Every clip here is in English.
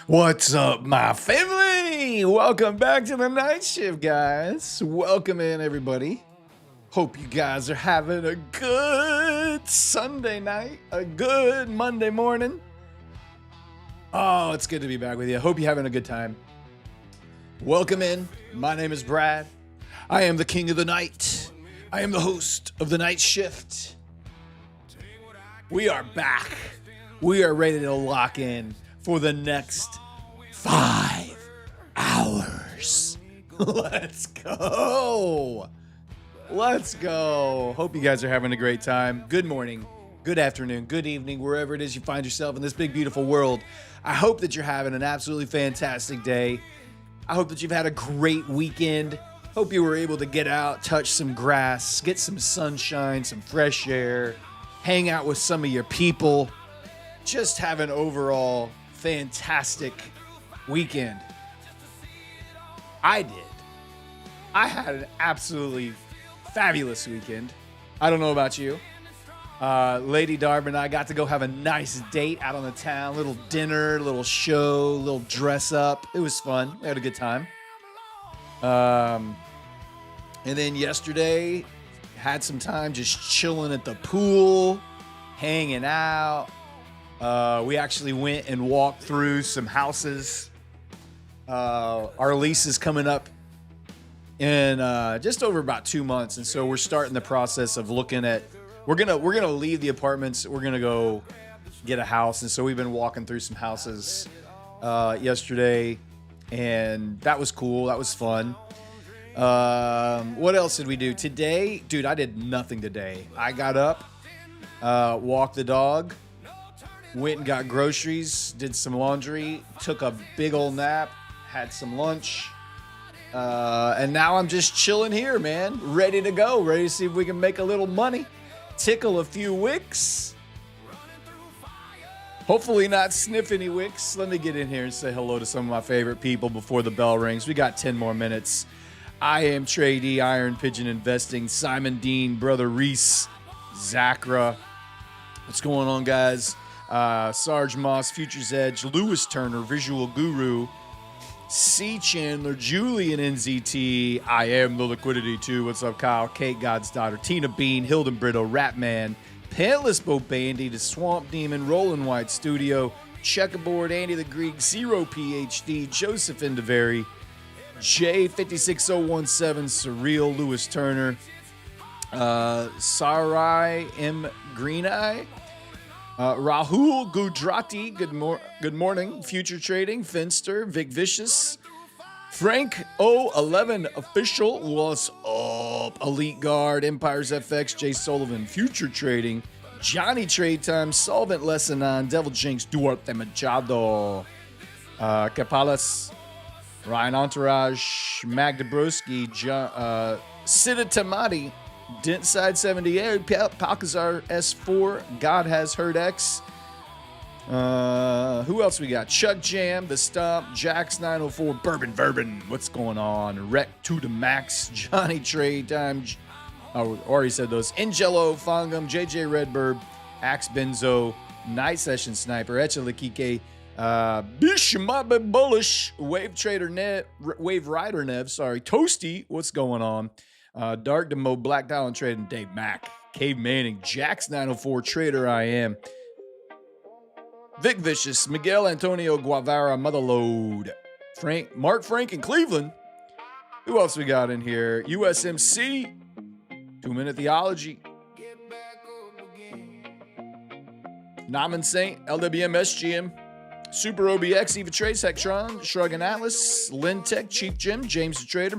What's up, my family? Welcome back to the night shift, guys. Welcome in, everybody. Hope you guys are having a good Sunday night, a good Monday morning. Oh, it's good to be back with you. Hope you're having a good time. Welcome in. My name is Brad. I am the king of the night. I am the host of the night shift. We are back. We are ready to lock in for the next 5 hours. Let's go. Let's go. Hope you guys are having a great time. Good morning, good afternoon, good evening, wherever it is you find yourself in this big, beautiful world. I hope that you're having an absolutely fantastic day. I hope that you've had a great weekend. Hope you were able to get out, touch some grass, get some sunshine, some fresh air, hang out with some of your people. Just have an overall fantastic weekend. I did. I had an absolutely fabulous weekend. I don't know about you. Lady Darb and I got to go have a nice date out on the town. Little dinner, little show, little dress up. It was fun. We had a good time. And then yesterday, had some time just chilling at the pool, hanging out. We actually went and walked through some houses. Our lease is coming up in just over about 2 months, and so we're starting the process of looking at. We're gonna leave the apartments. We're gonna go get a house, and so we've been walking through some houses yesterday, and that was cool. That was fun. What else did we do today, dude? I did nothing today. I got up, walked the dog. Went and got groceries, did some laundry, took a big old nap, had some lunch, and now I'm just chilling here, man. Ready to go, ready to see if we can make a little money, tickle a few wicks. Hopefully not sniff any wicks. Let me get in here and say hello to some of my favorite people before the bell rings. We got 10 more minutes. I am Trey D, Iron Pigeon Investing, Simon Dean, Brother Reese, Zachra. What's going on, guys? Sarge Moss, Futures Edge, Lewis Turner, Visual Guru, C. Chandler, Julian NZT, I am the Liquidity too. What's up, Kyle? Kate God's Daughter, Tina Bean, Hilden Brito, Ratman, Pantless Bo Bandy, The Swamp Demon, Roland White Studio, Checkerboard, Andy the Greek, Zero PhD, Joseph Indevary, J56017, Surreal, Lewis Turner, Sarai M. Green Eye, Rahul Gudrati, good morning. Future Trading, Finster, Vic Vicious, Frank 011 Official, what's up? Elite Guard, Empires FX, Jay Sullivan, Future Trading, Johnny Trade Time, Solvent Lesson on, Devil Jinx, Duarte Machado, Capalas, Ryan Entourage, Magda Broski, Sida Tamati, Dentside 78, Palkazar S4, God Has Heard X. Who else we got? Chuck Jam, The Stump, Jax 904, Bourbon Verbin. What's going on? Rec to the Max, Johnny Trade Time. Oh, already said those. Angelo, Fongum, JJ Redbird, Axe Benzo, Night Session Sniper, Echalakike, Bishmabe Bullish, Wave Trader Nev, Wave Rider Nev, sorry, Toasty. What's going on? Dark Demo, Black Dial Trade, and Dave Mack, Cave Manning, Jax 904, Trader I Am, Vic Vicious, Miguel Antonio Guevara, Motherload, Mark Frank in Cleveland. Who else we got in here? USMC, 2 Minute Theology, Naman Saint, LWM SGM, Super OBX, Eva Trace, Hectron, Shrug and Atlas, Lin Tech, Chief Jim, James the Trader,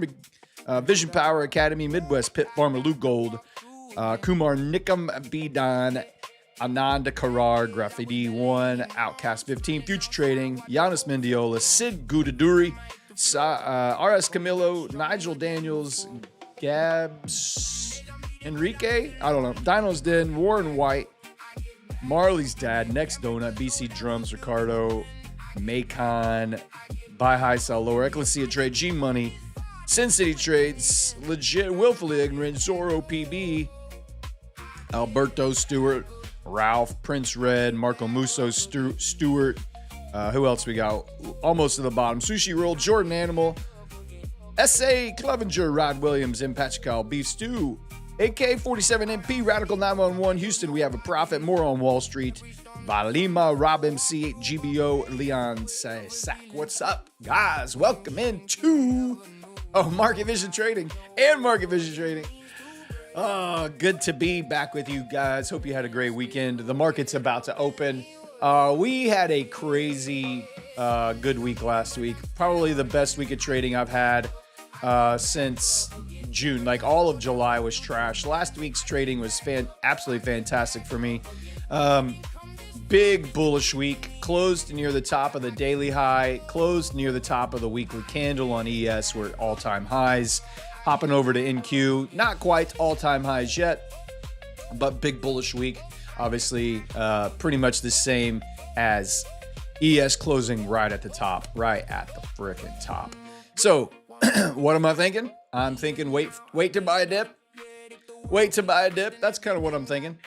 Vision Power Academy, Midwest Pit Farmer, Luke Gold, Kumar Nikam B. Don, Ananda Karar, Graffiti 1, Outcast 15, Future Trading, Giannis Mendiola, Sid Gudaduri, RS Camilo, Nigel Daniels, Gabs Enrique, I don't know, Dino's Den, Warren White, Marley's Dad, Next Donut, BC Drums, Ricardo, Macon, Buy High, Sell Lower, Ecclesia Trade, G Money, Sin City Trades, Legit, Willfully Ignorant, Zorro PB, Alberto Stewart, Ralph, Prince Red, Marco Musso, Stewart, Who else we got? Almost to the bottom. Sushi Roll, Jordan Animal, S.A. Clevenger, Rod Williams, M. Patrick, Beef Stew, AK-47MP, Radical 911, Houston, we have a profit. More on Wall Street. Valima, Rob MC, GBO, Leon Sack. What's up, guys? Welcome into Market Vision Trading and Market Vision Trading. Oh, good to be back with you guys. Hope you had a great weekend. The market's about to open. We had a crazy good week last week. Probably the best week of trading I've had since June. Like, all of July was trash. Last week's trading was absolutely fantastic for me. Big bullish week. Closed near the top of the daily high. Closed near the top of the weekly candle on ES. We're at all-time highs. Hopping over to NQ. Not quite all-time highs yet, but big bullish week. Obviously, pretty much the same as ES, closing right at the top. Right at the frickin' top. So, what am I thinking? I'm thinking wait to buy a dip. Wait to buy a dip. That's kind of what I'm thinking.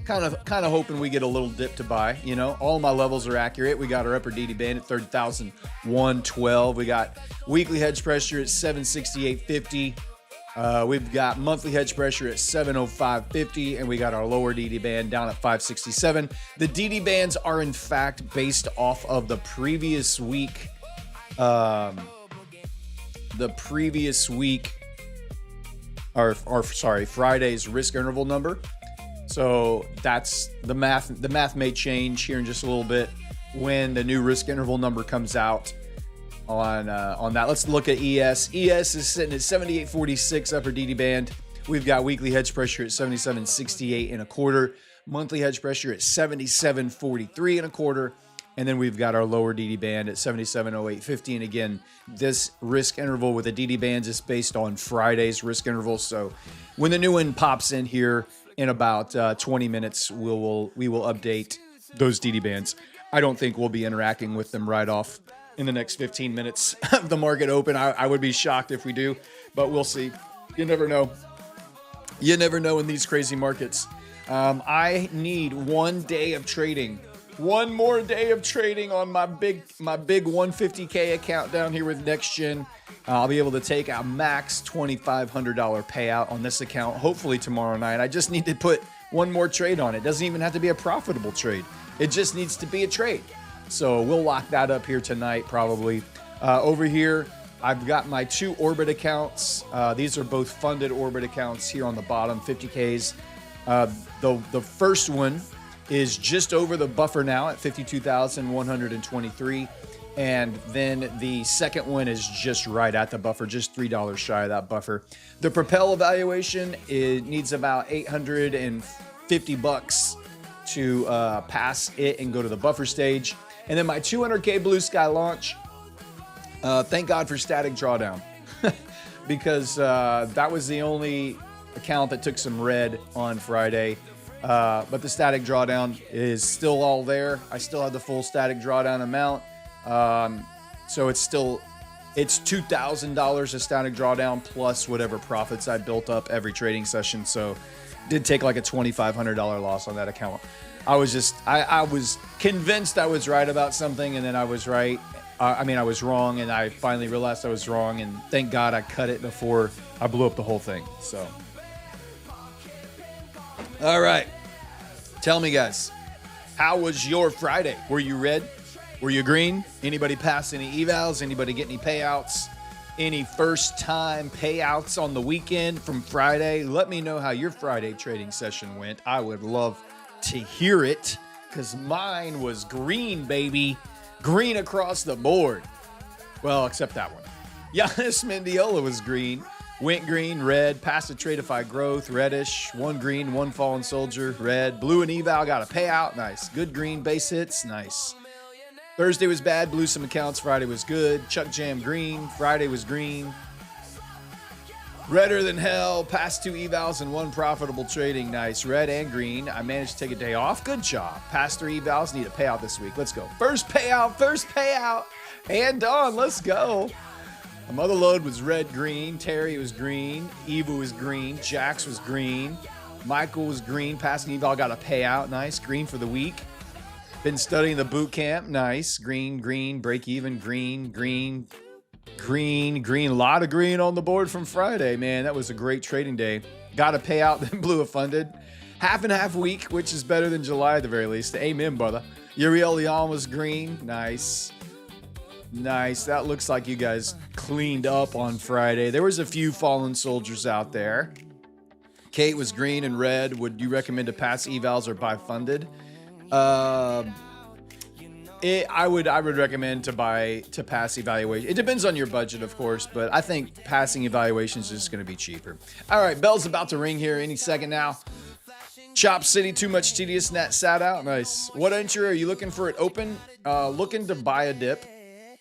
Kind of hoping we get a little dip to buy. You know, all my levels are accurate. We got our upper DD band at 30,112. We got weekly hedge pressure at 768.50. We've got monthly hedge pressure at 705.50, and we got our lower DD band down at 567. The DD bands are in fact based off of the previous week. Friday's risk interval number. So that's the math. The math may change here in just a little bit when the new risk interval number comes out on that. Let's look at ES. ES is sitting at 78.46 upper DD band. We've got weekly hedge pressure at 77.68 and a quarter. Monthly hedge pressure at 77.43 and a quarter. And then we've got our lower DD band at 77.08.50. And again, this risk interval with the DD bands is based on Friday's risk interval. So when the new one pops in here in about 20 minutes, we will update those DD bands. I don't think we'll be interacting with them right off in the next 15 minutes of the market open. I would be shocked if we do, but we'll see. You never know. You never know in these crazy markets. I need 1 day of trading. One more day of trading on my big 150K account down here with NextGen. I'll be able to take a max $2,500 payout on this account, hopefully tomorrow night. I just need to put one more trade on it. It doesn't even have to be a profitable trade. It just needs to be a trade. So we'll lock that up here tonight, probably. Over here, I've got my 2 Orbit accounts. These are both funded Orbit accounts here on the bottom, 50Ks. The first one is just over the buffer now at 52,123. And then the second one is just right at the buffer, just $3 shy of that buffer. The Propel evaluation, it needs about $850 to pass it and go to the buffer stage. And then my 200K Blue Sky launch, thank God for static drawdown because that was the only account that took some red on Friday. But the static drawdown is still all there. I still have the full static drawdown amount. So it's $2,000 of static drawdown plus whatever profits I built up every trading session. So did take like a $2,500 loss on that account. I was convinced I was right about something, and then I was right. I was wrong, and I finally realized I was wrong, and thank God I cut it before I blew up the whole thing. So, all right. Tell me, guys, how was your Friday? Were you red? Were you green? Anybody pass any evals? Anybody get any payouts? Any first-time payouts on the weekend from Friday? Let me know how your Friday trading session went. I would love to hear it because mine was green, baby. Green across the board. Well, except that one. Giannis Mendiola was green. Went green, red, passed a Tradeify growth, reddish, 1 green, 1 fallen soldier, red, blue and eval, got a payout, nice. Good green base hits, nice. Thursday was bad, blew some accounts, Friday was good. Chuck Jam green, Friday was green. Redder than hell, passed 2 evals and 1 profitable trading, nice. Red and green, I managed to take a day off, good job. Passed 3 evals, need a payout this week, let's go. First payout, and on, let's go. My mother load was red, green. Terry was green. Eva was green. Jax was green. Michael was green. Passing eval got a payout. Nice. Green for the week. Been studying the boot camp. Nice. Green, green, break even, green, green, green, green. A lot of green on the board from Friday, man. That was a great trading day. Got a payout, then blew a funded. Half and half week, which is better than July at the very least. Amen, brother. Uriel Leon was green. Nice. Nice. That looks like you guys cleaned up on Friday. There was a few fallen soldiers out there. Kate was green and red. Would you recommend to pass evals or buy funded? I would recommend to pass evaluation. It depends on your budget, of course, but I think passing evaluations is just going to be cheaper. All right, bell's about to ring here any second now. Chop City, too much tedious net sat out. Nice. What entry are you looking for it open? Looking to buy a dip.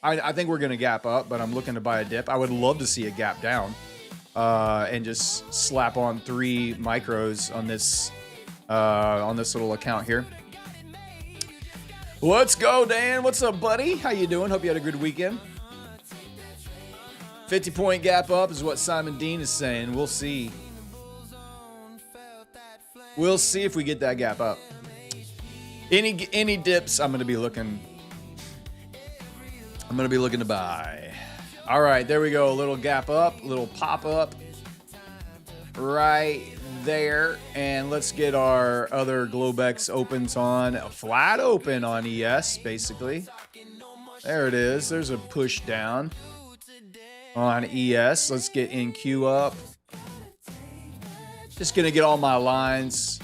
I think we're going to gap up, but I'm looking to buy a dip. I would love to see a gap down and just slap on 3 micros on this little account here. Let's go, Dan. What's up, buddy? How you doing? Hope you had a good weekend. 50-point gap up is what Simon Dean is saying. We'll see. We'll see if we get that gap up. Any dips, I'm gonna be looking to buy. All right, there we go. A little gap up, little pop up, right there. And let's get our other Globex opens on. A flat open on ES, basically. There it is. There's a push down on ES. Let's get NQ up. Just gonna get all my lines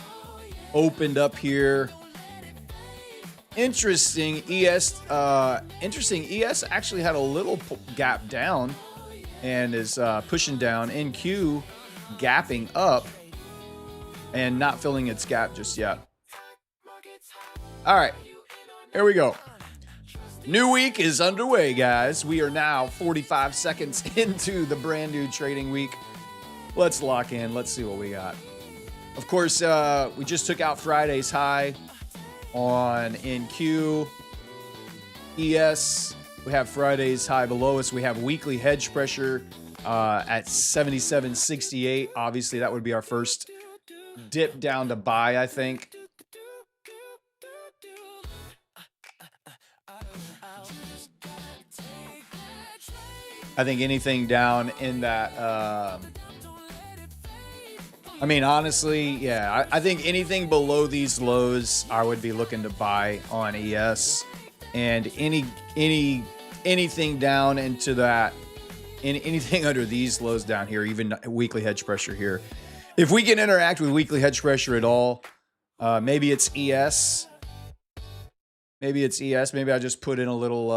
opened up here. Interesting. ES actually had a little gap down and is pushing down. NQ gapping up and not filling its gap just yet. All right, here we go. New week is underway, guys. We are now 45 seconds into the brand new trading week. Let's lock in. Let's see what we got. Of course, we just took out Friday's high on NQ. ES, we have Friday's high below us. We have weekly hedge pressure at 77.68. Obviously, that would be our first dip down to buy, I think. I think anything down in that... I mean, honestly, yeah, I think anything below these lows, I would be looking to buy on ES, and anything down into that, anything under these lows down here, even weekly hedge pressure here. If we can interact with weekly hedge pressure at all, maybe it's ES. Maybe it's ES. Maybe I just put in a little.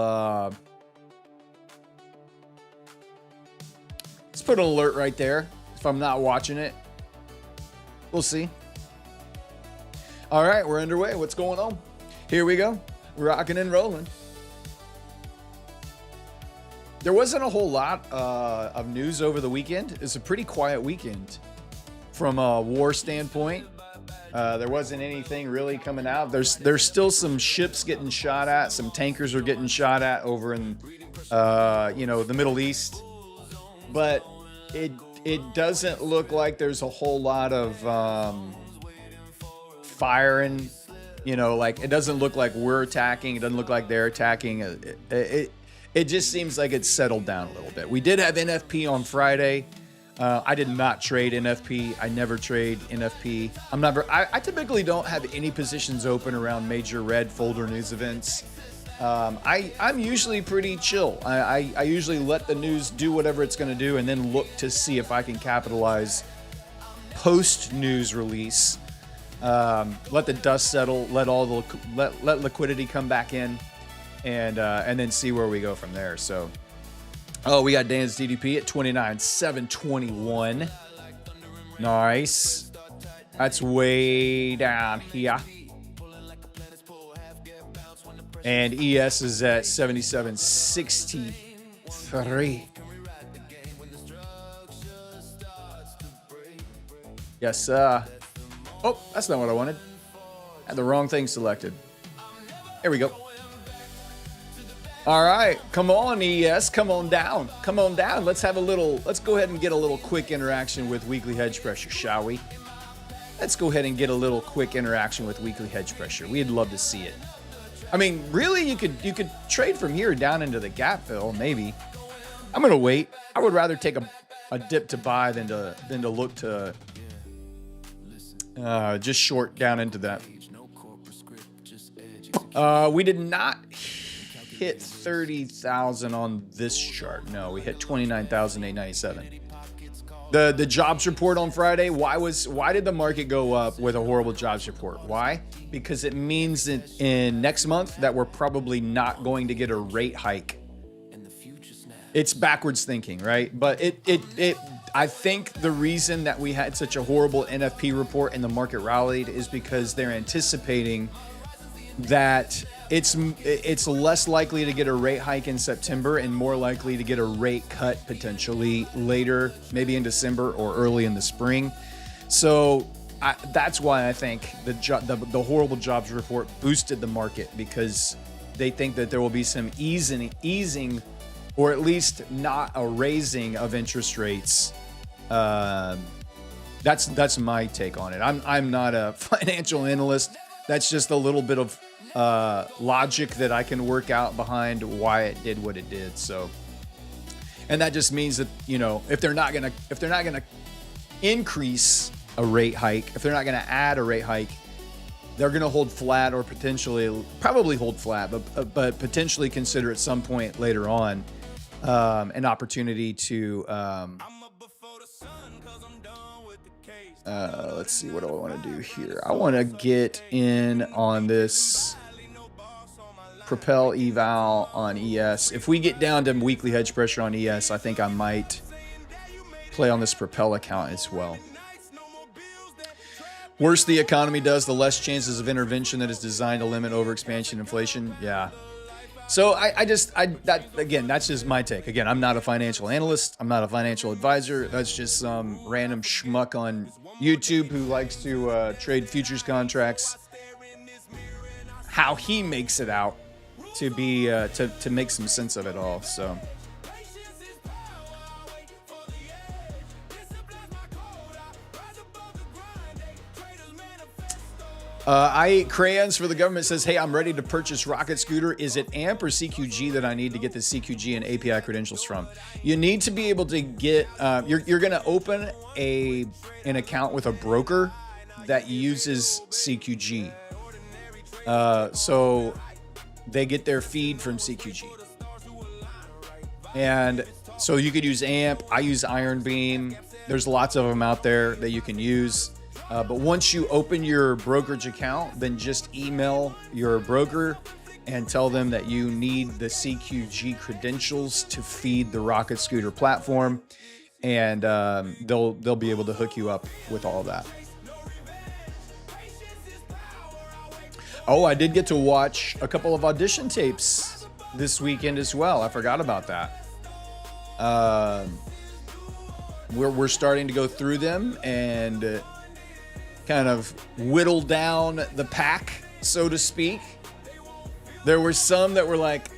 Let's put an alert right there if I'm not watching it. We'll see. All right, we're underway. What's going on? Here we go. Rocking and rolling. There wasn't a whole lot of news over the weekend. It's a pretty quiet weekend from a war standpoint. There wasn't anything really coming out. There's still some ships getting shot at. Some tankers are getting shot at over in the Middle East. But it doesn't look like there's a whole lot of firing, like it doesn't look like we're attacking. It doesn't look like they're attacking. It just seems like it's settled down a little bit. We did have NFP on Friday. I did not trade NFP. I never trade NFP. I typically don't have any positions open around major red folder news events. I'm usually pretty chill. I usually let the news do whatever it's going to do and then look to see if I can capitalize post-news release. Let the dust settle, let liquidity come back in, and then see where we go from there. So, we got Dan's DDP at 29,721. Nice. That's way down here. And ES is at 77.63. Yes, sir. Oh, that's not what I wanted. I had the wrong thing selected. Here we go. All right, come on, ES, come on down. Come on down. Let's go ahead and get a little quick interaction with weekly hedge pressure, shall we? Let's go ahead and get a little quick interaction with weekly hedge pressure. We'd love to see it. I mean, really, you could trade from here down into the gap fill, maybe. I'm gonna wait. I would rather take a dip to buy than to look to just short down into that. We did not hit 30,000 on this chart. No, we hit 29,897. The jobs report on Friday. Why did the market go up with a horrible jobs report? Why? Because it means that in next month that we're probably not going to get a rate hike. It's backwards thinking, right? But I think the reason that we had such a horrible NFP report and the market rallied is because they're anticipating that it's less likely to get a rate hike in September and more likely to get a rate cut potentially later, maybe in December or early in the spring. So that's why I think the horrible jobs report boosted the market, because they think that there will be some easing or at least not a raising of interest rates. That's my take on it. I'm not a financial analyst. That's just a little bit of logic that I can work out behind why it did what it did. So, and that just means that, you know, if they're not gonna increase a rate hike, if they're not gonna add a rate hike, they're gonna hold flat or probably hold flat, but potentially consider at some point later on an opportunity to let's see, what do I want to do here? I want to get in on this Propel eval on ES. If we get down to weekly hedge pressure on ES, I think I might play on this Propel account as well. Worse the economy does, the less chances of intervention that is designed to limit overexpansion inflation. Yeah. So that's just my take. Again, I'm not a financial analyst. I'm not a financial advisor. That's just some random schmuck on YouTube who likes to trade futures contracts. How he makes it out to be to make some sense of it all. So. I Eat Crayons for the Government says, hey, I'm ready to purchase Rocket Scooter. Is it AMP or CQG that I need to get the CQG and API credentials from? You need to be able to get, you're going to open an account with a broker that uses CQG. So they get their feed from CQG. And so you could use AMP. I use Iron Beam. There's lots of them out there that you can use. But once you open your brokerage account, then just email your broker and tell them that you need the CQG credentials to feed the Rocket Scooter platform, and they'll be able to hook you up with all of that. Oh, I did get to watch a couple of audition tapes this weekend as well. I forgot about that. We're starting to go through them and kind of whittle down the pack, so to speak. There were some that were like,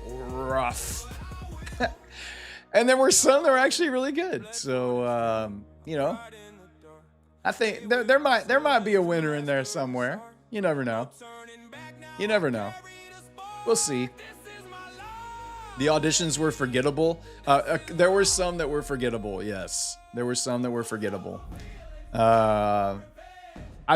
rough. And there were some that were actually really good. So, you know, I think there might be a winner in there somewhere. You never know. You never know. We'll see. The auditions were forgettable. There were some that were forgettable. Yes, there were some that were forgettable. I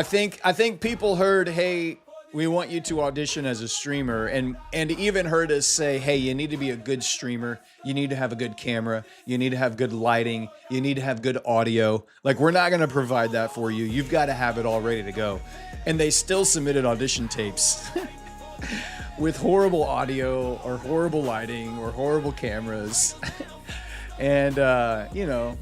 think people heard, hey, we want you to audition as a streamer, and even heard us say, hey, you need to be a good streamer. You need to have a good camera. You need to have good lighting. You need to have good audio. Like, we're not going to provide that for you. You've got to have it all ready to go. And they still submitted audition tapes with horrible audio or horrible lighting or horrible cameras. And, you know,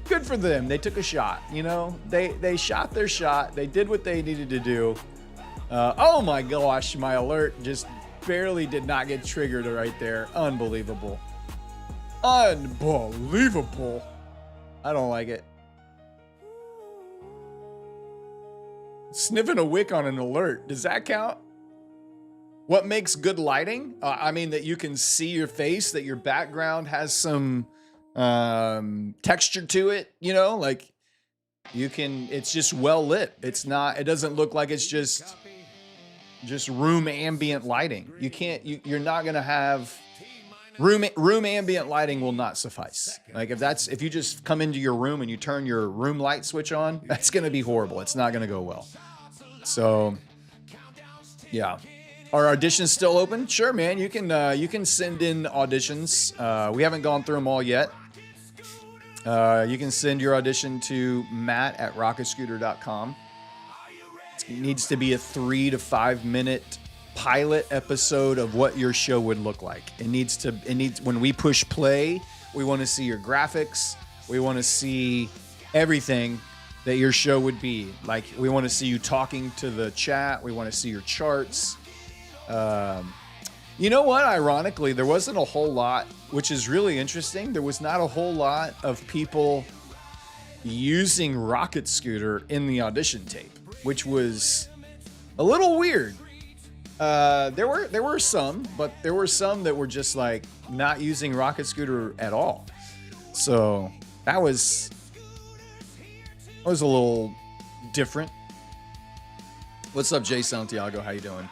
good for them. They took a shot, you know, they shot their shot. They did what they needed to do. Oh my gosh, my alert just barely did not get triggered right there. Unbelievable. Unbelievable. I don't like it. Sniffing a wick on an alert. Does that count? What makes good lighting? I mean, that you can see your face, that your background has some texture to it, you know, like you can, it's just well lit. It's not, it doesn't look like it's just just room ambient lighting. You can't. You're not gonna have room ambient lighting will not suffice. Like if you just come into your room and you turn your room light switch on, that's gonna be horrible. It's not gonna go well. So yeah. Are auditions still open? Sure, man. You can send in auditions. We haven't gone through them all yet. You can send your audition to matt@rocketscooter.com. It needs to be a 3 to 5 minute pilot episode of what your show would look like. It needs when we push play, we want to see your graphics. We want to see everything that your show would be. Like, we want to see you talking to the chat. We want to see your charts. You know what? Ironically, there wasn't a whole lot, which is really interesting. There was not a whole lot of people using Rocket Scooter in the audition tape, which was a little weird. There were some, but there were some that were just like not using Rocket Scooter at all. So that was a little different. What's up, Jay Santiago? How you doing?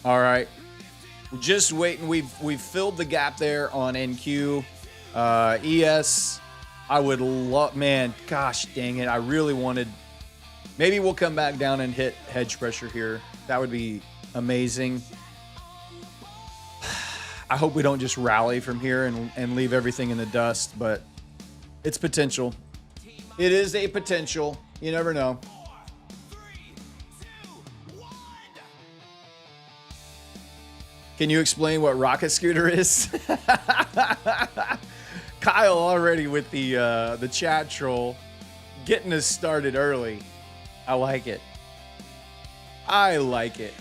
All right, just waiting. We've filled the gap there on NQ. ES, I would love, man, gosh dang it. I really wanted, maybe we'll come back down and hit hedge pressure here. That would be amazing. I hope we don't just rally from here and leave everything in the dust, but it's potential. It is a potential. You never know. Can you explain what Rocket Scooter is? Kyle already with the chat troll, getting us started early. I like it. I like it.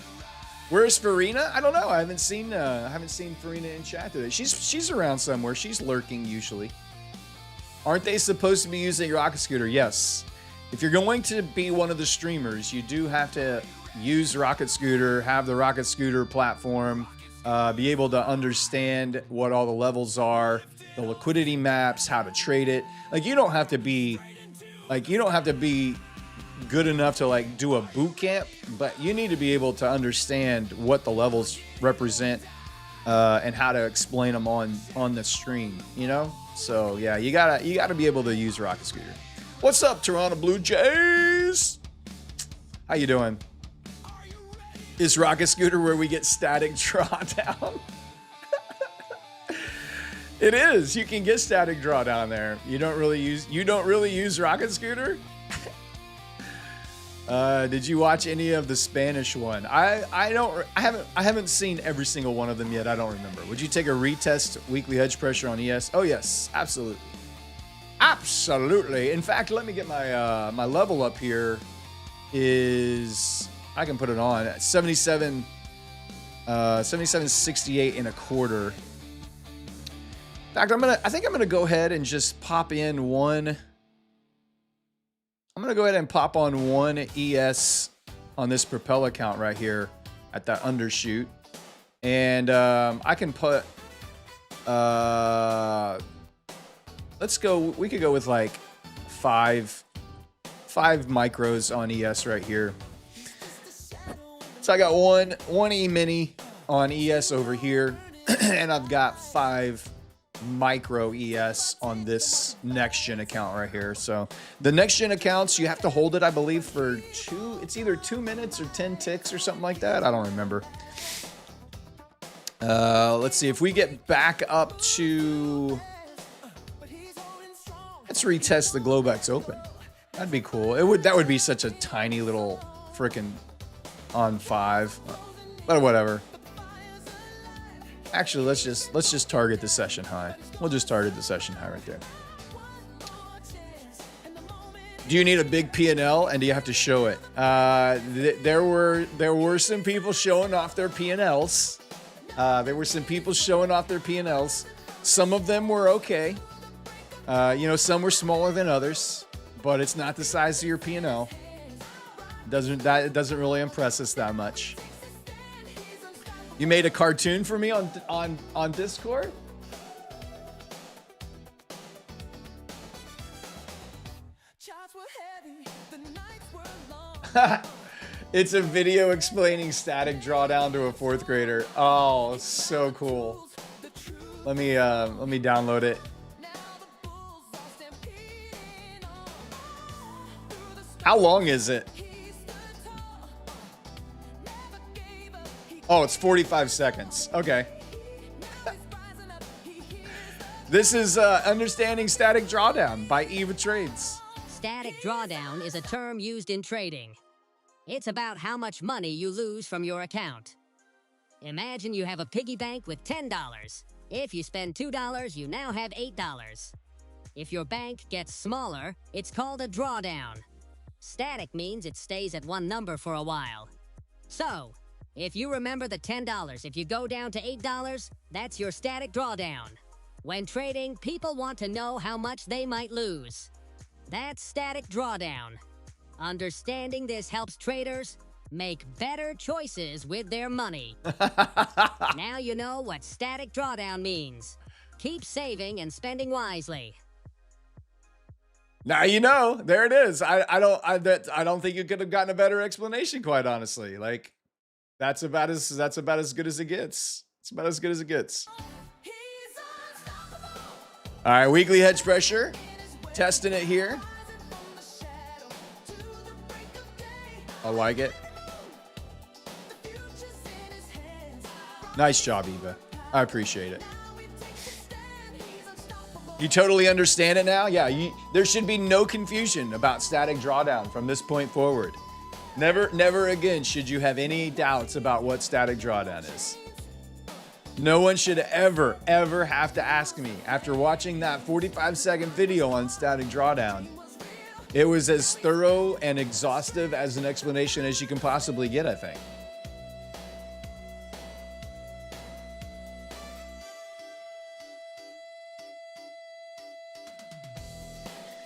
Where's Farina? I don't know. I haven't seen Farina in chat today. She's around somewhere. She's lurking usually. Aren't they supposed to be using Rocket Scooter? Yes. If you're going to be one of the streamers, you do have to use Rocket Scooter, have the Rocket Scooter platform. Be able to understand what all the levels are, the liquidity maps, how to trade it. Like, you don't have to be good enough to like do a boot camp, but you need to be able to understand what the levels represent and how to explain them on the stream, you know? So yeah, you gotta be able to use Rocket Scooter. What's up, Toronto Blue Jays? How you doing? Is Rocket Scooter where we get static drawdown? It is. You can get static drawdown there. You don't really use Rocket Scooter? Did you watch any of the Spanish one? I haven't seen every single one of them yet. I don't remember. Would you take a retest weekly hedge pressure on ES? Oh yes, absolutely. Absolutely. In fact, let me get my my level up here. I can put it on at 77.68 and a quarter. In fact, I think I'm gonna go ahead and just pop in one. I'm gonna go ahead and pop on one ES on this Propel account right here at that undershoot, and I can put. Let's go. We could go with like five micros on ES right here. So I got one E-mini on ES over here, and I've got 5 micro ES on this next gen account right here. So the next gen accounts, you have to hold it, I believe, for it's either 2 minutes or 10 ticks or something like that. I don't remember. Let's see if we get back up to. Let's retest the Globex Open. That'd be cool. That would be such a tiny little freaking on 5, but whatever. Actually, let's just target the session high. We'll just target the session high right there. Do you need a big P&L and do you have to show it? There were some people showing off their P&Ls. Some of them were okay. Some were smaller than others, but it's not the size of your P&L. It doesn't really impress us that much. You made a cartoon for me on Discord? It's a video explaining static drawdown to a 4th grader. Oh, so cool. Let me download it. How long is it? Oh, it's 45 seconds. Okay. This is Understanding Static Drawdown by Eva Trades. Static drawdown is a term used in trading. It's about how much money you lose from your account. Imagine you have a piggy bank with $10. If you spend $2, you now have $8. If your bank gets smaller, it's called a drawdown. Static means it stays at one number for a while. So, if you remember the $10, if you go down to $8, that's your static drawdown. When trading, people want to know how much they might lose. That's static drawdown. Understanding this helps traders make better choices with their money. Now you know what static drawdown means. Keep saving and spending wisely. Now you know. There it is. I don't think you could have gotten a better explanation, quite honestly. Like, that's about as good as it gets. It's about as good as it gets. All right, weekly hedge pressure. Testing it here. I like it. Nice job, Eva. I appreciate it. You totally understand it now? Yeah, there should be no confusion about static drawdown from this point forward. Never again should you have any doubts about what static drawdown is. No one should ever have to ask me after watching that 45-second video on static drawdown. It was as thorough and exhaustive as an explanation as you can possibly get, I think.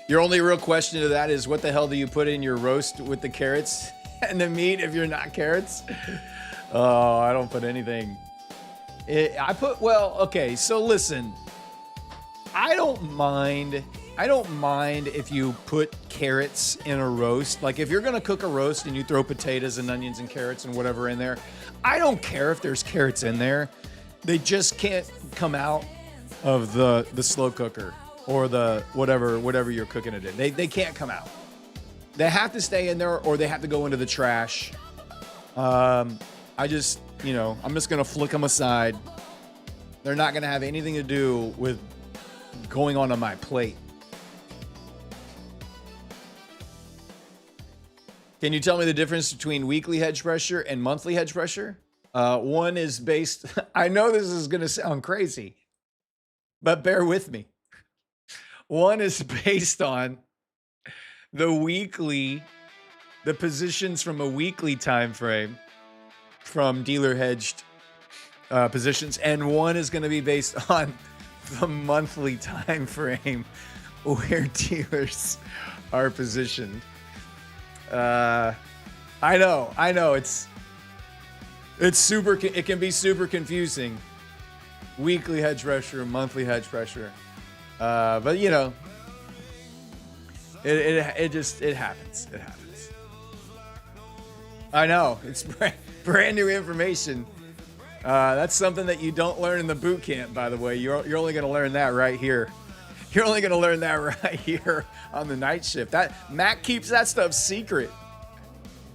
Your only real question to that is, what the hell do you put in your roast with the carrots and the meat if you're not carrots? Oh, I don't put anything. Okay, so listen. I don't mind if you put carrots in a roast. Like, if you're gonna cook a roast and you throw potatoes and onions and carrots and whatever in there, I don't care if there's carrots in there. They just can't come out of the slow cooker or the whatever you're cooking it in. They can't come out. They have to stay in there, or they have to go into the trash. I'm just gonna flick them aside. They're not gonna have anything to do with going on my plate. Can you tell me the difference between weekly hedge pressure and monthly hedge pressure? One is based, I know this is gonna sound crazy, but bear with me. One is based on the positions from a weekly time frame from dealer hedged positions, and one is going to be based on the monthly time frame where dealers are positioned. I know it can be super confusing. Weekly hedge pressure, monthly hedge pressure. But you know, it happens. It happens. I know, it's brand new information. That's something that you don't learn in the boot camp, by the way. You're only going to learn that right here. You're only going to learn that right here on the night shift. That Mac keeps that stuff secret.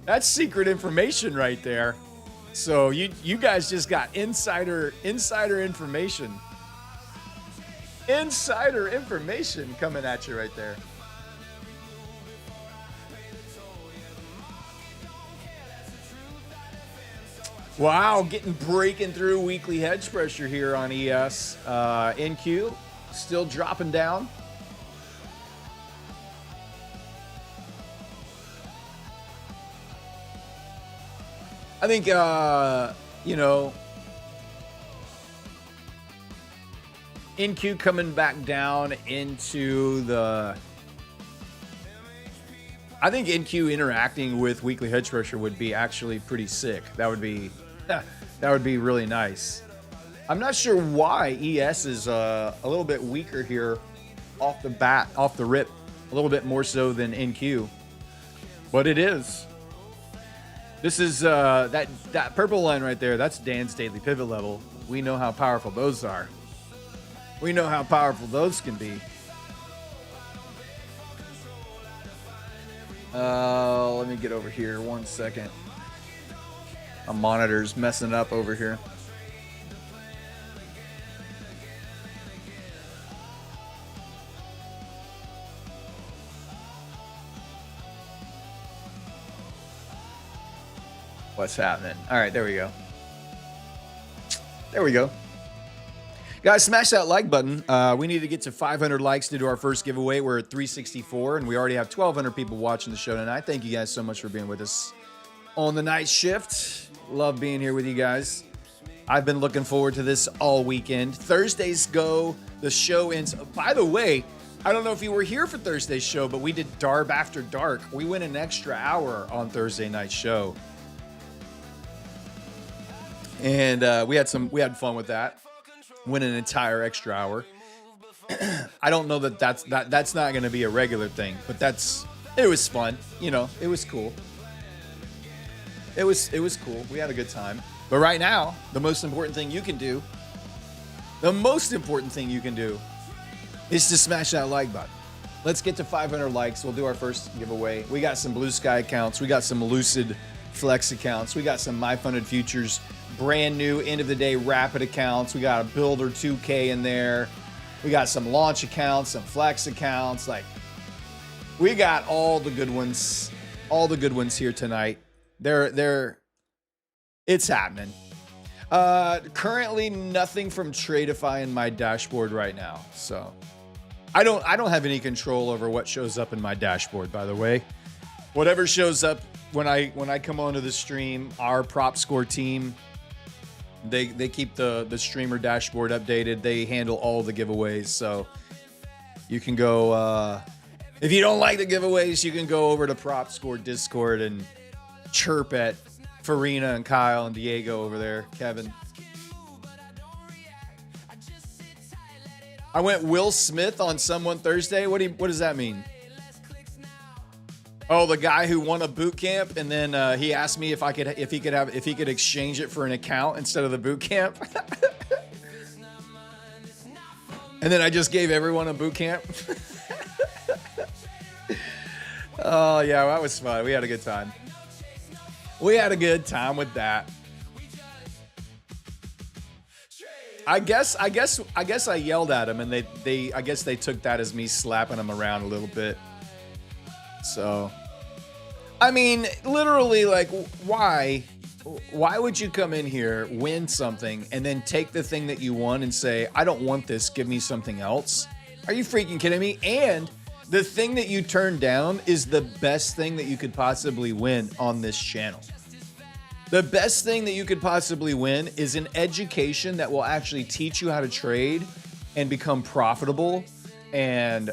That's secret information right there. So you guys just got insider information. Insider information coming at you right there. Wow, breaking through weekly hedge pressure here on ES. NQ still dropping down. I think NQ coming back down into the. I think NQ interacting with weekly hedge pressure would be actually pretty sick. That would be really nice. I'm not sure why ES is a little bit weaker here off the rip, a little bit more so than NQ. But it is. This is that purple line right there. That's Dan's daily pivot level. We know how powerful those are. We know how powerful those can be. Let me get over here 1 second. My monitor's messing up over here. What's happening? All right, there we go. There we go. Guys, smash that like button. We need to get to 500 likes to do our first giveaway. We're at 364, and we already have 1,200 people watching the show tonight. Thank you guys so much for being with us on the night shift. Love being here with you guys. I've been looking forward to this all weekend. Thursdays go. The show ends. By the way, I don't know if you were here for Thursday's show, but we did Darb After Dark. We went an extra hour on Thursday night's show. And we had fun with that. Went an entire extra hour. I don't know that's not going to be a regular thing, but it was fun. You know, it was cool. It was cool. We had a good time. But right now, the most important thing you can do is to smash that like button. Let's get to 500 likes. We'll do our first giveaway. We got some Blue Sky accounts. We got some Lucid Flex accounts. We got some My Funded Futures brand new end of the day rapid accounts. We got a Builder 2K in there. We got some launch accounts, some flex accounts. Like, we got all the good ones here tonight. It's happening. Currently nothing from Tradeify in my dashboard right now. So I don't have any control over what shows up in my dashboard, by the way. Whatever shows up when I come onto the stream, our prop score team, they keep the streamer dashboard updated. They handle all the giveaways. So you can go, if you don't like the giveaways, you can go over to Prop Score Discord and chirp at Farina and Kyle and Diego over there, Kevin. I went Will Smith on Someone Thursday. What does that mean? Oh, the guy who won a boot camp, and then he asked me if he could exchange it for an account instead of the boot camp. And then I just gave everyone a boot camp. Oh yeah, that was fun. We had a good time. We had a good time with that. I guess I yelled at him, and I guess they took that as me slapping him around a little bit. So, I mean, literally, like, why would you come in here, win something, and then take the thing that you won and say, I don't want this, give me something else? Are you freaking kidding me? And the thing that you turned down is the best thing that you could possibly win on this channel. The best thing that you could possibly win is an education that will actually teach you how to trade and become profitable. And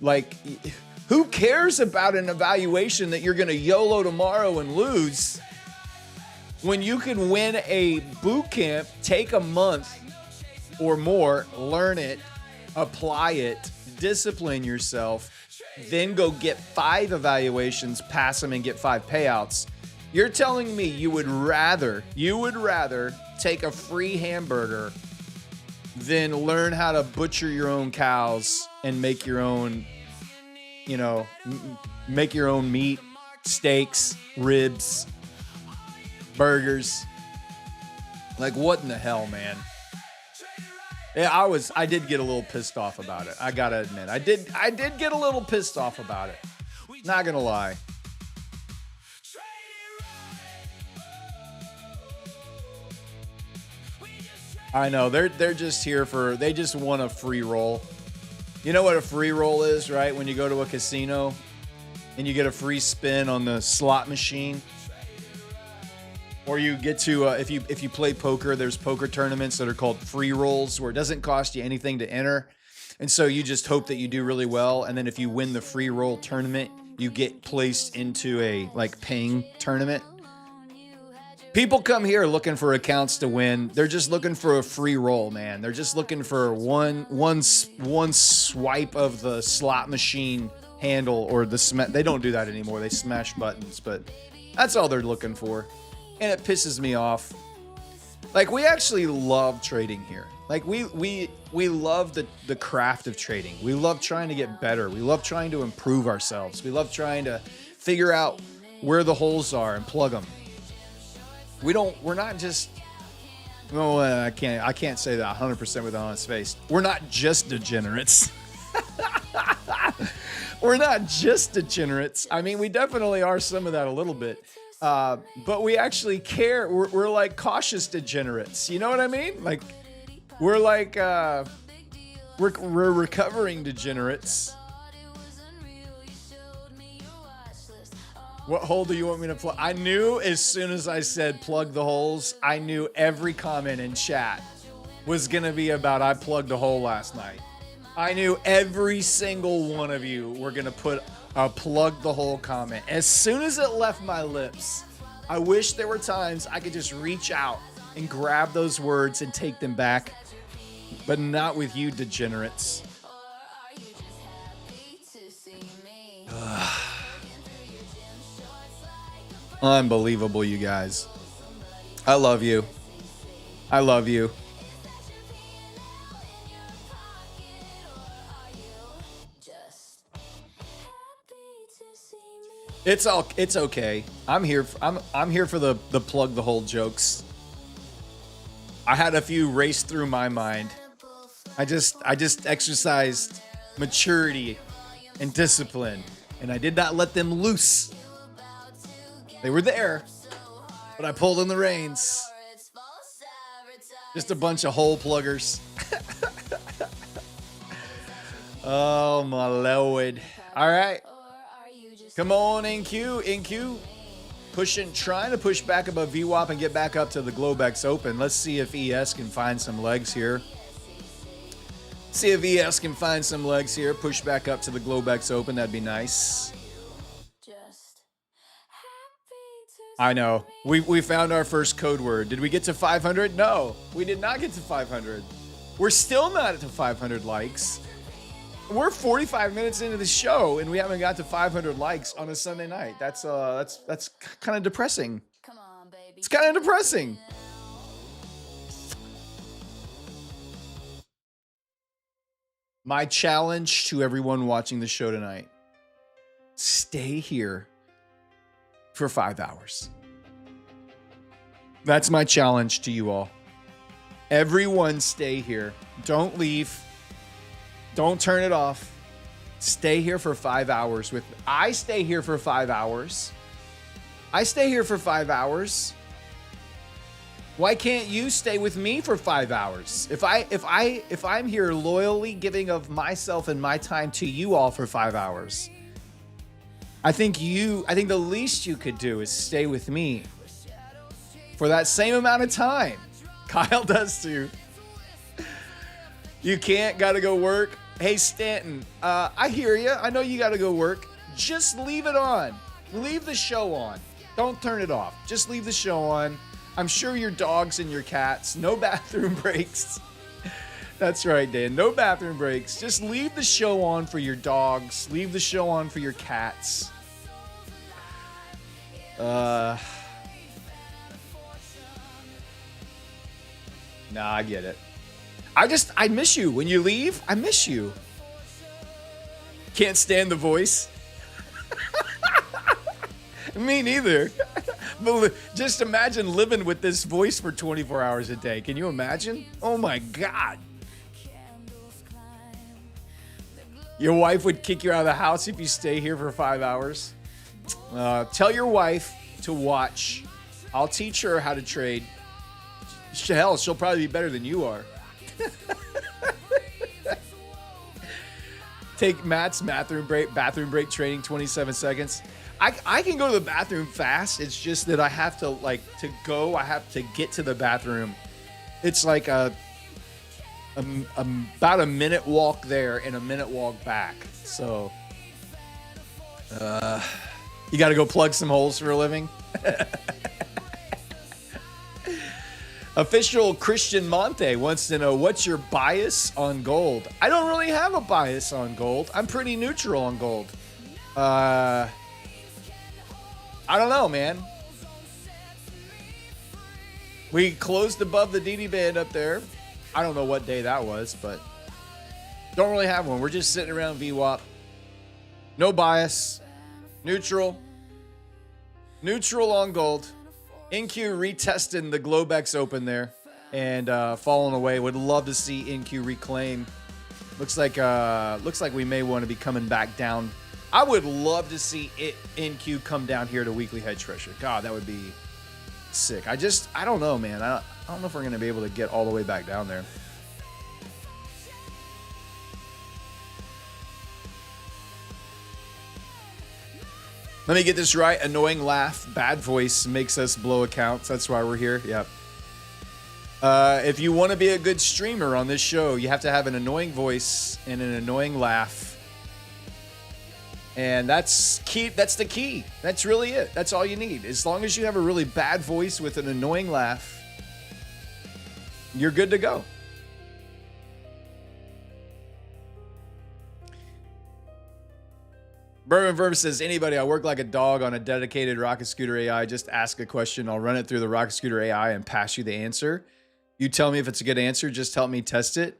like, who cares about an evaluation that you're going to YOLO tomorrow and lose when you can win a boot camp, take a month or more, learn it, apply it, discipline yourself, then go get 5 evaluations, pass them, and get 5 payouts. You're telling me you would rather take a free hamburger than learn how to butcher your own cows and make your own, make your own meat, steaks, ribs, burgers. Like, what in the hell, man? Yeah, I did get a little pissed off about it. I gotta admit, I did get a little pissed off about it. Not gonna lie. I know, they're just here they just want a free roll. You know what a free roll is, right? When you go to a casino and you get a free spin on the slot machine. Or you get to, if you play poker, there's poker tournaments that are called free rolls, where it doesn't cost you anything to enter. And so you just hope that you do really well. And then if you win the free roll tournament, you get placed into a paying tournament. People come here looking for accounts to win. They're just looking for a free roll, man. They're just looking for one swipe of the slot machine handle or they don't do that anymore. They smash buttons, but that's all they're looking for. And it pisses me off. Like, we actually love trading here. Like, we love the craft of trading. We love trying to get better. We love trying to improve ourselves. We love trying to figure out where the holes are and plug them. We're not just, well, I can't say that 100% with an honest face. We're not just degenerates. We're not just degenerates. I mean, we definitely are some of that a little bit. But we actually care. We're like cautious degenerates. You know what I mean? Like, we're like, we're recovering degenerates. What hole do you want me to plug? I knew as soon as I said plug the holes, I knew every comment in chat was going to be about I plugged a hole last night. I knew every single one of you were going to put a plug the hole comment. As soon as it left my lips, I wish there were times I could just reach out and grab those words and take them back, but not with you degenerates. Unbelievable, you guys. I love you. I love you. It's okay. I'm here for the plug the hole jokes. I had a few race through my mind. I just exercised maturity and discipline, and I did not let them loose. They were there, but I pulled in the reins. Just a bunch of hole pluggers. Oh my lord. All right. Come on, NQ. Trying to push back above VWAP and get back up to the Globex Open. Let's see if ES can find some legs here. Push back up to the Globex Open. That'd be nice. I know. We found our first code word. Did we get to 500? No, we did not get to 500. We're still not to 500 likes. We're 45 minutes into the show and we haven't got to 500 likes on a Sunday night. That's kind of depressing. Come on, baby. It's kind of depressing. My challenge to everyone watching the show tonight: stay here for 5 hours. That's my challenge to you all. Everyone stay here. Don't leave. Don't turn it off. Stay here for 5 hours with me. I stay here for 5 hours. Why can't you stay with me for 5 hours? If I'm here loyally giving of myself and my time to you all for 5 hours, I think the least you could do is stay with me for that same amount of time. Kyle does too. You can't, gotta go work. Hey, Stanton, I hear you. I know you gotta go work. Just leave it on. Leave the show on. Don't turn it off. Just leave the show on. I'm sure your dogs and your cats, no bathroom breaks. That's right, Dan. No bathroom breaks. Just leave the show on for your dogs. Leave the show on for your cats. Nah, I get it. I miss you. When you leave, I miss you. Can't stand the voice. Me neither. But just imagine living with this voice for 24 hours a day. Can you imagine? Oh my God. Your wife would kick you out of the house if you stay here for 5 hours. Tell your wife to watch. I'll teach her how to trade. Hell, she'll probably be better than you are. Take Matt's bathroom break training, 27 seconds. I can go to the bathroom fast. It's just that I have to I have to get to the bathroom. It's like about a minute walk there and a minute walk back. So you got to go plug some holes for a living. Official Christian Monte wants to know, what's your bias on gold? I don't really have a bias on gold. I'm pretty neutral on gold. I don't know, man. We closed above the DD band up there. I don't know what day that was, but don't really have one. We're just sitting around VWAP. No bias. Neutral. Neutral on gold. NQ retesting the Globex Open there and falling away. Would love to see NQ reclaim. Looks like we may want to be coming back down. I would love to see NQ come down here to weekly hedge pressure. God, that would be sick. I don't know, man. I don't know if we're going to be able to get all the way back down there. Let me get this right. Annoying laugh, bad voice makes us blow accounts. That's why we're here. Yep. If you want to be a good streamer on this show, you have to have an annoying voice and an annoying laugh. And that's key. That's the key. That's really it. That's all you need. As long as you have a really bad voice with an annoying laugh, you're good to go. Bourbon Verb says, anybody, I work like a dog on a dedicated Rocket Scooter AI. Just ask a question. I'll run it through the Rocket Scooter AI and pass you the answer. You tell me if it's a good answer. Just help me test it.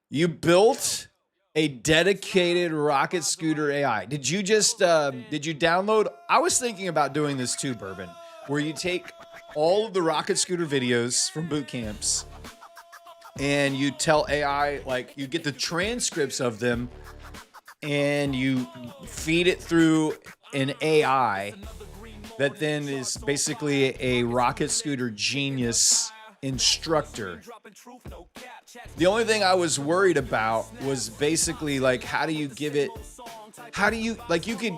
You built a dedicated Rocket Scooter AI. Did you download? I was thinking about doing this too, Bourbon, where you take all of the Rocket Scooter videos from boot camps and you tell AI, like, you get the transcripts of them and you feed it through an AI that then is basically a Rocket Scooter genius instructor. The only thing I was worried about was basically like, how do you give it,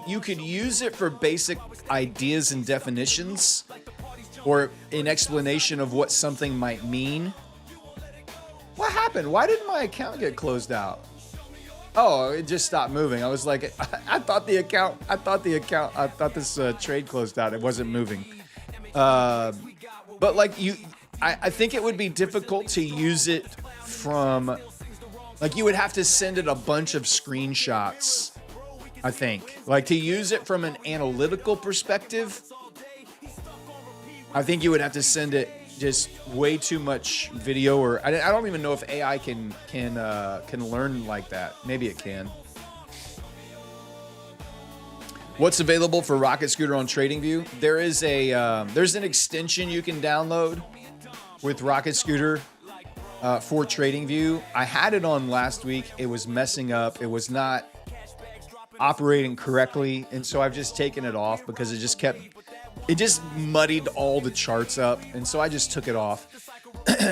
you could use it for basic ideas and definitions or an explanation of what something might mean. What happened? Why did my account get closed out? Oh, it just stopped moving. I was like, I thought this trade closed out. It wasn't moving. But like I think it would be difficult to use it from, like, you would have to send it a bunch of screenshots, I think. Like, to use it from an analytical perspective, I think you would have to send it just way too much video, or I don't even know if AI can learn like that. Maybe it can. What's available for Rocket Scooter on TradingView? There is there's an extension you can download with Rocket Scooter for TradingView. I had it on last week. It was messing up. It was not operating correctly, and so I've just taken it off because it just muddied all the charts up, and so I just took it off.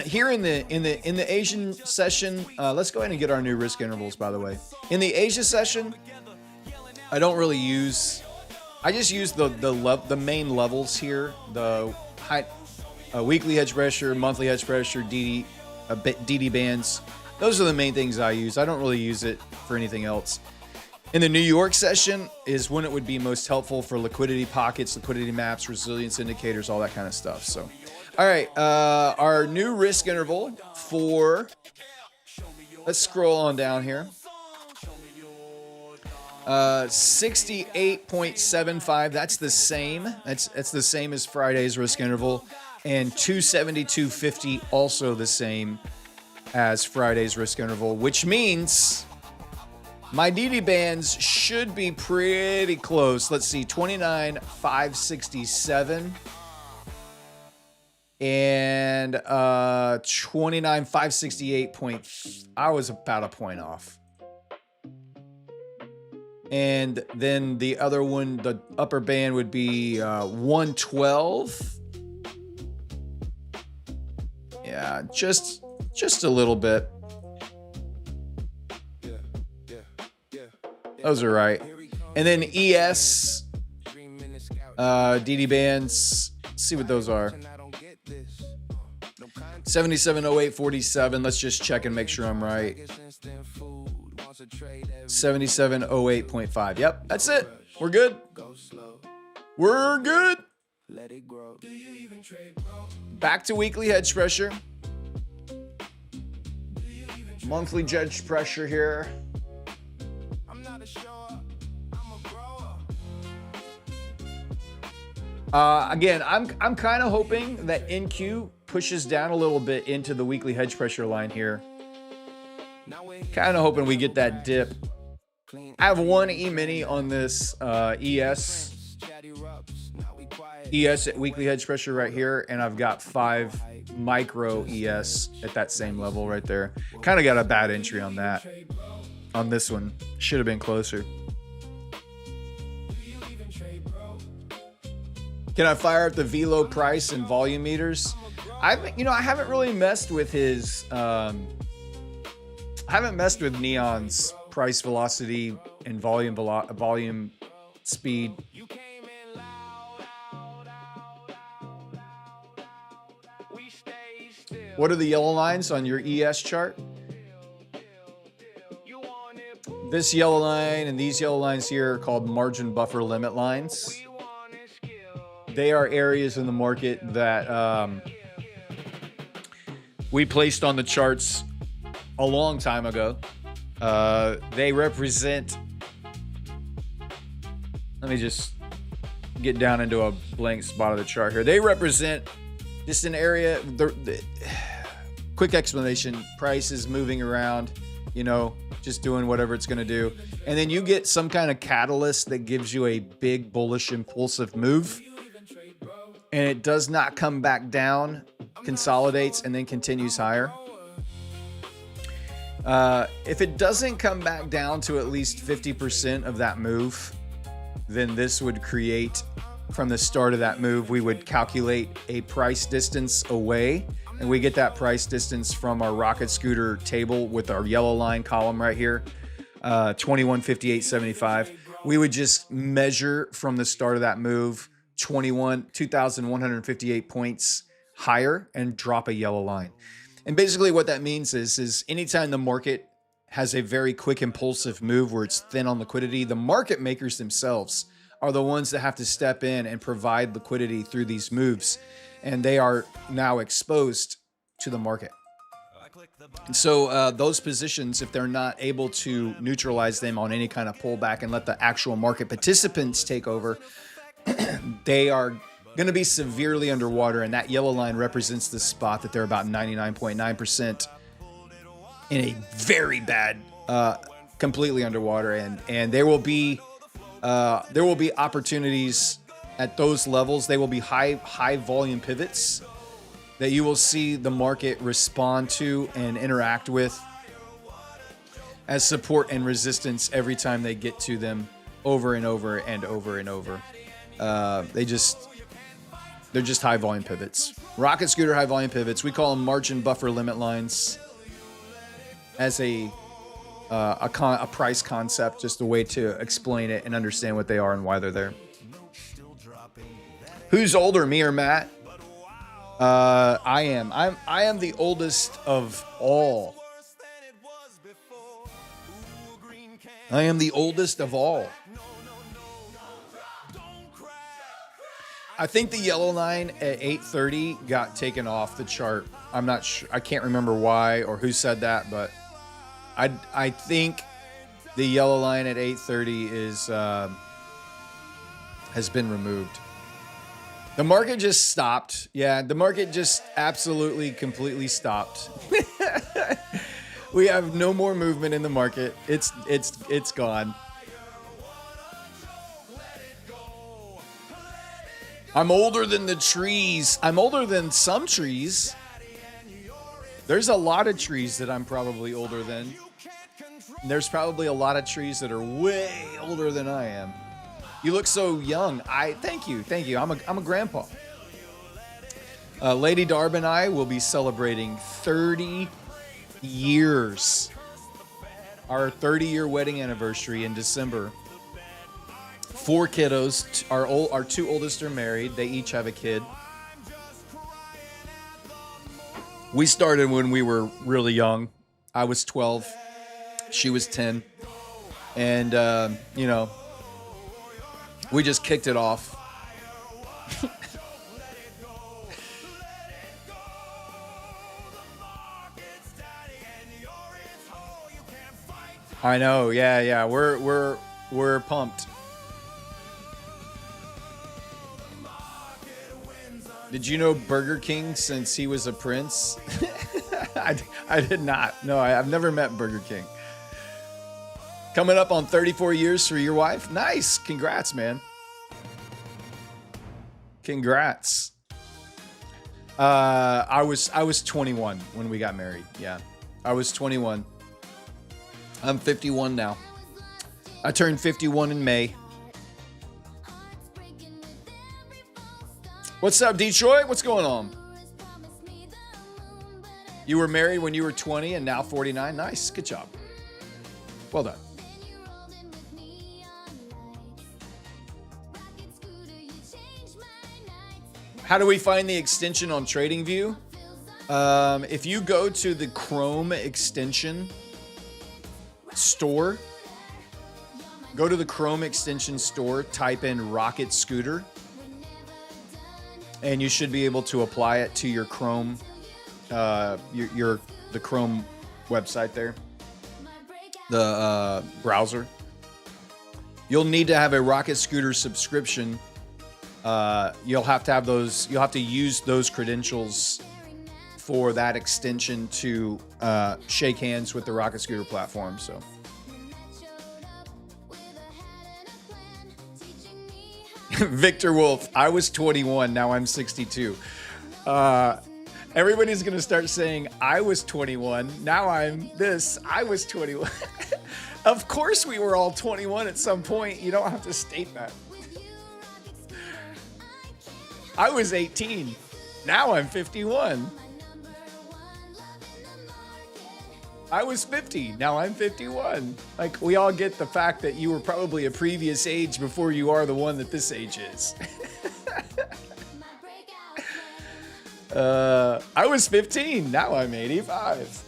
Here in the Asian session, let's go ahead and get our new risk intervals, by the way. In the Asia session, I don't really use. I just use the main levels here: the high, weekly hedge pressure, monthly hedge pressure, DD bands. Those are the main things I use. I don't really use it for anything else. In the New York session is when it would be most helpful for liquidity pockets, liquidity maps, resilience indicators, all that kind of stuff. So, all right, our new risk interval for. Let's scroll on down here. 68.75. That's the same. That's the same as Friday's risk interval, and 272.50 also the same as Friday's risk interval, which means my DD bands should be pretty close. Let's see, 29,567 and 29,568. I was about a point off. And then the other one, the upper band would be 112. Yeah, just a little bit. Those are right. And then ES, DD bands. Let's see what those are. 7708.47. Let's just check and make sure I'm right. 7708.5. Yep, that's it. We're good. We're good. Back to weekly hedge pressure. Monthly hedge pressure here. Again, I'm kind of hoping that NQ pushes down a little bit into the weekly hedge pressure line here. Kind of hoping we get that dip. I have one E-mini on this ES at weekly hedge pressure right here, and I've got 5 micro ES at that same level right there. Kind of got a bad entry on that. On this one, should have been closer. Can I fire up the velo price and volume meters? I haven't really messed with his. I haven't messed with Neon's price velocity and volume speed. What are the yellow lines on your ES chart? This yellow line and these yellow lines here are called margin buffer limit lines. They are areas in the market that we placed on the charts a long time ago. They represent, let me just get down into a blank spot of the chart here. They represent just an area, quick explanation, price is moving around, just doing whatever it's going to do. And then you get some kind of catalyst that gives you a big bullish impulsive move. And it does not come back down, consolidates, and then continues higher. If it doesn't come back down to at least 50% of that move, then this would create, from the start of that move, we would calculate a price distance away. And we get that price distance from our rocket scooter table with our yellow line column right here, 2158.75. We would just measure from the start of that move 2,158 points higher and drop a yellow line. And basically what that means is anytime the market has a very quick impulsive move where it's thin on liquidity, the market makers themselves are the ones that have to step in and provide liquidity through these moves. And they are now exposed to the market. And so those positions, if they're not able to neutralize them on any kind of pullback and let the actual market participants take over, they are going to be severely underwater, and that yellow line represents the spot that they're about 99.9% in a very bad, completely underwater, and there will be opportunities at those levels. They will be high volume pivots that you will see the market respond to and interact with as support and resistance every time they get to them over and over and over and over. They're just high volume pivots. Rocket scooter high volume pivots. We call them margin buffer limit lines as a price concept, just a way to explain it and understand what they are and why they're there. Who's older, me or Matt? I am. I am the oldest of all. I am the oldest of all. I think the yellow line at 8:30 got taken off the chart. I'm not sure. I can't remember why or who said that, but I think the yellow line at 8:30 has been removed. The market just stopped. Yeah, the market just absolutely, completely stopped. We have no more movement in the market. It's gone. I'm older than the trees. I'm older than some trees. There's a lot of trees that I'm probably older than. There's probably a lot of trees that are way older than I am. You look so young. Thank you. I'm a grandpa. Lady Darb and I will be celebrating 30 years. Our 30-year wedding anniversary in December. 4 kiddos. Our 2 oldest are married. They each have a kid. We started when we were really young. I was 12. She was 10. And, we just kicked it off. I know. Yeah. We're pumped. Did you know Burger King since he was a prince? I did not. No, I've never met Burger King. Coming up on 34 years for your wife. Nice. Congrats, man. Congrats. I was 21 when we got married. Yeah. I was 21. I'm 51 now. I turned 51 in May. What's up, Detroit? What's going on? You were married when you were 20 and now 49. Nice. Good job. Well done. How do we find the extension on TradingView? If you go to the Chrome extension store, go to the Chrome extension store, type in Rocket Scooter, and you should be able to apply it to your Chrome, the Chrome website there, the browser. You'll need to have a Rocket Scooter subscription. You'll have to have those. You'll have to use those credentials for that extension to shake hands with the Rocket Scooter platform. So. Victor Wolf, I was 21, now I'm 62. Everybody's going to start saying, I was 21, now I'm this, I was 21. Of course we were all 21 at some point. You don't have to state that. I was 18, now I'm 51. I was 50, now I'm 51. Like, we all get the fact that you were probably a previous age before you are the one that this age is. I was 15, now I'm 85.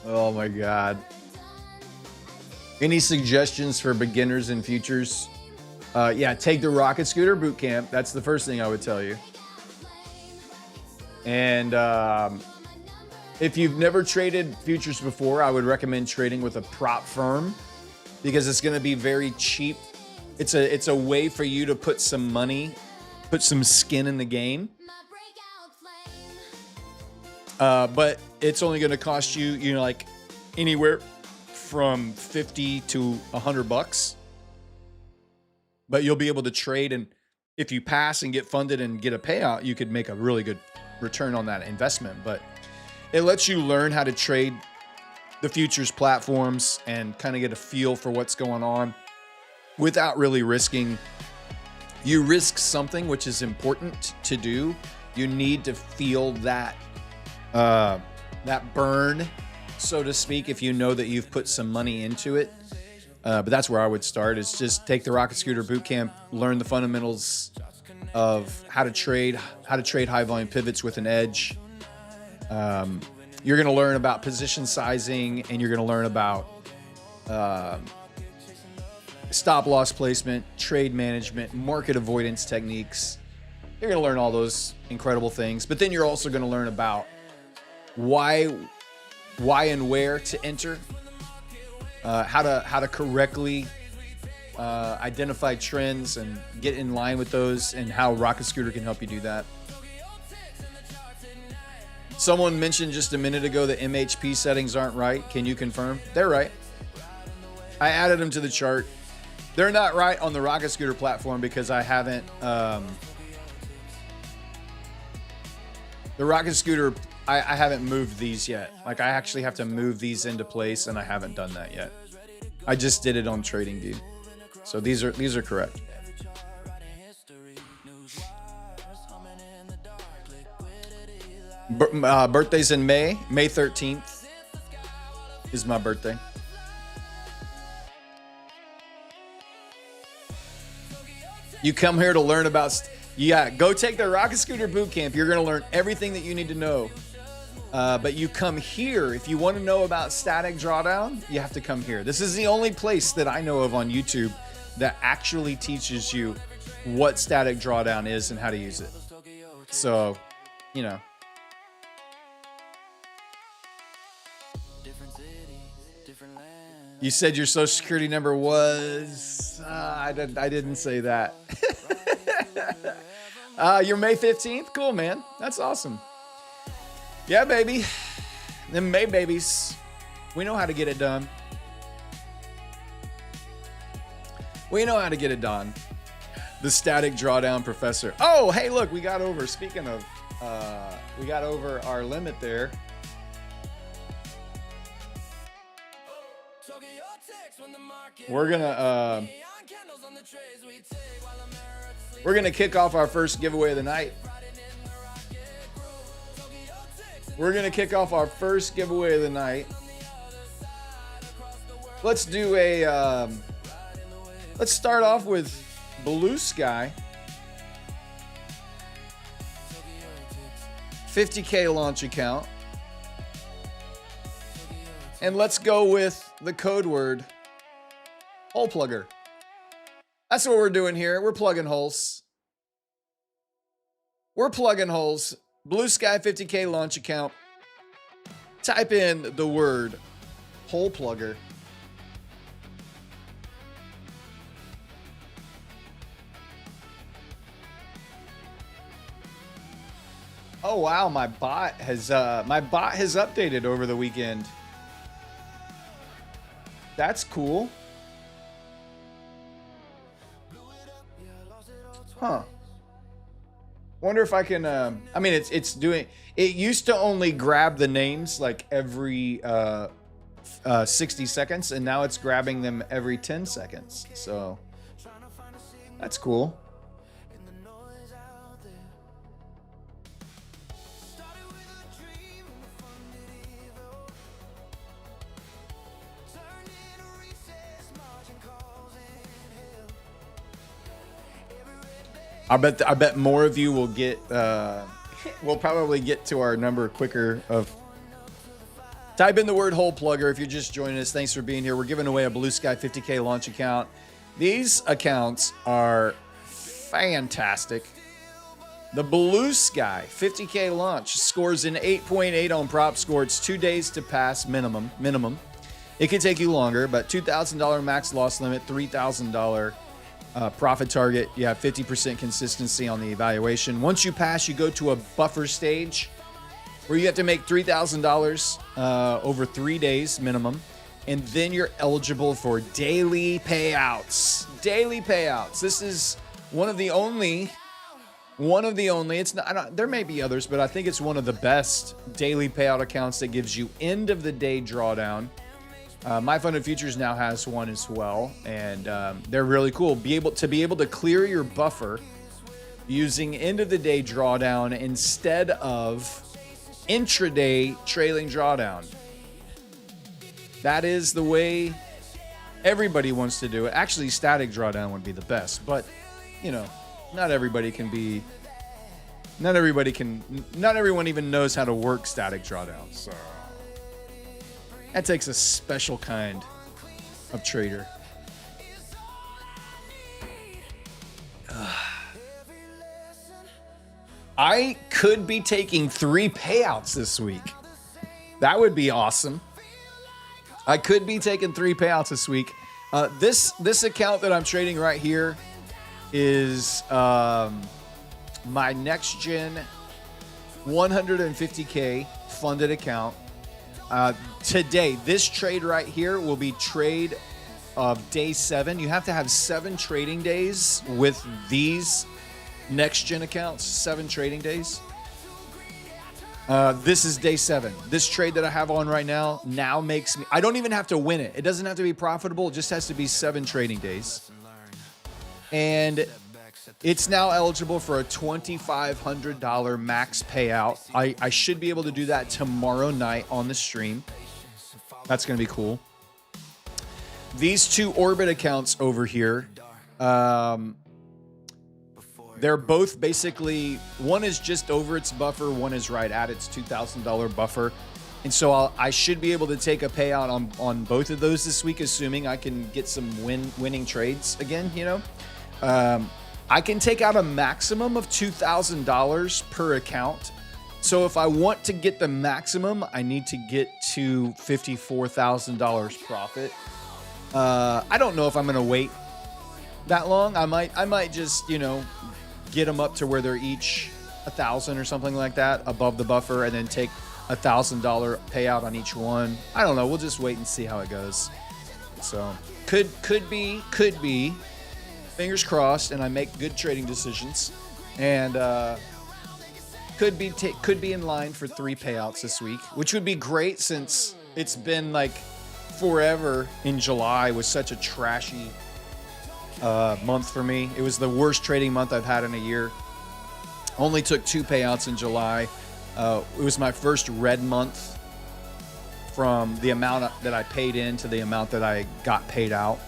Oh my God. Any suggestions for beginners and futures? Yeah, take the Rocket Scooter Bootcamp. That's the first thing I would tell you. And if you've never traded futures before, I would recommend trading with a prop firm because it's going to be very cheap. It's a way for you to put some money, put some skin in the game. But it's only going to cost you, like anywhere from 50 to $100. But you'll be able to trade, and if you pass and get funded and get a payout, you could make a really good return on that investment. But it lets you learn how to trade the futures platforms and kind of get a feel for what's going on without really risking. You risk something, which is important to do. You need to feel that burn, so to speak, if you know that you've put some money into it. But that's where I would start, is just take the Rocket Scooter Bootcamp, learn the fundamentals of how to trade high volume pivots with an edge. You're going to learn about position sizing, and you're going to learn about stop loss placement, trade management, market avoidance techniques. You're going to learn all those incredible things, but then you're also going to learn about why and where to enter, how to correctly identify trends and get in line with those, and how Rocket Scooter can help you do that. Someone mentioned just a minute ago that MHP settings aren't right. Can you confirm? They're right. I added them to the chart. They're not right on the Rocket Scooter platform because I haven't. The Rocket Scooter, I haven't moved these yet. Like, I actually have to move these into place, and I haven't done that yet. I just did it on TradingView. So these are correct. Birthday's in May. May 13th is my birthday. You come here to learn about... go take the Rocket Scooter Bootcamp. You're going to learn everything that you need to know. But you come here. If you want to know about static drawdown, you have to come here. This is the only place that I know of on YouTube that actually teaches you what static drawdown is and how to use it. So, you know. You said your social security number was... I didn't say that. You're May 15th? Cool, man. That's awesome. Yeah, baby. Them May babies. We know how to get it done. We know how to get it done. The static drawdown professor. Oh, hey, look, we got over. Speaking of, we got over our limit there. We're gonna kick off our first giveaway of the night. We're gonna kick off our first giveaway of the night. Let's do a. Let's start off with Blue Sky. 50K launch account. And let's go with the code word hole plugger. That's what we're doing here. We're plugging holes. We're plugging holes. Blue Sky 50K launch account. Type in the word hole plugger. Oh wow, my bot has updated over the weekend. That's cool. Huh. Wonder if I can I mean it's doing it used to only grab the names like every 60 seconds, and now it's grabbing them every 10 seconds. So that's cool. I bet more of you will get. We'll probably get to our number quicker. Of type in the word hole plugger if you're just joining us. Thanks for being here. We're giving away a Blue Sky 50K launch account. These accounts are fantastic. The Blue Sky 50K launch scores an 8.8 on prop score. It's 2 days to pass minimum. It can take you longer, but $2,000 max loss limit, $3,000. Profit target, you have 50% consistency on the evaluation. Once you pass, you go to a buffer stage where you have to make $3,000 over 3 days minimum, and then you're eligible for daily payouts. Daily payouts. This is one of the only. It's not. There may be others, but I think it's one of the best daily payout accounts that gives you end of the day drawdown. My Funded Futures now has one as well, and they're really cool. Be able to clear your buffer using end of the day drawdown instead of intraday trailing drawdown. That is the way everybody wants to do it. Actually, static drawdown would be the best, but you know, not everyone even knows how to work static drawdown. So that takes a special kind of trader. I could be taking 3 payouts this week. That would be awesome. I could be taking 3 payouts this week. This account that I'm trading right here is my next gen 150K funded account. Today, this trade right here will be trade of day 7. You have to have 7 trading days with these next gen accounts. 7 trading days. This is day 7. This trade that I have on right now makes me. I don't even have to win it. It doesn't have to be profitable. It just has to be 7 trading days. And it's now eligible for a $2,500 max payout. I should be able to do that tomorrow night on the stream. That's going to be cool. These 2 Orbit accounts over here, they're both basically, one is just over its buffer, one is right at its $2,000 buffer. And so I should be able to take a payout on both of those this week, assuming I can get some winning trades again, you know. I can take out a maximum of $2,000 per account. So if I want to get the maximum, I need to get to $54,000 profit. I don't know if I'm going to wait that long. I might just, get them up to where they're each 1,000 or something like that above the buffer, and then take $1,000 payout on each one. I don't know. We'll just wait and see how it goes. So could be. Fingers crossed, and I make good trading decisions, and could be in line for 3 payouts this week, which would be great since it's been like forever. In July was such a trashy month for me. It was the worst trading month I've had in a year. Only took 2 payouts in July. It was my first red month from the amount that I paid in to the amount that I got paid out.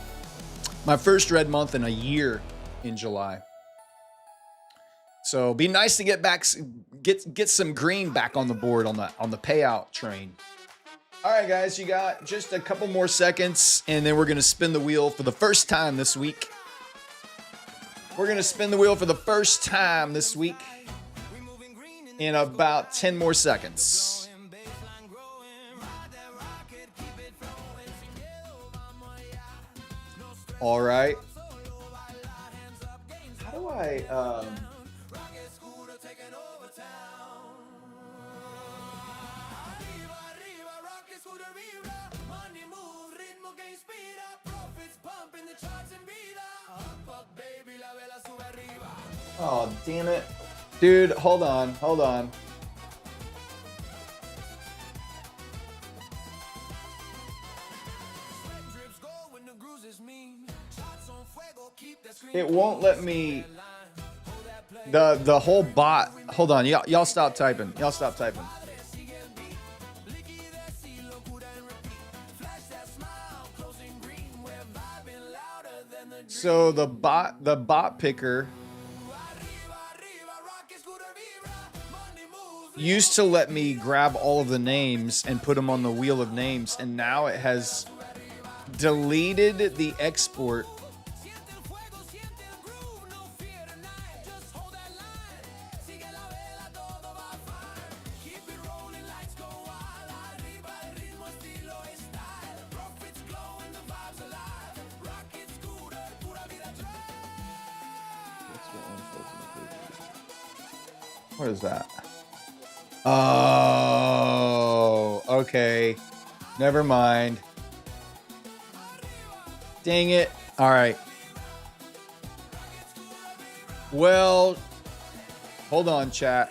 My first red month in a year in July. So be nice to get some green back on the board on the payout train. All right, guys, you got just a couple more seconds, and then we're going to spin the wheel for the first time this week. We're going to spin the wheel for the first time this week in about 10 more seconds. All right. How do I Oh, damn it. Dude, hold on. It won't let me. The whole bot. Hold on, y'all stop typing. So the bot picker used to let me grab all of the names and put them on the wheel of names, and now it has deleted the export. What is that? Oh, okay. Never mind. Dang it. All right. Well, hold on, chat.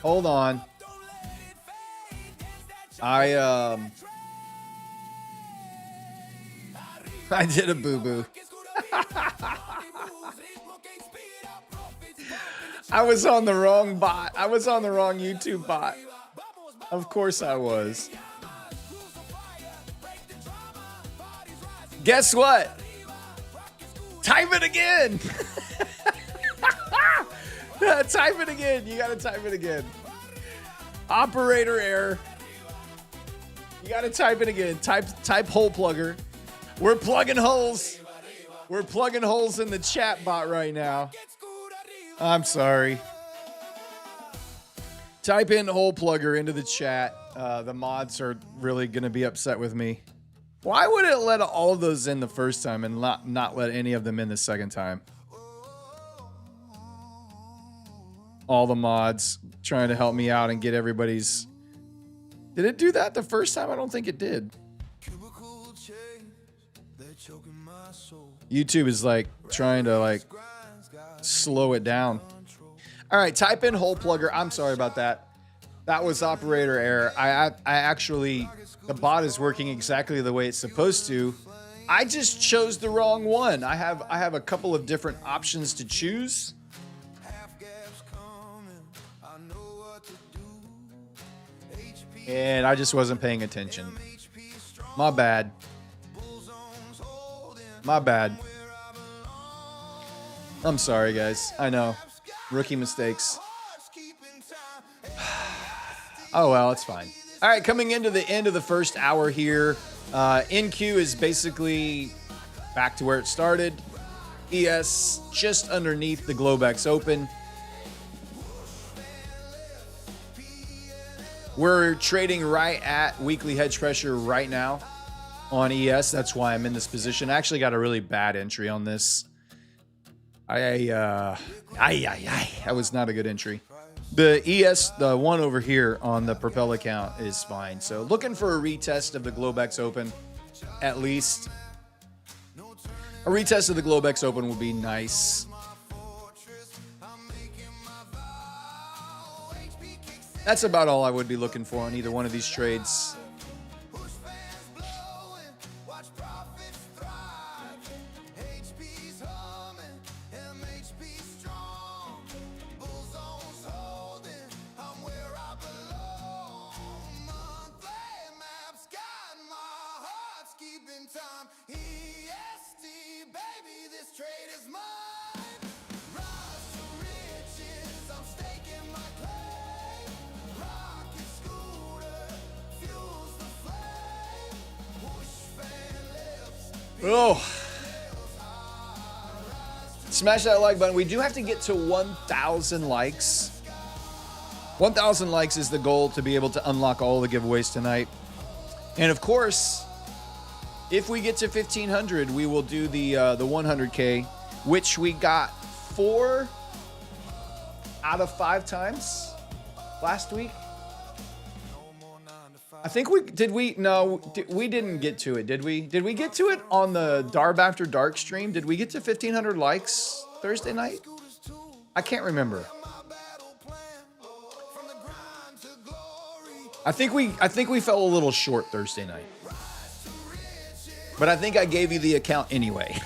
Hold on. I did a boo-boo. I was on the wrong bot. I was on the wrong YouTube bot. Of course I was. Guess what? Type it again. Type it again. You gotta type it again. Operator error. You gotta type it again. Type hole plugger. We're plugging holes. We're plugging holes in the chat bot right now. I'm sorry. Type in hole plugger into the chat. The mods are really going to be upset with me. Why would it let all of those in the first time and not let any of them in the second time? All the mods trying to help me out and get everybody's... Did it do that the first time? I don't think it did. YouTube is like trying to like slow it down. All right, type in hole plugger. I'm sorry about that. That was operator error. I actually, the bot is working exactly the way it's supposed to. I just chose the wrong one. I have a couple of different options to choose. And I just wasn't paying attention. My bad. My bad. I'm sorry, guys. I know. Rookie mistakes. Oh, well, it's fine. All right, coming into the end of the first hour here. NQ is basically Back to where it started. ES just underneath the Globex Open. We're trading right at weekly hedge pressure right now on ES. That's why I'm in this position. I actually got a really bad entry on this. That was not a good entry. The ES, the one over here on the Propel account is fine. So looking for a retest of the Globex Open, at least. A retest of the Globex Open would be nice. That's about all I would be looking for on either one of these trades. Oh, smash that like button. We do have to get to 1,000 likes. 1,000 likes is the goal to be able to unlock all the giveaways tonight. And of course, if we get to 1,500, we will do the 100K, which we got 4 out of 5 times last week. I think we didn't get to it, did we? Did we get to it on the Darb After Dark stream? Did we get to 1,500 likes Thursday night? I can't remember. I think we fell a little short Thursday night. But I think I gave you the account anyway.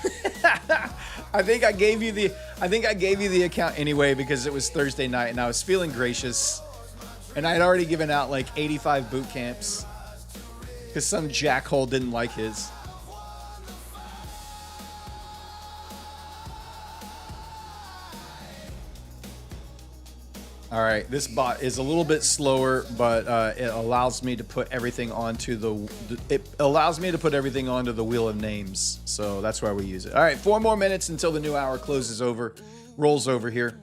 I think I gave you the account anyway because it was Thursday night and I was feeling gracious. And I had already given out like 85 boot camps because some jackhole didn't like his. All right, this bot is a little bit slower, but it allows me to put everything onto the wheel of names. So that's why we use it. All right, 4 more minutes until the new hour rolls over here.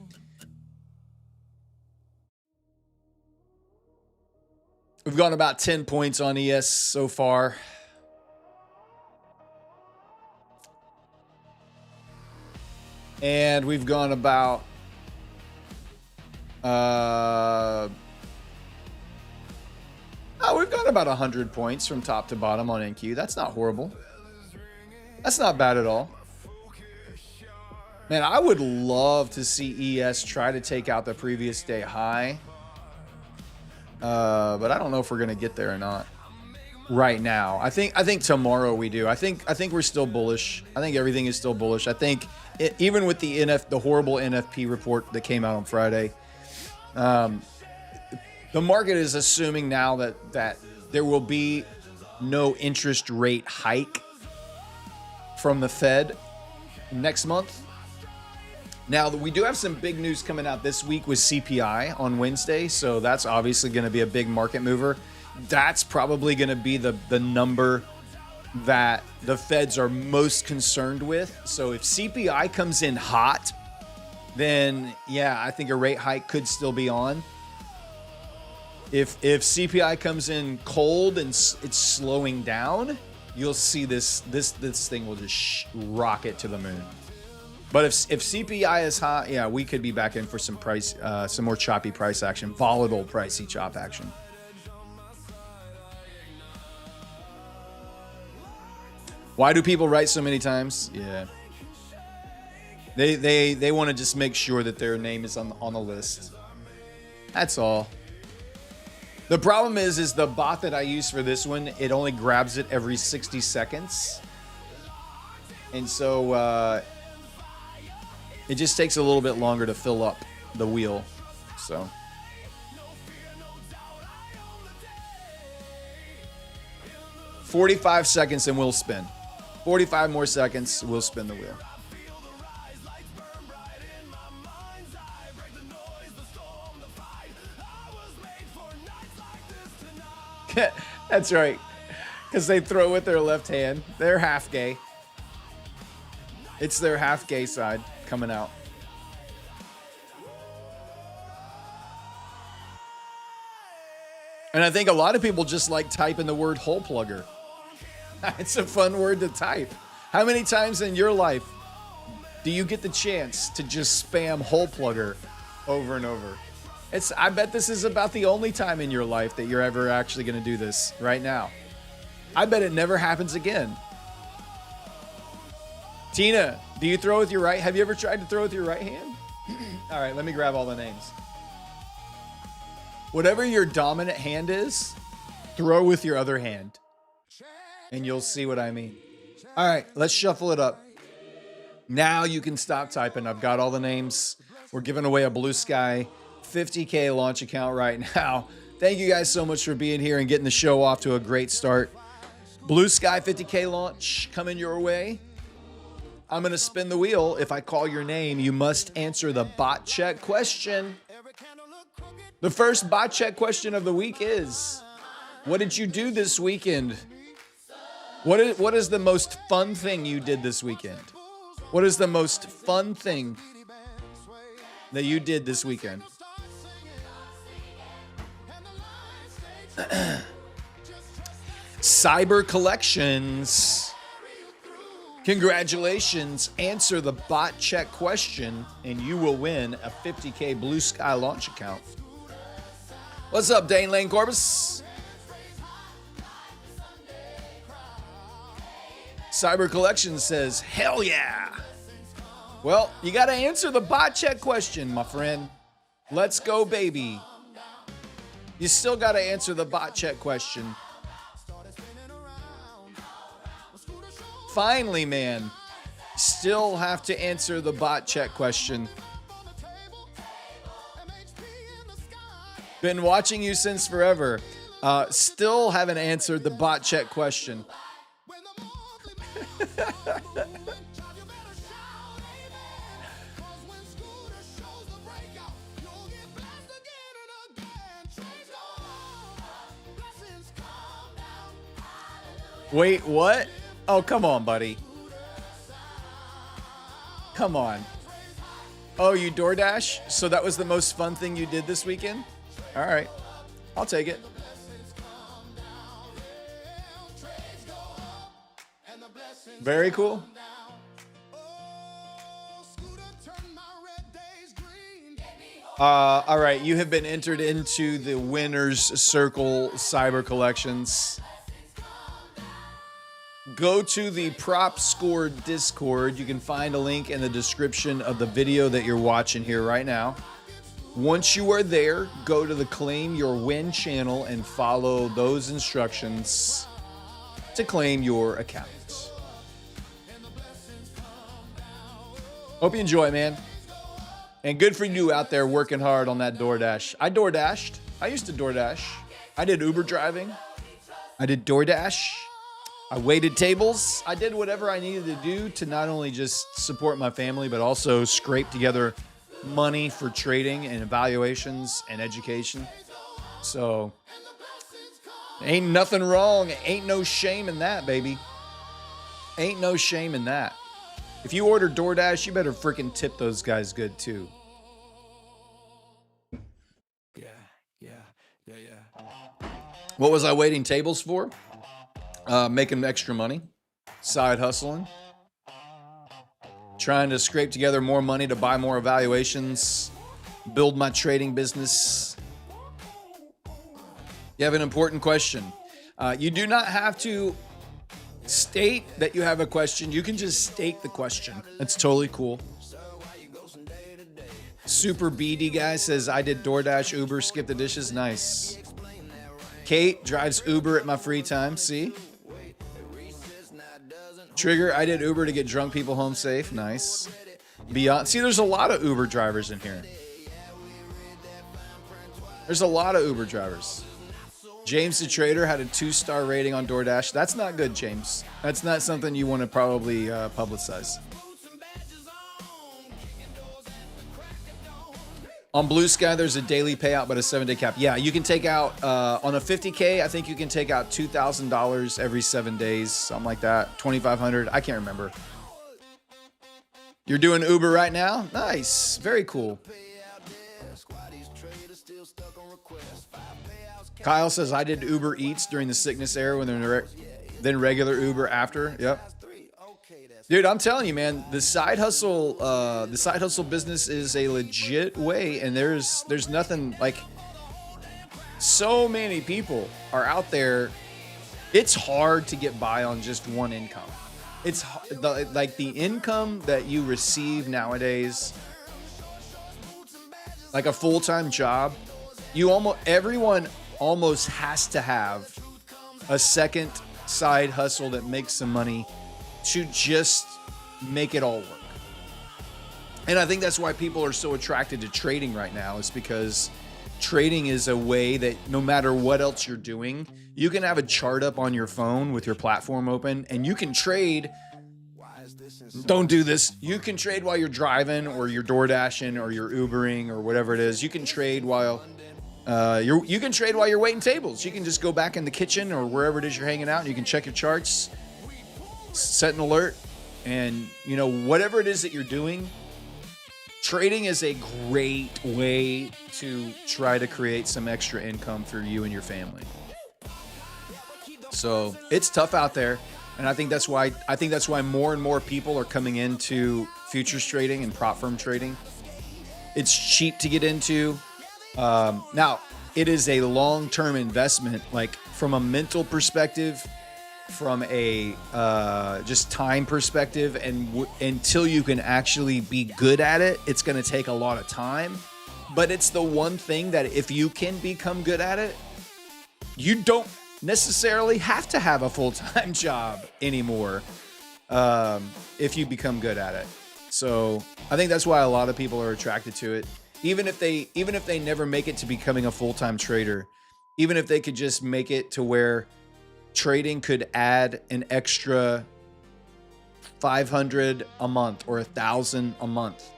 We've gone about 10 points on ES so far. And we've gone about we've got about 100 points from top to bottom on NQ. That's not horrible. That's not bad at all. Man, I would love to see ES try to take out the previous day high. But I don't know if we're gonna get there or not right now. I think tomorrow we do. I think we're still bullish. I think everything is still bullish. I think even with the horrible NFP report that came out on Friday, the market is assuming now that there will be no interest rate hike from the Fed next month. Now, we do have some big news coming out this week with CPI on Wednesday, so that's obviously going to be a big market mover. That's probably going to be the number that the Feds are most concerned with. So if CPI comes in hot, then yeah, I think a rate hike could still be on. If CPI comes in cold and it's slowing down, you'll see this thing will just rocket to the moon. But if CPI is hot, yeah, we could be back in for some more choppy price action, volatile pricey chop action. Why do people write so many times? Yeah, they want to just make sure that their name is on the list. That's all. The problem is the bot that I use for this one, it only grabs it every 60 seconds, and so. It just takes a little bit longer to fill up the wheel, so. "45 seconds and we'll spin. 45 more seconds, we'll spin the wheel." That's right, because they throw with their left hand. They're half gay. It's their half gay side coming out. And I think a lot of people just like typing the word hole plugger. It's a fun word to type. How many times in your life do you get the chance to just spam hole plugger over and over? I bet this is about the only time in your life that you're ever actually going to do this right now. I bet it never happens again. Tina, do you throw with your right? Have you ever tried to throw with your right hand? All right, let me grab all the names. Whatever your dominant hand is, throw with your other hand. And you'll see what I mean. All right, let's shuffle it up. Now you can stop typing. I've got all the names. We're giving away a Blue Sky 50K launch account right now. Thank you guys so much for being here and getting the show off to a great start. Blue Sky 50K launch coming your way. I'm going to spin the wheel. If I call your name, you must answer the bot check question. The first bot check question of the week is, what did you do this weekend? What is the most fun thing you did this weekend? What is the most fun thing that you did this weekend? Cyber Collections. Congratulations. Answer the bot check question and you will win a 50K Blue Sky launch account. What's up, Dane Lane Corbus? Cyber Collection says, hell yeah. Well, you got to answer the bot check question, my friend. Let's go, baby. You still got to answer the bot check question. Finally, man. Still have to answer the bot check question. Been watching you since forever. Still haven't answered the bot check question. Wait, what? Oh, come on, buddy. Come on. Oh, you DoorDash? So that was the most fun thing you did this weekend? All right. I'll take it. Very cool. All right. You have been entered into the Winner's Circle Cyber Collections. Go to the Prop Score Discord. You can find a link in the description of the video that you're watching here right now. Once you are there, go to the Claim Your Win channel and follow those instructions to claim your account. Hope you enjoy, man. And good for you out there working hard on that DoorDash. I DoorDashed. I used to DoorDash. I did Uber driving. I did DoorDash. I waited tables. I did whatever I needed to do to not only just support my family, but also scrape together money for trading and evaluations and education. So, ain't nothing wrong. Ain't no shame in that, baby. Ain't no shame in that. If you order DoorDash, you better freaking tip those guys good too. Yeah. What was I waiting tables for? Making extra money, side hustling, trying to scrape together more money to buy more evaluations, build my trading business. You have an important question. You do not have to state that you have a question. You can just state the question. That's totally cool. Super BD guy says, I did DoorDash, Uber, skip the dishes. Nice. Kate drives Uber at my free time. See? Trigger, I did Uber to get drunk people home safe. Nice. Beyond, see, there's a lot of Uber drivers in here. There's a lot of Uber drivers. James the Trader had a 2-star rating on DoorDash. That's not good, James. That's not something you want to probably publicize. On Blue Sky, there's a daily payout, but a 7-day cap. Yeah, you can take out, on a 50K, I think you can take out $2,000 every 7 days, something like that. $2,500, I can't remember. You're doing Uber right now? Nice. Very cool. Kyle says, I did Uber Eats during the sickness era when then regular Uber after. Yep. Dude, I'm telling you, man, the side hustle business is a legit way, and there's nothing like. So many people are out there. It's hard to get by on just one income. It's like the income that you receive nowadays, like a full-time job. Everyone almost has to have a second side hustle that makes some money to just make it all work. And I think that's why people are so attracted to trading right now, is because trading is a way that no matter what else you're doing, you can have a chart up on your phone with your platform open, and you can trade. Don't do this. You can trade while you're driving, or you're door dashing, or you're Ubering, or whatever it is. You can trade while you can trade while you're waiting tables. You can just go back in the kitchen or wherever it is you're hanging out, and you can check your charts, set an alert, and whatever it is that you're doing. Trading is a great way to try to create some extra income for you and your family. So it's tough out there, and I think that's why more and more people are coming into futures trading and prop firm trading. It's cheap to get into. Now, it is a long-term investment, like from a mental perspective, from a just time perspective, and until you can actually be good at it, it's going to take a lot of time. But it's the one thing that if you can become good at it, you don't necessarily have to have a full-time job anymore if you become good at it. So I think that's why a lot of people are attracted to it. Even if they never make it to becoming a full-time trader, even if they could just make it to where trading could add an extra $500 a month or $1,000 a month.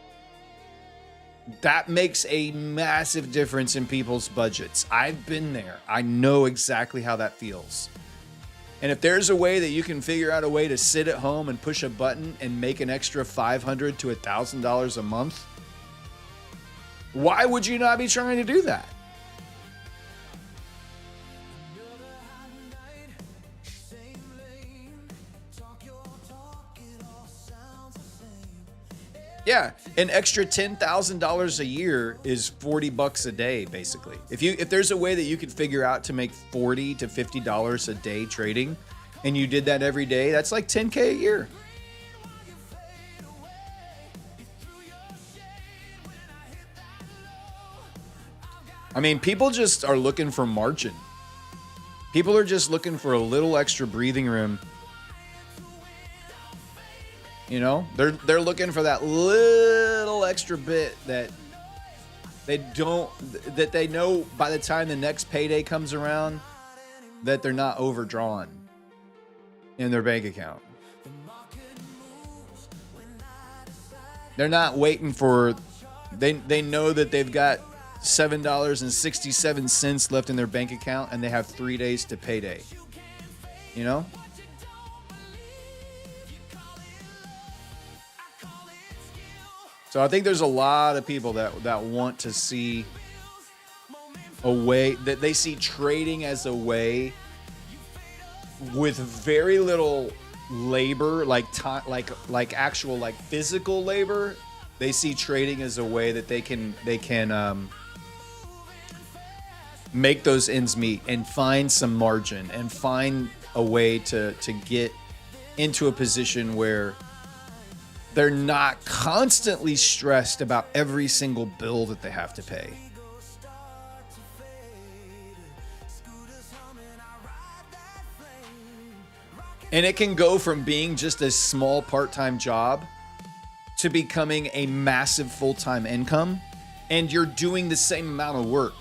That makes a massive difference in people's budgets. I've been there. I know exactly how that feels. And if there's a way that you can figure out a way to sit at home and push a button and make an extra $500 to $1,000 a month, why would you not be trying to do that? Yeah, an extra $10,000 a year is $40 a day, basically. If there's a way that you could figure out to make $40 to $50 a day trading, and you did that every day, that's like $10K a year. I mean, people just are looking for margin. People are just looking for a little extra breathing room. They're looking for that little extra bit that they know by the time the next payday comes around that they're not overdrawn in their bank account. They're not waiting for, they know that they've got $7.67 left in their bank account and they have 3 days to payday. So I think there's a lot of people that want to see a way, that they see trading as a way with very little labor, like time, like actual like physical labor. They see trading as a way that they can make those ends meet and find some margin and find a way to get into a position where they're not constantly stressed about every single bill that they have to pay. And it can go from being just a small part-time job to becoming a massive full-time income, and you're doing the same amount of work.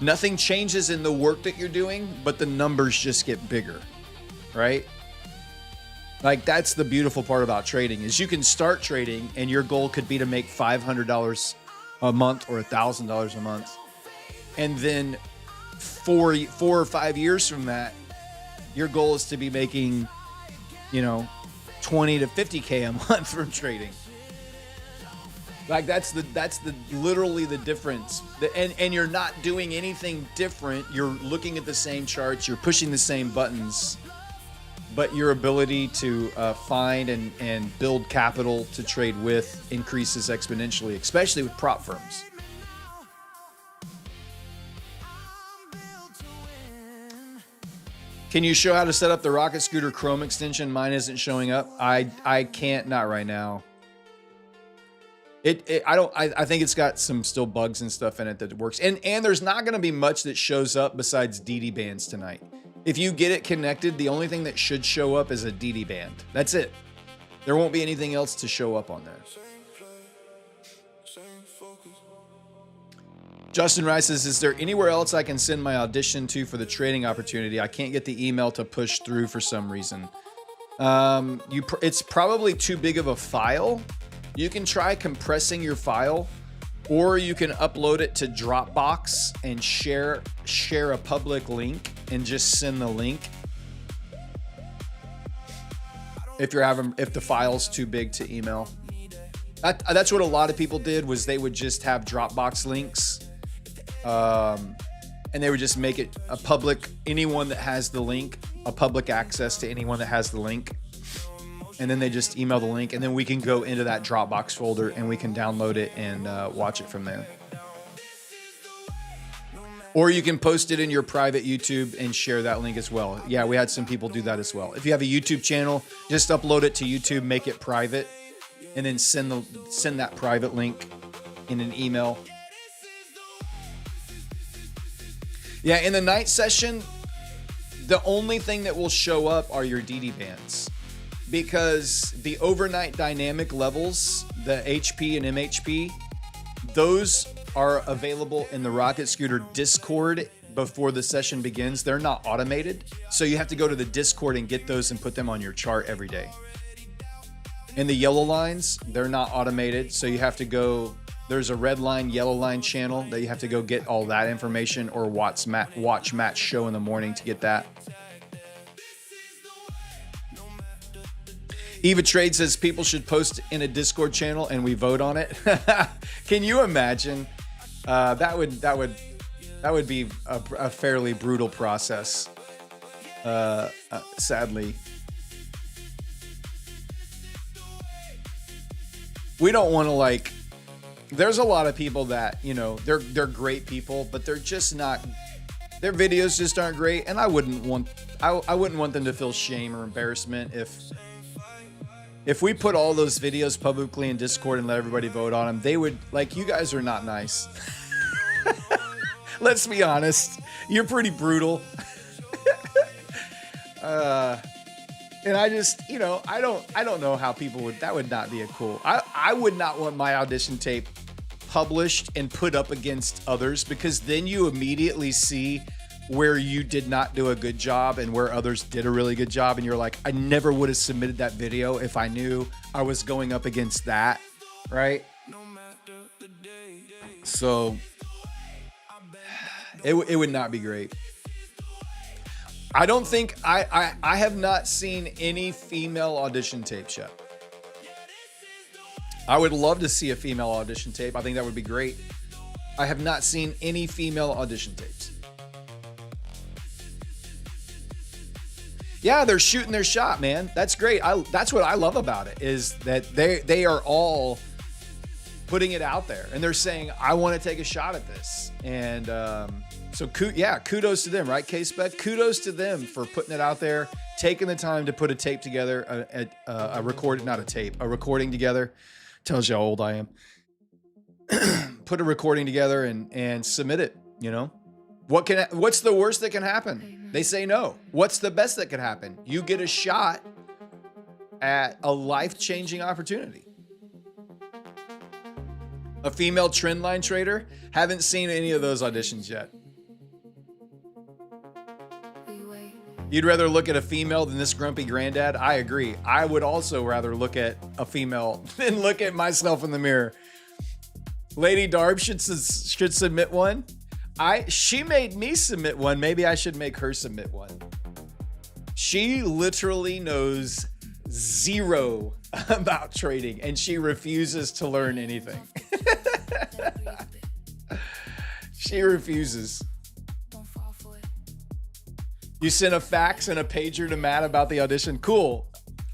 Nothing changes in the work that you're doing, but the numbers just get bigger, right? Like, that's the beautiful part about trading, is you can start trading and your goal could be to make $500 a month or $1,000 a month. And then 4 or 5 years from that, your goal is to be making, 20 to 50K a month from trading. Like that's the literally the difference. And you're not doing anything different. You're looking at the same charts. You're pushing the same buttons. But your ability to find and build capital to trade with increases exponentially, especially with prop firms. Can you show how to set up the Rocket Scooter Chrome extension? Mine isn't showing up. I can't, not right now. I think it's got some still bugs and stuff in it that works. And there's not going to be much that shows up besides DD bands tonight. If you get it connected, the only thing that should show up is a DD band. That's it. There won't be anything else to show up on there. Justin Rice says, is there anywhere else I can send my audition to for the trading opportunity? I can't get the email to push through for some reason. It's probably too big of a file. You can try compressing your file, or you can upload it to Dropbox and share a public link and just send the link. If the file's too big to email. That's what a lot of people did, was they would just have Dropbox links. And they would just make it a public, anyone that has the link, a public access to anyone that has the link. And then they just email the link, and then we can go into that Dropbox folder and we can download it and watch it from there. Or you can post it in your private YouTube and share that link as well. Yeah, we had some people do that as well. If you have a YouTube channel, just upload it to YouTube, make it private, and then send that private link in an email. Yeah, in the night session, the only thing that will show up are your DD bands. Because the overnight dynamic levels, the HP and MHP, those are available in the Rocket Scooter Discord before the session begins. They're not automated. So you have to go to the Discord and get those and put them on your chart every day. And the yellow lines, they're not automated. So you have to go, there's a red line, yellow line channel that you have to go get all that information, or watch Matt's show in the morning to get that. Eva Trade says people should post in a Discord channel and we vote on it. Can you imagine? That would be a fairly brutal process. Sadly, we don't want to there's a lot of people that, they're great people, but they're just not. Their videos just aren't great, and I wouldn't want them to feel shame or embarrassment if we put all those videos publicly in Discord and let everybody vote on them. They would, you guys are not nice. Let's be honest. You're pretty brutal. And I just, I don't know how people would, that would not be a cool. I would not want my audition tape published and put up against others, because then you immediately see where you did not do a good job and where others did a really good job. And you're like, I never would have submitted that video if I knew I was going up against that. Right. So it would not be great. I don't think I have not seen any female audition tapes yet. I would love to see a female audition tape. I think that would be great. I have not seen any female audition tapes. Yeah, they're shooting their shot, man. That's great. That's what I love about it, is that they are all putting it out there, and they're saying, I want to take a shot at this. And so kudos to them, right, K-Spec? Kudos to them for putting it out there, taking the time to put a tape together, a recording together. Tells you how old I am. Put a recording together and submit it, What's the worst that can happen? They say no. What's the best that can happen? You get a shot at a life-changing opportunity. A female trend line trader? Haven't seen any of those auditions yet. You'd rather look at a female than this grumpy granddad? I agree. I would also rather look at a female than look at myself in the mirror. Lady Darb should submit one. She made me submit one. Maybe I should make her submit one. She literally knows zero about trading, and she refuses to learn anything. She refuses. You sent a fax and a pager to Matt about the audition. Cool.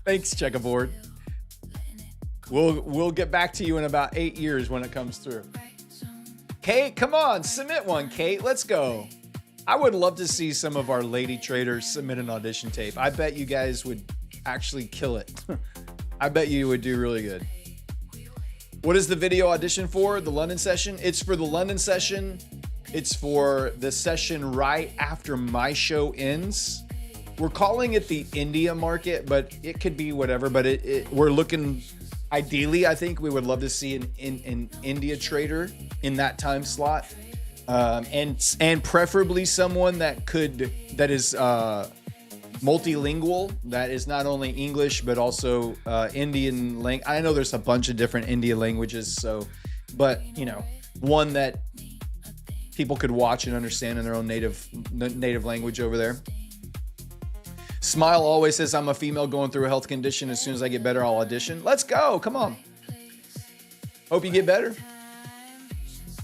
Thanks, Checkerboard. We'll get back to you in about 8 years when it comes through. Kate, come on, submit one, Kate. Let's go. I would love to see some of our lady traders submit an audition tape. I bet you guys would actually kill it. I bet you would do really good. What is the video audition for? The London session? It's for the London session. It's for the session right after my show ends. We're calling it the India market, but it could be whatever. But we're looking, ideally, I think we would love to see an India trader in that time slot. And preferably someone that is multilingual, that is not only English but also Indian language. I know there's a bunch of different India languages, but one that people could watch and understand in their own native language over there. Smile always says, I'm a female going through a health condition. As soon as I get better, I'll audition. Let's go. Come on. Hope you get better.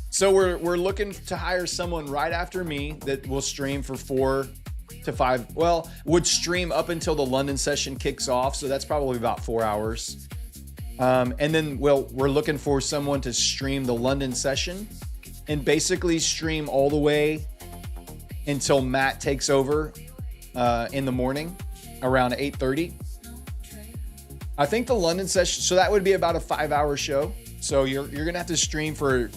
So we're looking to hire someone right after me that will stream for 4 to 5. Well, would stream up until the London session kicks off. So that's probably about 4 hours. And then, we're looking for someone to stream the London session and basically stream all the way until Matt takes over in the morning around 8:30. I think the London session, so that would be about a 5-hour show. So you're gonna have to stream for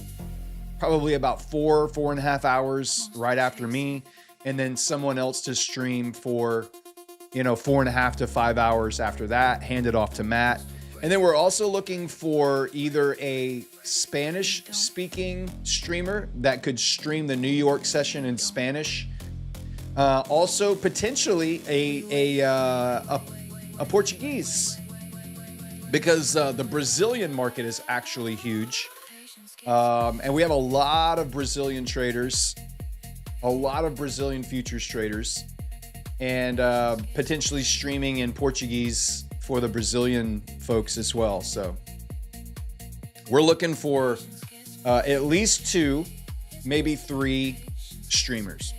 probably about 4.5 hours right after me, and then someone else to stream for 4.5 to 5 hours after that, hand it off to Matt. And then we're also looking for either a Spanish speaking streamer that could stream the New York session in Spanish. Also potentially a Portuguese, because the Brazilian market is actually huge. And we have a lot of Brazilian traders, a lot of Brazilian futures traders, and potentially streaming in Portuguese for the Brazilian folks as well. So we're looking for at least 2, maybe 3 streamers.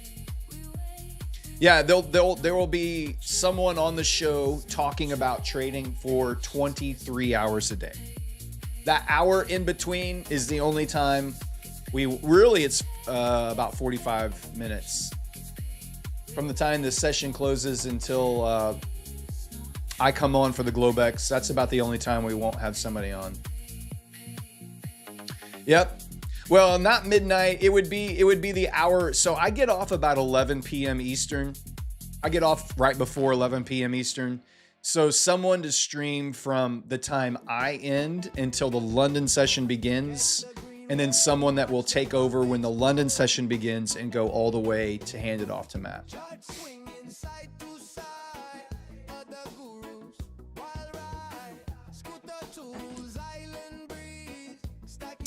Yeah, there will be someone on the show talking about trading for 23 hours a day. That hour in between is the only time it's about 45 minutes from the time the session closes until I come on for the Globex. That's about the only time we won't have somebody on. Yep. Well, not midnight. It would be the hour. So I get off about 11 p.m. Eastern. I get off right before 11 p.m. Eastern. So someone to stream from the time I end until the London session begins, and then someone that will take over when the London session begins and go all the way to hand it off to Matt.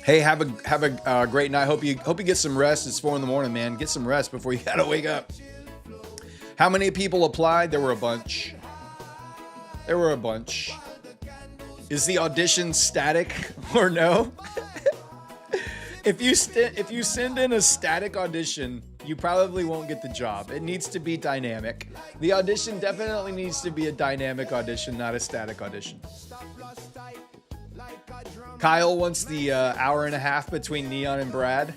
Hey, have a great night. Hope you get some rest. It's 4 a.m, man. Get some rest before you gotta wake up. How many people applied? There were a bunch. Is the audition static or no? If you send in a static audition, you probably won't get the job. It needs to be dynamic. The audition definitely needs to be a dynamic audition, not a static audition. Kyle wants the hour and a half between Neon and Brad.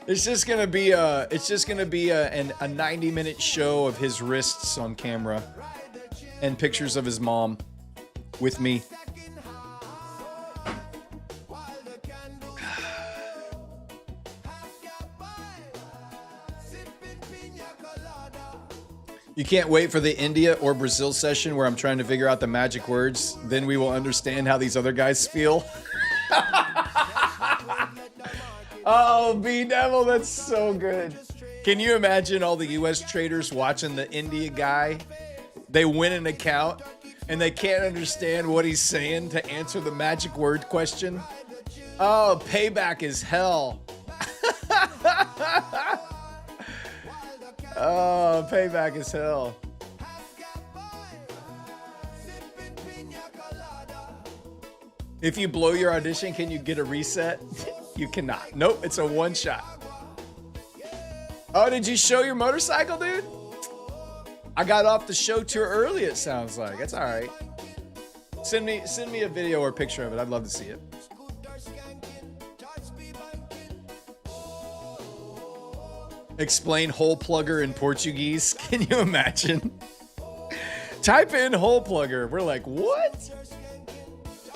It's just gonna be a 90-minute show of his wrists on camera and pictures of his mom with me. You can't wait for the India or Brazil session where I'm trying to figure out the magic words. Then we will understand how these other guys feel. Oh, B-Devil, that's so good. Can you imagine all the U.S. traders watching the India guy? They win an account and they can't understand what he's saying to answer the magic word question. Oh, payback is hell. Oh, payback is hell. If you blow your audition, can you get a reset? You cannot. Nope, it's a one shot. Oh, did you show your motorcycle, dude? I got off the show too early, it sounds like. That's all right. Send me a video or a picture of it. I'd love to see it. Explain hole plugger in Portuguese. Can you imagine? Type in hole plugger. We're like, what?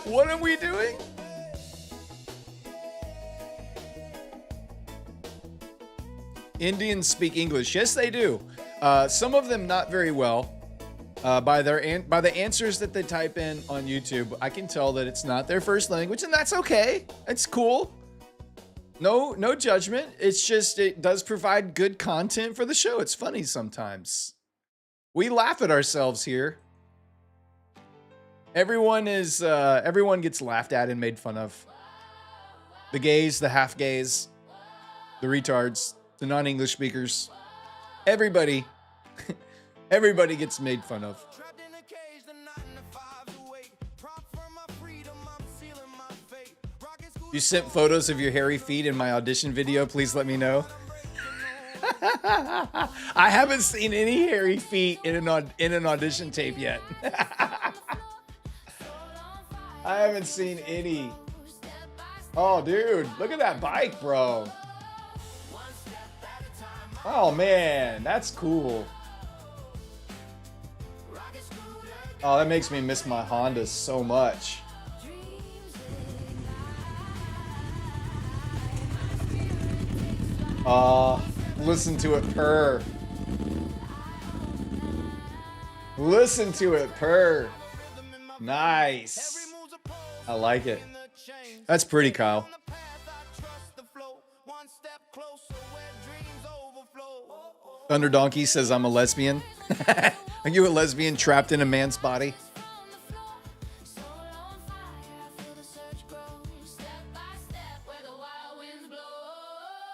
What are we doing? Indians speak English. Yes, they do. Some of them not very well. By the answers that they type in on YouTube, I can tell that it's not their first language, and that's okay. It's cool. No judgment. It's just it does provide good content for the show. It's funny sometimes. We laugh at ourselves here. Everyone gets laughed at and made fun of. The gays, the half gays, the retards, the non-English speakers. Everybody gets made fun of. You sent photos of your hairy feet in my audition video. Please let me know. I haven't seen any hairy feet in an audition tape yet. I haven't seen any. Oh, dude, look at that bike, bro. Oh, man, that's cool. Oh, that makes me miss my Honda so much. Listen to it purr. Listen to it purr. Nice. I like it. That's pretty, Kyle. Thunder Donkey says I'm a lesbian. Are you a lesbian trapped in a man's body?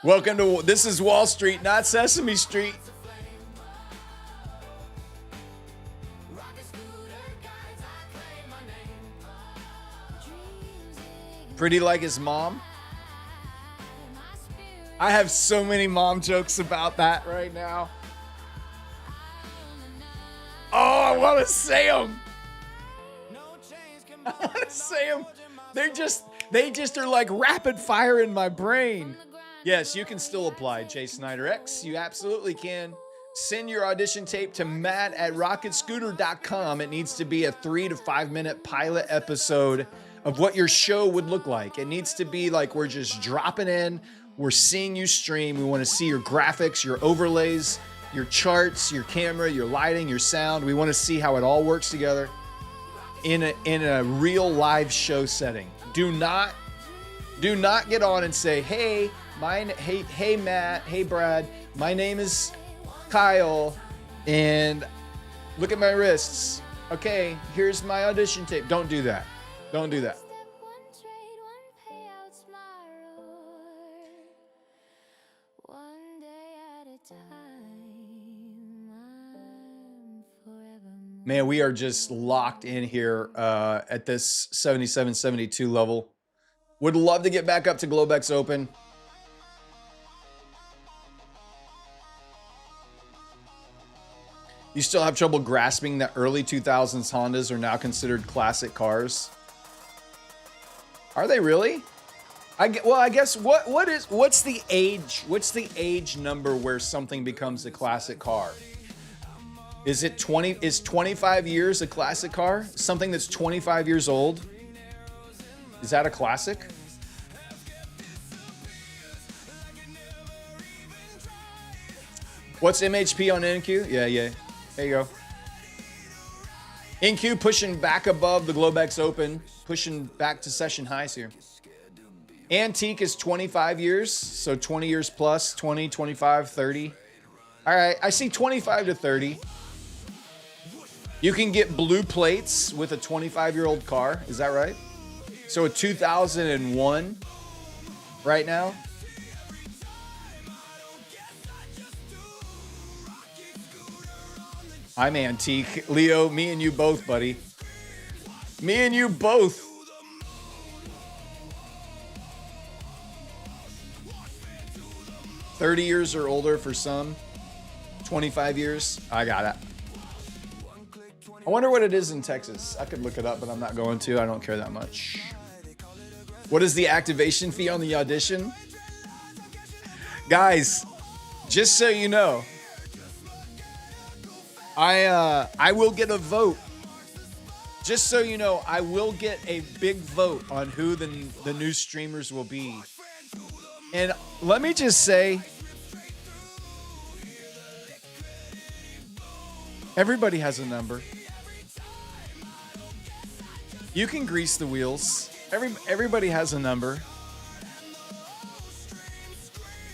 Welcome to This is Wall Street, not Sesame Street. Pretty like his mom. I have so many mom jokes about that right now. Oh, I want to say them. I want to say them. They just are like rapid fire in my brain. Yes, you can still apply, Jay Snyder X. You absolutely can. Send your audition tape to matt@rocketscooter.com. It needs to be a 3 to 5 minute pilot episode of what your show would look like. It needs to be like we're just dropping in. We're seeing you stream. We want to see your graphics, your overlays, your charts, your camera, your lighting, your sound. We want to see how it all works together in a real live show setting. Do not get on and say, hey Matt, hey Brad, my name is Kyle, and look at my wrists. Okay, here's my audition tape. Don't do that. Don't do that. Man, we are just locked in here at this 77-72 level. Would love to get back up to Globex Open. You still have trouble grasping that early 2000s Hondas are now considered classic cars? Are they really? I guess what's the age number where something becomes a classic car? Is 25 years a classic car? Something that's 25 years old? Is that a classic? What's MHP on NQ? Yeah. There you go. NQ pushing back above the Globex Open, pushing back to session highs here. Antique is 25 years, so 20 years plus, 20, 25, 30. All right, I see 25 to 30. You can get blue plates with a 25-year-old car. Is that right? So a 2001 right now. I'm antique. Leo, me and you both, buddy. Me and you both. 30 years or older for some. 25 years. I got it. I wonder what it is in Texas. I could look it up, but I'm not going to. I don't care that much. What is the activation fee on the audition? Guys, just so you know, I will get a vote. Just so you know, I will get a big vote on who the new streamers will be. And let me just say, everybody has a number. You can grease the wheels. Everybody has a number.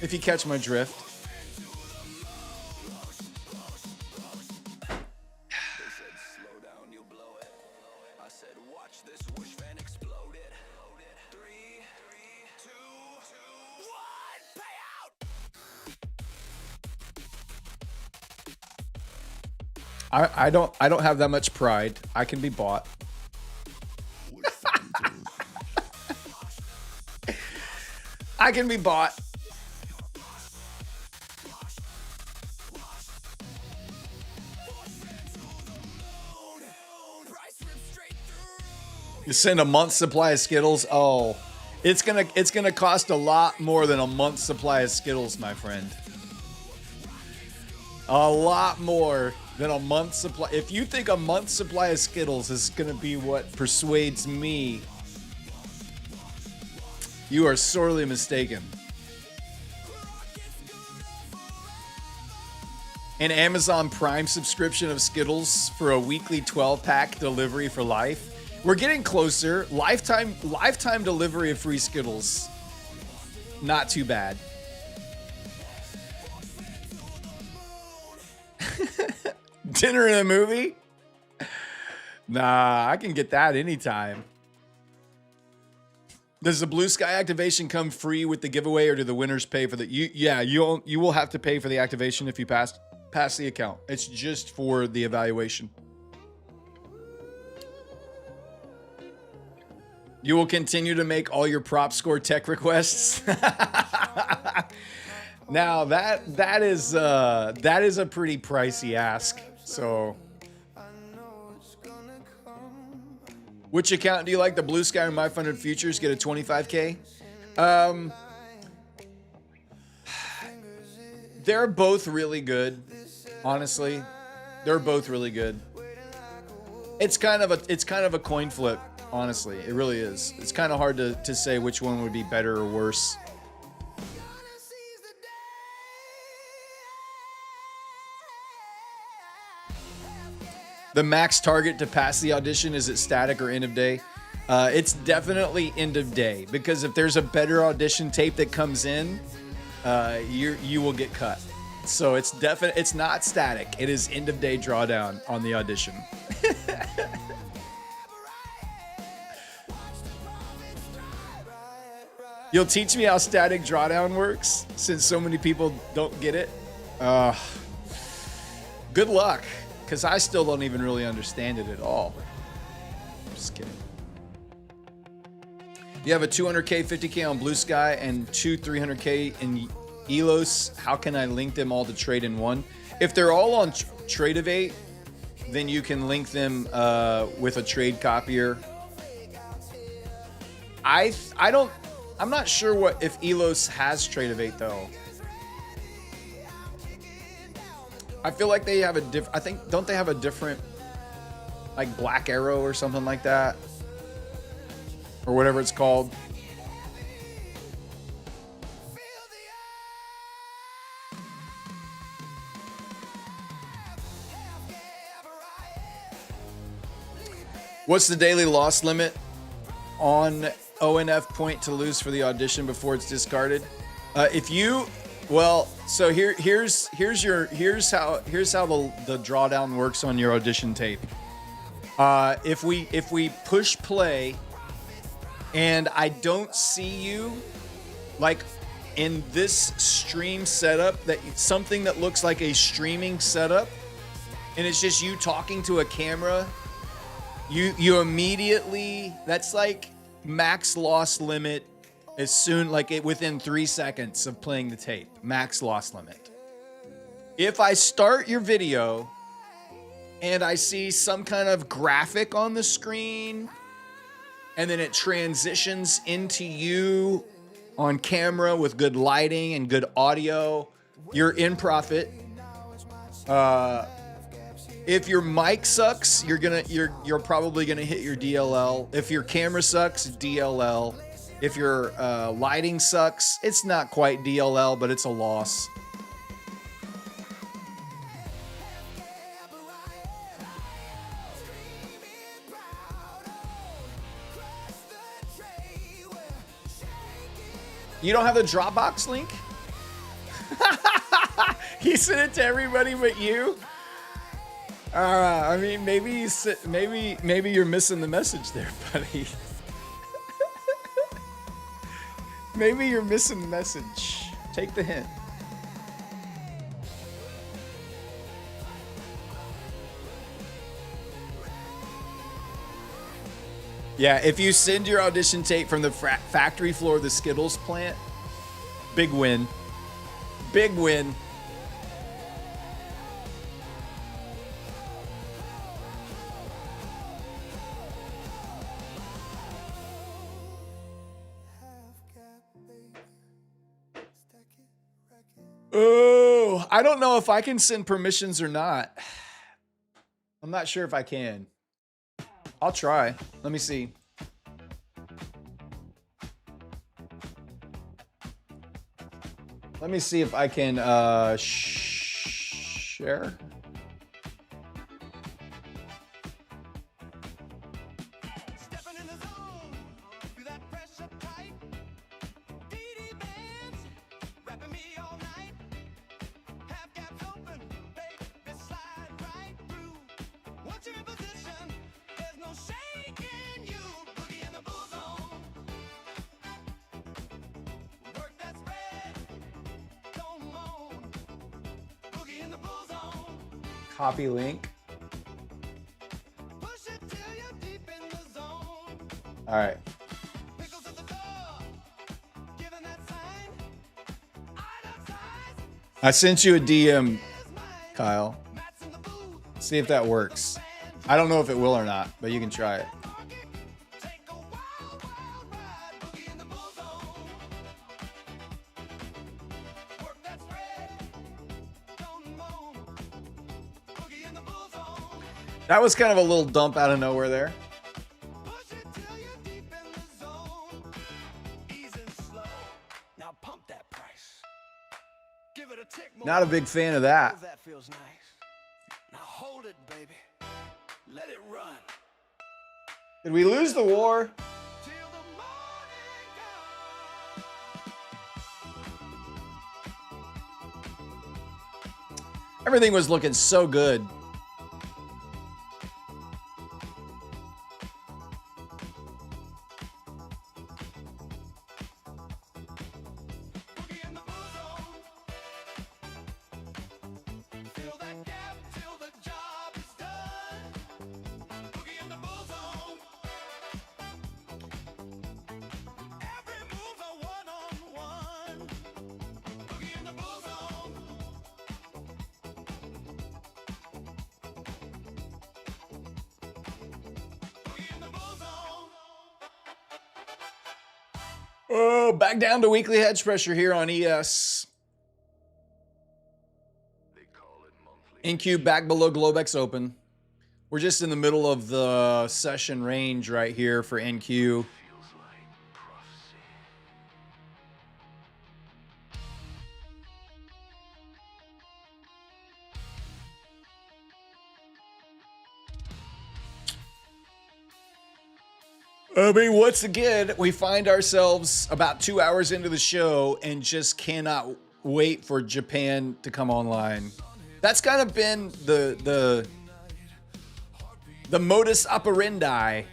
If you catch my drift. I don't have that much pride. I can be bought. I can be bought. You send a month's supply of Skittles. Oh, it's gonna cost a lot more than a month's supply of Skittles, my friend. A lot more than a month's supply. If you think a month's supply of Skittles is gonna be what persuades me, you are sorely mistaken. An Amazon Prime subscription of Skittles for a weekly 12-pack delivery for life. We're getting closer. Lifetime delivery of free Skittles. Not too bad. Dinner and a movie? Nah, I can get that anytime. Does the Blue Sky activation come free with the giveaway, or do the winners pay for the? You will have to pay for the activation if you pass the account. It's just for the evaluation. You will continue to make all your prop score tech requests. Now that is a pretty pricey ask. So, which account do you like? The Blue Sky or My Funded Futures? Get a 25K. They're both really good. Honestly, they're both really good. It's kind of a coin flip. Honestly, it really is. It's kind of hard to say which one would be better or worse. The max target to pass the audition, is it static or end of day? It's definitely end of day, because if there's a better audition tape that comes in, you will get cut. So it's not static. It is end of day drawdown on the audition. You'll teach me how static drawdown works, since so many people don't get it. Good luck, because I still don't even really understand it at all. Just kidding. You have a 200K, 50K on Blue Sky, and two 300K in Elos. How can I link them all to trade in one? If they're all on Tradeovate, then you can link them with a trade copier. I'm not sure if Elos has Tradeovate though. I feel like they have don't they have a different, like, Black Arrow or something like that? Or whatever it's called. What's the daily loss limit on ONF point to lose for the audition before it's discarded? So here's how the drawdown works on your audition tape. If we push play and I don't see you, like, in this stream setup, something that looks like a streaming setup, and it's just you talking to a camera, you immediately, that's like max loss limit as soon, like within 3 seconds of playing the tape. Max loss limit. If I start your video and I see some kind of graphic on the screen and then it transitions into you on camera with good lighting and good audio, you're in profit. If your mic sucks, you're probably gonna hit your DLL. If your camera sucks, DLL. If your lighting sucks, it's not quite DLL, but it's a loss. You don't have the Dropbox link? He sent it to everybody but you. I mean, maybe you're missing the message there, buddy. Maybe you're missing the message. Take the hint. Yeah, if you send your audition tape from the factory floor of the Skittles plant, big win. Big win. Oh, I don't know if I can send permissions or not. I'm not sure if I can. I'll try. Let me see. Let me see if I can share. Copy link. All right. I sent you a DM, Kyle. See if that works. I don't know if it will or not, but you can try it. That was kind of a little dump out of nowhere there. Not a big fan of that. Now hold it, baby. Let it run. Did we lose the war? Everything was looking so good. Oh, back down to weekly hedge pressure here on ES. NQ back below Globex open. We're just in the middle of the session range right here for NQ. I mean, once again, we find ourselves about 2 hours into the show and just cannot wait for Japan to come online. That's kind of been the modus operandi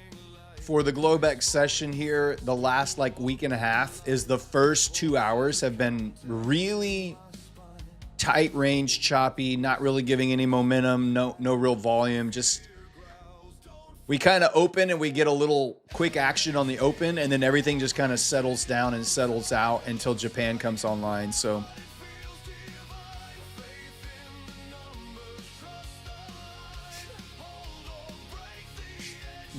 for the Globex session here. The last like week and a half is the first 2 hours have been really tight range, choppy, not really giving any momentum, no real volume, just We kind of open and we get a little quick action on the open, and then everything just kind of settles down and settles out until Japan comes online. So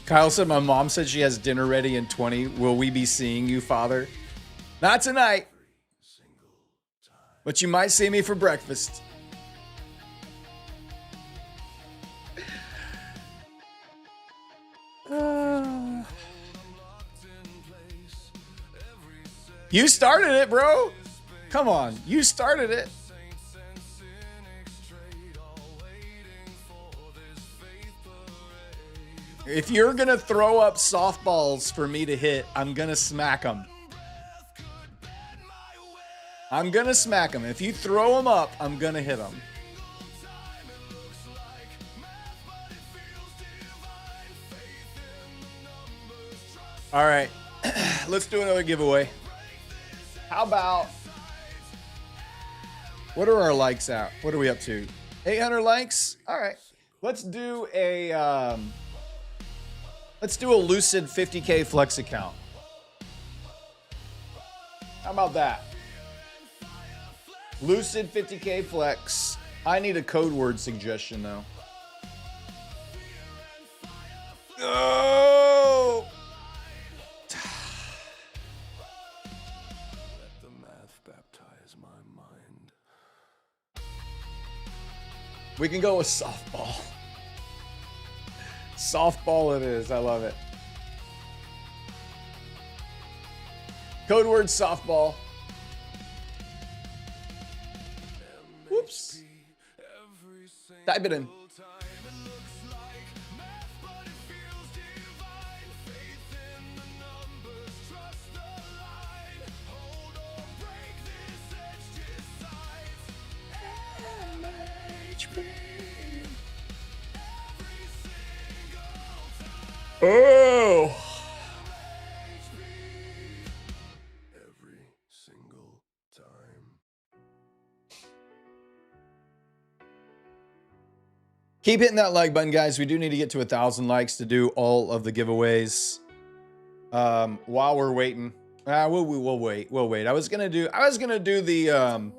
Kyle said, my mom said she has dinner ready in 20. Will we be seeing you, Father? Not tonight, but you might see me for breakfast. You started it, bro. Come on, you started it. If you're gonna throw up softballs for me to hit, I'm gonna smack them. I'm gonna smack them. If you throw them up, I'm gonna hit them. All right, let's do another giveaway. How about, what are our likes at? What are we up to? 800 likes? All right, let's do a Lucid 50K Flex account. How about that? Lucid 50K Flex. I need a code word suggestion though. Oh! Let the math baptize my mind. We can go with softball. Softball it is. I love it. Code word softball. Whoops. Type it in. Oh. Every single time. Keep hitting that like button, guys. We do need to get to 1,000 likes to do all of the giveaways. While we're waiting, we'll wait. We'll wait. I was gonna do the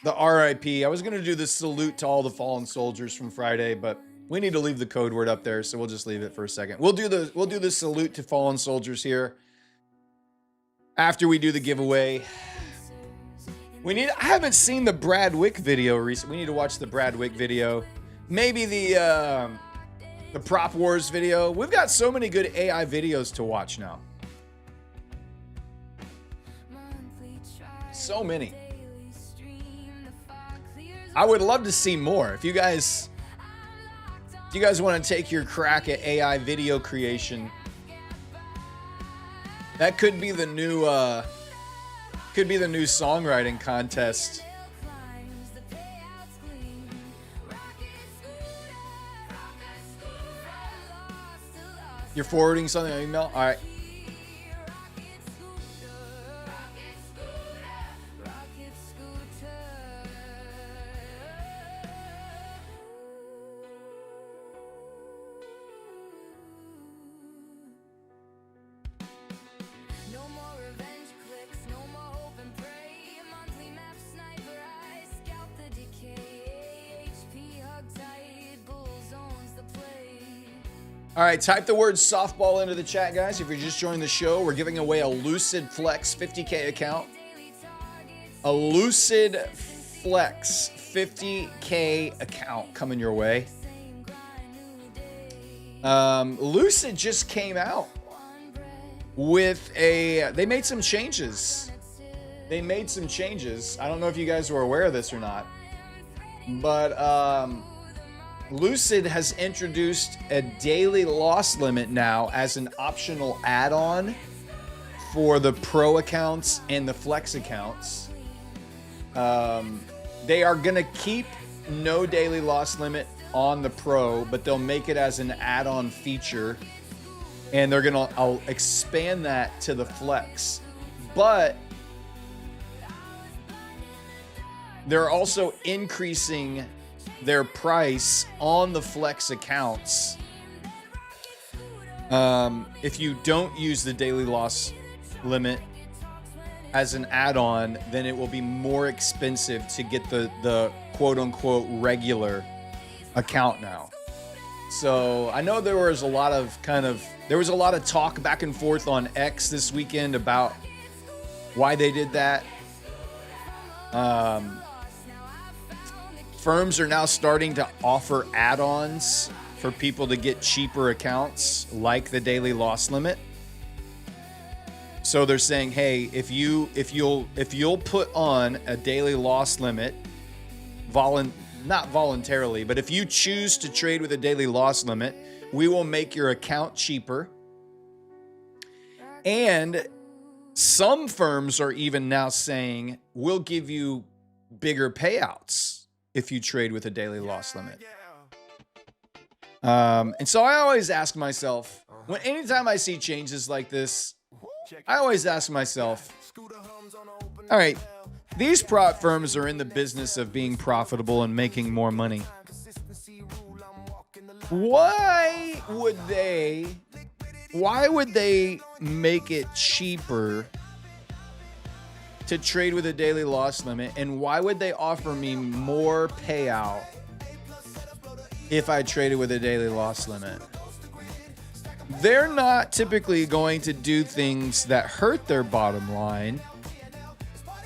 RIP. I was gonna do the salute to all the fallen soldiers from Friday, but we need to leave the code word up there, so we'll just leave it for a second. We'll do the salute to fallen soldiers here after we do the giveaway. I haven't seen the Brad Wick video recently. We need to watch the Brad Wick video. Maybe the Prop Wars video. We've got so many good AI videos to watch now. So many. I would love to see more. If you guys want to take your crack at AI video creation, that could be the new songwriting contest. You're forwarding something on email? All right. All right, type the word softball into the chat, guys. If you're just joining the show, we're giving away a Lucid Flex 50K account. A Lucid Flex 50K account coming your way. Lucid just came out with they made some changes. I don't know if you guys were aware of this or not, but Lucid has introduced a daily loss limit now as an optional add-on for the Pro accounts and the Flex accounts. They are going to keep no daily loss limit on the Pro, but they'll make it as an add-on feature, and they're going to expand that to the Flex. But they're also increasing their price on the Flex accounts If you don't use the daily loss limit as an add-on, then it will be more expensive to get the quote-unquote regular account now. So I know there was a lot of talk back and forth on X this weekend about why they did that. Firms are now starting to offer add-ons for people to get cheaper accounts, like the daily loss limit. So they're saying, hey, if you'll put on a daily loss limit, not voluntarily, but if you choose to trade with a daily loss limit, we will make your account cheaper. And some firms are even now saying we'll give you bigger payouts if you trade with a daily loss limit. And so I always ask myself, anytime I see changes like this, I always ask myself, all right, these prop firms are in the business of being profitable and making more money. Why would they make it cheaper to trade with a daily loss limit? And why would they offer me more payout if I traded with a daily loss limit? They're not typically going to do things that hurt their bottom line.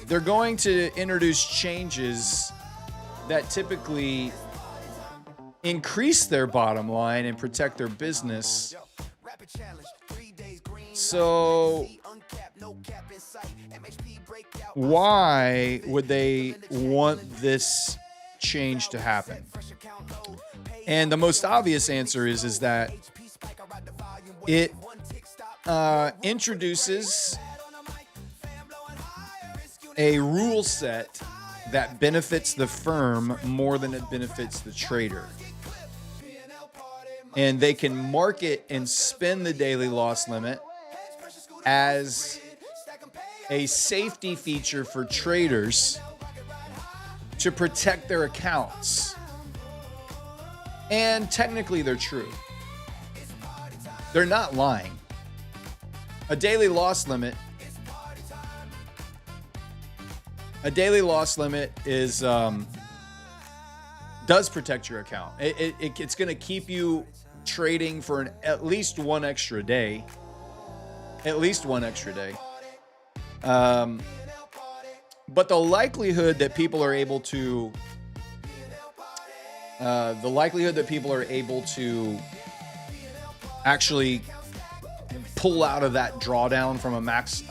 They're going to introduce changes that typically increase their bottom line and protect their business. So why would they want this change to happen? And the most obvious answer is that it introduces a rule set that benefits the firm more than it benefits the trader. And they can market and spin the daily loss limit as a safety feature for traders to protect their accounts. And technically they're true. They're not lying. A daily loss limit is does protect your account. It's going to keep you trading for at least one extra day. But the likelihood that people are able to actually pull out of that drawdown from a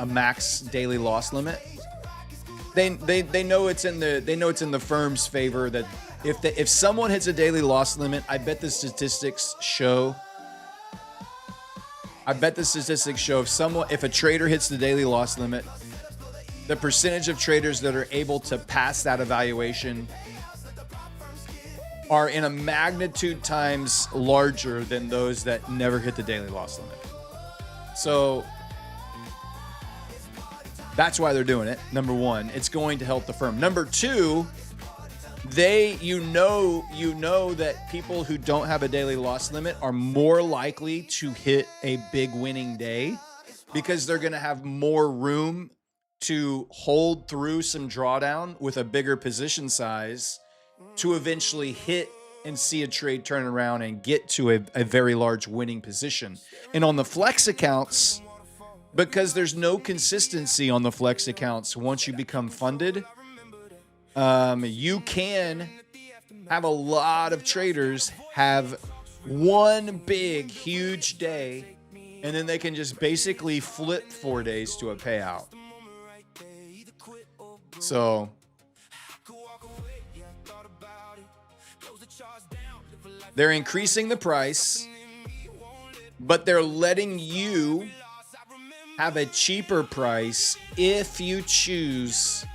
max daily loss limit, they know it's in the firm's favor that if someone hits a daily loss limit, I bet the statistics show if a trader hits the daily loss limit, the percentage of traders that are able to pass that evaluation are in a magnitude times larger than those that never hit the daily loss limit. So that's why they're doing it. Number one, it's going to help the firm. Number two, you know that people who don't have a daily loss limit are more likely to hit a big winning day because they're going to have more room to hold through some drawdown with a bigger position size to eventually hit and see a trade turn around and get to a very large winning position. And on the flex accounts, because there's no consistency on the flex accounts once you become funded, you can have a lot of traders have one big, huge day, and then they can just basically flip 4 days to a payout. So they're increasing the price, but they're letting you have a cheaper price if you choose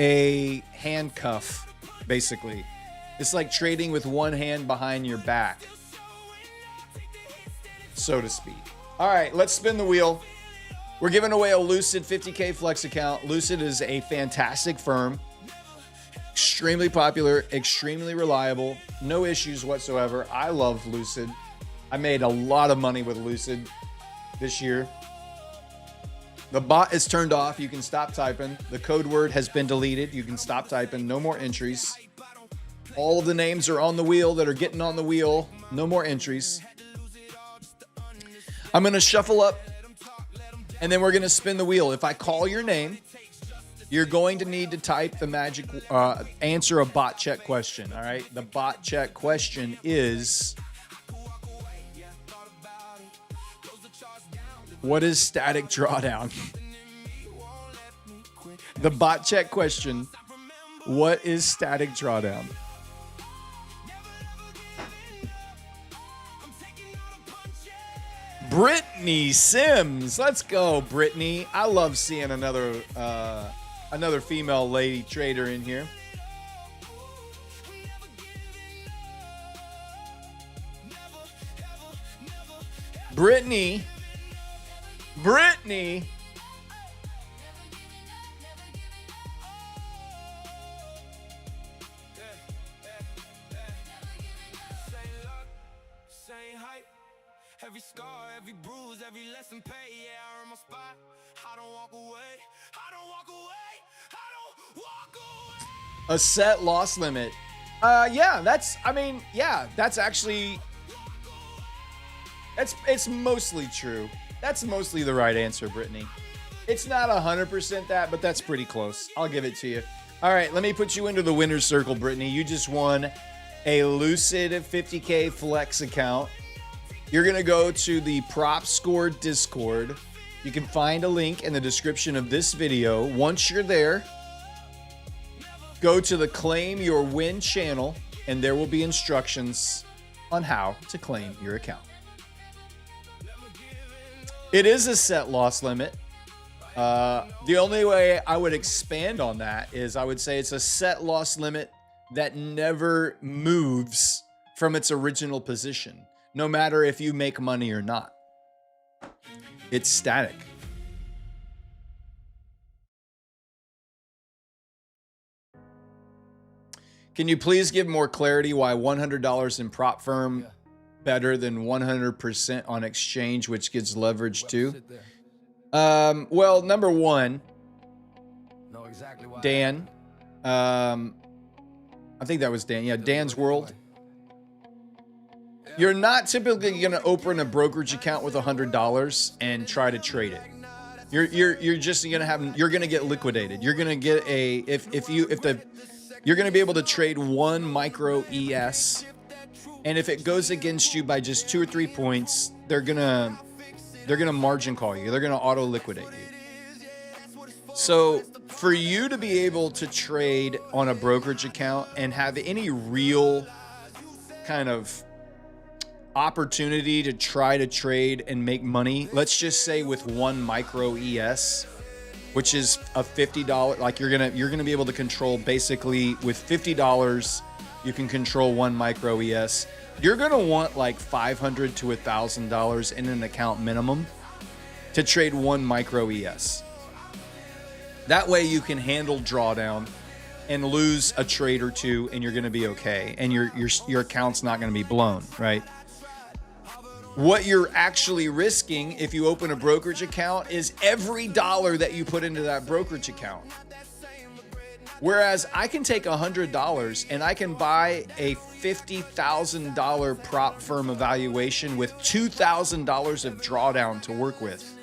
a handcuff, basically. It's like trading with one hand behind your back, so to speak. All right, let's spin the wheel. We're giving away a Lucid 50K Flex account. Lucid is a fantastic firm. Extremely popular, extremely reliable, no issues whatsoever. I love Lucid. I made a lot of money with Lucid this year. The bot is turned off. You can stop typing. The code word has been deleted. You can stop typing. No more entries. All of the names are on the wheel that are getting on the wheel. No more entries. I'm going to shuffle up, and then we're going to spin the wheel. If I call your name, you're going to need to type the magic, answer a bot check question. All right. The bot check question is, what is static drawdown? The bot check question, what is static drawdown? Brittany Sims. Let's go, Brittany. I love seeing another female lady trader in here. Brittany. Every scar, every bruise, every lesson pay. Yeah, I earn my spot. I don't walk away. I don't walk away. I don't walk away. A set loss limit. That's actually, it's mostly true. That's mostly the right answer, Brittany. It's not 100% that, but that's pretty close. I'll give it to you. All right, let me put you into the winner's circle, Brittany. You just won a Lucid 50K Flex account. You're going to go to the Prop Score Discord. You can find a link in the description of this video. Once you're there, go to the Claim Your Win channel, and there will be instructions on how to claim your account. It is a set loss limit. The only way I would expand on that is I would say it's a set loss limit that never moves from its original position, no matter if you make money or not. It's static. Can you please give more clarity why $100 in prop firm better than 100% on exchange, which gives leverage too? Well, number one, Dan, I think that was Dan. Yeah, Dan's World. You're not typically going to open a brokerage account with $100 and try to trade it. You're just going to have, you're going to get liquidated. You're going to get you're going to be able to trade one micro ES, and if it goes against you by just 2 or 3 points, they're going to margin call you. They're going to auto liquidate you. So for you to be able to trade on a brokerage account and have any real kind of opportunity to try to trade and make money, let's just say with one micro ES, which is a $50, like you're gonna be able to control, basically with $50 you can control one micro ES. You're gonna want like $500 to $1,000 in an account minimum to trade one micro ES. That way you can handle drawdown and lose a trade or two, and you're gonna be okay, and your account's not gonna be blown, right? What you're actually risking if you open a brokerage account is every dollar that you put into that brokerage account. Whereas I can take $100 and I can buy a $50,000 prop firm evaluation with $2,000 of drawdown to work with.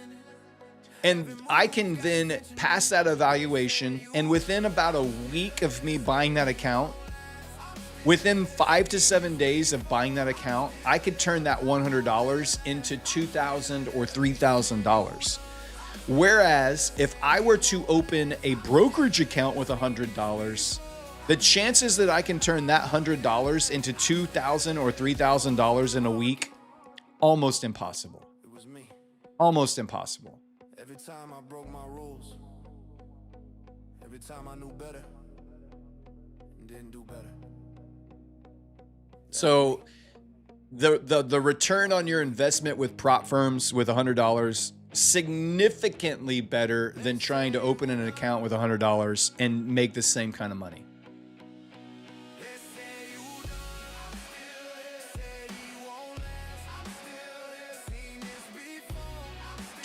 And I can then pass that evaluation, and within about a week of me buying that account, within 5 to 7 days of buying that account, I could turn that $100 into $2,000 or $3,000. Whereas if I were to open a brokerage account with $100, the chances that I can turn that $100 into $2,000 or $3,000 in a week, almost impossible. It was me. Almost impossible. Every time I broke my rules. Every time I knew better and didn't do better. So the return on your investment with prop firms with $100, significantly better than trying to open an account with $100 and make the same kind of money.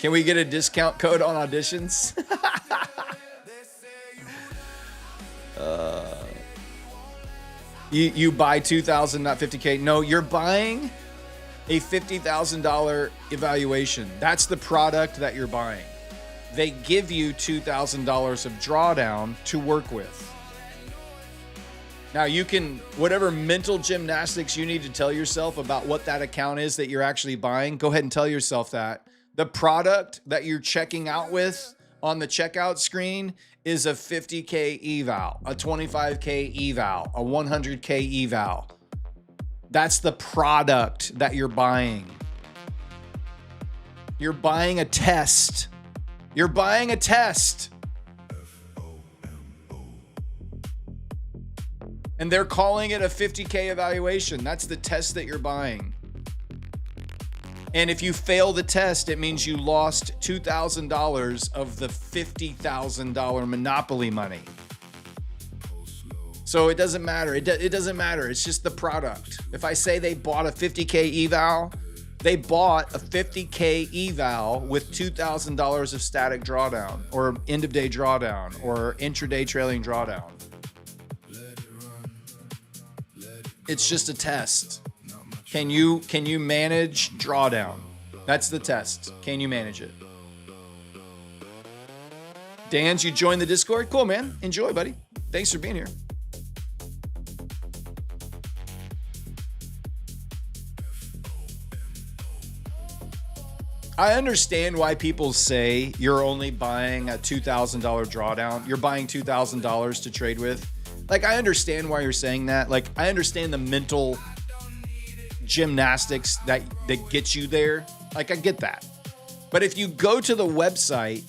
Can we get a discount code on auditions? You buy 2,000, not 50K. No, you're buying a $50,000 evaluation. That's the product that you're buying. They give you $2,000 of drawdown to work with. Now you can, whatever mental gymnastics you need to tell yourself about what that account is that you're actually buying, go ahead and tell yourself that. The product that you're checking out with on the checkout screen is a 50K eval, a 25K eval, a 100K eval. That's the product that you're buying. You're buying a test. You're buying a test. And they're calling it a 50K evaluation. That's the test that you're buying. And if you fail the test, it means you lost $2,000 of the $50,000 Monopoly money. So it doesn't matter. It doesn't matter. It's just the product. If I say they bought a 50K eval, they bought a 50K eval with $2,000 of static drawdown or end of day drawdown or intraday trailing drawdown. It's just a test. Can you manage drawdown? That's the test. Can you manage it? Dan's, you joined the Discord? Cool, man. Enjoy, buddy. Thanks for being here. I understand why people say you're only buying a $2,000 drawdown. You're buying $2,000 to trade with. Like, I understand why you're saying that. Like, I understand the mental gymnastics that gets you there. Like, I get that. But if you go to the website,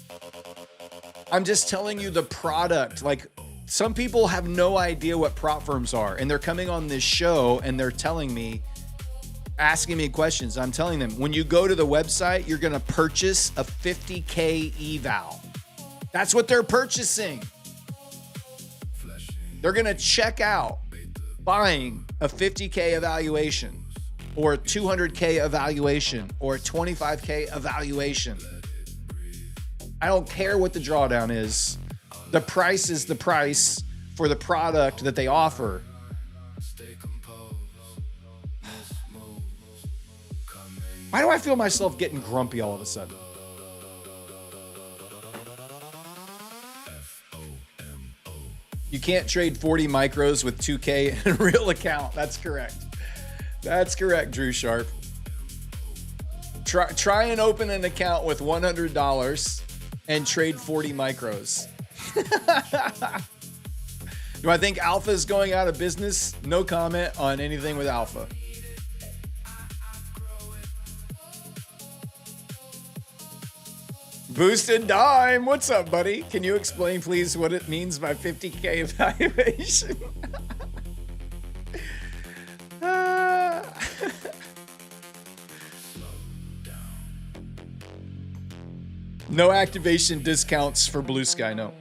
I'm just telling you the product. Like, some people have no idea what prop firms are, and they're coming on this show and they're telling me, asking me questions. I'm telling them, when you go to the website, you're going to purchase a 50K eval. That's what they're purchasing. They're going to check out buying a 50K evaluation or a 200K evaluation or a 25K evaluation. I don't care what the drawdown is. The price is the price for the product that they offer. Why do I feel myself getting grumpy all of a sudden? You can't trade 40 micros with 2K in a real account. That's correct. That's correct, Drew Sharp. Try and open an account with $100 and trade 40 micros. Do I think Alpha is going out of business? No comment on anything with Alpha. Boosted Dime, what's up, buddy? Can you explain, please, what it means by 50K evaluation? No activation discounts for Blue Sky, no.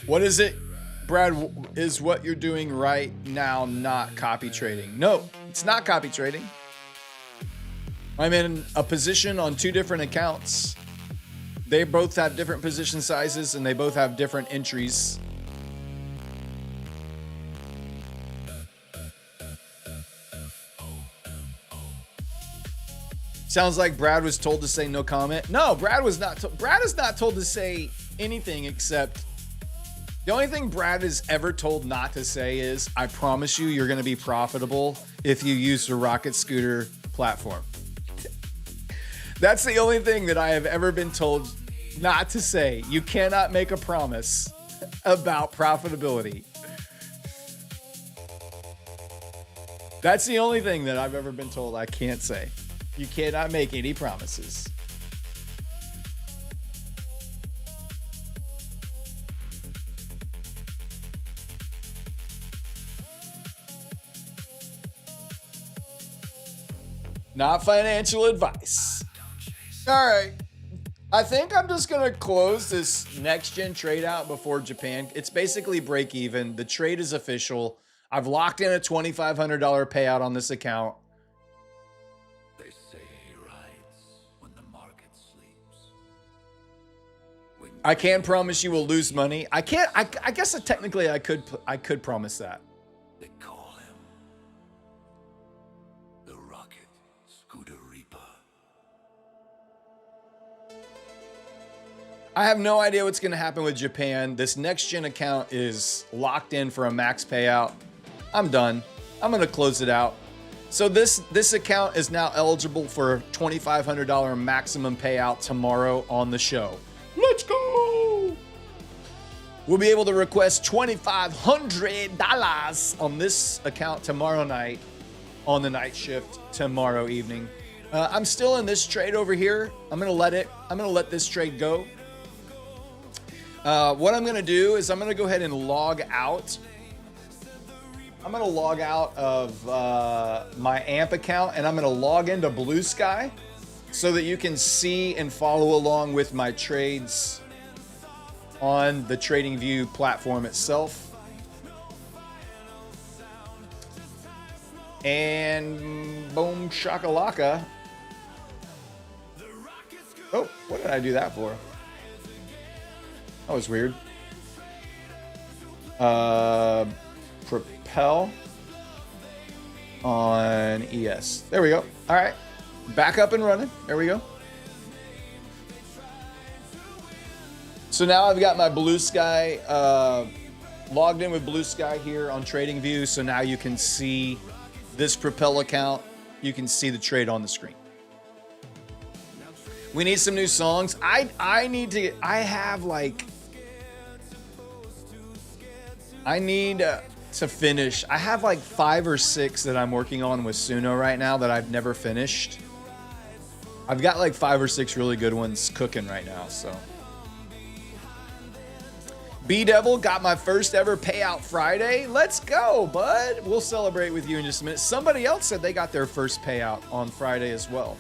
What is it, Brad? Is what you're doing right now not copy trading? No, it's not copy trading. I'm in a position on two different accounts. They both have different position sizes and they both have different entries. Sounds like Brad was told to say no comment. No, Brad was not. Brad is not told to say anything except the only thing Brad is ever told not to say is, I promise you, you're going to be profitable if you use the Rocket Scooter platform. That's the only thing that I have ever been told not to say. You cannot make a promise about profitability. That's the only thing that I've ever been told I can't say. You cannot make any promises. Not financial advice. All right. I think I'm just going to close this next gen trade out before Japan. It's basically break even. The trade is official. I've locked in a $2,500 payout on this account. They say he rides when the market I can't promise you will lose money. I can't. I guess technically I could promise that. They call him the Rocket Scooter Reaper. I have no idea what's going to happen with Japan. This next gen account is locked in for a max payout. I'm done. I'm going to close it out. So this account is now eligible for a $2,500 maximum payout tomorrow on the show. Let's go! We'll be able to request $2,500 on this account tomorrow night on the night shift tomorrow evening. I'm still in this trade over here. I'm gonna let this trade go. What I'm gonna do is I'm gonna go ahead and log out. I'm gonna log out of my AMP account and I'm gonna log into Blue Sky so that you can see and follow along with my trades on the TradingView platform itself. And boom shakalaka. Oh, what did I do that for? That was weird. Propel on ES. There we go. All right. Back up and running. There we go. So now I've got my Blue Sky logged in with Blue Sky here on TradingView. So now you can see this Propel account. You can see the trade on the screen. We need some new songs. I need to finish. I have like 5 or 6 that I'm working on with Suno right now that I've never finished. I've got like 5 or 6 really good ones cooking right now, so. B-Devil got my first ever payout Friday. Let's go, bud. We'll celebrate with you in just a minute. Somebody else said they got their first payout on Friday as well.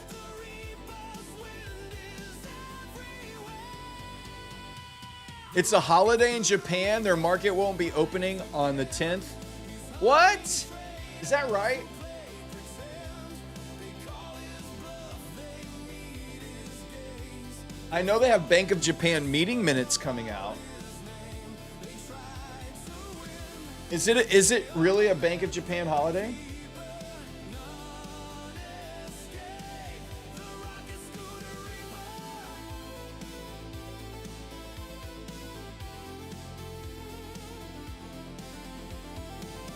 It's a holiday in Japan. Their market won't be opening on the 10th. What? Is that right? I know they have Bank of Japan meeting minutes coming out. Is it really a Bank of Japan holiday?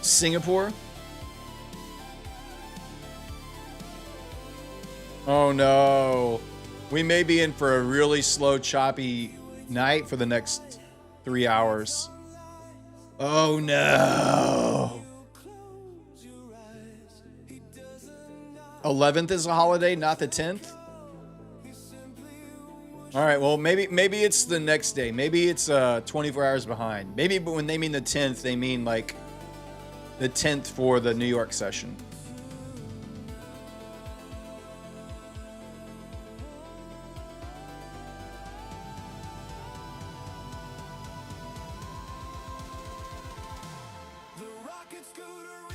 Singapore? Oh no. We may be in for a really slow, choppy night for the next 3 hours. Oh no. 11th is a holiday, not the 10th? All right, well, maybe it's the next day. Maybe it's 24 hours behind. Maybe when they mean the 10th, they mean like the 10th for the New York session.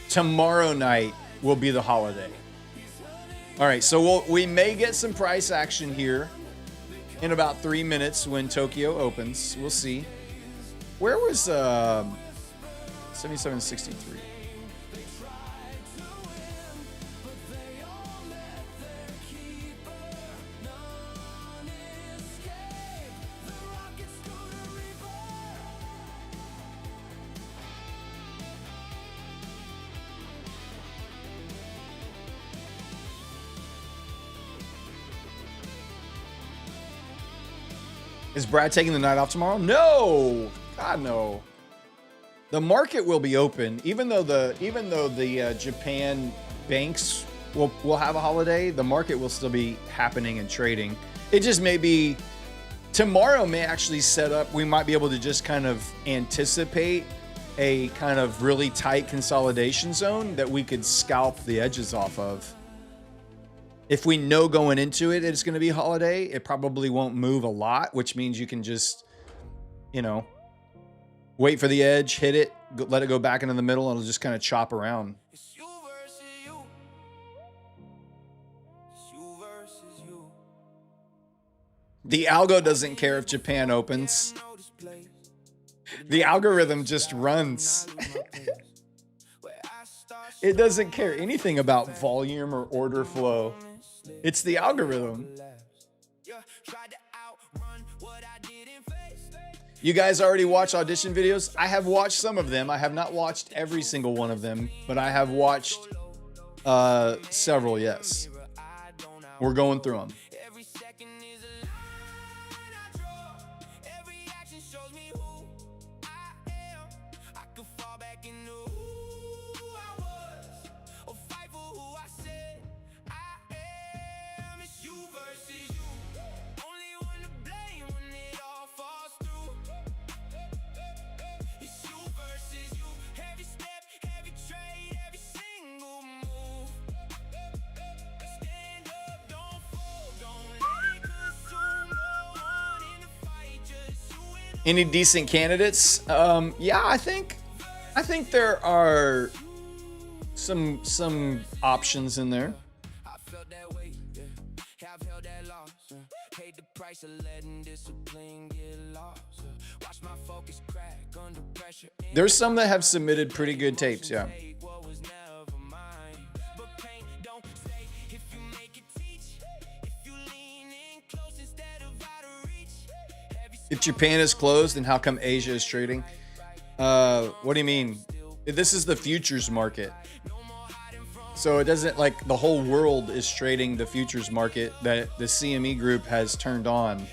Tomorrow night will be the holiday. All right, so we may get some price action here in about 3 minutes when Tokyo opens. We'll see. Where was 77.63? Is Brad taking the night off tomorrow? No, God no. The market will be open, even though the Japan banks will have a holiday. The market will still be happening and trading. It just may be tomorrow may actually set up. We might be able to just kind of anticipate a kind of really tight consolidation zone that we could scalp the edges off of. If we know going into it, it's going to be holiday, it probably won't move a lot, which means you can just, you know, wait for the edge, hit it, let it go back into the middle, and it'll just kind of chop around. It's you versus you. It's you versus you. The algo doesn't care if Japan opens. The algorithm just runs. It doesn't care anything about volume or order flow. It's the algorithm. You guys already watch audition videos? I have watched some of them. I have not watched every single one of them, but I have watched several, yes. We're going through them. Any decent candidates? Yeah, I think there are some options in there. There's some that have submitted pretty good tapes, yeah. If Japan is closed, then how come Asia is trading? What do you mean? This is the futures market. So it doesn't, like, the whole world is trading the futures market that the CME group has turned on.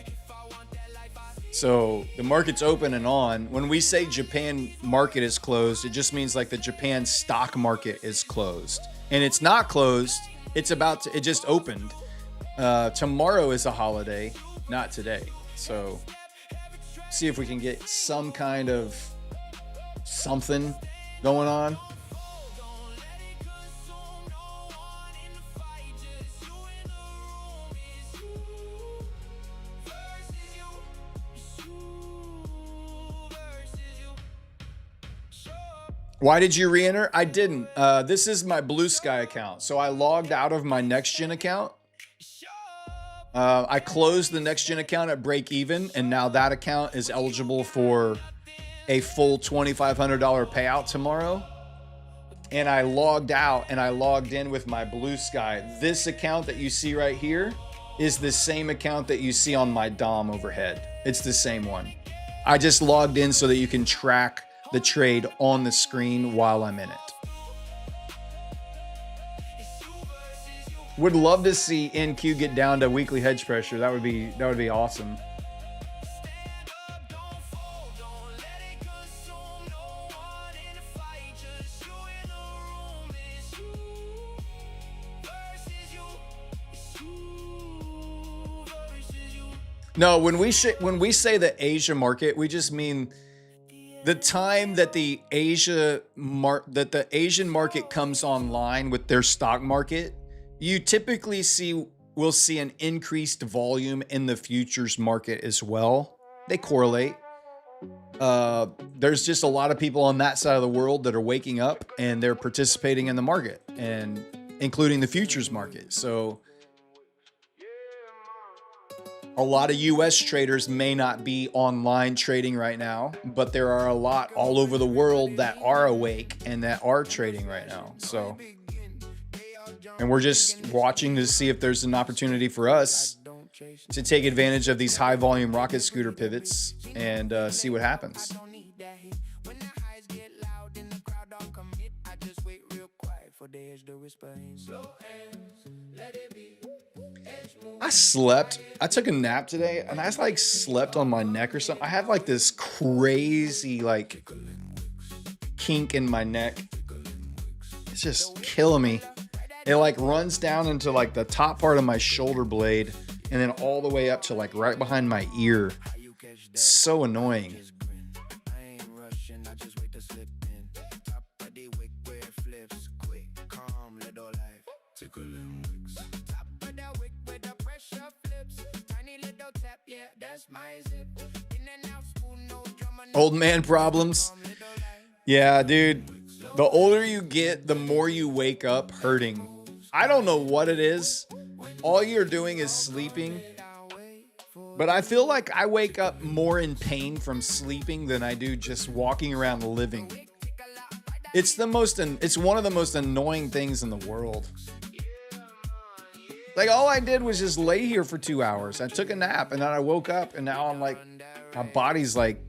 So the market's open and on. When we say Japan market is closed, it just means like the Japan stock market is closed. And it's not closed. It just opened. Tomorrow is a holiday, not today. So see if we can get some kind of something going on. Why did you re-enter? I didn't. This is my Blue Sky account. So I logged out of my Next Gen account. I closed the Next Gen account at break even, and now that account is eligible for a full $2,500 payout tomorrow. And I logged out and I logged in with my Blue Sky. This account that you see right here is the same account that you see on my DOM overhead. It's the same one. I just logged in so that you can track the trade on the screen while I'm in it. Would love to see NQ get down to weekly hedge pressure. That would be awesome. No, when we say the Asia market, we just mean the time that the Asian market comes online with their stock market. You typically will see an increased volume in the futures market as well. They correlate. There's just a lot of people on that side of the world that are waking up and they're participating in the market, and including the futures market. So a lot of US traders may not be online trading right now, but there are a lot all over the world that are awake and that are trading right now. So, and we're just watching to see if there's an opportunity for us to take advantage of these high volume rocket scooter pivots and see what happens. I slept. I took a nap today and I like slept on my neck or something. I have like this crazy like kink in my neck. It's just killing me. It like runs down into like the top part of my shoulder blade and then all the way up to like right behind my ear. It's so annoying. Old man problems. Yeah, dude. The older you get, the more you wake up hurting. I don't know what it is. All you're doing is sleeping. But I feel like I wake up more in pain from sleeping than I do just walking around living. It's one of the most annoying things in the world. Like, all I did was just lay here for 2 hours. I took a nap and then I woke up and now I'm like, my body's like,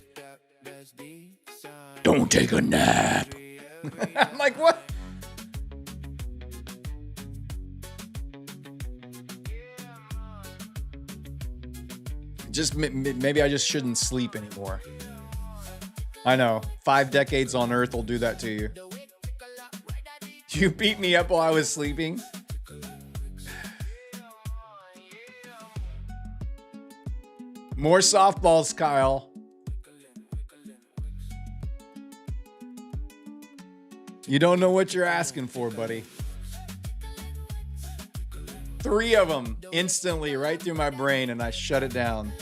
don't take a nap. I'm like, what? Maybe I just shouldn't sleep anymore. I know. 5 decades on Earth will do that to you. You beat me up while I was sleeping. More softballs, Kyle. You don't know what you're asking for, buddy. 3 of them instantly right through my brain, and I shut it down.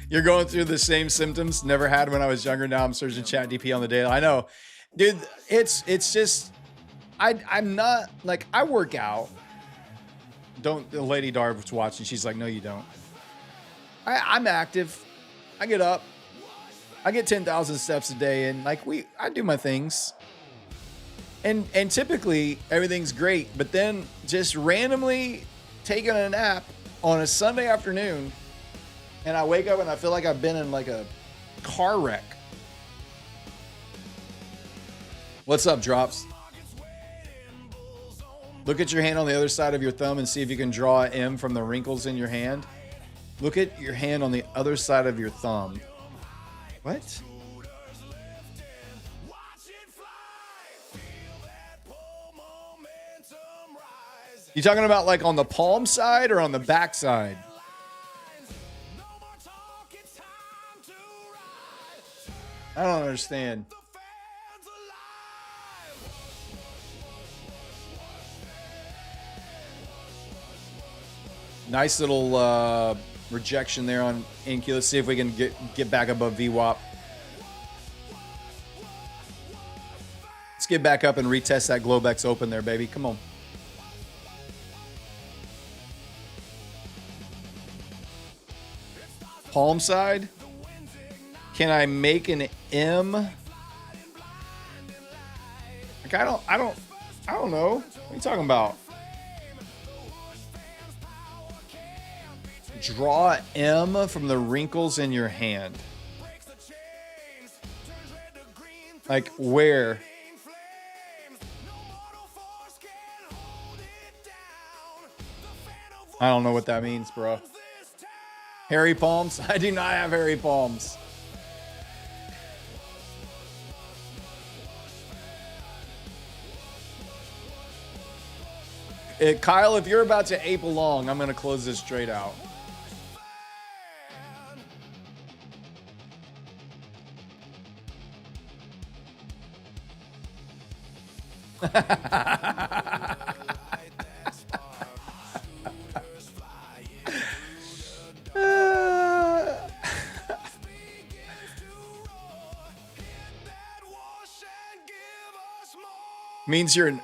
You're going through the same symptoms never had when I was younger. Now I'm searching ChatGPT on the daily. I know, dude. It's just I'm not like, I work out. Don't, the lady Darb's watching. She's like, no, you don't. I'm active. I get up. I get 10,000 steps a day, and like I do my things. And typically everything's great, but then just randomly taking a nap on a Sunday afternoon, and I wake up and I feel like I've been in like a car wreck. What's up, Drops? Look at your hand on the other side of your thumb and see if you can draw an M from the wrinkles in your hand. Look at your hand on the other side of your thumb. What? You talking about like on the palm side or on the back side? I don't understand. Nice little rejection there on Inky. Let's see if we can get back above VWAP. Let's get back up and retest that Globex open there, baby. Come on. Palm side. Can I make an M? Like, I don't know. What are you talking about? Draw M from the wrinkles in your hand. Like where? I don't know what that means, bro. Hairy palms? I do not have hairy palms. Kyle, if you're about to ape along, I'm going to close this straight out. Means you're an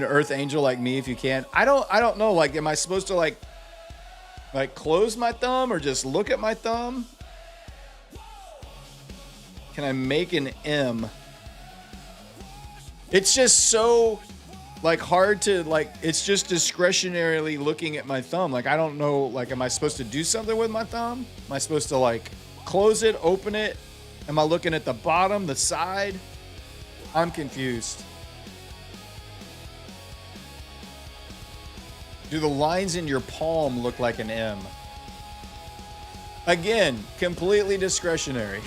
earth angel like me if you can. I don't know. Like, am I supposed to like close my thumb or just look at my thumb? Can I make an M? It's just so like hard to like, it's just discretionarily looking at my thumb. Like, I don't know, like, am I supposed to do something with my thumb? Am I supposed to like close it, open it? Am I looking at the bottom, the side? I'm confused. Do the lines in your palm look like an M? Again, completely discretionary.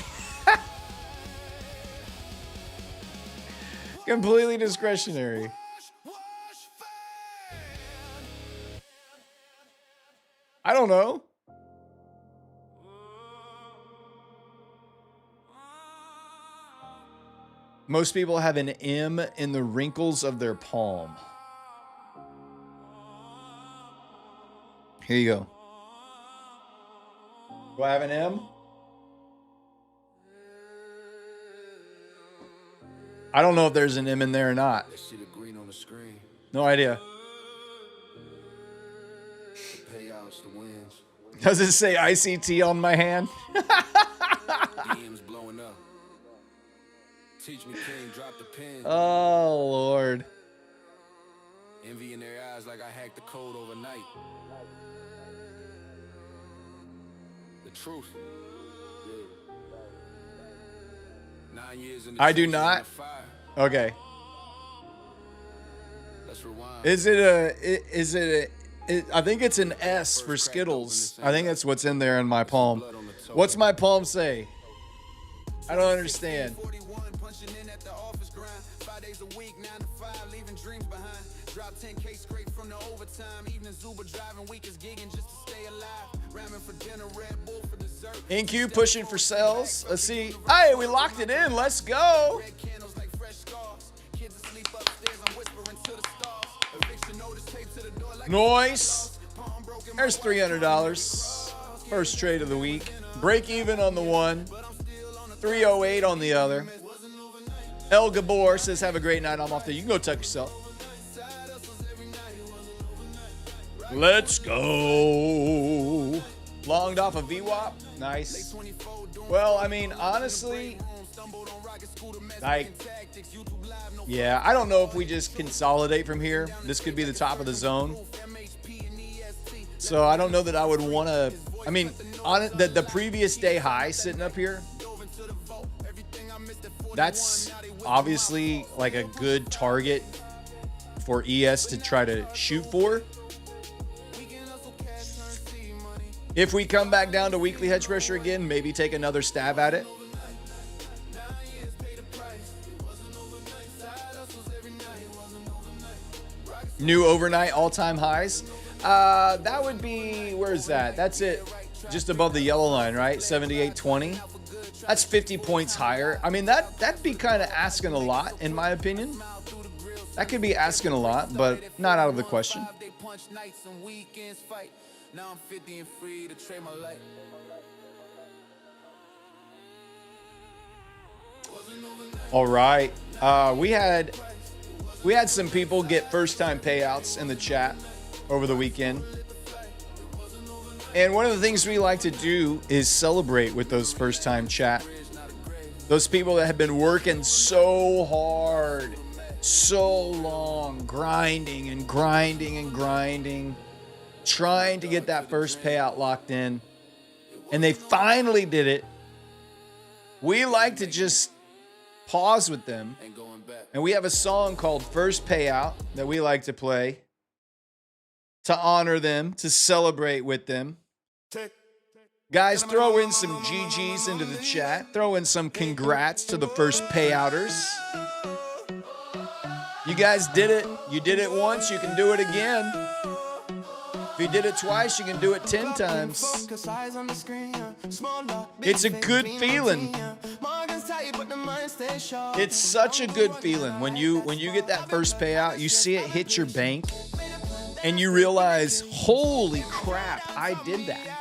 Completely discretionary. I don't know. Most people have an M in the wrinkles of their palm. Here you go. Do I have an M? I don't know if there's an M in there or not. That shit a green on the screen. No idea. The payouts, the wins. Does it say ICT on my hand? DMs blowing up. Teach me king, drop the pin. Oh, Lord. Envy in their eyes like I hacked the code overnight. The truth. 9 years in the I do trenches not. in the fire. Okay. Let's rewind. I think it's an S for Skittles. I think that's what's in there in my palm. What's my palm say? I don't understand. 41, punching in at the office grind. 5 days a week, 9 to 5, leaving dreams behind. Drop 10K straight from the overtime. Evening Uber driving, weekends gigging just to stay alive. Ramming for dinner, Red Bull for dessert. NQ pushing for sales. Let's see. Hey, we locked it in. Let's go. Red candles like fresh scars. Kids asleep upstairs, I'm whispering to the stars. Eviction notice taped to the door like Noise. There's $300. First trade of the week. Break even on the one. 308 on the other. El Gabor says, have a great night. I'm off there. You can go tuck yourself. Let's go. Longed off a VWAP. Nice. Well, I mean, honestly, like, yeah, I don't know if we just consolidate from here. This could be the top of the zone. So I don't know that I would want to. I mean, on the previous day high sitting up here, that's obviously like a good target for ES to try to shoot for. If we come back down to weekly hedge pressure again, maybe take another stab at it. New overnight all-time highs. That would be, where is that? That's it. Just above the yellow line, right? 78.20. That's 50 points higher. I mean, that'd be kind of asking a lot, in my opinion. That could be asking a lot, but not out of the question. Now I'm 50 and free to trade my life. All right. We had some people get first-time payouts in the chat over the weekend. And one of the things we like to do is celebrate with those first-time chat. Those people that have been working so hard, so long, grinding and grinding and grinding, trying to get that first payout locked in. And they finally did it. We like to just pause with them. And we have a song called First Payout that we like to play to honor them, to celebrate with them. Guys, throw in some GGs into the chat. Throw in some congrats to the first payouters. You guys did it. You did it once. You can do it again. If you did it twice, you can do it 10 times. It's a good feeling. It's such a good feeling when you get that first payout, you see it hit your bank, and you realize, holy crap, I did that.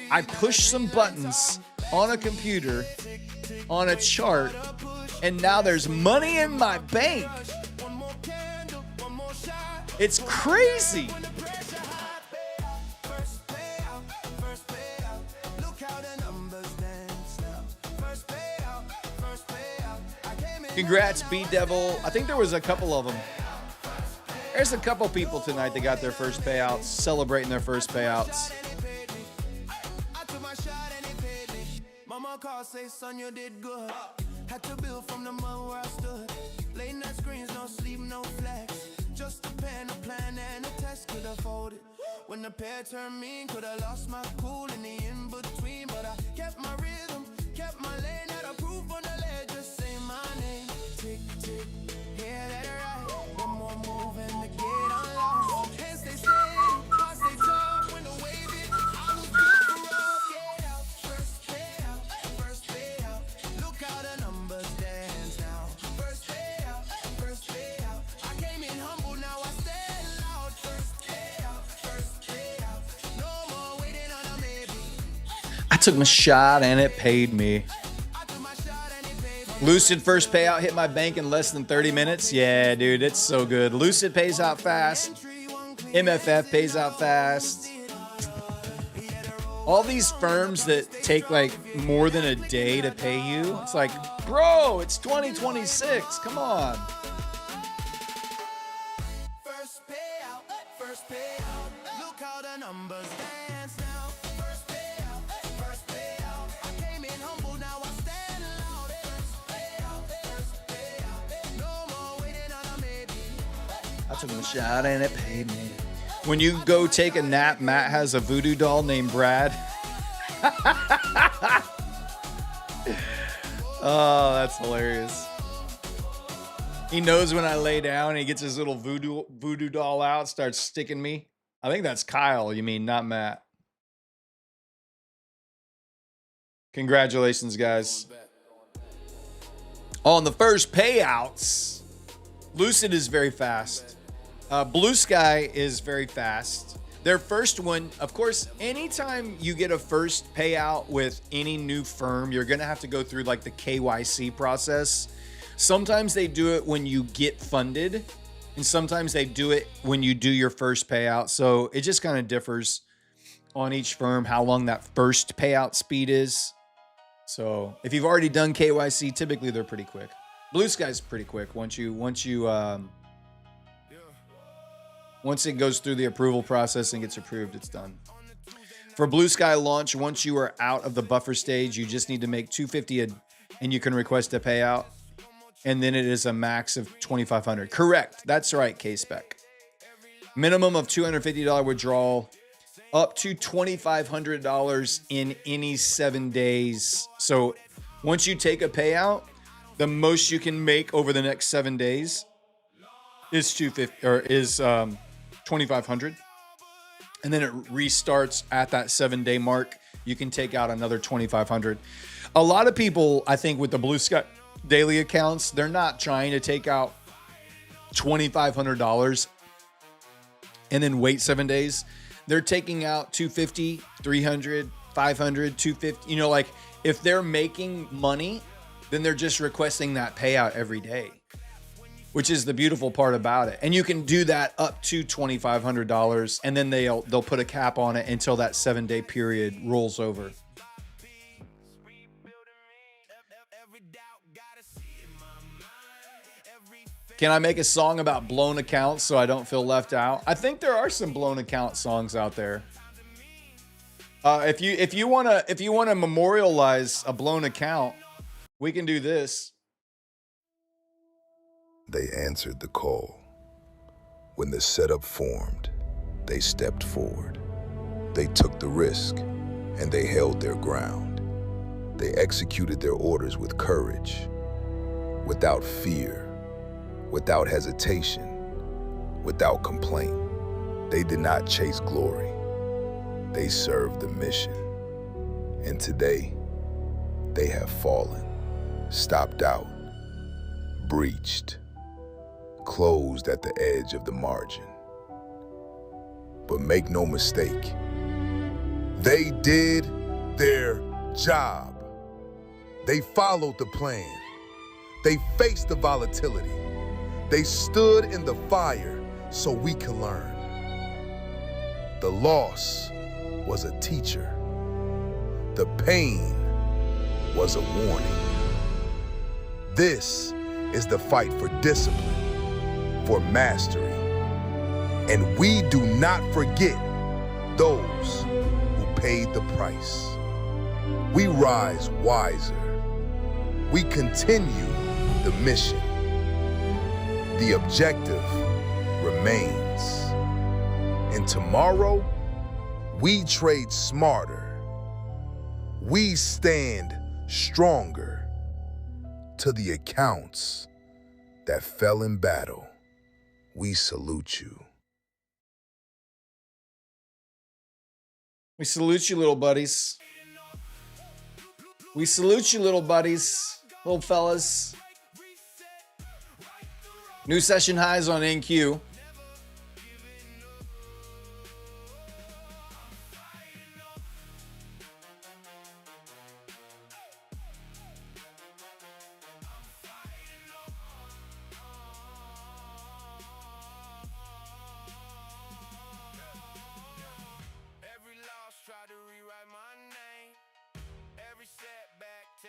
I pushed some buttons on a computer, on a chart, and now there's money in my bank. It's crazy. Congrats, B-Devil. I think there was a couple of them. There's a couple people tonight that got their first payouts, celebrating their first payouts. Mama called, say, son, you did good. Had to build from the mud where I stood. Late night screens, no sleep, no flex. Just a pen, a plan, and a test could afford it. When the pair turned mean, could have lost my cool in the in-between. But I kept my rhythm, kept my lane, had a proof on the ledge, just say my name. Tick, tick, yeah, that right. One more move and the gate unlocked. Hands stay steady, heart stay tough. When the wave hit, I was good for rough. Get out, first payout, look how the numbers dance now. First payout, I came in humble, now I stand loud. First payout, no more waiting on a maybe. I took my shot and it paid me. I took my shot and it paid me. Lucid first payout hit my bank in less than 30 minutes. Yeah, dude, it's so good. Lucid pays out fast. MFF pays out fast. All these firms that take like more than a day to pay you, it's like, bro, it's 2026. Come on. First payout, first payout. Look how the numbers dance now. First payout, first payout. I came in humble, now I stand loud. First payout. No more waiting on a maybe. I took a shot and it paid me. When you go take a nap, Matt has a voodoo doll named Brad. Oh, that's hilarious. He knows when I lay down and he gets his little voodoo doll out, starts sticking me. I think that's Kyle, you mean, not Matt. Congratulations, guys. On the first payouts, Lucid is very fast. Blue Sky is very fast. Their first one, of course, anytime you get a first payout with any new firm, you're going to have to go through like the KYC process. Sometimes they do it when you get funded, and sometimes they do it when you do your first payout. So it just kind of differs on each firm how long that first payout speed is. So if you've already done KYC, typically they're pretty quick. Blue Sky's pretty quick once it goes through the approval process and gets approved, it's done. For Blue Sky launch, once you are out of the buffer stage, you just need to make $250 and you can request a payout. And then it is a max of $2,500. Correct. That's right, K-Spec. Minimum of $250 withdrawal, up to $2,500 in any 7 days. So once you take a payout, the most you can make over the next 7 days is $2,500, and then it restarts at that 7-day mark. You can take out another $2,500. A lot of people, I think, with the Blue Sky daily accounts, they're not trying to take out $2,500 and then wait 7 days. They're taking out $250, $300, $500, $250. You know, like if they're making money, then they're just requesting that payout every day, which is the beautiful part about it. And you can do that up to $2,500, and then they'll put a cap on it until that 7-day period rolls over. Can I make a song about blown accounts so I don't feel left out? I think there are some blown account songs out there. If you wanna memorialize a blown account, we can do this. They answered the call. When the setup formed, they stepped forward. They took the risk, and they held their ground. They executed their orders with courage, without fear, without hesitation, without complaint. They did not chase glory. They served the mission. And today, they have fallen, stopped out, breached, closed at the edge of the margin. But make no mistake, they did their job. They followed the plan. They faced the volatility. They stood in the fire so we can learn. The loss was a teacher. The pain was a warning. This is the fight for discipline, for mastery. And we do not forget those who paid the price. We rise wiser. We continue the mission. The objective remains. And tomorrow, we trade smarter. We stand stronger. To the accounts that fell in battle, we salute you. We salute you, little buddies. We salute you, little buddies, little fellas. New session highs on NQ.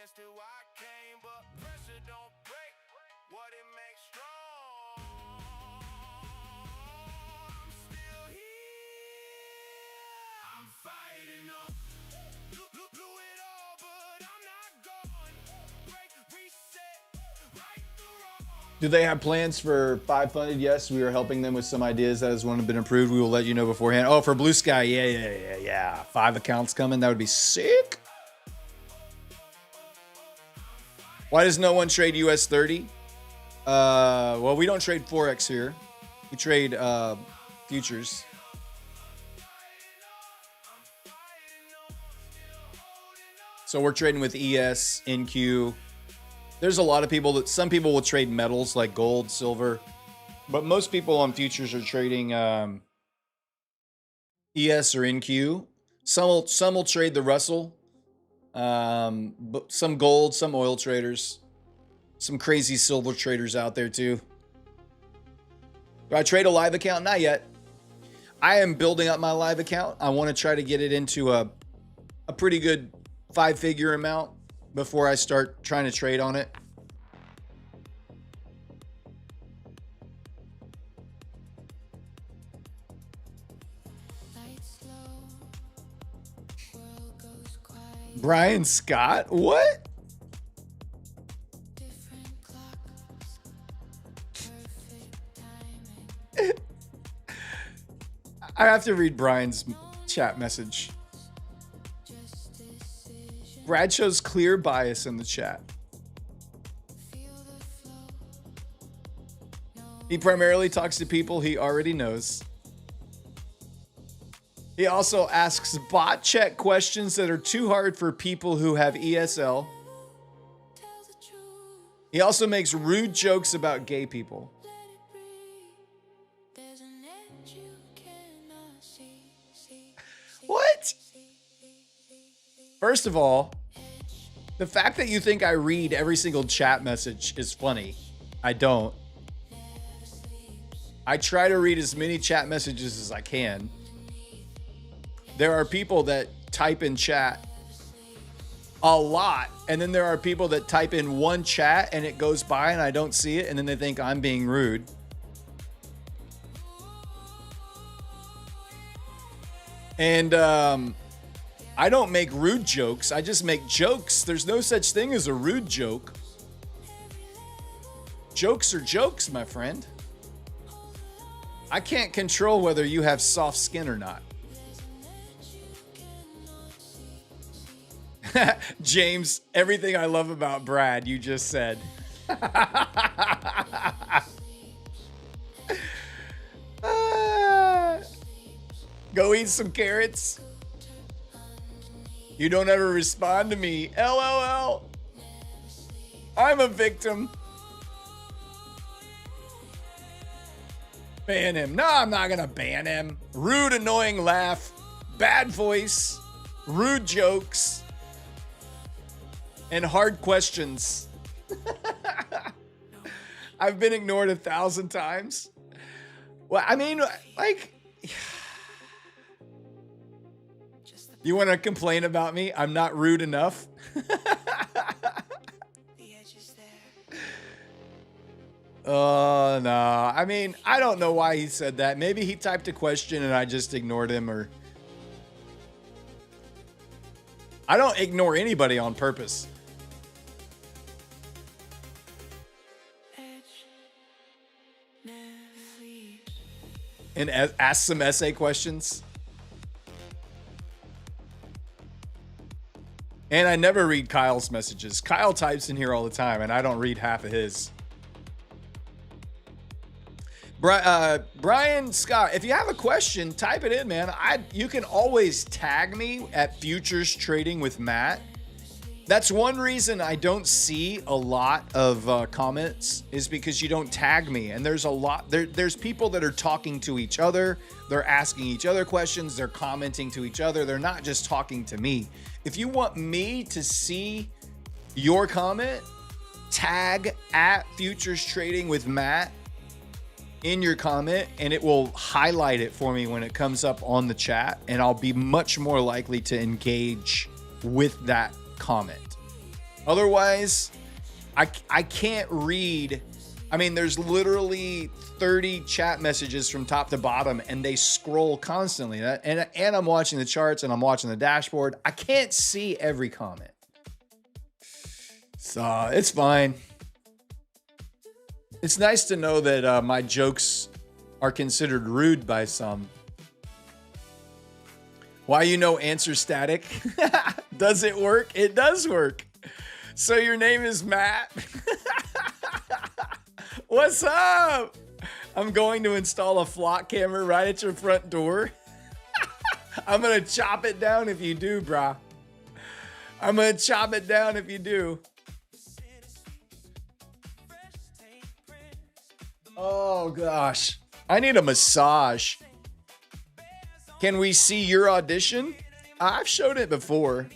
against it, why I came, but pressure don't break what it makes strong. I'm still here. I'm fighting on. Blew it all, but I'm not gone. Break, reset, right the wrong. Do they have plans for 5 funded? Yes, we are helping them with some ideas that has one been approved. We will let you know beforehand. Oh, for Blue Sky, yeah. 5 accounts coming. That would be sick. Why does no one trade US 30? Well, we don't trade Forex here. We trade futures. So we're trading with ES, NQ. There's a lot of people some people will trade metals like gold, silver, but most people on futures are trading ES or NQ. Some will trade the Russell, but some gold, some oil traders, some crazy silver traders out there too. Do I trade a live account? Not yet. I am building up my live account. I want to try to get it into a pretty good 5-figure amount before I start trying to trade on it. Brian Scott? What? I have to read Brian's chat message. Brad shows clear bias in the chat. He primarily talks to people he already knows. He also asks bot check questions that are too hard for people who have ESL. He also makes rude jokes about gay people. What? First of all, the fact that you think I read every single chat message is funny. I don't. I try to read as many chat messages as I can. There are people that type in chat a lot, and then there are people that type in one chat and it goes by and I don't see it, and then they think I'm being rude. And I don't make rude jokes. I just make jokes. There's no such thing as a rude joke. Jokes are jokes, my friend. I can't control whether you have soft skin or not. James, everything I love about Brad, you just said. Go eat some carrots. You don't ever respond to me. LOL. I'm a victim. Ban him. No, I'm not gonna ban him. Rude, annoying laugh. Bad voice. Rude jokes. And hard questions. I've been ignored 1,000 times. Well, I mean, like... You want to complain about me? I'm not rude enough? Oh, no. I mean, I don't know why he said that. Maybe he typed a question and I just ignored him, or... I don't ignore anybody on purpose. And ask some essay questions. And I never read Kyle's messages. Kyle types in here all the time, and I don't read half of his. Brian Scott, if you have a question, type it in, man. You can always tag me at Futures Trading with Matt. That's one reason I don't see a lot of comments, is because you don't tag me. And there's a lot. There's people that are talking to each other. They're asking each other questions. They're commenting to each other. They're not just talking to me. If you want me to see your comment, tag at Futures Trading with Matt in your comment, and it will highlight it for me when it comes up on the chat, and I'll be much more likely to engage with that comment. Otherwise, I can't read. I mean, there's literally 30 chat messages from top to bottom, and they scroll constantly. And I'm watching the charts, and I'm watching the dashboard. I can't see every comment. So it's fine. It's nice to know that my jokes are considered rude by some. Why answer static? Does it work? It does work. So your name is Matt? What's up? I'm going to install a flock camera right at your front door. I'm going to chop it down if you do, brah. I'm going to chop it down if you do. Oh, gosh. I need a massage. Can we see your audition? I've showed it before.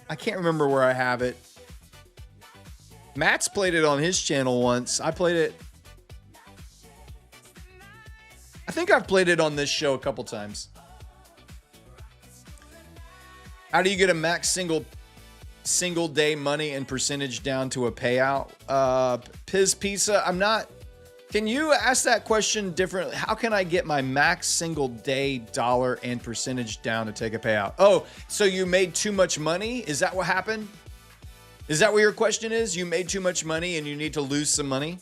I can't remember where I have it. Matt's played it on his channel once. I played it. I think I've played it on this show a couple times. How do you get a max single day money and percentage down to a payout? Piz Pizza, I'm not. Can you ask that question differently? How can I get my max single day dollar and percentage down to take a payout? Oh, so you made too much money? Is that what happened? Is that what your question is? You made too much money and you need to lose some money?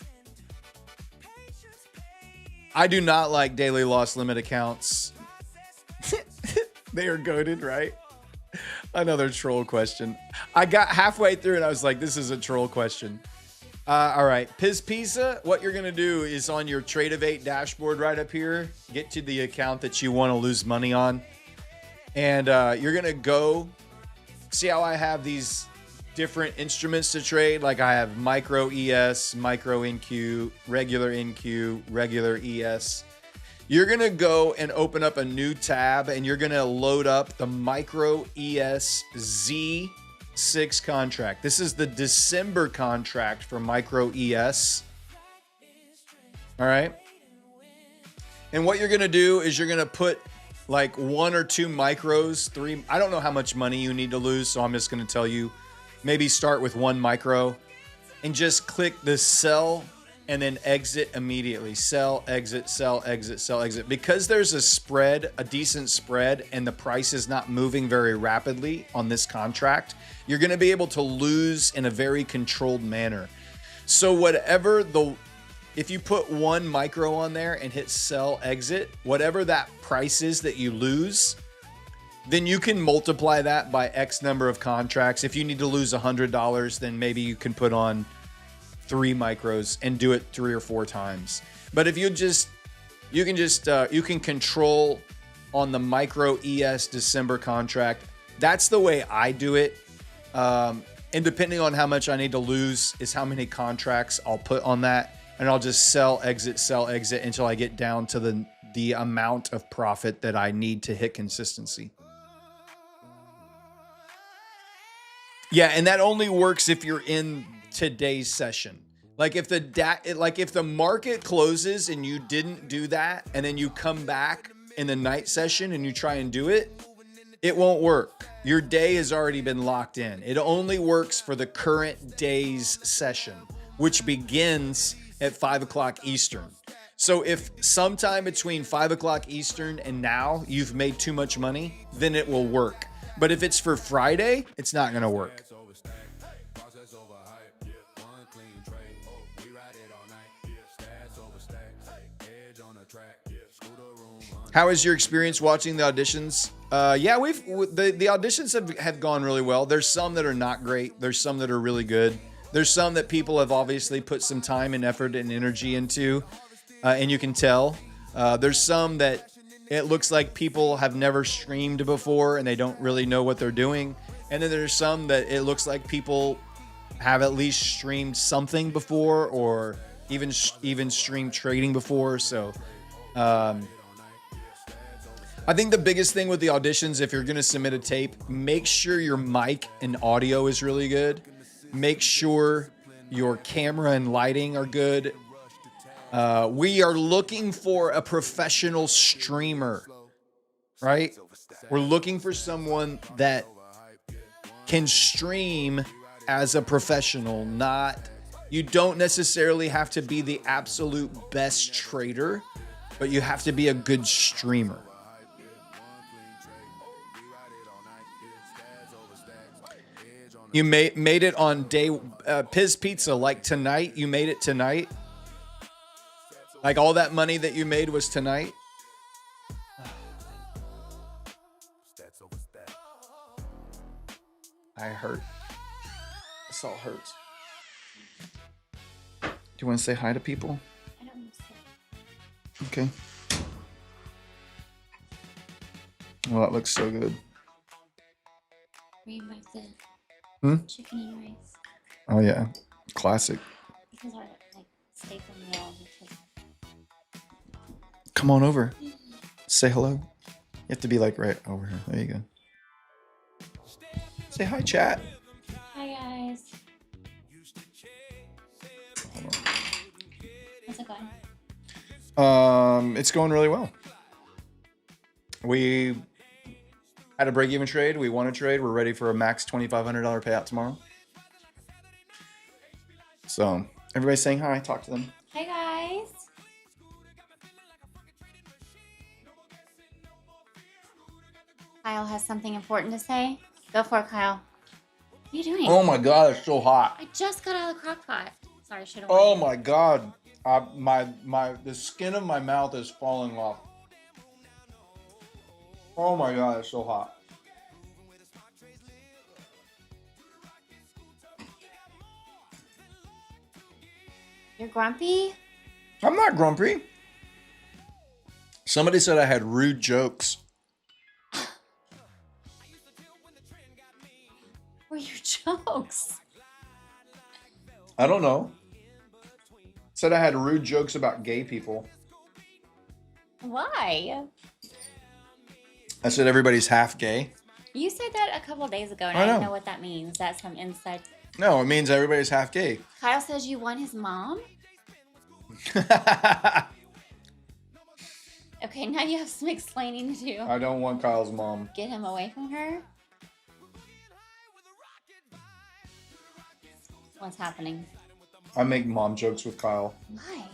I do not like daily loss limit accounts. They are goated, right? Another troll question. I got halfway through and I was like, this is a troll question. All right, Piz Pizza, what you're going to do is on your Trade of 8 dashboard right up here, get to the account that you want to lose money on. And you're going to go, see how I have these different instruments to trade? Like I have micro ES, micro NQ, regular NQ, regular ES. You're going to go and open up a new tab and you're going to load up the micro ES Z6 contract. This is the December contract for micro ES. All right. And what you're going to do is you're going to put like 1 or 2 micros, 3. I don't know how much money you need to lose, so I'm just going to tell you. Maybe start with 1 micro and just click the sell and then exit immediately. Sell, exit, sell, exit, sell, exit. Because there's a spread, a decent spread, and the price is not moving very rapidly on this contract, you're going to be able to lose in a very controlled manner. So if you put 1 micro on there and hit sell, exit, whatever that price is that you lose, then you can multiply that by X number of contracts. If you need to lose $100, then maybe you can put on 3 micros and do it 3 or 4 times. But if you can control on the micro ES December contract. That's the way I do it. And depending on how much I need to lose is how many contracts I'll put on that. And I'll just sell, exit until I get down to the amount of profit that I need to hit consistency. Yeah, and that only works if you're in today's session. Like if the market closes and you didn't do that, and then you come back in the night session and you try and do it, it won't work. Your day has already been locked in. It only works for the current day's session, which begins at 5 o'clock Eastern. So if sometime between 5 o'clock Eastern and now you've made too much money, then it will work. But if it's for Friday, it's not going to work. How is your experience watching the auditions? Yeah, the auditions have gone really well. There's some that are not great. There's some that are really good. There's some that people have obviously put some time and effort and energy into, and you can tell. There's some that it looks like people have never streamed before and they don't really know what they're doing. And then there's some that it looks like people have at least streamed something before or even streamed trading before. So I think the biggest thing with the auditions, if you're going to submit a tape, make sure your mic and audio is really good. Make sure your camera and lighting are good. We are looking for a professional streamer, right? We're looking for someone that can stream as a professional, not, you don't necessarily have to be the absolute best trader, but you have to be a good streamer. You made it on day Piz Pizza, like tonight. You made it tonight. Like all that money that you made was tonight. I hurt. This all hurts. Do you want to say hi to people? I don't want to say. Okay. Well, that looks so good. Bring back the chicken and rice. Oh yeah, classic. Because our like staple meal is chicken. Come on over. Say hello. You have to be like right over here. There you go. Say hi, chat. Hi guys. How's it going? It's going really well. We had a break-even trade. We won a trade. We're ready for a max $2,500 payout tomorrow. So everybody's saying hi. Talk to them. Hi guys. Kyle has something important to say. Go for it, Kyle. What are you doing? Oh my God, it's so hot. I just got out of the crock pot. Sorry, I should have. Oh my God, the skin of my mouth is falling off. Oh my God, it's so hot. You're grumpy? I'm not grumpy. Somebody said I had rude jokes. What are your jokes? I don't know. Said I had rude jokes about gay people. Why? I said everybody's half gay. You said that a couple days ago, and I I didn't know. know what that means. That's some inside. No, it means everybody's half gay. Kyle says you won his mom? Okay, now you have some explaining to do. I don't want Kyle's mom. Get him away from her? What's happening? I make mom jokes with Kyle Why?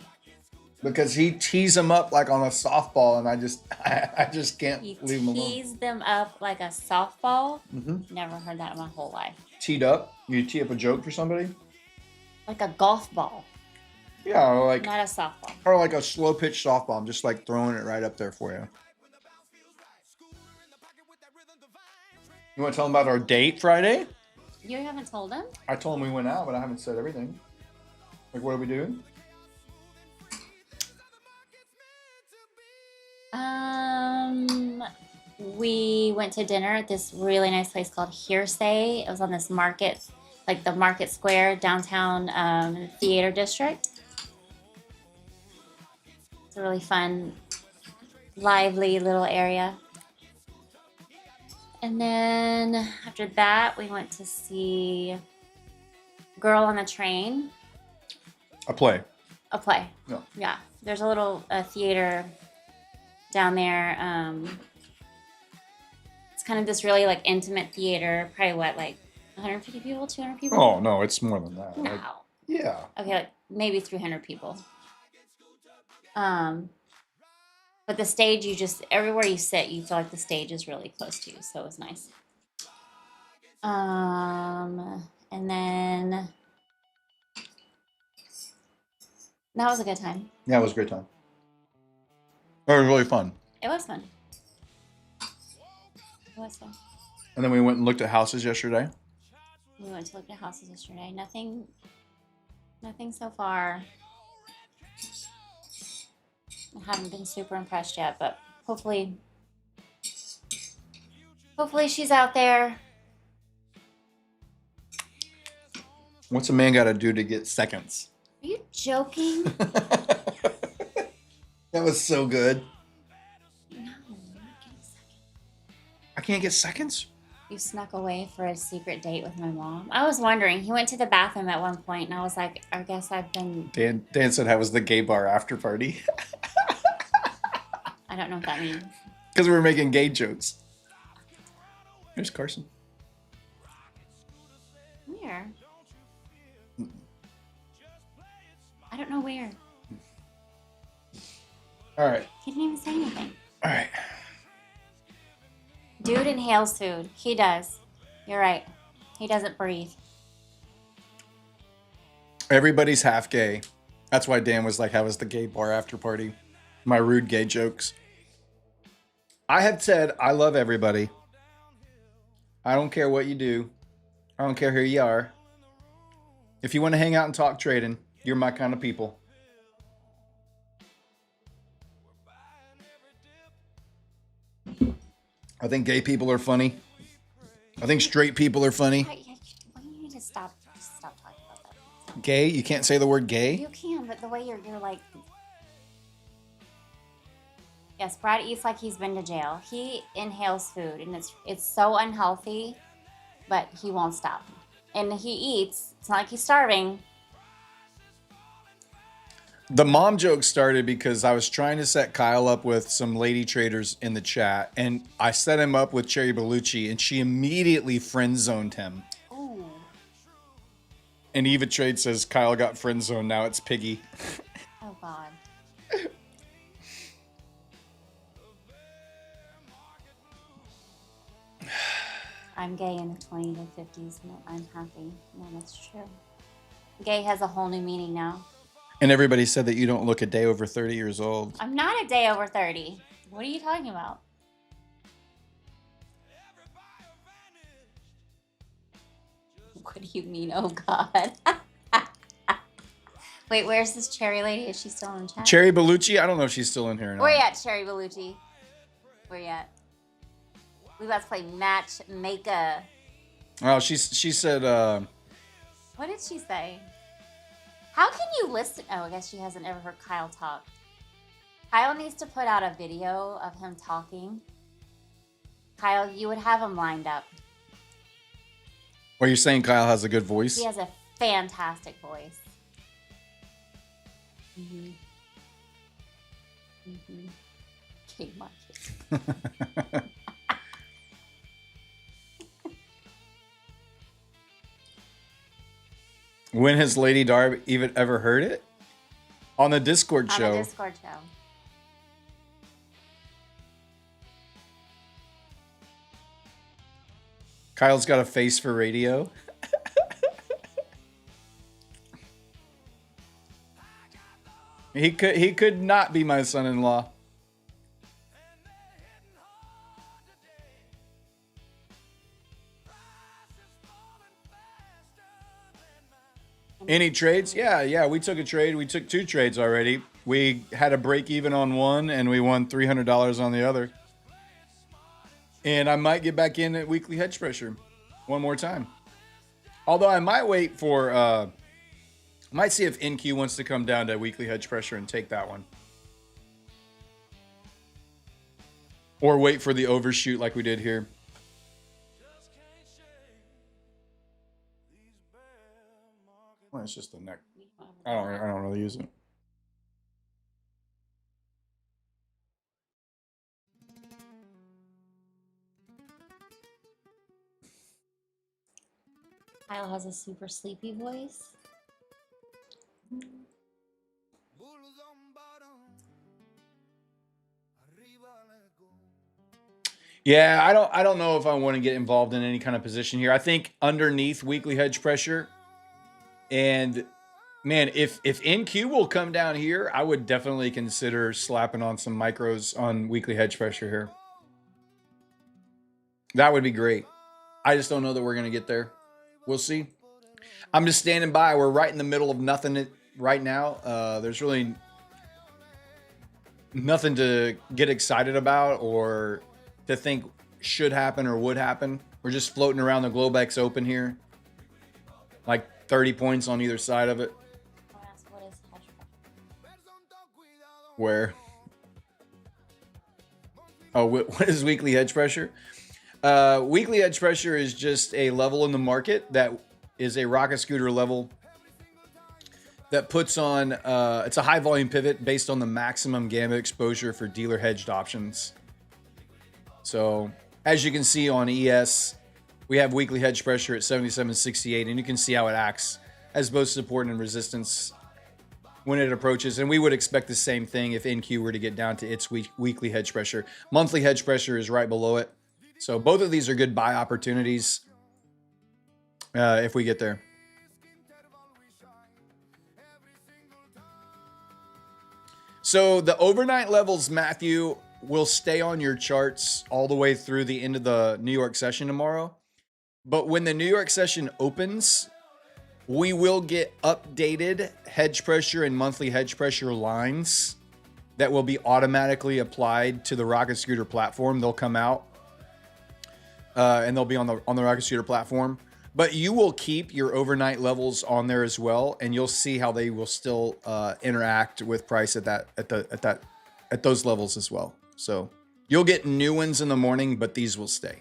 because he tees him up like on a softball, and I just can't You leave him alone. tease them up like a softball? Mm-hmm. Never heard that in my whole life. Teed up? You tee up a joke for somebody? Like a golf ball, Yeah, or like not a softball. or like a slow pitch softball. I'm just like throwing it right up there for you. You want to tell him about our date Friday? You haven't told him? I told him we went out, but I haven't said everything. Like, what are we doing? We went to dinner at this really nice place called Hearsay. It was on this market, like the Market Square downtown theater district. It's a really fun, lively little area. And then after that, we went to see Girl on the Train, A play. a play. No. Yeah, there's a little theater down there. It's kind of this really like intimate theater. Probably what, like 150 people, 200 people? Oh no, it's more than that. No. Like, yeah. Okay, like maybe 300 people. But the stage, you just, everywhere you sit, you feel like the stage is really close to you, so it was nice. And then that was a good time. Yeah, it was a great time. It was really fun. It was fun. It was fun. And then we went and looked at houses yesterday. We went to look at houses yesterday. Nothing so far. I haven't been super impressed yet, but hopefully she's out there. What's a man got to do to get seconds? Are you joking? That was so good. No, you're not getting second. I can't get seconds? You snuck away for a secret date with my mom. I was wondering. He went to the bathroom at one point, and I was like, I guess I've been... Dan said that was the gay bar after party. I don't know what that means. Because we were making gay jokes. Here's Carson. Come here. Where? I don't know where. All right. He didn't even say anything. All right. Dude inhales food. He does. You're right. He doesn't breathe. Everybody's half gay. That's why Dan was like, how was the gay bar after party? My rude gay jokes. I have said I love everybody. I don't care what you do. I don't care who you are. If you want to hang out and talk trading, you're my kind of people. I think gay people are funny. I think straight people are funny. You need to stop talking about that. Gay? You can't say the word gay? You can, but the way you're like... Yes, Brad eats like he's been to jail. He inhales food, and it's so unhealthy, but he won't stop. And he eats. It's not like he's starving. The mom joke started because I was trying to set Kyle up with some lady traders in the chat, and I set him up with Cherry Bellucci, and she immediately friend zoned him. Ooh. And Eva Trade says Kyle got friend zoned. Now it's Piggy. Oh God. I'm gay in the 20 to 50s, and I'm happy. No, that's true. Gay has a whole new meaning now. And everybody said that you don't look a day over 30 years old. I'm not a day over 30. What are you talking about? What do you mean, oh God? Wait, where's this Cherry lady? Is she still in chat? Cherry Bellucci? I don't know if she's still in here or not. Where you at, Cherry Bellucci? Where you at? We about to play Matchmaker. Oh, she said, What did she say? How can you listen? Oh, I guess she hasn't ever heard Kyle talk. Kyle needs to put out a video of him talking. Kyle, you would have him lined up. Are you saying Kyle has a good voice? He has a fantastic voice. Mm-hmm. Mm-hmm. King Market. When has Lady Darb even ever heard it? On the Discord show. On the Discord show. Kyle's got a face for radio. He could not be my son-in-law. Any trades? Yeah, we took a trade. We took 2 trades already. We had a break even on one, and we won $300 on the other. And I might get back in at weekly hedge pressure one more time. Although I might wait for, might see if NQ wants to come down to weekly hedge pressure and take that one. Or wait for the overshoot like we did here. Well, it's just the neck. I don't really use it. Kyle has a super sleepy voice. Yeah, I don't know if I want to get involved in any kind of position here. I think underneath weekly hedge pressure, and man, if NQ will come down here, I would definitely consider slapping on some micros on weekly hedge pressure here. That would be great. I just don't know that we're going to get there. We'll see. I'm just standing by. We're right in the middle of nothing right now. There's really nothing to get excited about or to think should happen or would happen. We're just floating around the Globex Open here. Like 30 points on either side of it. What is hedge pressure? Where? Oh, what is weekly hedge pressure? Weekly hedge pressure is just a level in the market that is a rocket scooter level that puts on, it's a high volume pivot based on the maximum gamma exposure for dealer hedged options. So as you can see on ES, We have weekly hedge pressure at 77.68, and you can see how it acts as both support and resistance when it approaches. And we would expect the same thing if NQ were to get down to its weekly hedge pressure. Monthly hedge pressure is right below it. So both of these are good buy opportunities if we get there. So the overnight levels, Matthew, will stay on your charts all the way through the end of the New York session tomorrow. But when the New York session opens, we will get updated hedge pressure and monthly hedge pressure lines that will be automatically applied to the Rocket Scooter platform. They'll come out and they'll be on the Rocket Scooter platform. But you will keep your overnight levels on there as well, and you'll see how they will still interact with price at those levels as well. So you'll get new ones in the morning, but these will stay.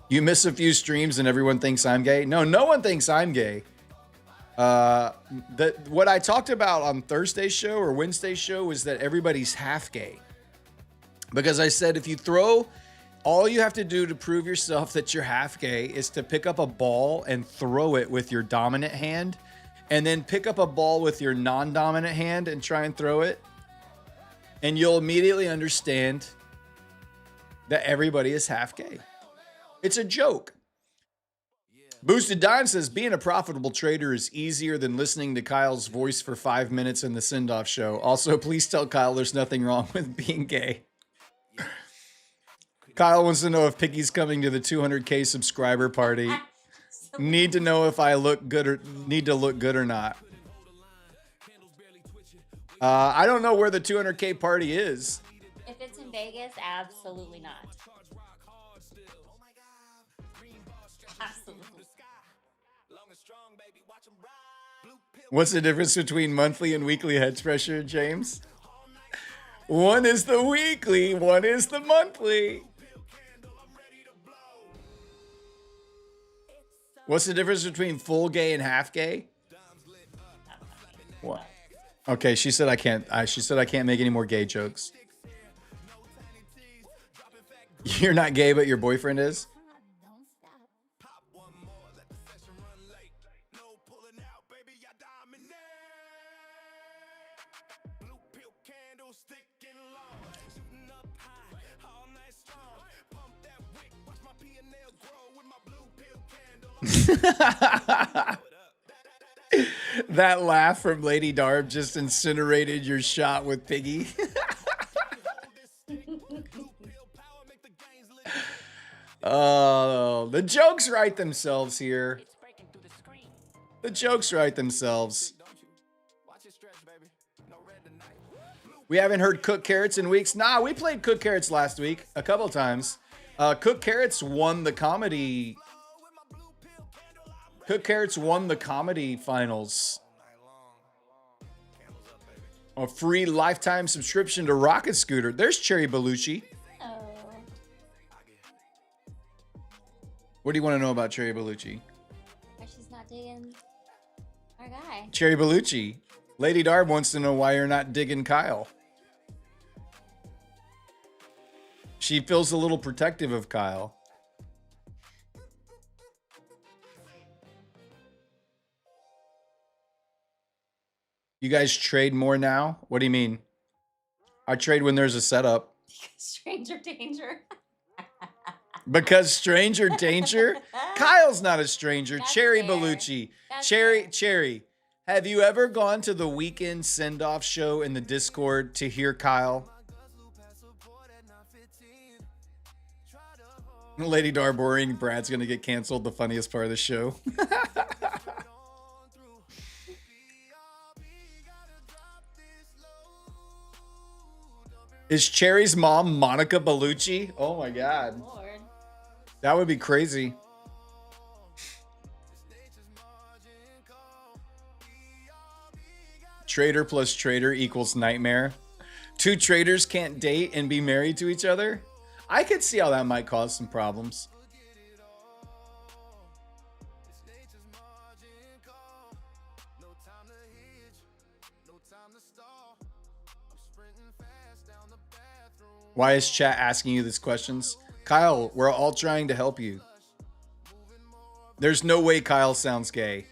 You miss a few streams and everyone thinks I'm gay. No, no one thinks I'm gay. What I talked about on Thursday's show or Wednesday's show was that everybody's half gay. Because I said if you throw, all you have to do to prove yourself that you're half gay is to pick up a ball and throw it with your dominant hand, and then pick up a ball with your non-dominant hand and try and throw it. And you'll immediately understand that everybody is half gay. It's a joke. Boosted Dime says, being a profitable trader is easier than listening to Kyle's voice for 5 minutes in the send-off show. Also, please tell Kyle there's nothing wrong with being gay. Kyle wants to know if Piggy's coming to the 200K subscriber party. Need to know if I look good or need to look good or not. I don't know where the 200K party is. If it's in Vegas, absolutely not. Absolutely. What's the difference between monthly and weekly hedge pressure, James? One is the weekly, one is the monthly. What's the difference between full gay and half gay? What? Okay, she said I can't. She said I can't make any more gay jokes. You're not gay, but your boyfriend is? That laugh from Lady Darb just incinerated your shot with Piggy. Oh, the jokes write themselves here. The jokes write themselves. We haven't heard Cook Carrots in weeks. Nah, we played Cook Carrots last week a couple times. Cook Carrots won the comedy. Cook Carrots won the comedy finals. A free lifetime subscription to Rocket Scooter. There's Cherry Bellucci. Oh. What do you want to know about Cherry Bellucci? Why she's not digging our guy. Cherry Bellucci. Lady Darb wants to know why you're not digging Kyle. She feels a little protective of Kyle. You guys trade more now? What do you mean? I trade when there's a setup. Stranger danger. Because stranger danger? Kyle's not a stranger. That's Cherry fair. Bellucci. That's fair. Cherry. Have you ever gone to the weekend send-off show in the Discord to hear Kyle? Lady Darb worrying Brad's going to get canceled, the funniest part of the show. Is Cherry's mom Monica Bellucci? Oh my God. Lord. That would be crazy. Trader plus trader equals nightmare. Two traders can't date and be married to each other? I could see how that might cause some problems. Why is chat asking you these questions? Kyle, we're all trying to help you. There's no way Kyle sounds gay.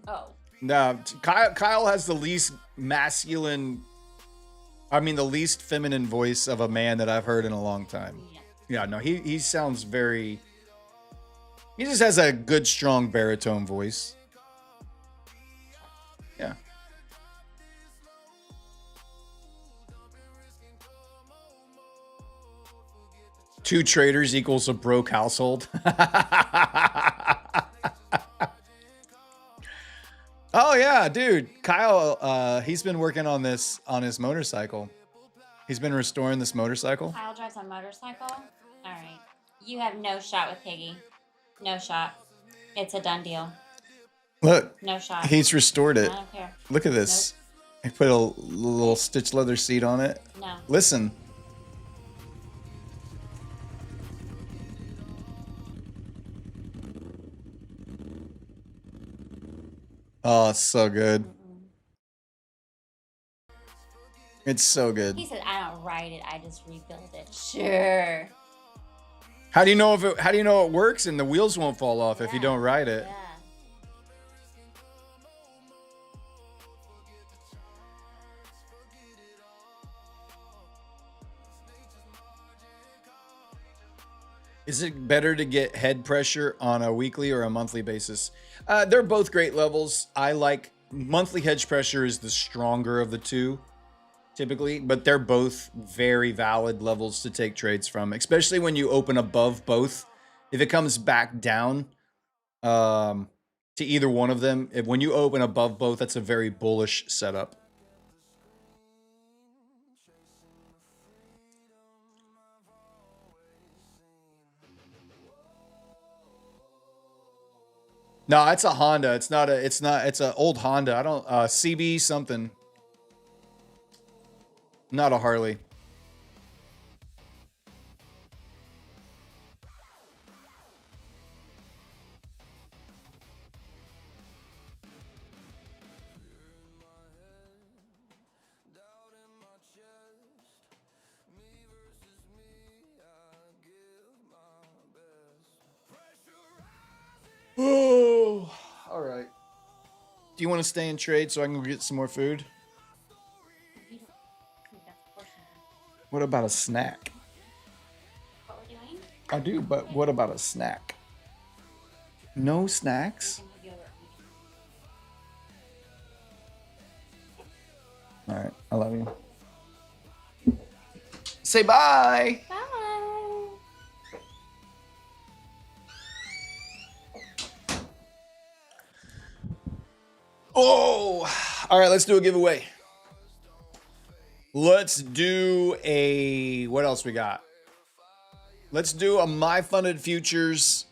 Oh. No, Kyle has the least masculine, I mean, the least feminine voice of a man that I've heard in a long time. Yeah, no, he sounds very, he just has a good, strong baritone voice. Yeah. Two traders equals a broke household. Oh yeah, dude. Kyle, he's been working on this on his motorcycle. He's been restoring this motorcycle. Kyle drives a motorcycle? All right. You have no shot with Piggy. No shot. It's a done deal. Look. No shot. He's restored it. I don't care. Look at this. Nope. He put a little stitched leather seat on it. No. Listen. Oh, it's so good. It's so good. He said, "I don't write it. I just rebuild it." Sure. How do you know if it? How do you know it works and the wheels won't fall off if you don't ride it? Yeah. Is it better to get head pressure on a weekly or a monthly basis? They're both great levels. I like monthly hedge pressure is the stronger of the two, typically, but they're both very valid levels to take trades from, especially when you open above both. If it comes back down to either one of them, when you open above both, that's a very bullish setup. No, it's a Honda. It's an old Honda. I don't, CB something. Not a Harley. Oh, all right. Do you want to stay in trade so I can go get some more food? What about a snack? What we're doing? I do, but what about a snack? No snacks? All right, I love you. Say bye. Bye. Oh, all right, let's do a giveaway. Let's do a, what else we got? Let's do a My Funded Futures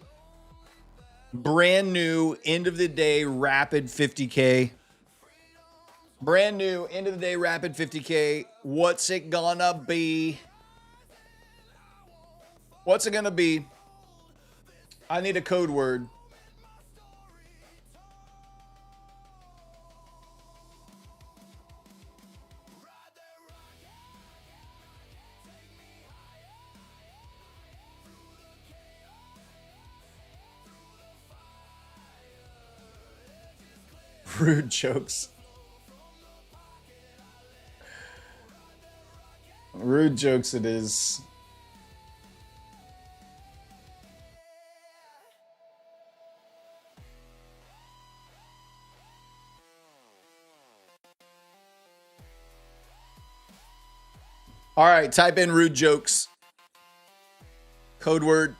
brand new end of the day rapid 50K. Brand new end of the day rapid 50K. What's it gonna be? What's it gonna be? I need a code word. Rude jokes. Rude jokes it is. All right, type in rude jokes. Code word.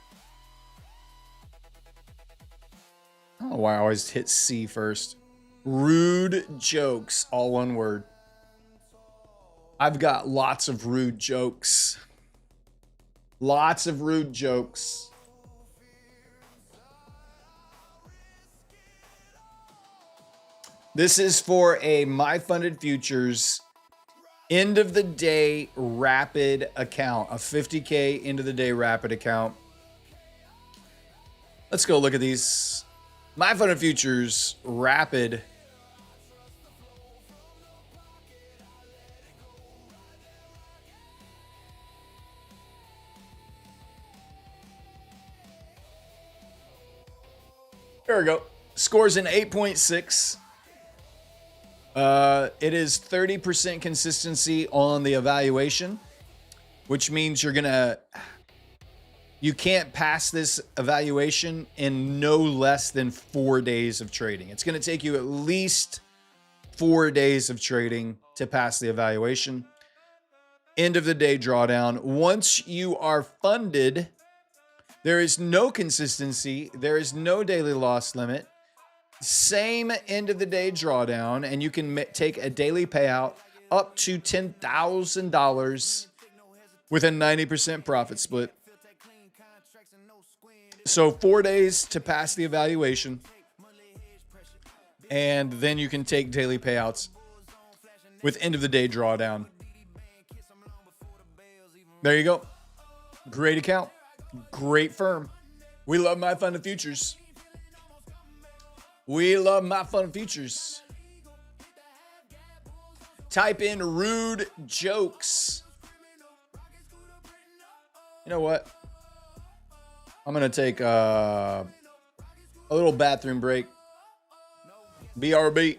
I don't know why I always hit C first. Rude jokes, all one word. I've got lots of rude jokes. Lots of rude jokes. This is for a My Funded Futures end of the day rapid account, a 50K end of the day rapid account. Let's go look at these. My Funded Futures rapid. There we go. Scores an 8.6. It is 30% consistency on the evaluation, which means you can't pass this evaluation in no less than 4 days of trading. It's going to take you at least 4 days of trading to pass the evaluation. End of the day drawdown. Once you are funded, there is no consistency. There is no daily loss limit. Same end of the day drawdown, and you can take a daily payout up to $10,000 with a 90% profit split. So 4 days to pass the evaluation, and then you can take daily payouts with end of the day drawdown. There you go. Great account. Great firm. We love My Fund of Futures. We love My Fund of Futures. Type in rude jokes. You know what? I'm going to take a little bathroom break. BRB.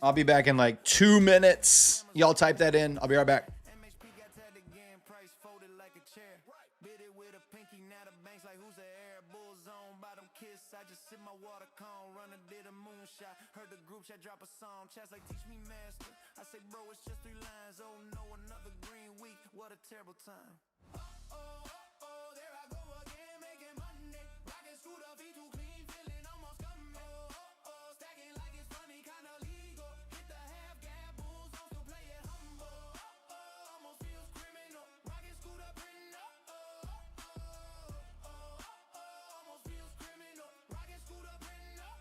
I'll be back in like 2 minutes. Y'all type that in. I'll be right back. Drop a song, chats like teach me master. I say, bro, it's just 3 lines. Oh no, another green week. What a terrible time. There I go again, making money. Rockin' screwed up, feet too clean, feeling almost scummy. Stacking like it's funny, kinda legal. Hit the half gap, bulls don't still play it humble. Almost feels criminal. Rockin' screwed up, written up. Almost feels criminal. Rockin' screwed up, written up.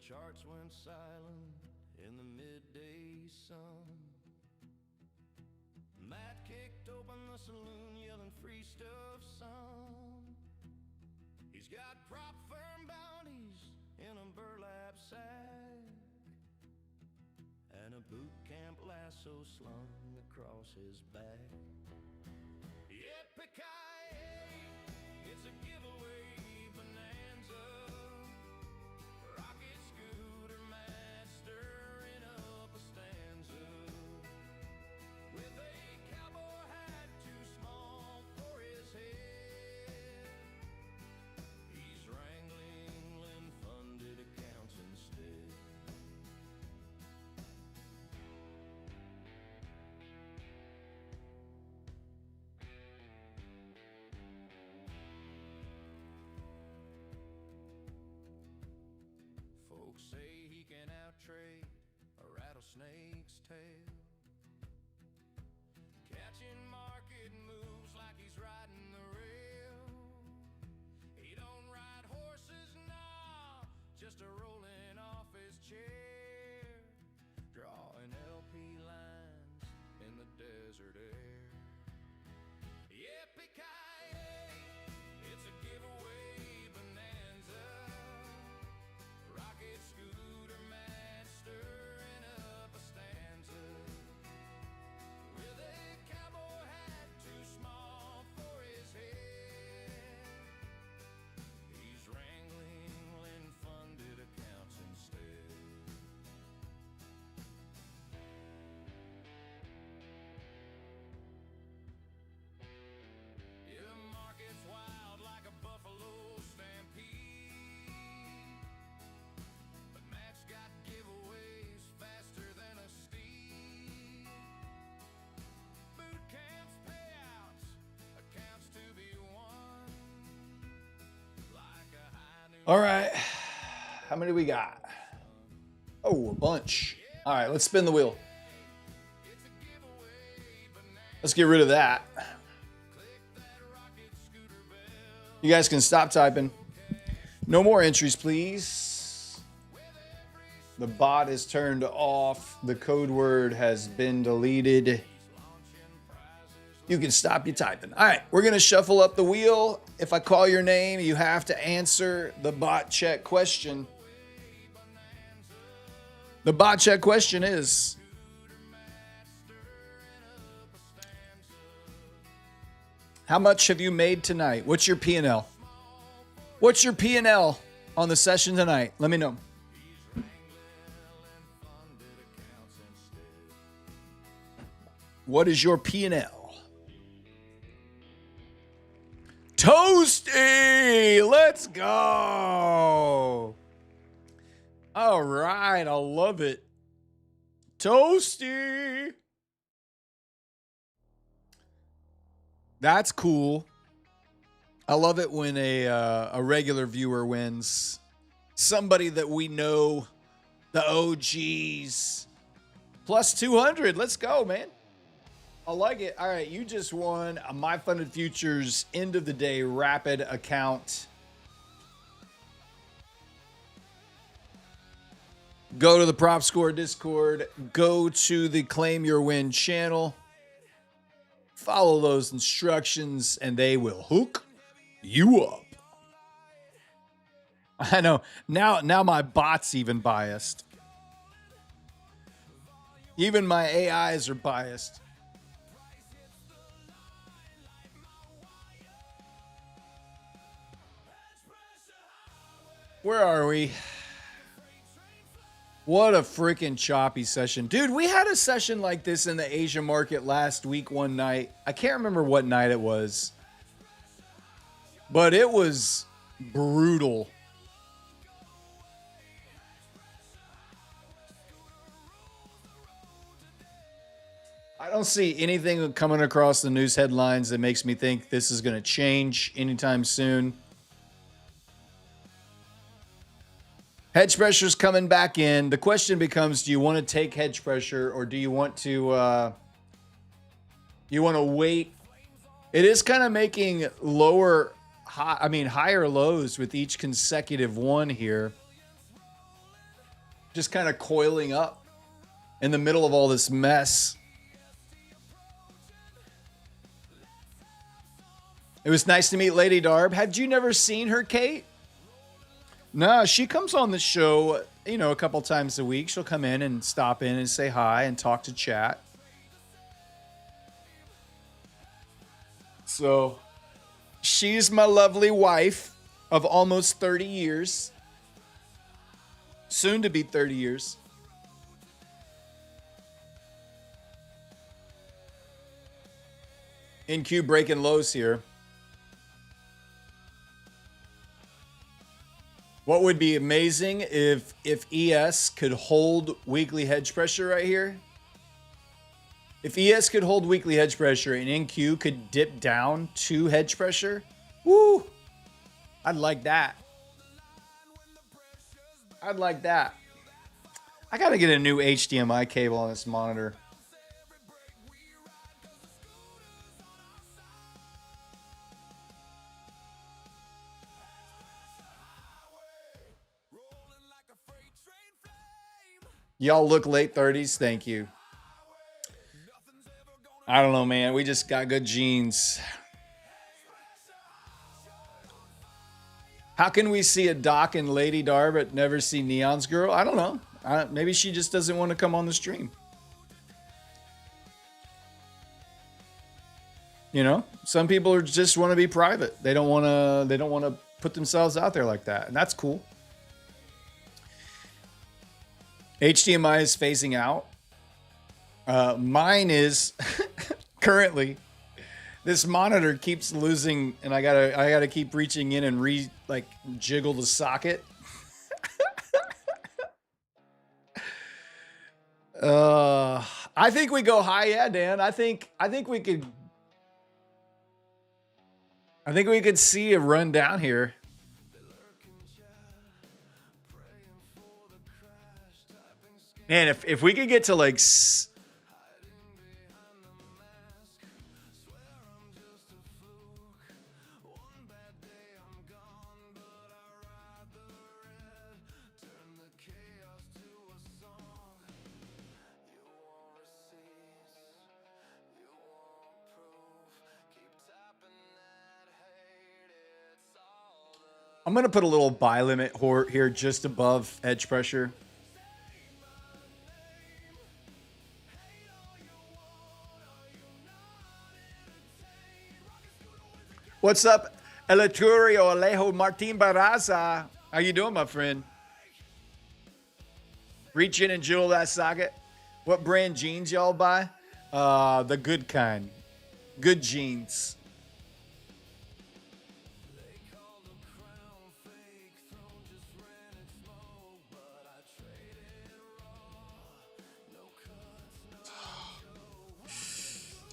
Charts went silent in the midday sun. Matt kicked open the saloon, yelling free stuff, son. He's got prop firm bounties in a burlap sack and a boot camp lasso slung across his back. Yippee-ki-yay, it's a giveaway bonanza. Rocket scooter master in up a stanza with a cowboy hat too small for his head. He's wrangling funded accounts instead. Folks say he can out-trade a rattlesnake's tail, catching market moves like he's riding the rail. He don't ride horses, nah, just a rolling off his chair, drawing LP lines in the desert air. Yippee-ki-yay, it's a giveaway bonanza. Rocket scooter master in up a stanza with a cowboy All right. How many we got? Oh, a bunch. All right, let's spin the wheel. Let's get rid of that. You guys can stop typing. No more entries, please. The bot is turned off. The code word has been deleted. You can stop your typing. All right, we're going to shuffle up the wheel. If I call your name, you have to answer the bot check question. The bot check question is, how much have you made tonight? What's your P&L? What's your P&L on the session tonight? Let me know. What is your P&L? Toasty! Let's go! All right, I love it. Toasty! That's cool. I love it when a regular viewer wins. Somebody that we know, the OGs. Plus 200. Let's go, man. I like it. All right, you just won a My Funded Futures end of the day rapid account. Go to the Prop Score Discord. Go to the Claim Your Win channel. Follow those instructions and they will hook you up. I know. Now my bot's even biased. Even my AIs are biased. Where are we? What a freaking choppy session. Dude, we had a session like this in the Asia market last week one night. I can't remember what night it was. But it was brutal. I don't see anything coming across the news headlines that makes me think this is going to change anytime soon. Hedge pressure's coming back in. The question becomes, do you want to take hedge pressure or do you want to wait? It is kind of making higher lows with each consecutive one here. Just kind of coiling up in the middle of all this mess. It was nice to meet Lady Darb. Had you never seen her, Kate? No, she comes on the show, a couple times a week. She'll come in and stop in and say hi and talk to chat. So, she's my lovely wife of almost 30 years. Soon to be 30 years. NQ breaking lows here. What would be amazing if ES could hold weekly hedge pressure right here? If ES could hold weekly hedge pressure and NQ could dip down to hedge pressure, woo! I'd like that. I'd like that. I gotta get a new HDMI cable on this monitor. Y'all look late 30s. Thank you. I don't know, man. We just got good genes. How can we see a Doc and Lady Darb but never see Neon's girl? I don't know. Maybe she just doesn't want to come on the stream. Some people just want to be private. They don't want to put themselves out there like that, and that's cool. HDMI is phasing out. Mine is currently. This monitor keeps losing, and I gotta keep reaching in and jiggle the socket. I think we go high, yeah, Dan. I think we could see a run down here. Man, if we could get to like I'm going to put a little buy limit here just above edge pressure. What's up, Eleuterio Alejo Martin Barraza? How you doing, my friend? Reach in and jewel that socket. What brand jeans y'all buy? The good kind. Good jeans.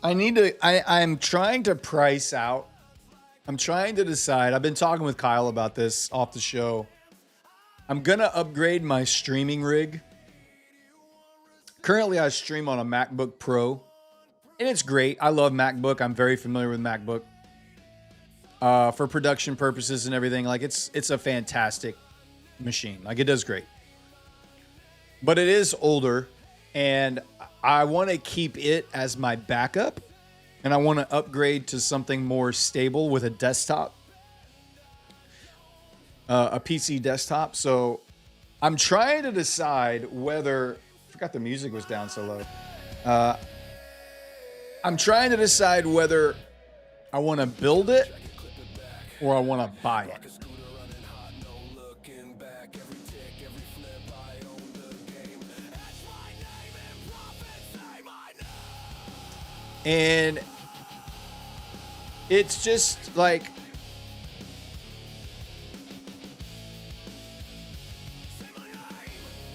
I'm trying to price out. I'm trying to decide. I've been talking with Kyle about this off the show. I'm going to upgrade my streaming rig. Currently, I stream on a MacBook Pro. And it's great. I love MacBook. I'm very familiar with MacBook. For production purposes and everything. Like, it's a fantastic machine. Like, it does great. But it is older. And I want to keep it as my backup. And I want to upgrade to something more stable with a desktop. A PC desktop. So I'm trying to decide whether... I forgot the music was down so low. I'm trying to decide whether I want to build it or I want to buy it. And it's just like,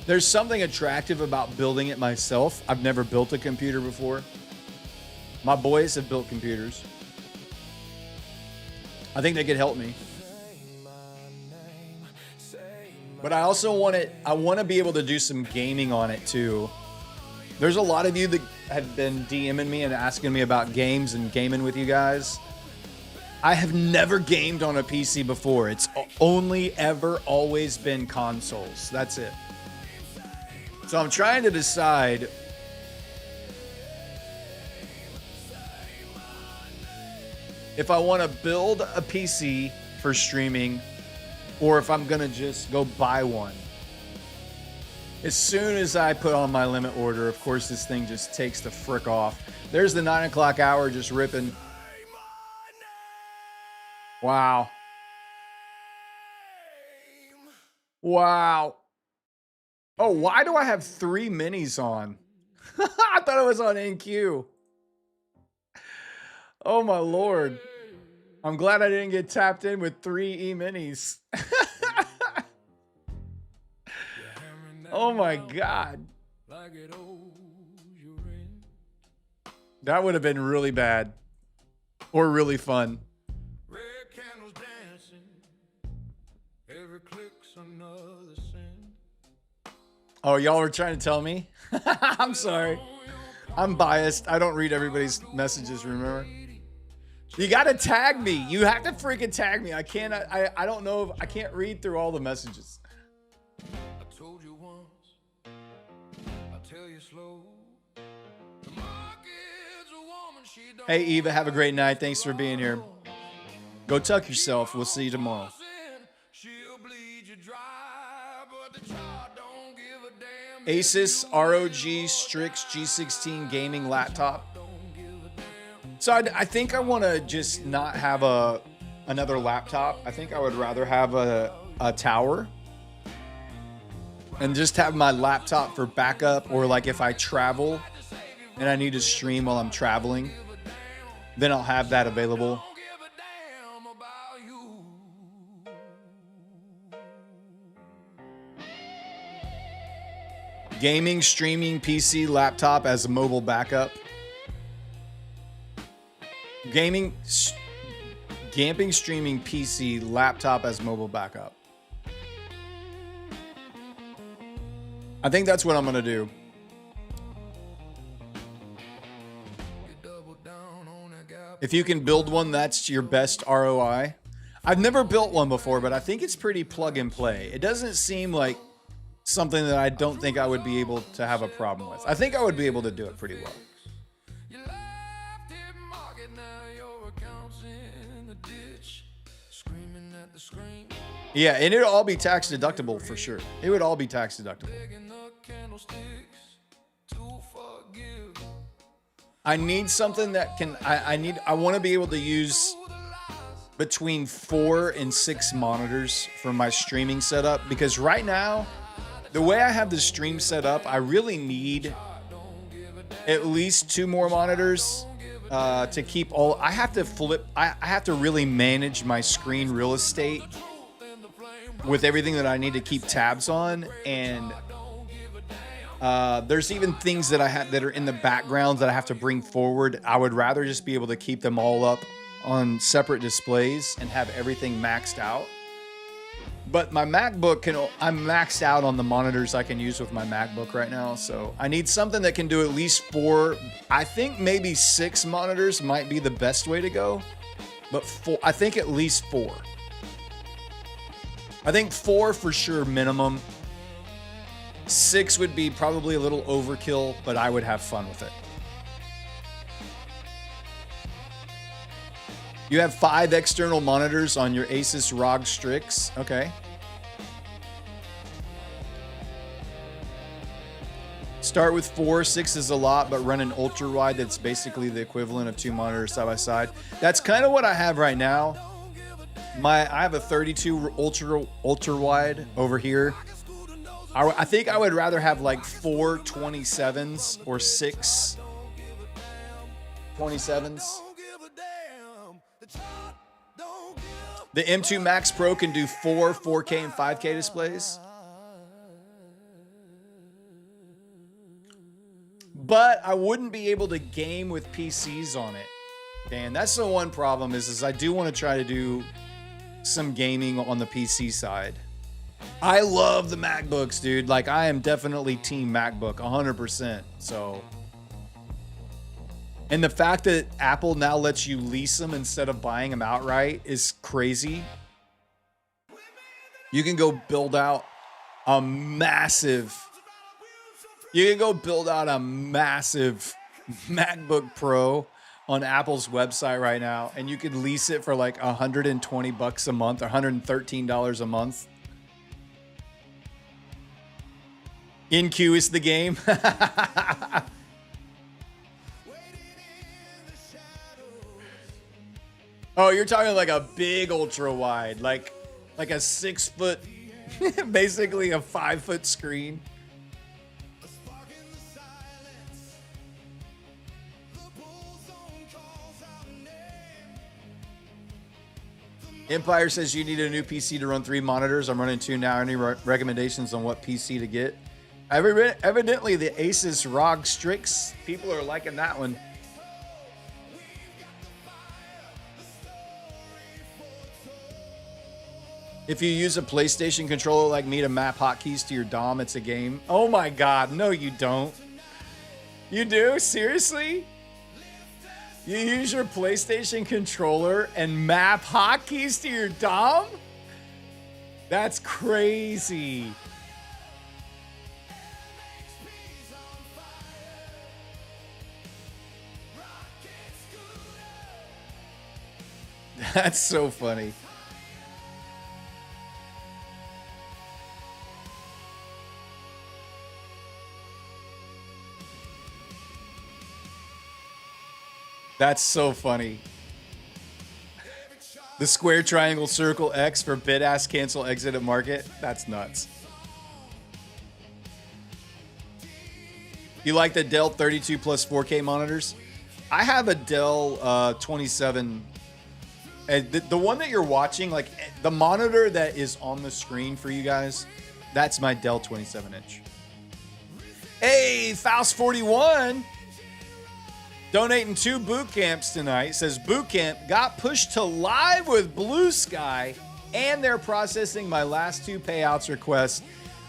there's something attractive about building it myself. I've never built a computer before. My boys have built computers. I think they could help me. But I also want to be able to do some gaming on it too. There's a lot of you that have been DMing me and asking me about games and gaming with you guys. I have never gamed on a PC before. It's only ever always been consoles. That's it. So I'm trying to decide if I want to build a PC for streaming or if I'm going to just go buy one. As soon as I put on my limit order, of course, this thing just takes the frick off. There's the 9 o'clock hour just ripping. Wow. Wow. Oh, why do I have 3 minis on? I thought it was on NQ. Oh, my Lord. I'm glad I didn't get tapped in with 3 E-minis. Oh my God. That would have been really bad. Or really fun. Oh, y'all were trying to tell me? I'm sorry. I'm biased. I don't read everybody's messages, remember? You gotta tag me. You have to freaking tag me. I can't, I don't know if I can't read through all the messages. Hey, Eva, have a great night. Thanks for being here. Go tuck yourself. We'll see you tomorrow. Asus ROG Strix G16 gaming laptop. So I think I want to just not have another laptop. I think I would rather have a tower and just have my laptop for backup, or like if I travel and I need to stream while I'm traveling, then I'll have that available. Gaming, streaming, PC, laptop as a mobile backup. Gaming, streaming, PC, laptop as mobile backup. I think that's what I'm going to do. If you can build one, that's your best ROI. I've never built one before, but I think it's pretty plug and play. It doesn't seem like something that I don't think I would be able to have a problem with. I think I would be able to do it pretty well. Yeah, and it'll all be tax deductible for sure. It would all be tax deductible. I need something that can, I want to be able to use between 4 and 6 monitors for my streaming setup, because right now, the way I have the stream set up, I really need at least 2 more monitors to keep all, I have to really manage my screen real estate with everything that I need to keep tabs on, and there's even things that I have that are in the background that I have to bring forward. I would rather just be able to keep them all up on separate displays and have everything maxed out. But my MacBook I'm maxed out on the monitors I can use with my MacBook right now. So I need something that can do at least 4. I think maybe 6 monitors might be the best way to go. But I think at least 4. I think 4 for sure minimum. 6 would be probably a little overkill, but I would have fun with it. You have 5 external monitors on your Asus ROG Strix. Okay. Start with 4. 6 is a lot, but run an ultra wide that's basically the equivalent of 2 monitors side by side. That's kind of what I have right now. I have a 32 ultra wide over here. I think I would rather have like 4 27s or 6 27s. The M2 Max Pro can do 4 4K and 5K displays. But I wouldn't be able to game with PCs on it. And that's the one problem is I do want to try to do some gaming on the PC side. I love the MacBooks, dude. Like, I am definitely team MacBook, 100%. So, and the fact that Apple now lets you lease them instead of buying them outright is crazy. You can go build out a massive MacBook Pro on Apple's website right now, and you could lease it for like $120 a month or $113 a month. In queue is the game. Oh, you're talking like a big ultra wide, like a 6 foot, basically a 5 foot screen. Empire says you need a new PC to run 3 monitors. I'm running 2 now. Any recommendations on what PC to get? Evidently, the Asus ROG Strix, people are liking that one. If you use a PlayStation controller like me to map hotkeys to your DOM, it's a game. Oh my God, no you don't. You do? Seriously? You use your PlayStation controller and map hotkeys to your DOM? That's crazy. That's so funny. That's so funny. The square, triangle, circle, X for bid ask, cancel, exit at market. That's nuts. You like the Dell 32 plus 4K monitors? I have a Dell 27. The one that you're watching, like the monitor that is on the screen for you guys, that's my Dell 27 inch. Hey, Faust 41. Donating 2 boot camps tonight. Says boot camp got pushed to live with Blue Sky, and they're processing my last 2 payouts requests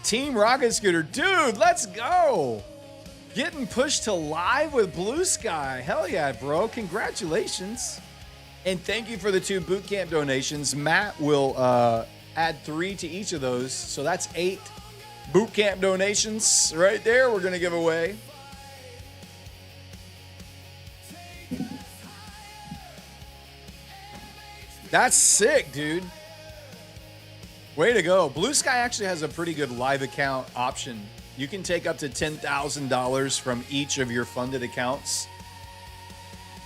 Team Rocket Scooter. Dude, let's go. Getting pushed to live with Blue Sky. Hell yeah, bro. Congratulations. And thank you for the 2 bootcamp donations. Matt will add 3 to each of those. So that's 8 bootcamp donations right there we're going to give away. That's sick, dude. Way to go. Blue Sky actually has a pretty good live account option. You can take up to $10,000 from each of your funded accounts,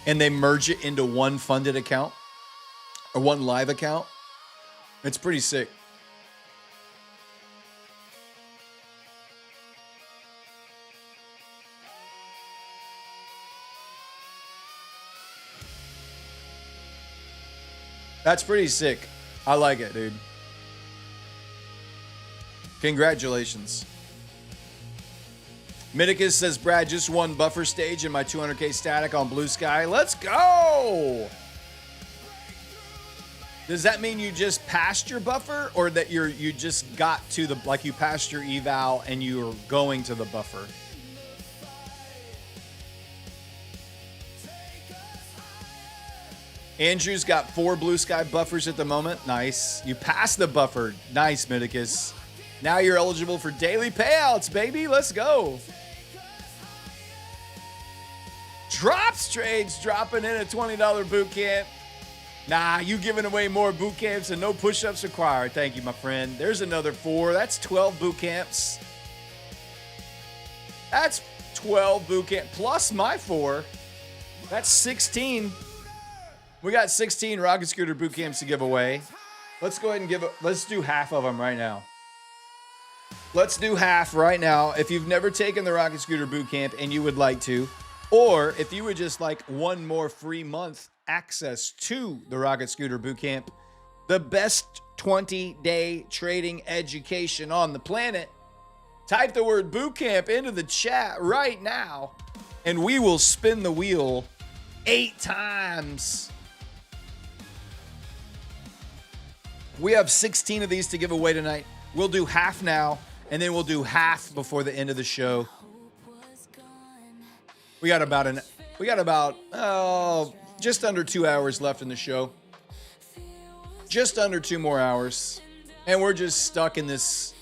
and they merge it into one funded account or one live account. It's pretty sick. That's pretty sick. I like it, dude. Congratulations. Minicus says, Brad, just won buffer stage in my 200K static on Blue Sky. Let's go! Does that mean you just passed your buffer, or that you just got to the, like you passed your eval and you're going to the buffer? Andrew's got 4 Blue Sky buffers at the moment. Nice. You passed the buffer. Nice, Minicus. Now you're eligible for daily payouts, baby. Let's go. Drops trades dropping in a $20 boot camp. Nah, you giving away more boot camps and no push-ups required. Thank you, my friend. There's another 4. That's 12 boot camps. That's 12 boot camp plus my 4. That's 16. We got 16 Rocket Scooter boot camps to give away. Let's go ahead and let's do half of them right now. Let's do half right now. If you've never taken the Rocket Scooter boot camp and you would like to, or if you would just like one more free month access to the Rocket Scooter Bootcamp, the best 20-day trading education on the planet, type the word bootcamp into the chat right now, and we will spin the wheel 8 times. We have 16 of these to give away tonight. We'll do half now, and then we'll do half before the end of the show. We got about just under 2 hours left in the show. Just under 2 more hours. And we're just stuck in this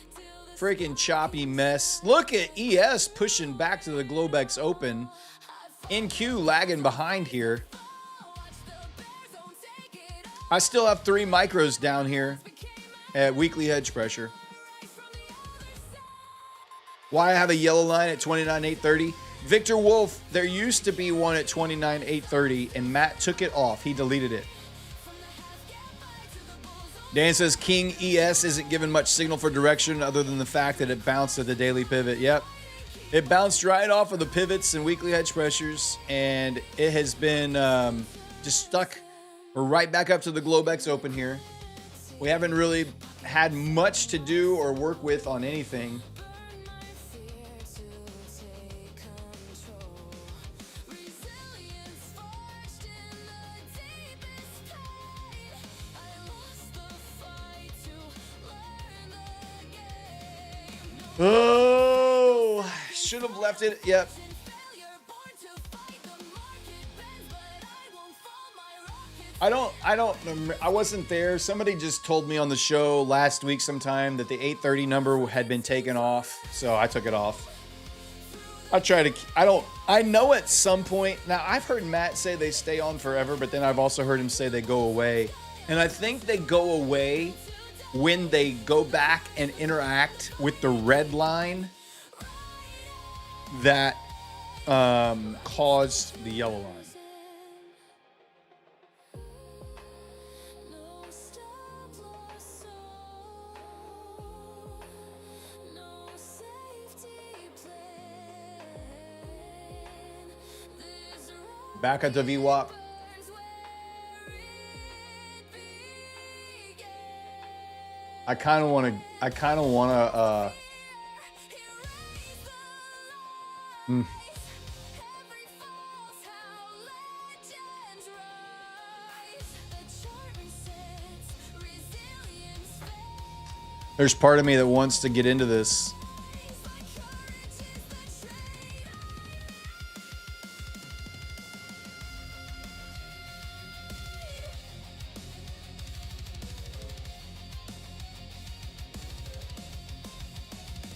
freaking choppy mess. Look at ES pushing back to the Globex Open. NQ lagging behind here. I still have 3 micros down here at weekly hedge pressure. Why I have a yellow line at 29,830? Victor Wolf, there used to be one at 29,830, and Matt took it off. He deleted it. Dan says King ES isn't given much signal for direction other than the fact that it bounced at the daily pivot. Yep. It bounced right off of the pivots and weekly hedge pressures, and it has been just stuck. We're right back up to the Globex Open here. We haven't really had much to do or work with on anything. Oh, should have left it. Yep. I wasn't there. Somebody just told me on the show last week sometime that the 830 number had been taken off, so I took it off. I know at some point, now I've heard Matt say they stay on forever, but then I've also heard him say they go away. And I think they go away when they go back and interact with the red line that caused the yellow line. Back at the VWAP. I kind of want to, There's part of me that wants to get into this.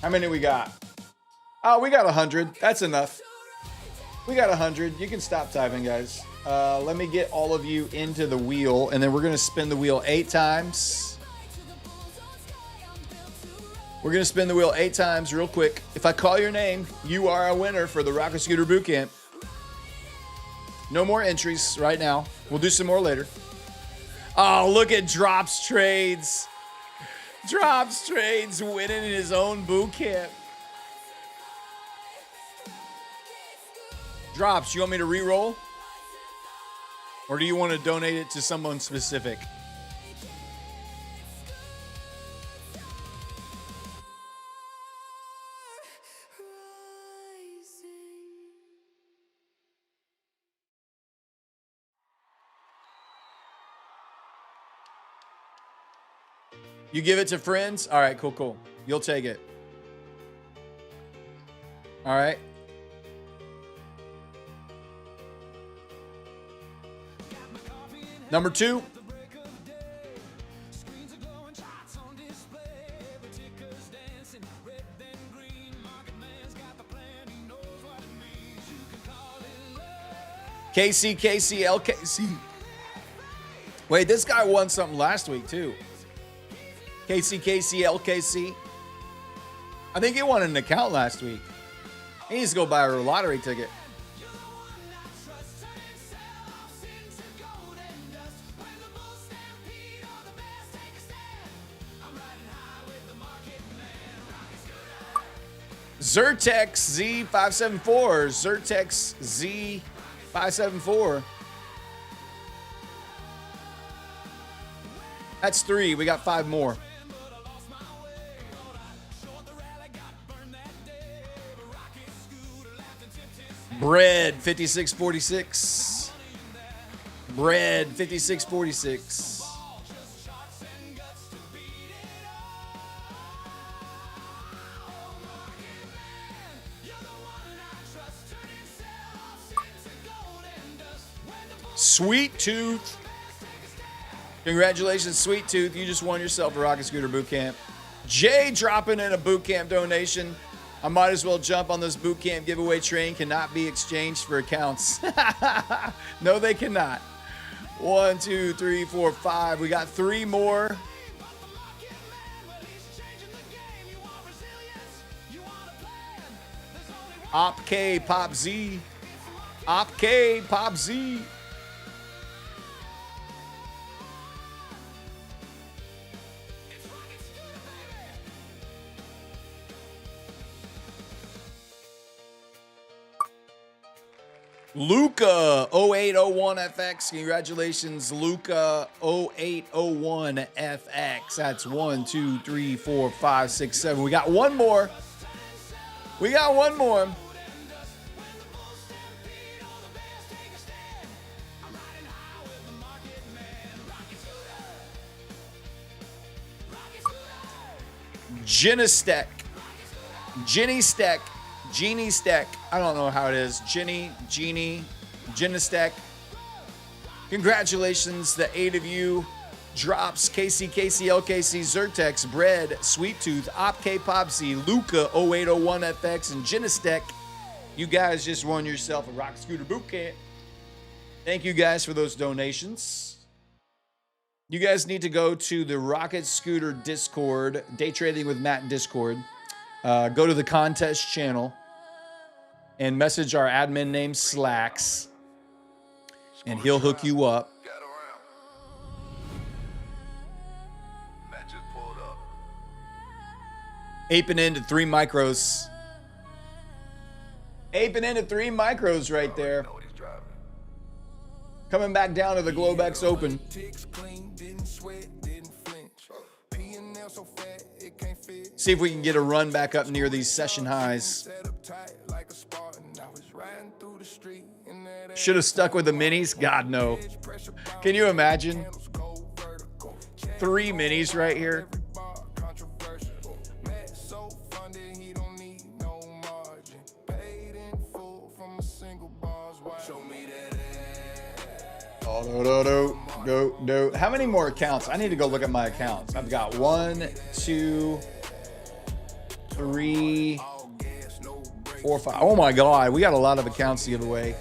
How many we got? Oh, we got 100. That's enough. We got 100. You can stop typing, guys. Let me get all of you into the wheel, and then we're going to spin the wheel 8 times. We're going to spin the wheel 8 times real quick. If I call your name, you are a winner for the Rocket Scooter Bootcamp. No more entries right now. We'll do some more later. Oh, look at Drops Trades. Drops Trades winning in his own boot camp. Drops, you want me to re-roll? Or do you want to donate it to someone specific? You give it to friends? All right, cool, cool. You'll take it. All right. Number 2. LKC. Wait, this guy won something last week too. LKC. I think he won an account last week. He needs to go buy a lottery ticket. Zertex Z574. Zertex Z574. That's 3. We got 5 more. Bread 5646. Bread 5646. Sweet Tooth. Congratulations, Sweet Tooth. You just won yourself a Rocket Scooter Bootcamp. Jay dropping in a bootcamp donation. I might as well jump on this bootcamp giveaway train. Cannot be exchanged for accounts. No, they cannot. 1, 2, 3, 4, 5. We got 3 more. Op K Pop Z. Op K Pop Z. Luca 0801FX. Congratulations, Luca 0801FX. That's 1, 2, 3, 4, 5, 6, 7. We got one more. We got one more. Jenny Stack. Genie Stack. I don't know how it is. Jenny Stack. Congratulations, the 8 of you. Drops, KC, LKC, Zertex, Bread, Sweet Tooth, Op K Popsy, Luca 0801FX, and Jenny Stack. You guys just won yourself a Rocket Scooter Bootcamp. Thank you guys for those donations. You guys need to go to the Rocket Scooter Discord, Day Trading with Matt Discord. Go to the contest channel and message our admin name Slacks, and he'll hook you up. Aping into 3 micros. Aping into 3 micros right there. Coming back down to the Globex Open. See if we can get a run back up near these session highs. Should have stuck with the minis? God, no. Can you imagine? 3 minis right here. Go. How many more accounts? I need to go look at my accounts. I've got 1, 2, 3, 4, 5. Oh my God, we got a lot of accounts to give away.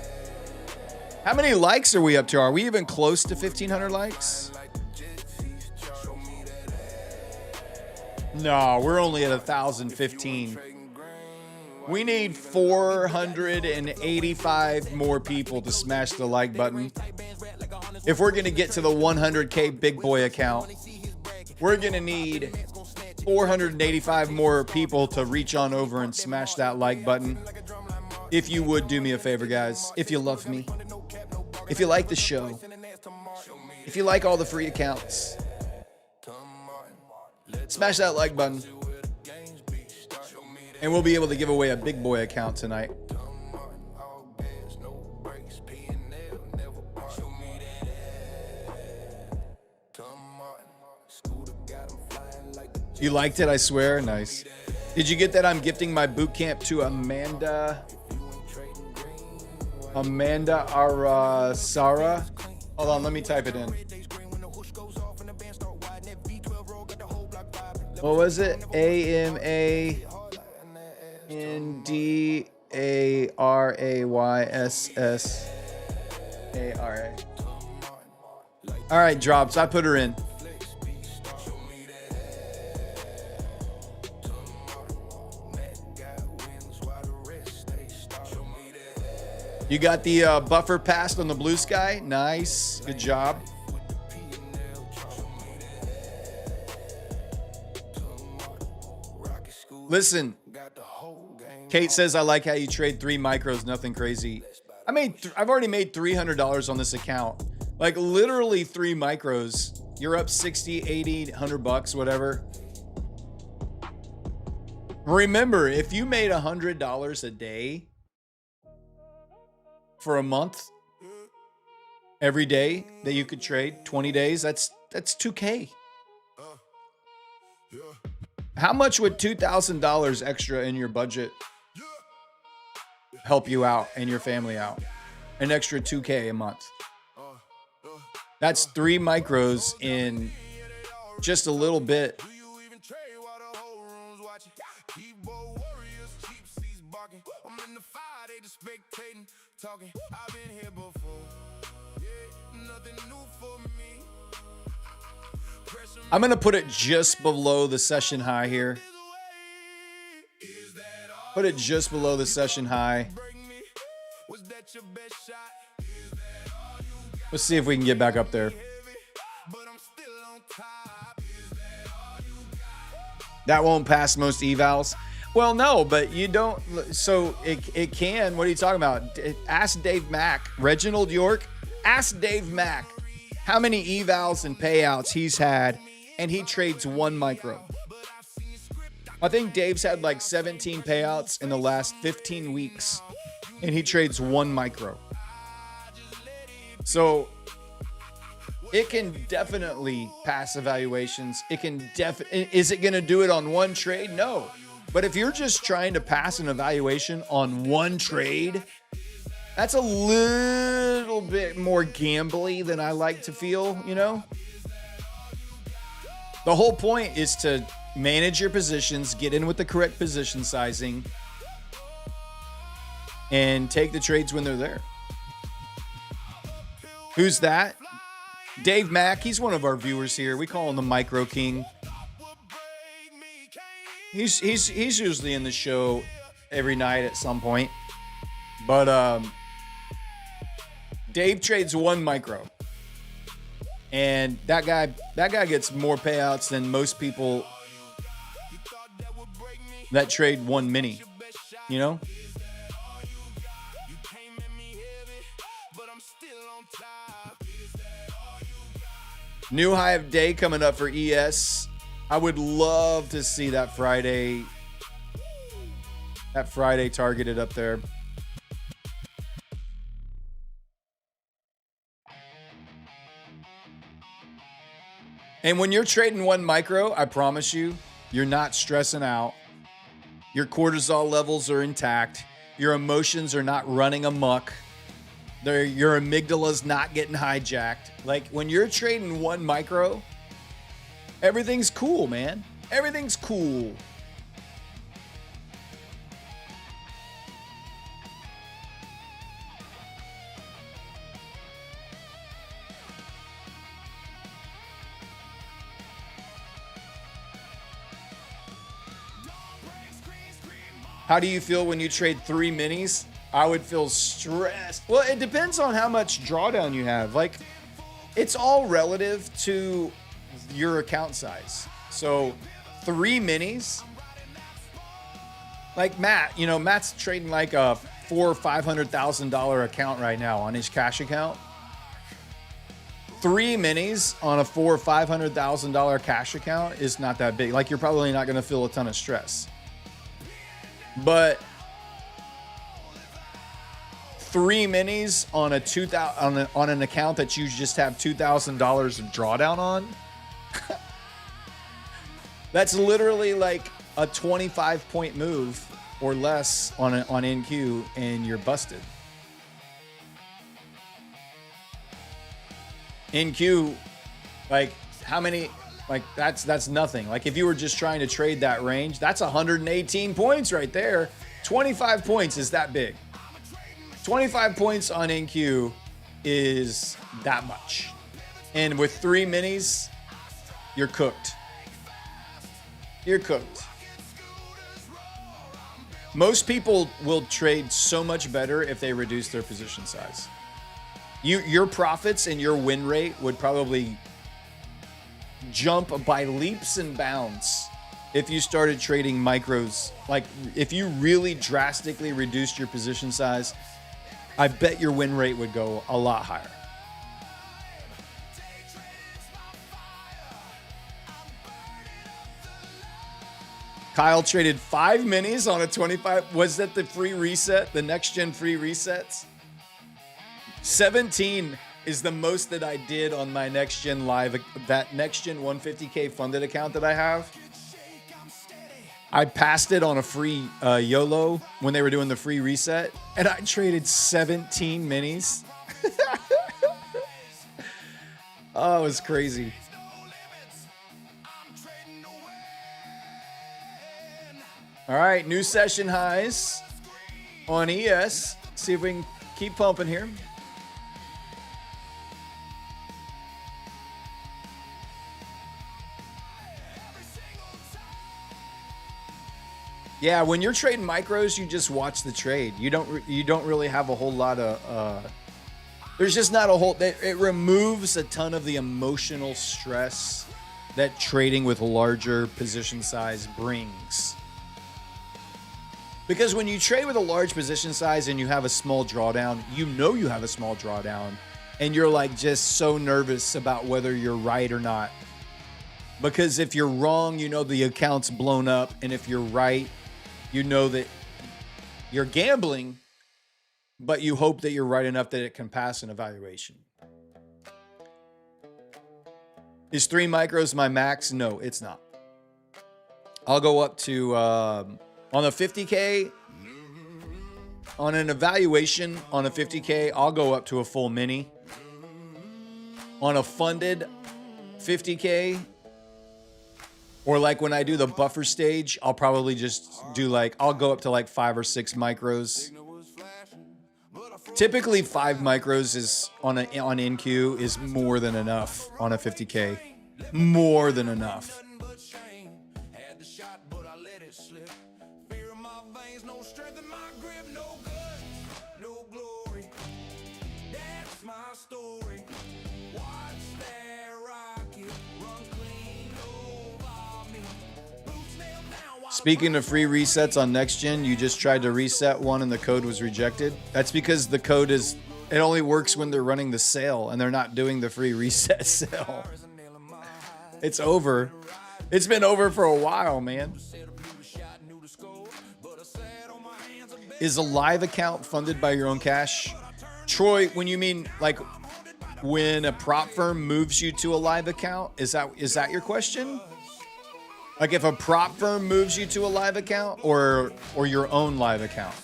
How many likes are we up to? Are we even close to 1,500 likes? No, we're only at 1,015. We need 485 more people to smash the like button. If we're going to get to the 100K big boy account, we're going to need 485 more people to reach on over and smash that like button. If you would do me a favor, guys, if you love me, if you like the show, if you like all the free accounts, smash that like button. And we'll be able to give away a big boy account tonight. You liked it, I swear. Nice. Did you get that? I'm gifting my boot camp to Amanda Sarah. Hold on, let me type it in. What was it? AMANDARAYSSARA. All right, drops. I put her in. You got the buffer passed on the blue sky. Nice. Good job. Listen, Kate says, I like how you trade 3 micros, nothing crazy. I've already made $300 on this account. Like literally 3 micros. You're up 60, 80, 100 bucks, whatever. Remember, if you made $100 a day for a month, every day that you could trade, 20 days, that's $2K. How much would $2,000 extra in your budget help you out and your family out? An extra $2K a month. That's 3 micros in just a little bit. I'm going to put it just below the session high here. Put it just below the session high. Let's see if we can get back up there. That won't pass most evals. Well, no, but you don't. So it can. What are you talking about? Ask Dave Mack. Reginald York. Ask Dave Mack how many evals and payouts he's had, and he trades 1 micro. I think Dave's had like 17 payouts in the last 15 weeks, and he trades 1 micro. So it can definitely pass evaluations. It can is it going to do it on 1 trade? No. But if you're just trying to pass an evaluation on 1 trade, that's a little bit more gambly than I like to feel, you know? The whole point is to manage your positions, get in with the correct position sizing, and take the trades when they're there. Who's that? Dave Mack. He's one of our viewers here. We call him the Micro King. He's usually in the show every night at some point. But Dave trades 1 micro. And that guy gets more payouts than most people that trade 1 mini. You know? New high of day coming up for ES. I would love to see that Friday targeted up there. And when you're trading 1 micro, I promise you, you're not stressing out. Your cortisol levels are intact. Your emotions are not running amok. Your amygdala's not getting hijacked. Like when you're trading one micro, everything's cool, man. Everything's cool. How do you feel when you trade 3 minis? I would feel stressed. Well, it depends on how much drawdown you have. Like, it's all relative to your account size. So, 3 minis, like Matt, Matt's trading like a $400,000 or $500,000 account right now on his cash account. 3 minis on a $400,000 or $500,000 cash account is not that big. Like, you're probably not going to feel a ton of stress. But 3 minis on a on an account that you just have $2,000 of drawdown on, that's literally like a 25-point move or less on NQ, and you're busted. NQ, like how many? Like that's nothing. Like if you were just trying to trade that range, that's 118 points right there. 25 points is that big. 25 points on NQ is that much. And with 3 minis, you're cooked. You're cooked. Most people will trade so much better if they reduce their position size. Your profits and your win rate would probably jump by leaps and bounds if you started trading micros. Like if you really drastically reduced your position size, I bet your win rate would go a lot higher. Kyle traded 5 minis on a 25. Was that the free reset? The next gen free resets? 17 is the most that I did on my next gen live, that next gen 150K funded account that I have. I passed it on a free YOLO when they were doing the free reset, and I traded 17 minis. Oh, it was crazy. All right, new session highs on ES. See if we can keep pumping here. Yeah, when you're trading micros, you just watch the trade. You don't really have a whole lot of. There's just not a whole. It removes a ton of the emotional stress that trading with larger position size brings. Because when you trade with a large position size and you have a small drawdown, you have a small drawdown, and you're like just so nervous about whether you're right or not. Because if you're wrong, the account's blown up, and if you're right, that you're gambling, but you hope that you're right enough that it can pass an evaluation. Is 3 micros my max? No, it's not. I'll go up to, on a 50K, on an evaluation on a 50K, I'll go up to a full mini. On a funded 50K, or like when I do the buffer stage, I'll probably just do I'll go up to 5 or 6 micros. Typically 5 micros is on NQ is more than enough on a 50K. More than enough. Speaking of free resets on next gen, you just tried to reset one and the code was rejected. That's because the code it only works when they're running the sale and they're not doing the free reset sale. It's over. It's been over for a while, man. Is a live account funded by your own cash? Troy, when you mean when a prop firm moves you to a live account, is that your question? Like if a prop firm moves you to a live account or your own live account?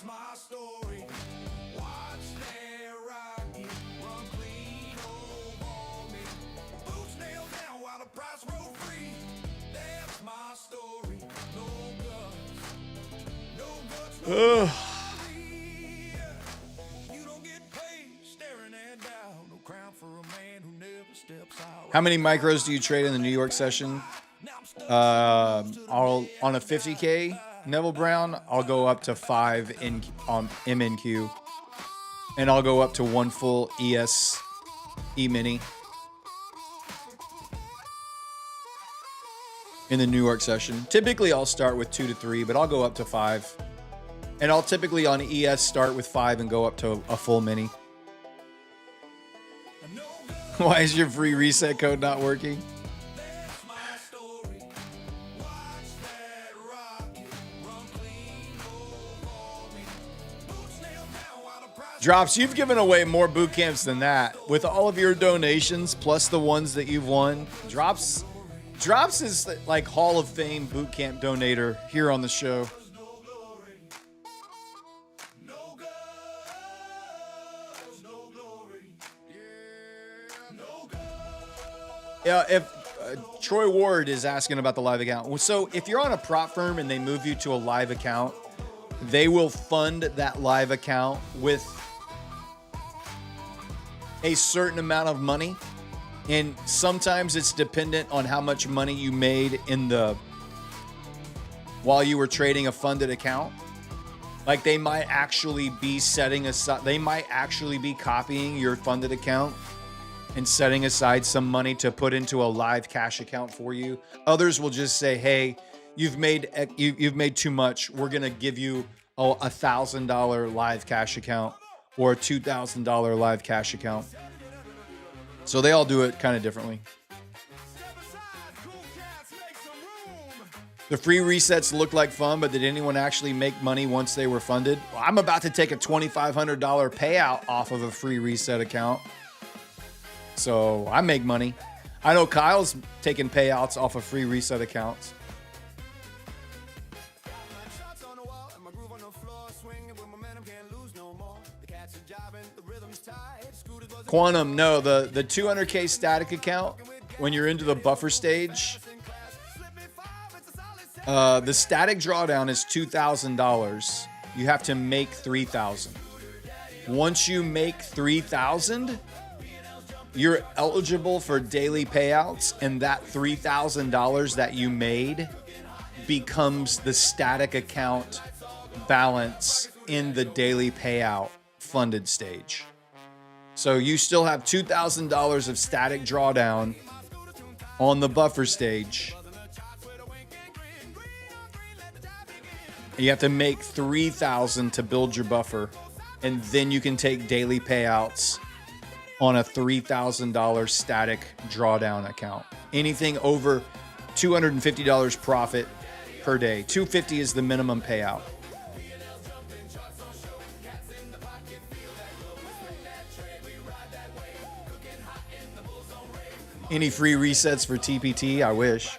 Ugh. How many micros do you trade in the New York session? On a 50K Neville Brown, I'll go up to 5 on MNQ, and I'll go up to 1 full ES E-mini in the New York session. Typically, I'll start with 2 to 3, but I'll go up to 5. And I'll typically on ES start with 5 and go up to a full mini. Why is your free reset code not working? Drops, you've given away more boot camps than that. With all of your donations, plus the ones that you've won, Drops is like Hall of Fame boot camp donator here on the show. Yeah, if Troy Ward is asking about the live account. So if you're on a prop firm and they move you to a live account, they will fund that live account with a certain amount of money. And sometimes it's dependent on how much money you made while you were trading a funded account. Like they might actually be copying your funded account and setting aside some money to put into a live cash account for you. Others will just say, hey, you've made too much. We're going to give you a $1,000 live cash account or a $2,000 live cash account. So they all do it kind of differently. The free resets look like fun, but did anyone actually make money once they were funded? Well, I'm about to take a $2,500 payout off of a free reset account. So I make money. I know Kyle's taking payouts off of free reset accounts. Quantum, no, the 200K static account, when you're into the buffer stage, the static drawdown is $2,000. You have to make $3,000. Once you make $3,000, you're eligible for daily payouts, and that $3,000 that you made becomes the static account balance in the daily payout funded stage. So you still have $2,000 of static drawdown on the buffer stage. You have to make $3,000 to build your buffer, and then you can take daily payouts on a $3,000 static drawdown account. Anything over $250 profit per day. $250 is the minimum payout. Any free resets for TPT? I wish.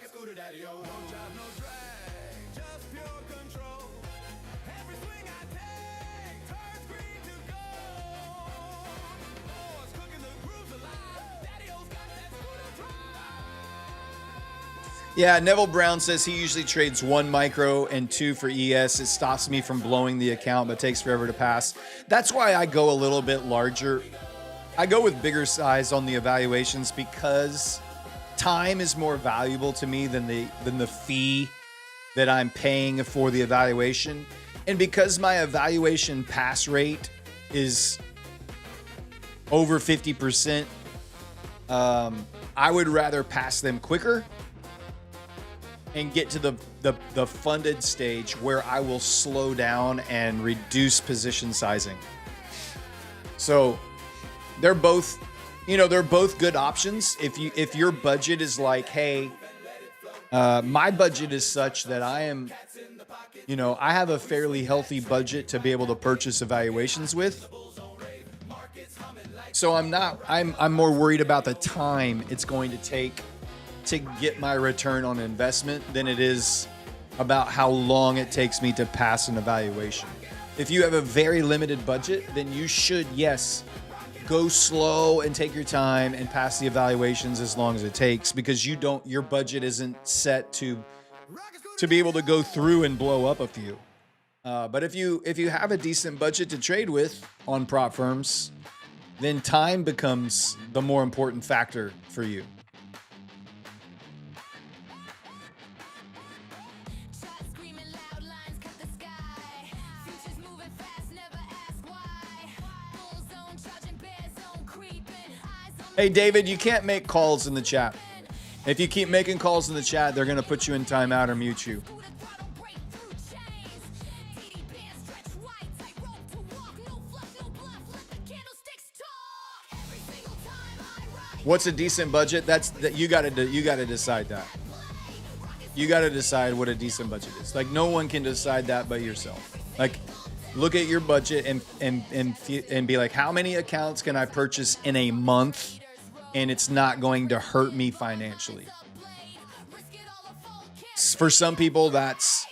Yeah, Neville Brown says he usually trades 1 micro and 2 for ES. It stops me from blowing the account, but takes forever to pass. That's why I go a little bit larger. I go with bigger size on the evaluations because time is more valuable to me than the fee that I'm paying for the evaluation. And because my evaluation pass rate is over 50%, I would rather pass them quicker and get to the funded stage where I will slow down and reduce position sizing. So they're both good options. If your budget is like, hey, my budget is such that I am, I have a fairly healthy budget to be able to purchase evaluations with. So I'm more worried about the time it's going to take to get my return on investment than it is about how long it takes me to pass an evaluation. If you have a very limited budget, then you should, yes, go slow and take your time and pass the evaluations as long as it takes, because your budget isn't set to be able to go through and blow up a few. But if you have a decent budget to trade with on prop firms, then time becomes the more important factor for you. Hey, David, you can't make calls in the chat. If you keep making calls in the chat, they're going to put you in timeout or mute you. What's a decent budget? You got to decide that. You got to decide what a decent budget is. Like, no one can decide that but yourself. Like, look at your budget and be like, how many accounts can I purchase in a month and it's not going to hurt me financially? For some people, that's,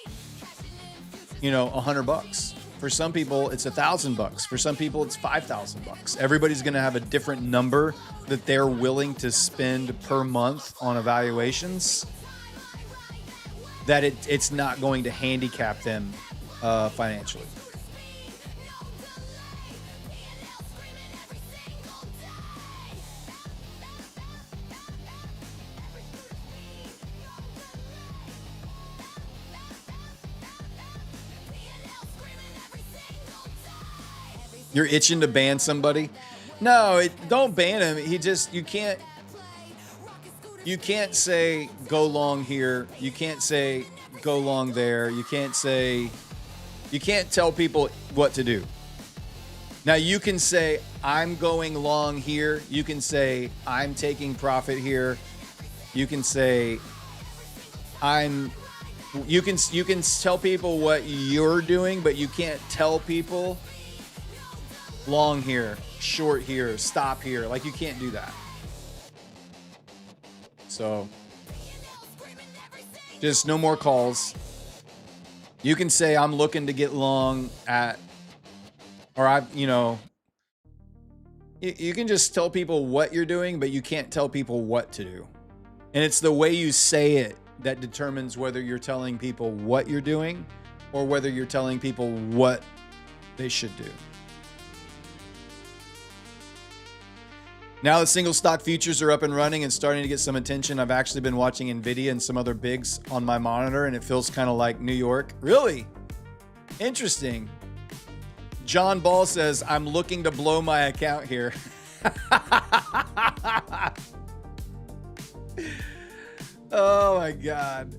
$100. For some people, it's $1,000. For some people, it's $5,000. Everybody's going to have a different number that they're willing to spend per month on evaluations, that it's not going to handicap them financially. You're itching to ban somebody? No, don't ban him. You can't say go long here. You can't say go long there. You can't tell people what to do. Now you can say I'm going long here. You can say I'm taking profit here. You can say you can tell people what you're doing, but you can't tell people long here, short here, stop here. Like, you can't do that. So, just no more calls. You can say, I'm looking to get long at, or you can just tell people what you're doing, but you can't tell people what to do. And it's the way you say it that determines whether you're telling people what you're doing or whether you're telling people what they should do. Now that single stock futures are up and running and starting to get some attention, I've actually been watching Nvidia and some other bigs on my monitor, and it feels kind of like New York. Really? Interesting. John Ball says, I'm looking to blow my account here. Oh my God.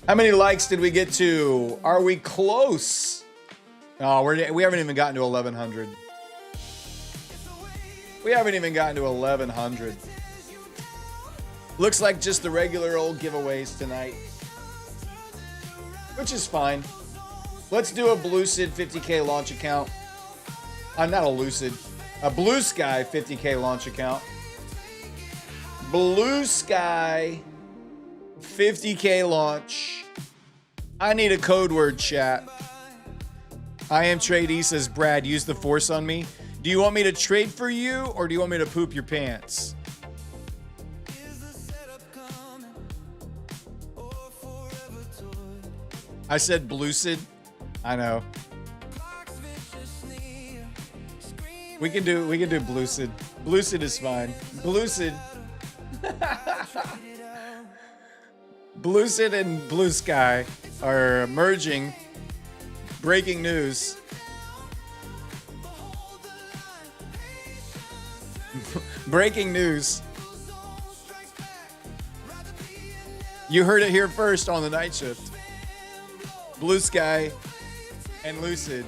How many likes did we get to? Are we close? Oh, we haven't even gotten to 1,100. We haven't even gotten to 1,100. Looks like just the regular old giveaways tonight, which is fine. Let's do a Lucid 50K launch account. Not a Lucid, a Blue Sky 50K launch account. Blue Sky 50K launch. I need a code word, chat. I am Trade says, Brad, use the force on me. Do you want me to trade for you or do you want me to poop your pants? I said Bluecid. I know. We can do Bluecid. Bluecid is fine. Bluecid. Bluecid and Blue Sky are merging. Breaking news. Breaking news. You heard it here first on the night shift. Blue Sky and Lucid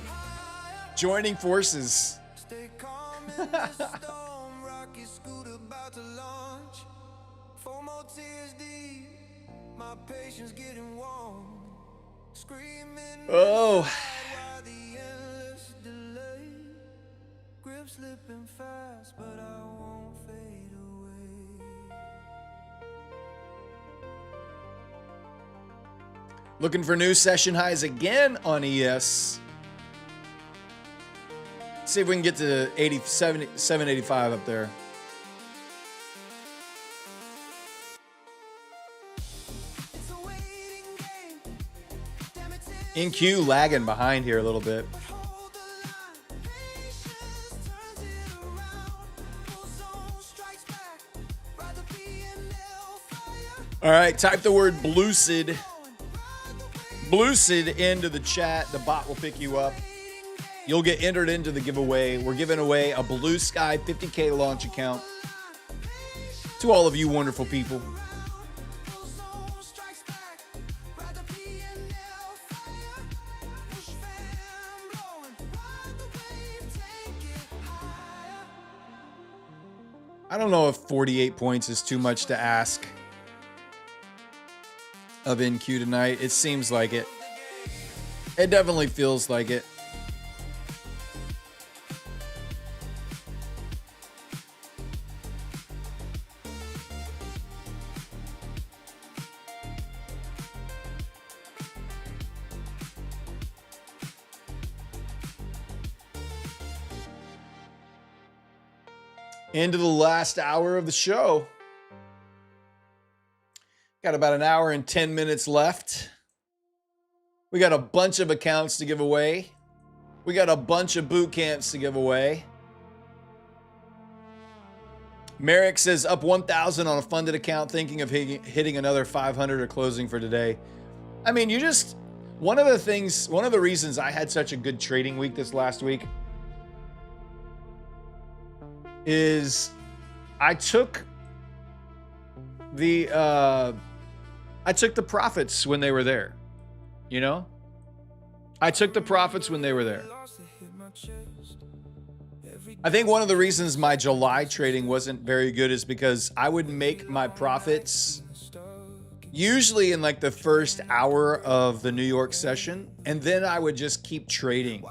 joining forces. my patience getting warm. Screaming Oh, while the endless delay. Grip slipping fast, but I won't fade away. looking for new session highs again on ES. See if we can get to 785 up there. It's a waiting game. Damn it, NQ lagging behind here a little bit. hold the line. Patience turns it around. Full zone strikes back. Rather be an hellfire. All right, type the word Bluecid. Bluecid into the chat. The bot will pick you up. You'll get entered into the giveaway. We're giving away a Blue Sky 50K launch account to all of you wonderful people. Full zone strikes back. Rather be an hellfire. Push fan blowing. Ride the wave, take it higher. I don't know if 48 points is too much to ask of NQ tonight. It seems like it. It definitely feels like it. Into the last hour of the show. Got about an hour and 10 minutes left. We got a bunch of accounts to give away. We got a bunch of boot camps to give away. Merrick says up 1,000 on a funded account, thinking of hitting another 500 or closing for today. I mean, one of the reasons I had such a good trading week this last week is I took the profits when they were there. You know? I took the profits when they were there. I think one of the reasons my July trading wasn't very good is because I would make my profits usually in like the first hour of the New York session, and then I would just keep trading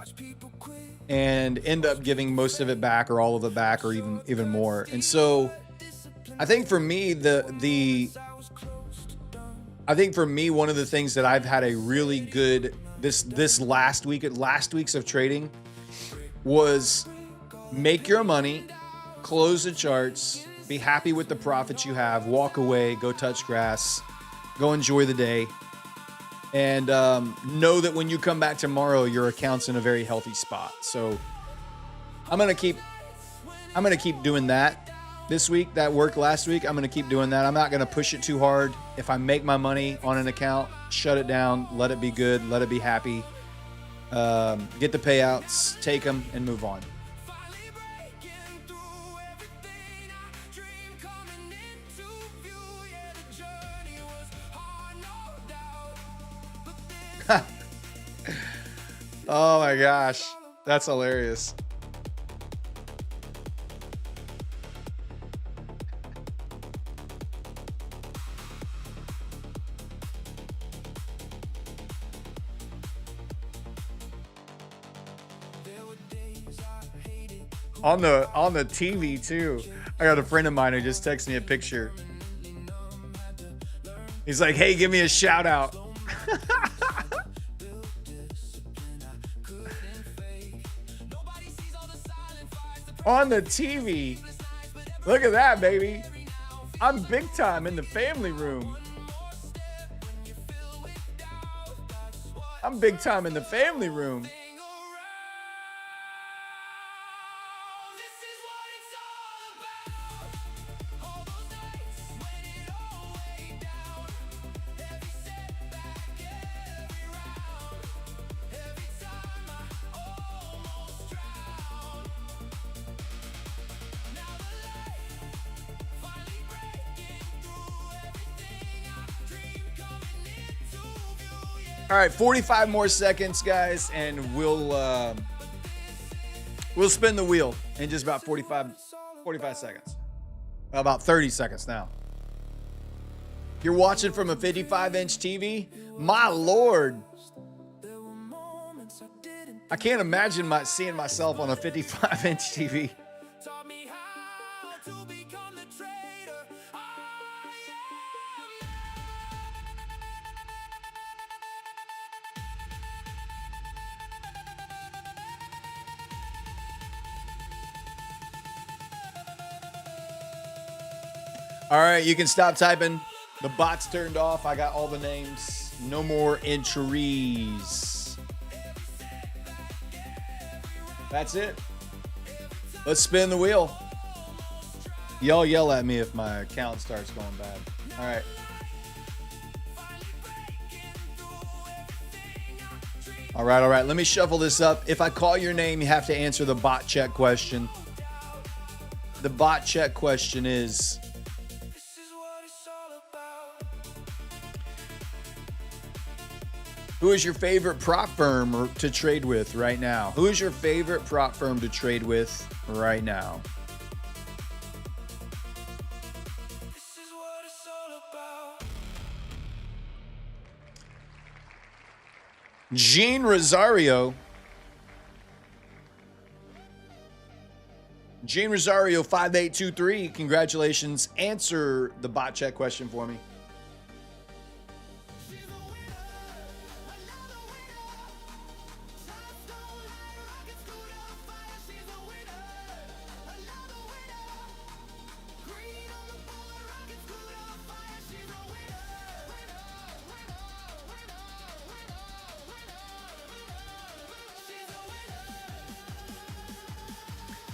and end up giving most of it back or all of it back or even more. And so I think for me one of the things that I've had a really good this last weeks of trading was make your money, close the charts, be happy with the profits you have, walk away, go touch grass, go enjoy the day, and know that when you come back tomorrow, your account's in a very healthy spot. So I'm gonna keep doing that this week. That worked last week. I'm gonna keep doing that. I'm not gonna push it too hard. If I make my money on an account, shut it down, let it be good, let it be happy, get the payouts, take them, and move on. Oh my gosh, that's hilarious. On the TV too. I got a friend of mine who just texted me a picture. He's like, "Hey, give me a shout out." On the TV. Look at that, baby. I'm big time in the family room. I'm big time in the family room. All right, 45 more seconds, guys, and we'll spin the wheel in just about 45 seconds. About 30 seconds now. You're watching from a 55-inch TV? My Lord. I can't imagine seeing myself on a 55-inch TV. All right, you can stop typing. The bot's turned off. I got all the names. No more entries. That's it. Let's spin the wheel. Y'all yell at me if my account starts going bad. All right. All right, all right. Let me shuffle this up. If I call your name, you have to answer the bot check question. The bot check question is... who is your favorite prop firm to trade with right now? Who is your favorite prop firm to trade with right now? Gene Rosario. Gene Rosario 5823. Congratulations. Answer the bot check question for me.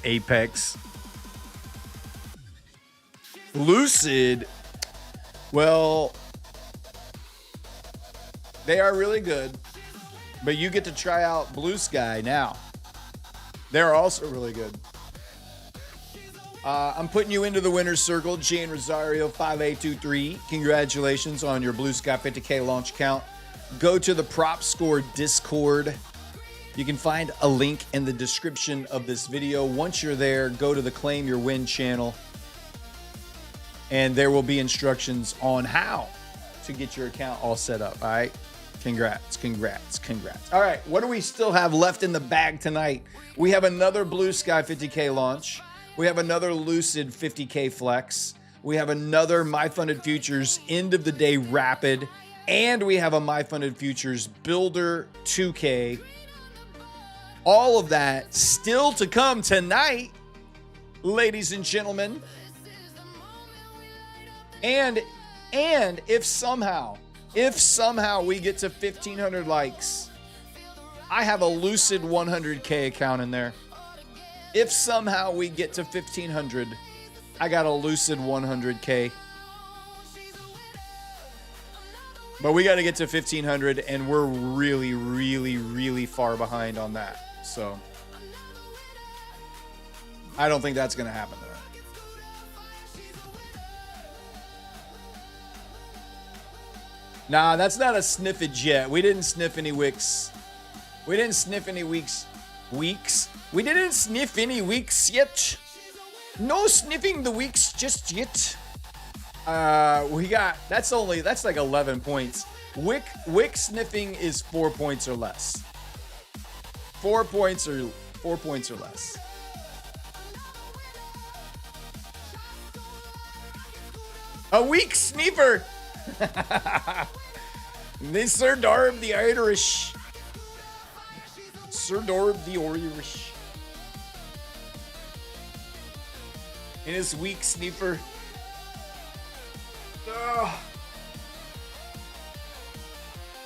Apex. Lucid. Well, they are really good, but you get to try out Blue Sky now. They're also really good. I'm putting you into the winner's circle, Gene Rosario 5823. Congratulations on your Blue Sky 50K launch count. Go to the Prop Score Discord. You can find a link in the description of this video. Once you're there, go to the Claim Your Win channel, and there will be instructions on how to get your account all set up, all right? Congrats, congrats, congrats. All right, what do we still have left in the bag tonight? We have another Blue Sky 50K launch. We have another Lucid 50K flex. We have another My Funded Futures end of the day rapid, and we have a My Funded Futures Builder 2K. All of that still to come tonight, ladies and gentlemen. And if somehow we get to 1,500 likes, I have a Lucid 100K account in there. If somehow we get to 1,500, I got a Lucid 100K. But we got to get to 1,500, and we're really, really, really far behind on that. So I don't think that's going to happen though. Nah, that's not a sniffage yet. We didn't sniff any wicks. We didn't sniff any weeks. We didn't sniff any weeks yet. No sniffing the weeks just yet. That's like 11 points. Wick sniffing is 4 points or less. 4 points or less. A weak sniffer. This Sir Darb the Irish. Sir Darb the Irish. In his weak sniffer.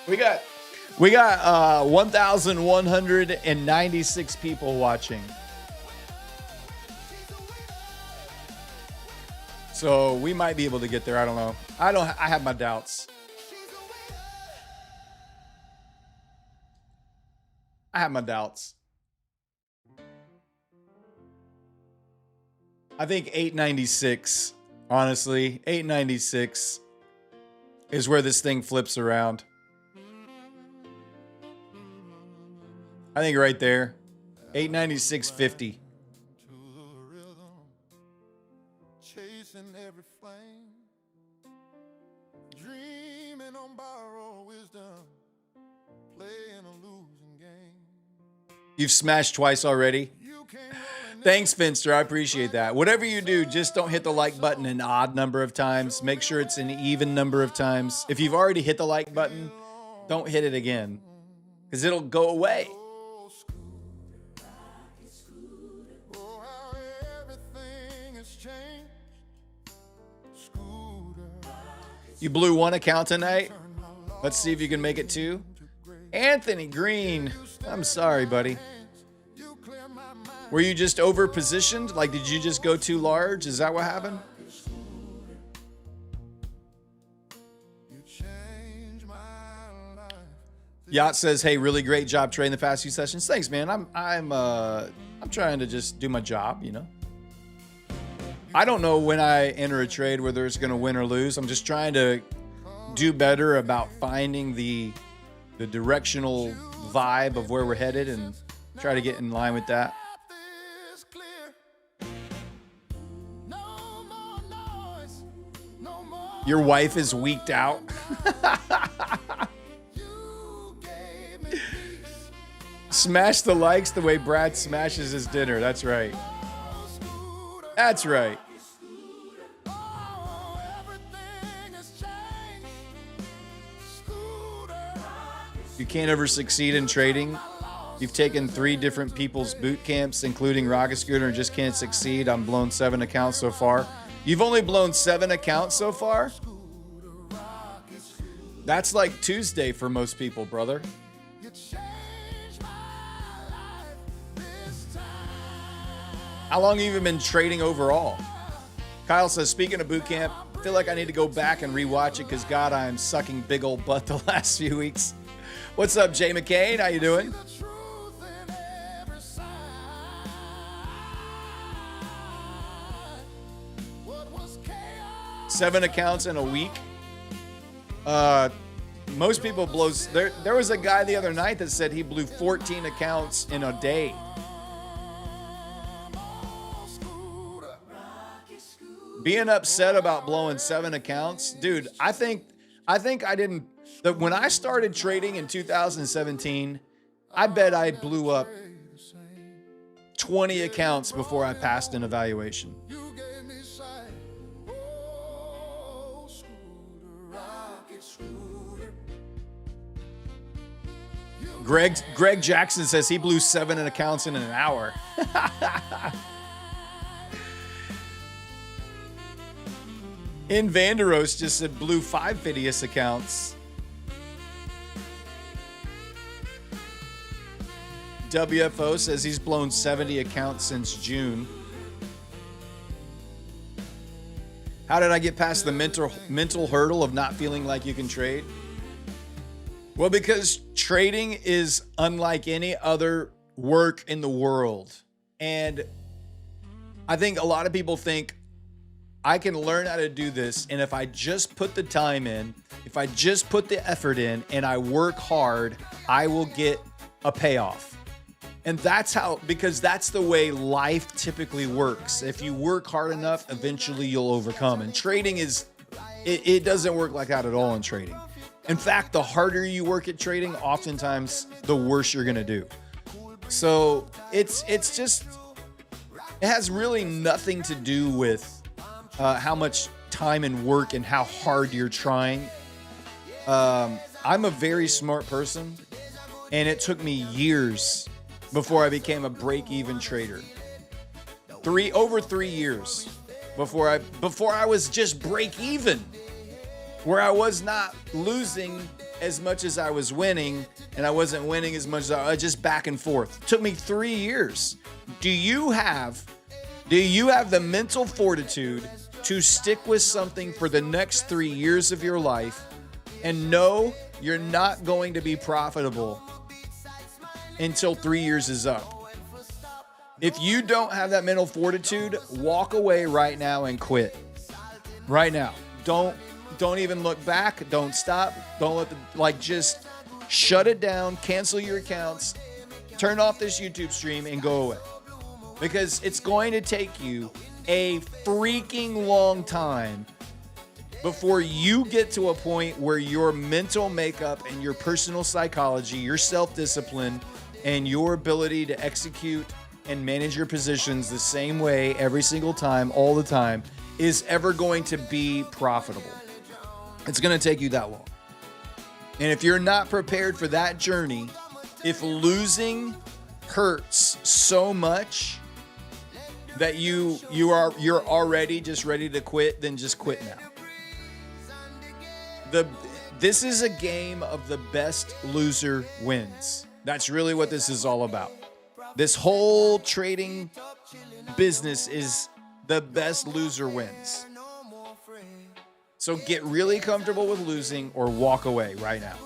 We got 1,196 people watching. So we might be able to get there. I don't know. I have my doubts. I have my doubts. I think 896, honestly, 896 is where this thing flips around. I think right there, 896.50. You've smashed twice already. Thanks, Finster. I appreciate that. Whatever you do, just don't hit the like button an odd number of times. Make sure it's an even number of times. If you've already hit the like button, don't hit it again because it'll go away. You blew one account tonight. Let's see if you can make it two. Anthony Green. I'm sorry, buddy. Were you just over positioned? Like, did you just go too large? Is that what happened? Yacht says, "Hey, really great job trading the past few sessions." Thanks, man. I'm trying to just do my job, you know. I don't know when I enter a trade whether it's going to win or lose. I'm just trying to do better about finding the directional vibe of where we're headed and try to get in line with that. Your wife is weaked out. Smash the likes the way Brad smashes his dinner. That's right. That's right. You can't ever succeed in trading. You've taken 3 different people's boot camps, including Rocket Scooter, and just can't succeed. I'm blown 7 accounts so far. You've only blown 7 accounts so far? That's like Tuesday for most people, brother. How long have you even been trading overall? Kyle says, speaking of boot camp, I feel like I need to go back and rewatch it because, God, I am sucking big old butt the last few weeks. What's up, Jay McCain? How you doing? Seven accounts in a week. Most people blow. There was a guy the other night that said he blew 14 accounts in a day. Being upset about blowing 7 accounts, dude. I think I didn't. When I started trading in 2017, I bet I blew up 20 accounts before I passed an evaluation. Greg Jackson says he blew 7 accounts in an hour. In Vanderos just said blew 5 Phidias accounts. WFO says he's blown 70 accounts since June. How did I get past the mental hurdle of not feeling like you can trade? Well, because trading is unlike any other work in the world. And I think a lot of people think, I can learn how to do this, and if I just put the time in, if I just put the effort in, and I work hard, I will get a payoff. And because that's the way life typically works. If you work hard enough, eventually you'll overcome. And trading it doesn't work like that at all in trading. In fact, the harder you work at trading, oftentimes the worse you're gonna do. So it has really nothing to do with how much time and work and how hard you're trying. I'm a very smart person, and it took me years before I became a break-even trader. Over 3 years before I was just break-even, where I was not losing as much as I was winning, and I wasn't winning as much as I was just back and forth. It took me 3 years. Do you have the mental fortitude to stick with something for the next 3 years of your life and know you're not going to be profitable until 3 years is up? If you don't have that mental fortitude, walk away right now and quit. Right now. Don't even look back. Don't stop. Don't let just shut it down, cancel your accounts, turn off this YouTube stream and go away. Because it's going to take you a freaking long time before you get to a point where your mental makeup and your personal psychology, your self-discipline and your ability to execute and manage your positions the same way every single time, all the time, is ever going to be profitable. It's going to take you that long. And if you're not prepared for that journey, if losing hurts so much that you're already just ready to quit, then just quit now. This is a game of the best loser wins. That's really what this is all about. This whole trading business is the best loser wins. So get really comfortable with losing or walk away right now.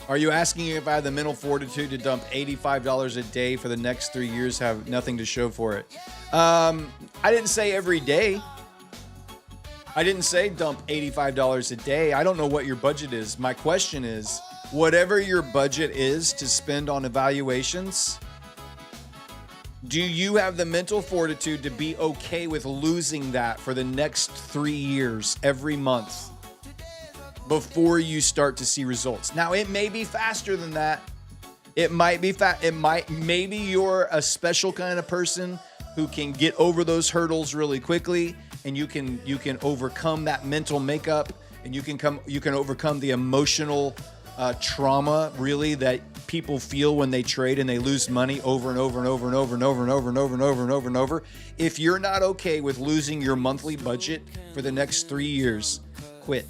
Are you asking if I have the mental fortitude to dump $85 a day for the next 3 years, have nothing to show for it? I didn't say every day. I didn't say dump $85 a day. I don't know what your budget is. My question is, whatever your budget is to spend on evaluations, do you have the mental fortitude to be okay with losing that for the next 3 years, every month, before you start to see results? Now, it may be faster than that. It might be maybe you're a special kind of person who can get over those hurdles really quickly, and you can overcome that mental makeup, and you can overcome the emotional trauma, really, that people feel when they trade and they lose money over and over and over and over and over and over and over and over and over and over. If you're not okay with losing your monthly budget for the next 3 years, quit.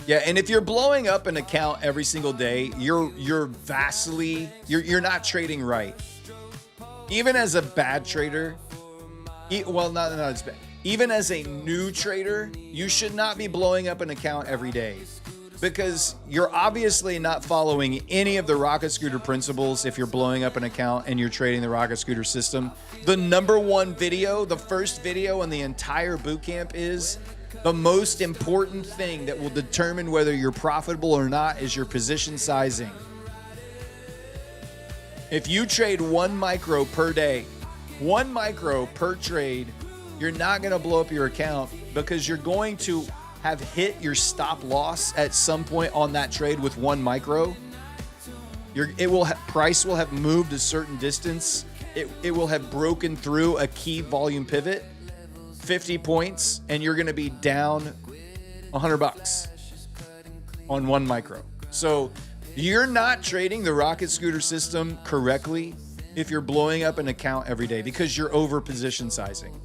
Yeah, and if you're blowing up an account every single day, you're not trading right. Even as a bad trader, not as bad. Even as a new trader, you should not be blowing up an account every day, because you're obviously not following any of the Rocket Scooter principles if you're blowing up an account and you're trading the Rocket Scooter system. The number one video, the first video in the entire bootcamp is the most important thing that will determine whether you're profitable or not is your position sizing. If you trade 1 micro per day, 1 micro per trade, you're not going to blow up your account, because you're going to have hit your stop loss at some point on that trade with 1 micro. Price will have moved a certain distance. It will have broken through a key volume pivot, 50 points, and you're going to be down $100 on 1 micro. So you're not trading the Rocket Scooter system correctly if you're blowing up an account every day, because you're over position sizing.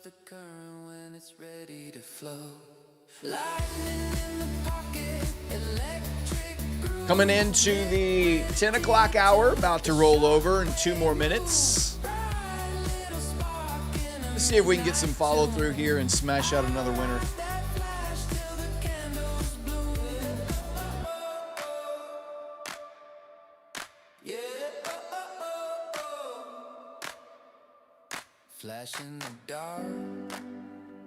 The current when it's ready to flow. Lightning in the pocket, electric groove. Coming into the 10 o'clock hour, about to roll over in 2 more minutes. Let's see if we can get some follow through here and smash out another winner. Flash in the dark,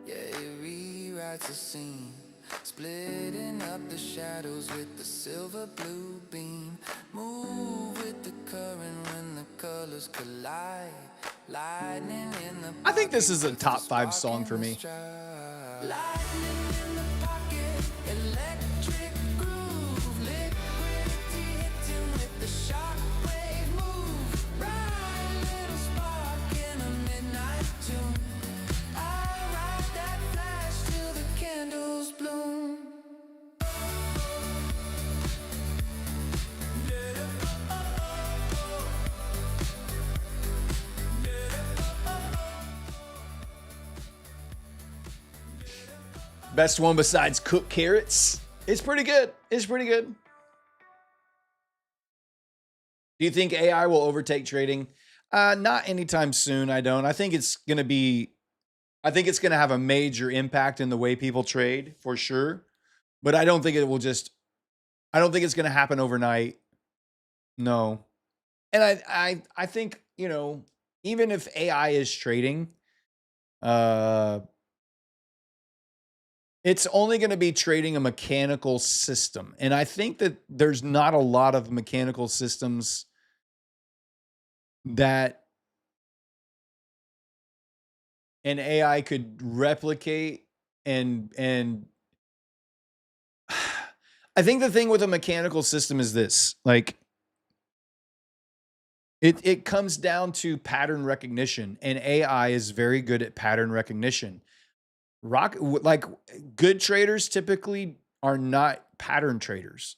yeah, it rewrites the scene, splitting up the shadows with the silver blue beam. Move with the current when the colors collide. Lightning in the I think this is a top 5 song for me. Lightning in the pocket, electric groove, liquidity hitting with the shock wave move. Bright little spark in a midnight tune. I ride that flash till the candles bloom. Best one besides cooked carrots. It's pretty good. It's pretty good. Do you think AI will overtake trading? Not anytime soon, I don't. I think it's going to be I think it's going to have a major impact in the way people trade for sure. But I don't think it will just, I don't think it's going to happen overnight. No. And I think, you know, even if AI is trading, uh, it's only going to be trading a mechanical system. And I think that there's not a lot of mechanical systems that an AI could replicate and I think the thing with a mechanical system is this, like it comes down to pattern recognition, and AI is very good at pattern recognition. Like good traders typically are not pattern traders.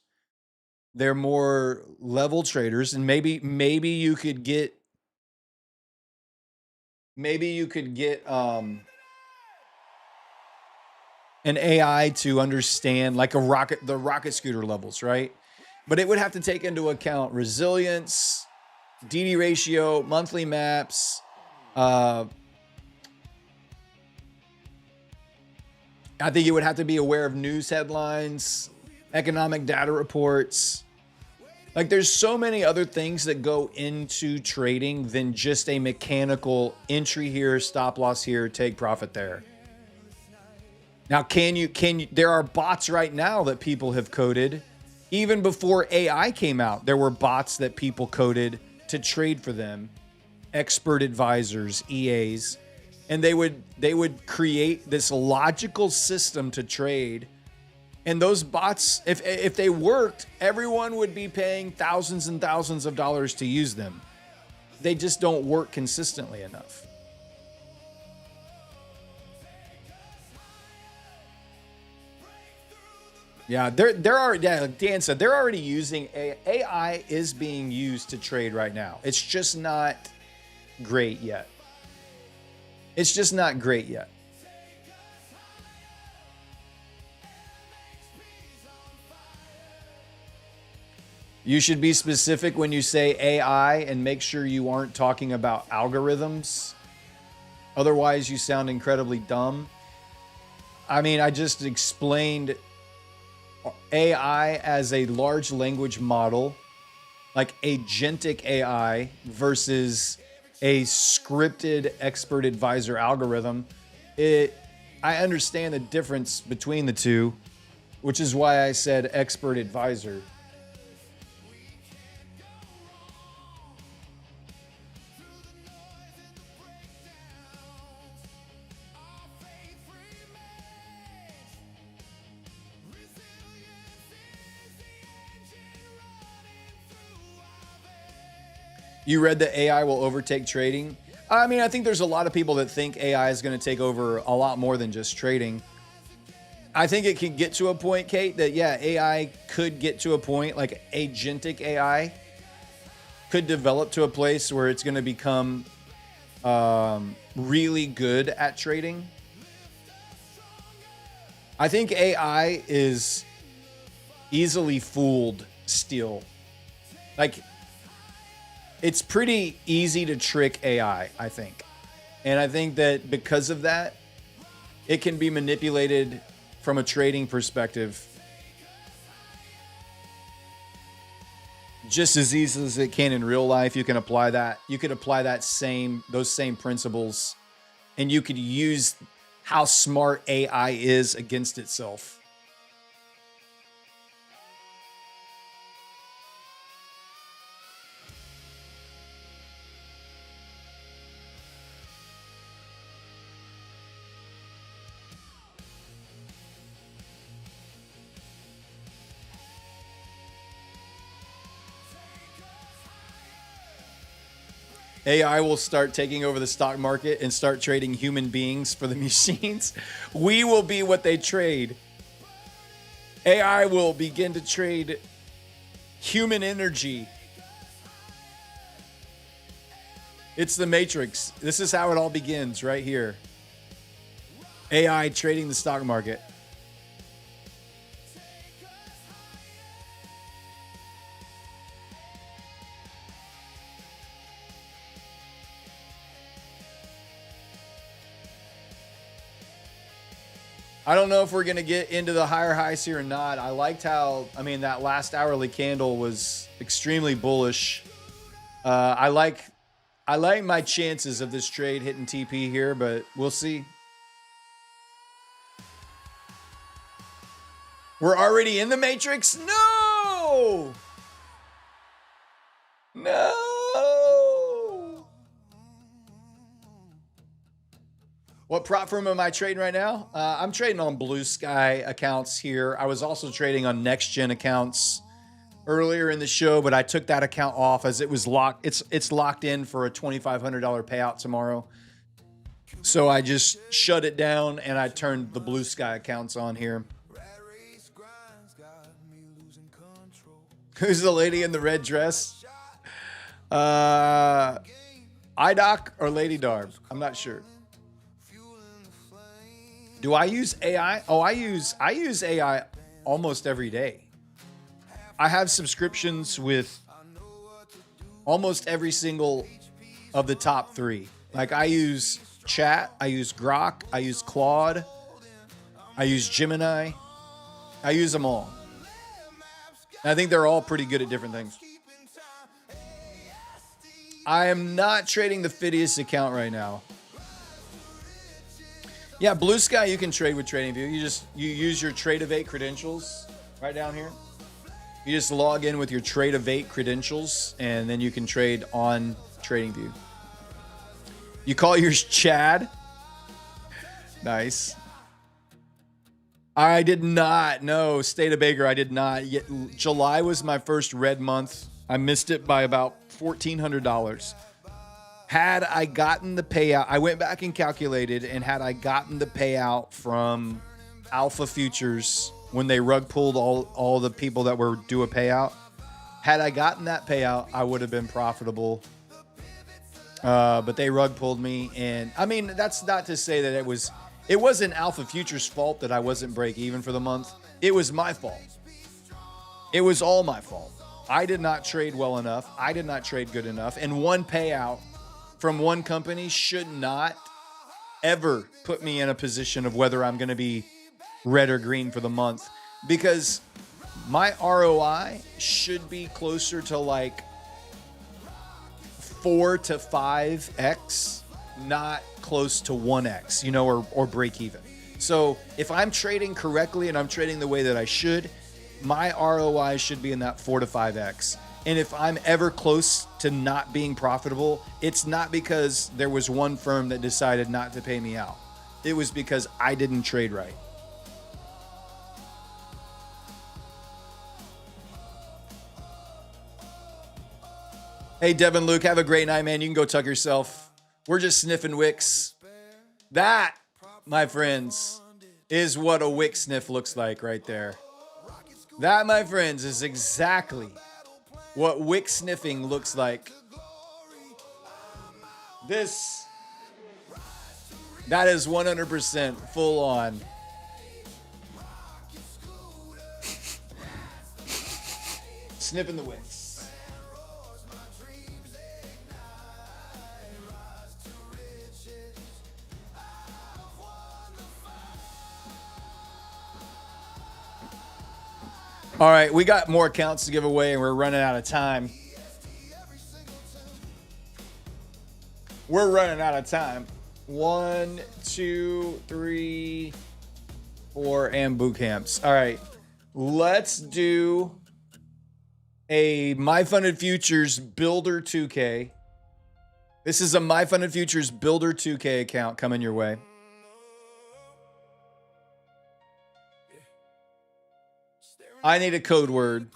They're more level traders, and maybe you could get an AI to understand like the rocket scooter levels, right? But it would have to take into account resilience, DD ratio, monthly maps. I think it would have to be aware of news headlines, economic data reports. Like there's so many other things that go into trading than just a mechanical entry here, stop loss here, take profit there. Now, there are bots right now that people have coded. Even before AI came out, there were bots that people coded to trade for them, expert advisors, EAs, and they would create this logical system to trade. And those bots, if they worked, everyone would be paying thousands and thousands of dollars to use them. They just don't work consistently enough. Yeah, like Dan said, they're already using AI is being used to trade right now. It's just not great yet. It's just not great yet. You should be specific when you say AI and make sure you aren't talking about algorithms. Otherwise, you sound incredibly dumb. I mean, I just explained AI as a large language model, like agentic AI versus a scripted expert advisor algorithm. I understand the difference between the two, which is why I said expert advisor. You read that AI will overtake trading? I mean, I think there's a lot of people that think AI is going to take over a lot more than just trading. I think it can get to a point, Kate, that yeah, AI could get to a point like agentic AI could develop to a place where it's going to become really good at trading. I think AI is easily fooled still. Like, it's pretty easy to trick AI, I think. And I think that because of that, it can be manipulated from a trading perspective just as easily as it can in real life. You can apply that. You could apply those same principles, and you could use how smart AI is against itself. AI will start taking over the stock market and start trading human beings for the machines. We will be what they trade. AI will begin to trade human energy. It's the Matrix. This is how it all begins right here. AI trading the stock market. I don't know if we're going to get into the higher highs here or not. I liked how, I mean, that last hourly candle was extremely bullish. I like my chances of this trade hitting TP here, but we'll see. We're already in the matrix? No! No! What prop firm am I trading right now? I'm trading on Blue Sky accounts here. I was also trading on Next Gen accounts earlier in the show, but I took that account off as it was locked. It's locked in for a $2,500 payout tomorrow. So I just shut it down and I turned the Blue Sky accounts on here. Who's the lady in the red dress? IDOC or Lady Darb? I'm not sure. Do I use AI? Oh, I use AI almost every day. I have subscriptions with almost every single of the top 3. Like I use Chat, I use Grok, I use Claude, I use Gemini. I use them all. I think they're all pretty good at different things. I am not trading the Phidias account right now. Yeah, Blue Sky you can trade with TradingView. You use your Trade of 8 credentials right down here. You just log in with your Trade of 8 credentials and then you can trade on TradingView. You call yours Chad. Nice. I did not. No, State of Baker, I did not. Yet July was my first red month. I missed it by about $1,400. Had I gotten the payout, I went back and calculated, and had I gotten the payout from Alpha Futures when they rug pulled all the people that were due a payout, had I gotten that payout, I would have been profitable. But they rug pulled me, and I mean, that's not to say that it wasn't Alpha Futures' fault that I wasn't break even for the month. It was my fault. It was all my fault. I did not trade well enough. I did not trade good enough. And one payout from one company should not ever put me in a position of whether I'm going to be red or green for the month, because my ROI should be closer to like 4 to 5x, not close to 1x, you know, or break even. So if I'm trading correctly and I'm trading the way that I should, my ROI should be in that 4 to 5x. And if I'm ever close to not being profitable, it's not because there was one firm that decided not to pay me out. It was because I didn't trade right. Hey, Devin Luke, have a great night, man. You can go tuck yourself. We're just sniffing wicks. That, my friends, is what a wick sniff looks like right there. That, my friends, is exactly what wick sniffing looks like. That is 100% full on. Sniffing the wicks. All right, we got more accounts to give away and we're running out of time. We're running out of time. 1, 2, 3, 4, and boot camps. All right, let's do a My Funded Futures Builder 2K. This is a My Funded Futures Builder 2K account coming your way. I need a code word.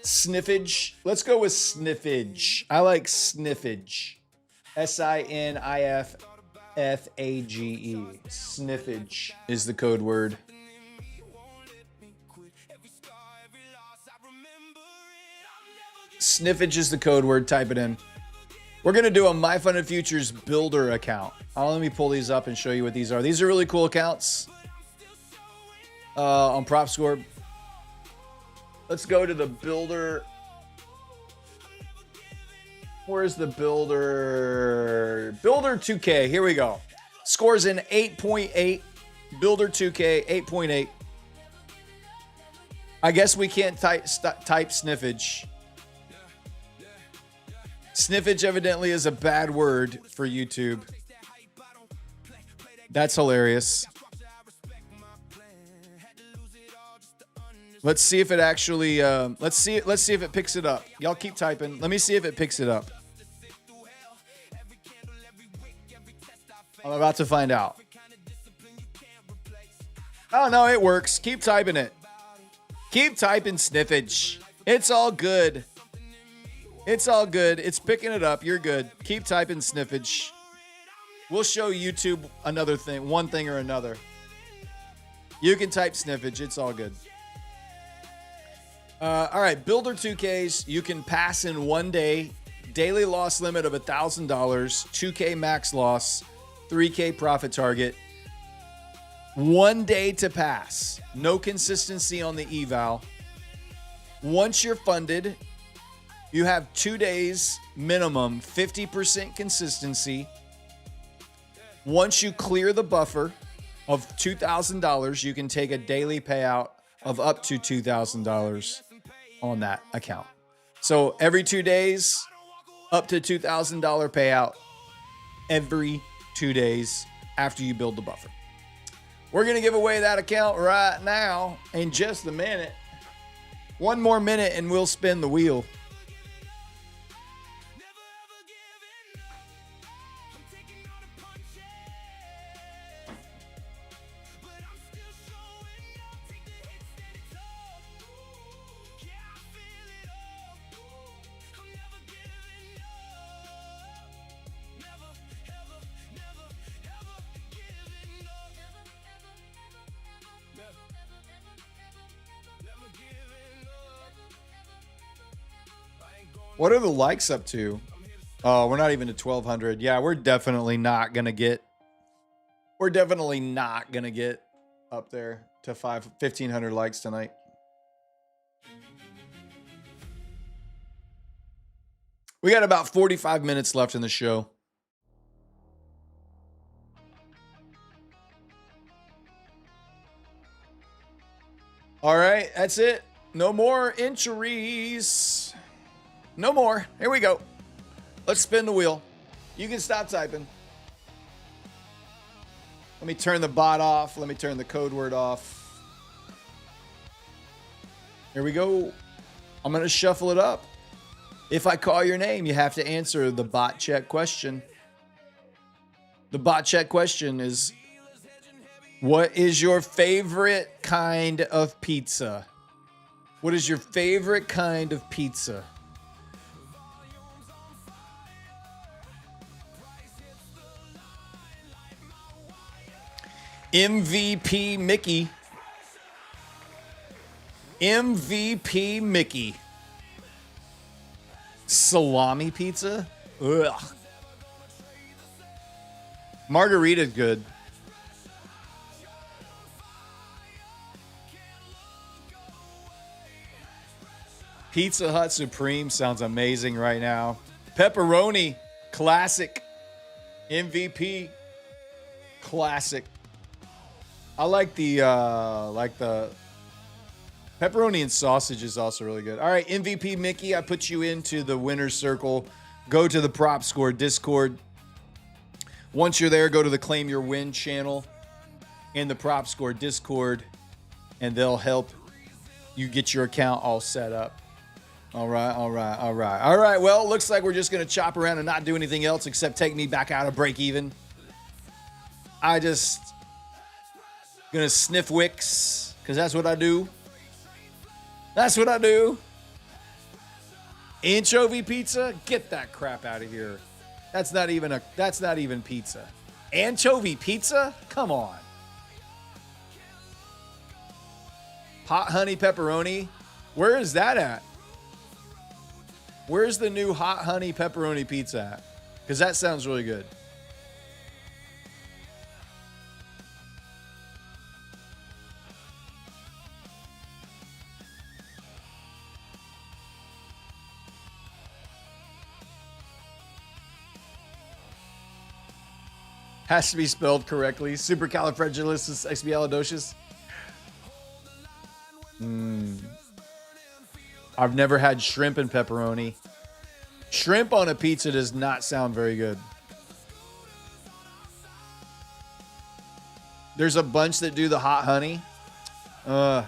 Sniffage. Let's go with sniffage. I like sniffage. SINIFFAGE. Sniffage is the code word. Sniffage is the code word. Type it in. We're going to do a My Funded Futures Builder account. Let me pull these up and show you what these are. These are really cool accounts. on prop score. Let's go to the builder. Where's the builder? Builder 2K. Here we go. Scores in 8.8. Builder 2K 8.8. I guess we can't type sniffage. Sniffage evidently is a bad word for YouTube. That's hilarious. Let's see if it actually. Let's see if it picks it up. Y'all keep typing. Let me see if it picks it up. I'm about to find out. Oh no, it works. Keep typing it. Keep typing sniffage. It's all good. It's all good. It's picking it up. You're good. Keep typing sniffage. We'll show YouTube another thing, one thing or another. You can type sniffage. It's all good. All right, Builder 2Ks. You can pass in 1 day. Daily loss limit of $1,000. 2K max loss. 3K profit target. 1 day to pass. No consistency on the eval. Once you're funded, you have 2 days minimum, 50% consistency. Once you clear the buffer of $2,000, you can take a daily payout of up to $2,000 on that account. So every 2 days, up to $2,000 payout every 2 days after you build the buffer. We're going to give away that account right now in just a minute. 1 more minute and we'll spin the wheel. What are the likes up to? Oh, we're not even to 1,200. Yeah, we're definitely not gonna get. We're definitely not gonna get up there to 1,500 likes tonight. We got about 45 minutes left in the show. All right, that's it. No more injuries. No more. Here we go. Let's spin the wheel. You can stop typing. Let me turn the bot off. Let me turn the code word off. Here we go. I'm going to shuffle it up. If I call your name, you have to answer the bot check question. The bot check question is, what is your favorite kind of pizza? What is your favorite kind of pizza? MVP Mickey. MVP Mickey. Salami pizza? Ugh. Margarita's good. Pizza Hut Supreme sounds amazing right now. Pepperoni, classic. MVP, classic. I like the pepperoni and sausage is also really good. All right, MVP Mickey, I put you into the winner's circle. Go to the Prop Score Discord. Once you're there, go to the Claim Your Win channel in the Prop Score Discord, and they'll help you get your account all set up. All right. Well, it looks like we're just going to chop around and not do anything else except take me back out of break even. Gonna sniff wicks, because that's what I do. That's what I do. Anchovy pizza? Get that crap out of here. That's not even pizza. Anchovy pizza? Come on. Hot honey pepperoni? Where is that at? Where's the new hot honey pepperoni pizza at? Because that sounds really good. Has to be spelled correctly. Supercalifragilisticexpialidocious. I've never had shrimp and pepperoni. Shrimp on a pizza does not sound very good. There's a bunch that do the hot honey. I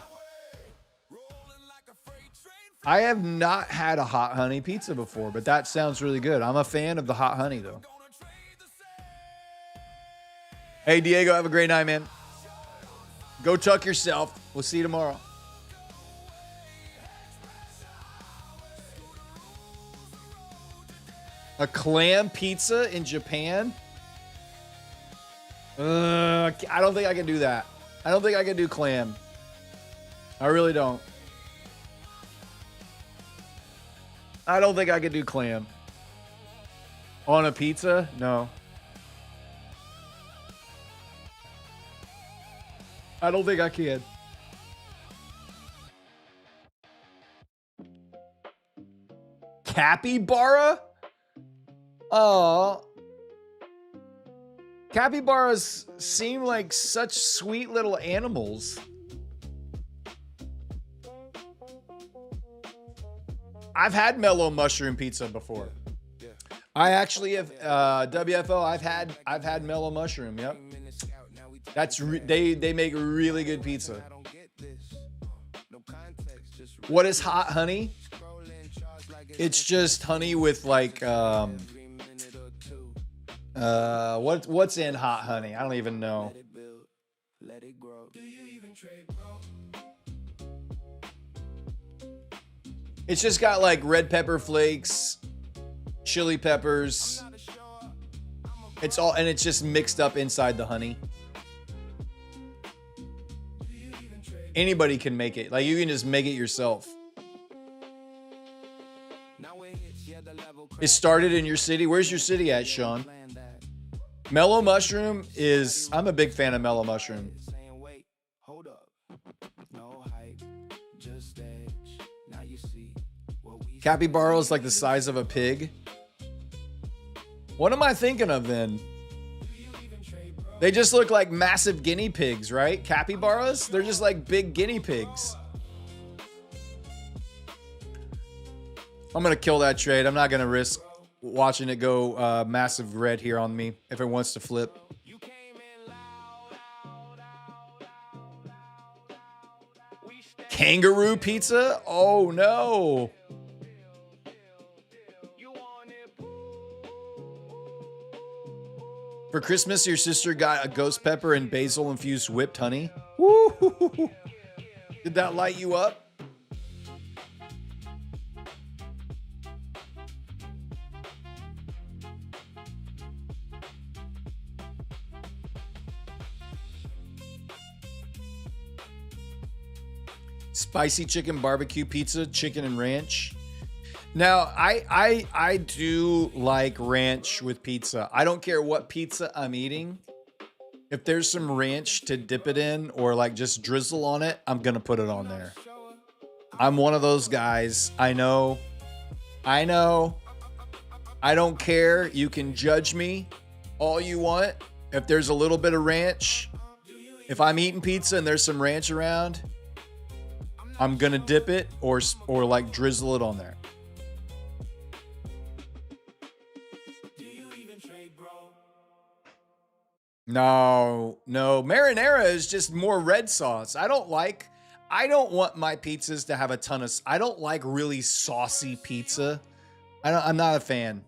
have not had a hot honey pizza before, but that sounds really good. I'm a fan of the hot honey, though. Hey, Diego, have a great night, man. Go tuck yourself. We'll see you tomorrow. A clam pizza in Japan? I don't think I can do that. I don't think I can do clam. I really don't. I don't think I could do clam. On a pizza? No. I don't think I can. Capybara? Oh. Capybaras seem like such sweet little animals. I've had mellow mushroom pizza before. I actually have WFO. I've had mellow mushroom. Yep. That's they make really good pizza. What is hot honey? It's just honey with like what's in hot honey? I don't even know. It's just got like red pepper flakes, chili peppers. It's all, and it's just mixed up inside the honey. Anybody can make it. Like, you can just make it yourself. It started in your city. Where's your city at, Sean? Mellow mushroom is, I'm a big fan of mellow mushroom. Capybara is like the size of a pig. What am I thinking of then? They just look like massive guinea pigs, right? Capybaras? They're just like big guinea pigs. I'm going to kill that trade. I'm not going to risk watching it go massive red here on me if it wants to flip. Kangaroo pizza? Oh no. For Christmas, your sister got a ghost pepper and basil infused whipped honey. Woo! Did that light you up? Spicy chicken barbecue pizza, chicken and ranch. Now, I do like ranch with pizza. I don't care what pizza I'm eating. If there's some ranch to dip it in or like just drizzle on it, I'm going to put it on there. I'm one of those guys. I know. I don't care. You can judge me all you want. If there's a little bit of ranch, if I'm eating pizza and there's some ranch around, I'm going to dip it or like drizzle it on there. No. Marinara is just more red sauce. I don't want my pizzas to have a ton of, I don't like really saucy pizza. I'm not a fan.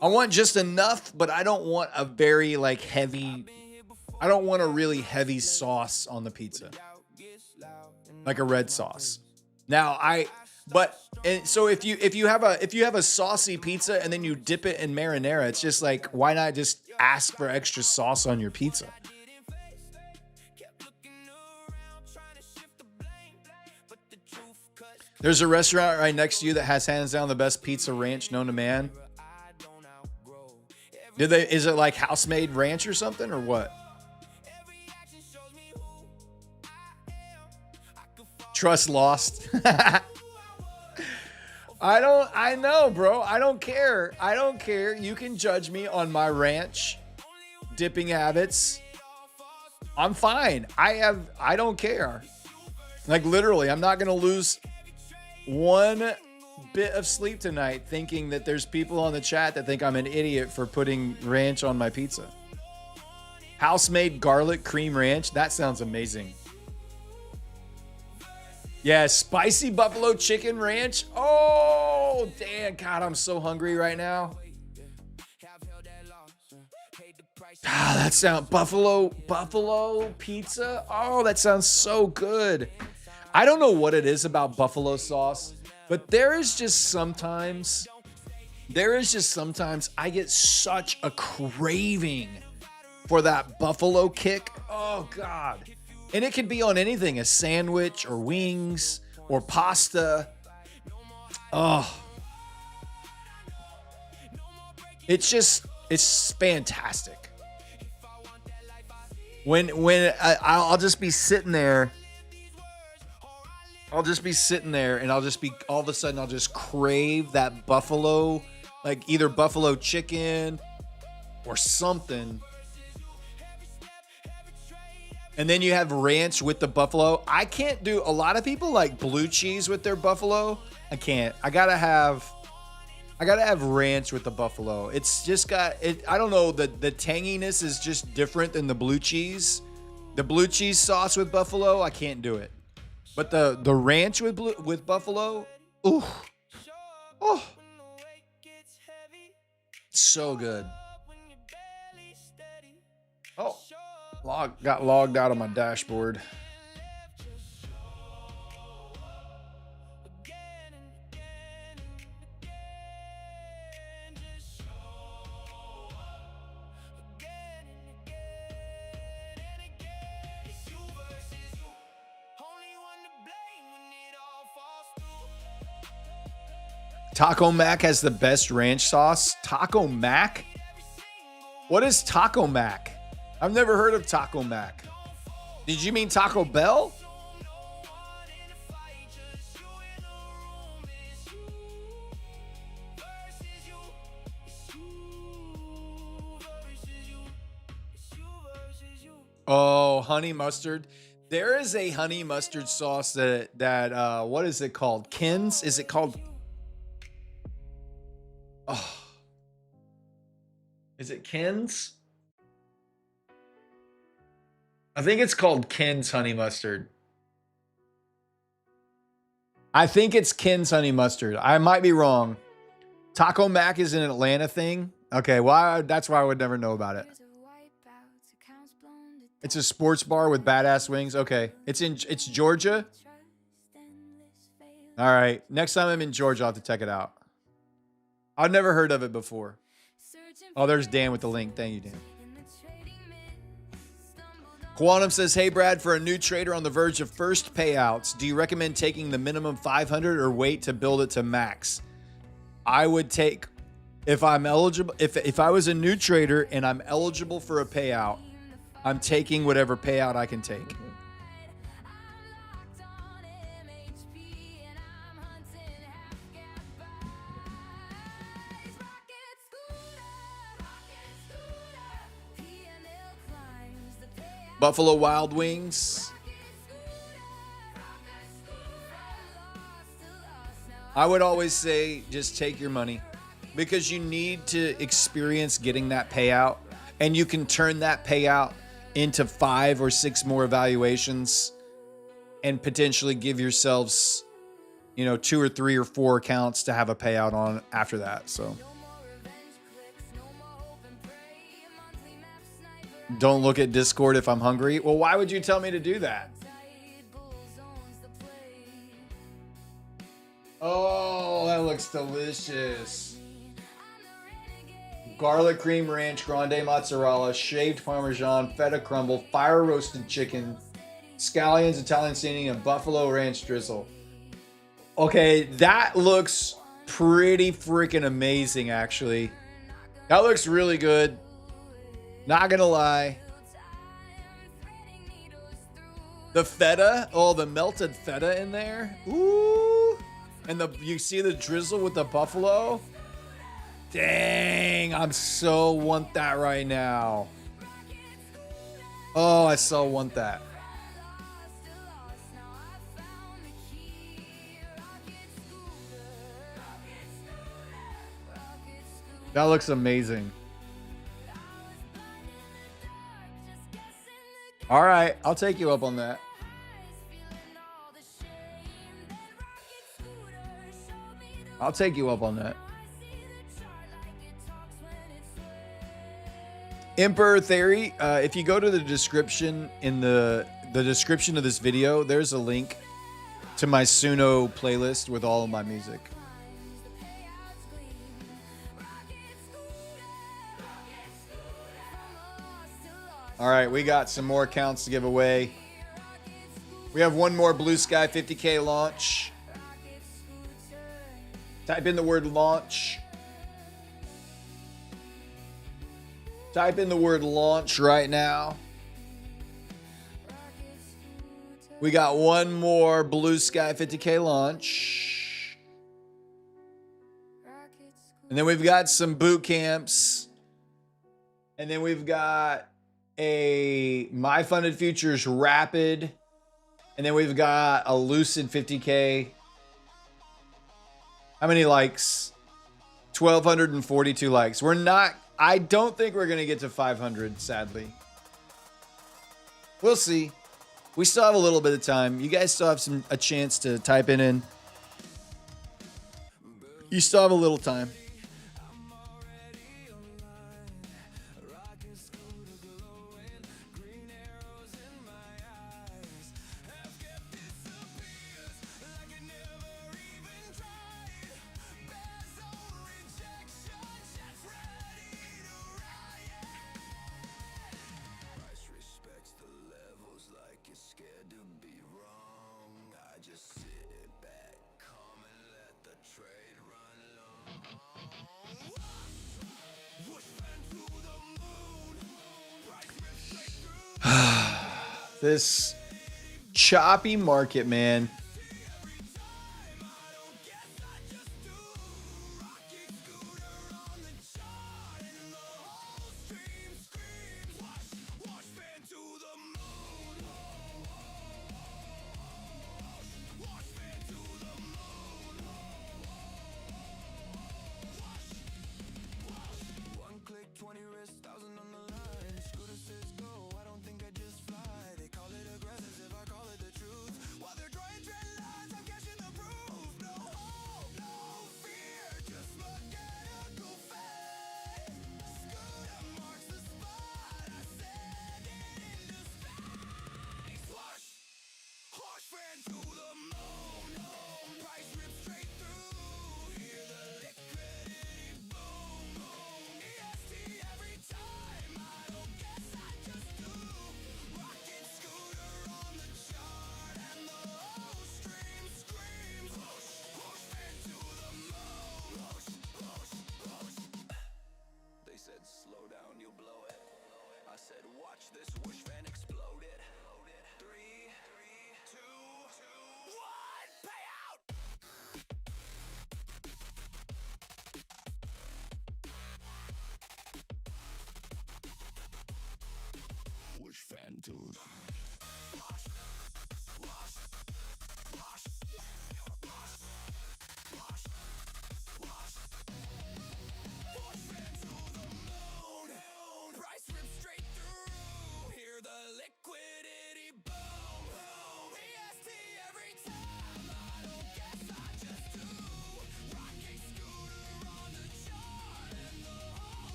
I want just enough, but I don't want a very like heavy, I don't want a really heavy sauce on the pizza. Like a red sauce. Now so if you have a saucy pizza and then you dip it in marinara, it's just like, why not just ask for extra sauce on your pizza? There's a restaurant right next to you that has hands down the best pizza ranch known to man. Is it like house-made ranch or something or what? Trust lost. I know, bro. I don't care. You can judge me on my ranch dipping habits, I'm fine. I don't care. Like literally, I'm not gonna lose one bit of sleep tonight thinking that there's people on the chat that think I'm an idiot for putting ranch on my pizza. House-made garlic cream ranch. That sounds amazing. Yeah, spicy buffalo chicken ranch. Oh, damn. God, I'm so hungry right now. Ah, that sounds buffalo pizza. Oh, that sounds so good. I don't know what it is about buffalo sauce, but there is just sometimes I get such a craving for that buffalo kick. Oh God. And it could be on anything, a sandwich or wings or pasta. Oh. It's fantastic. When I'll just be sitting there. And I'll just be, all of a sudden, I'll just crave that buffalo, like either buffalo chicken or something. And then you have ranch with the buffalo. I can't do, a lot of people like blue cheese with their buffalo. I can't. I gotta have ranch with the buffalo. It's just got it. I don't know. The tanginess is just different than the blue cheese. The blue cheese sauce with buffalo, I can't do it. But the ranch with buffalo, ooh, oh, so good. Oh, got logged out of my dashboard. Taco Mac has the best ranch sauce. Taco Mac? What is Taco Mac? I've never heard of Taco Mac. Did you mean Taco Bell? Oh, honey mustard. There is a honey mustard sauce that what is it called? Kins? Is it called? Oh. Is it Kins? I think it's called Kins honey mustard. I think it's Kins honey mustard. I might be wrong. Taco Mac is an Atlanta thing. Okay, well, that's why I would never know about it. It's a sports bar with badass wings. Okay, it's Georgia. All right, next time I'm in Georgia, I'll have to check it out. I've never heard of it before. Oh, there's Dan with the link. Thank you, Dan. Quantum says, hey, Brad, for a new trader on the verge of first payouts, do you recommend taking the minimum 500 or wait to build it to max? I would take, if I'm eligible, if I was a new trader and I'm eligible for a payout, I'm taking whatever payout I can take. Buffalo Wild Wings. I would always say just take your money because you need to experience getting that payout, and you can turn that payout into 5 or 6 more evaluations and potentially give yourselves, 2 or 3 or 4 accounts to have a payout on after that. So don't look at Discord if I'm hungry. Well, why would you tell me to do that? Oh, that looks delicious. Garlic cream ranch, grande mozzarella, shaved parmesan, feta crumble, fire roasted chicken, scallions, Italian seasoning, and buffalo ranch drizzle. Okay, that looks pretty freaking amazing, actually. That looks really good. Not gonna lie. The feta, the melted feta in there. Ooh. And you see the drizzle with the buffalo. Dang, I'm so want that right now. Oh, I so want that. That looks amazing. All right, I'll take you up on that. I'll take you up on that. Emperor Theory, if you go to the description in the description of this video, there's a link to my Suno playlist with all of my music. All right, we got some more accounts to give away. We have one more Blue Sky 50K launch. Type in the word launch. Type in the word launch right now. We got one more Blue Sky 50K launch. And then we've got some boot camps. And then we've got a My Funded Futures Rapid. And then we've got a Lucid 50K. How many likes? 1,242 likes. I don't think we're going to get to 500, sadly. We'll see. We still have a little bit of time. You guys still have a chance to type it in. You still have a little time. This choppy market, man.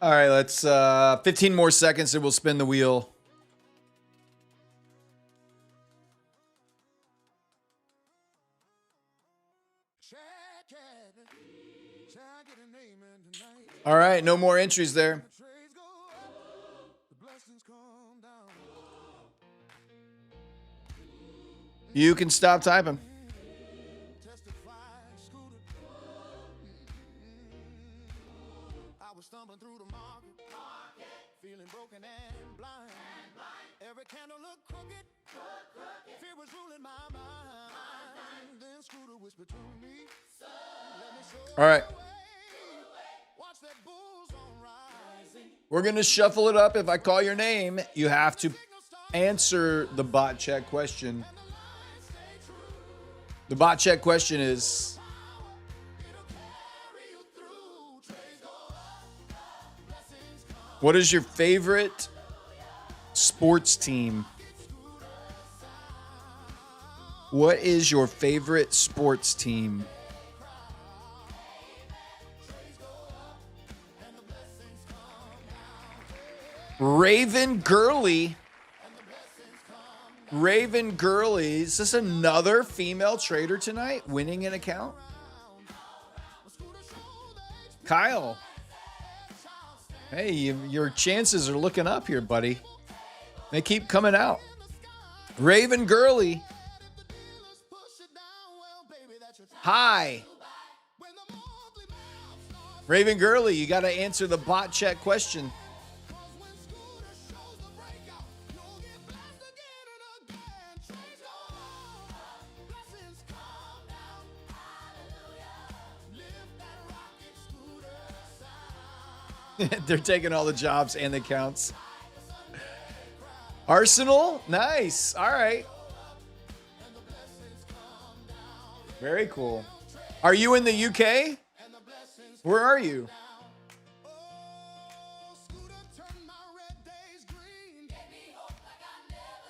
All right, let's 15 more seconds and we'll spin the wheel. All right, no more entries there. You can stop typing. I was stumbling through the market, feeling broken and blind. Every candle looked crooked, fear was ruling my mind. Then Scooter whispered to me, let me show All right. you the way. Watch that bullseye rising. We're going to shuffle it up. If I call your name, you have to answer the bot check question. The bot check question is, what is your favorite sports team? What is your favorite sports team? Raven Gurley. Raven Gurley. Is this another female trader tonight winning an account? Kyle. Hey, your chances are looking up here, buddy. They keep coming out. Raven Gurley. Hi. Raven Gurley, you got to answer the bot check question. They're taking all the jobs and the accounts. Arsenal? Nice. All right. Very cool. Are you in the UK? Where are you?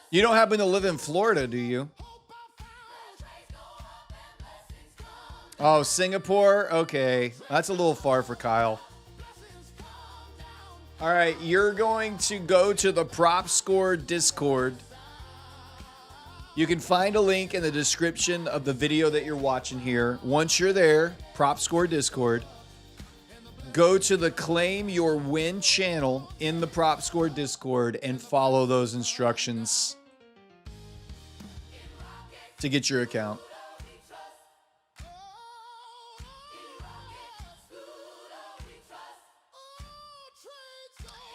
You don't happen to live in Florida, do you? Oh, Singapore? Okay. That's a little far for Kyle. All right, you're going to go to the Prop Score Discord. You can find a link in the description of the video that you're watching here. Once you're there, Prop Score Discord, go to the Claim Your Win channel in the Prop Score Discord and follow those instructions to get your account.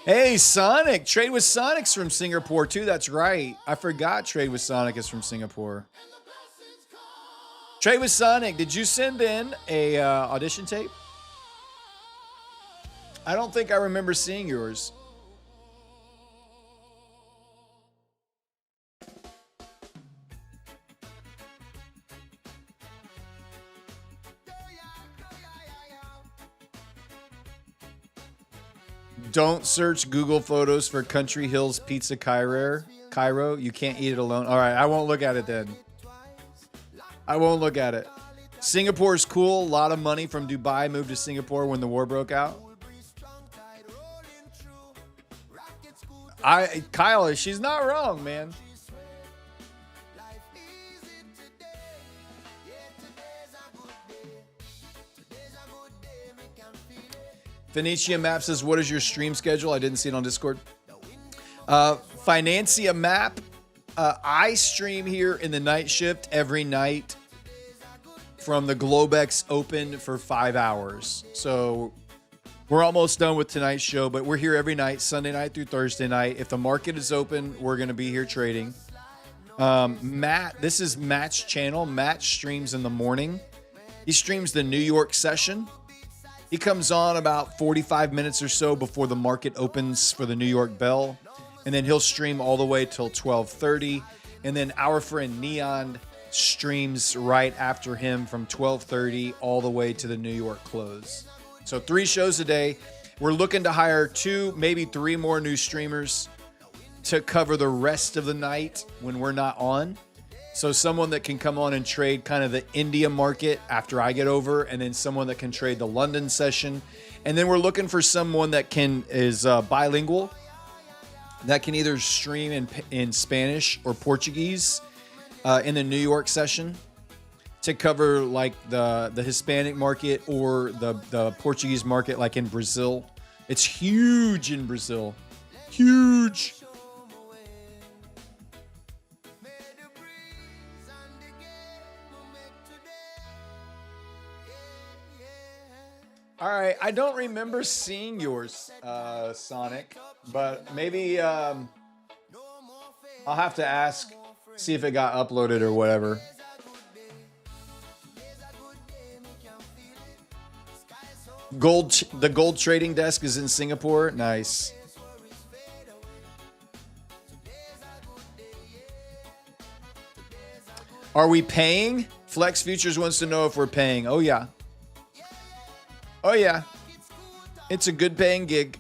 Hey, Sonic. Trade with Sonic's from Singapore, too. That's right. I forgot Trade with Sonic is from Singapore. Trade with Sonic, did you send in a audition tape? I don't think I remember seeing yours. Don't search Google Photos for Country Hills Pizza Cairo. You can't eat it alone. All right, I won't look at it then. I won't look at it. Singapore's cool. A lot of money from Dubai moved to Singapore when the war broke out. Kyle, she's not wrong, man. Phoenicia Map says, what is your stream schedule? I didn't see it on Discord. Financia Map. I stream here in the night shift every night from the Globex Open for 5 hours. So we're almost done with tonight's show, but we're here every night, Sunday night through Thursday night. If the market is open, we're going to be here trading. Matt, this is Matt's channel. Matt streams in the morning. He streams the New York session. He comes on about 45 minutes or so before the market opens for the New York Bell. And then he'll stream all the way till 12:30. And then our friend Neon streams right after him from 12:30 all the way to the New York close. So 3 shows a day. We're looking to hire 2, maybe 3 more new streamers to cover the rest of the night when we're not on. So someone that can come on and trade kind of the India market after I get over, and then someone that can trade the London session. And then we're looking for someone that is bilingual, that can either stream in Spanish or Portuguese in the New York session to cover like the Hispanic market or the Portuguese market like in Brazil. It's huge in Brazil. Huge. All right. I don't remember seeing yours, Sonic, but maybe I'll have to ask, see if it got uploaded or whatever. The gold trading desk is in Singapore. Nice. Are we paying? Flex Futures wants to know if we're paying. Oh, yeah. Oh, yeah. It's a good paying gig.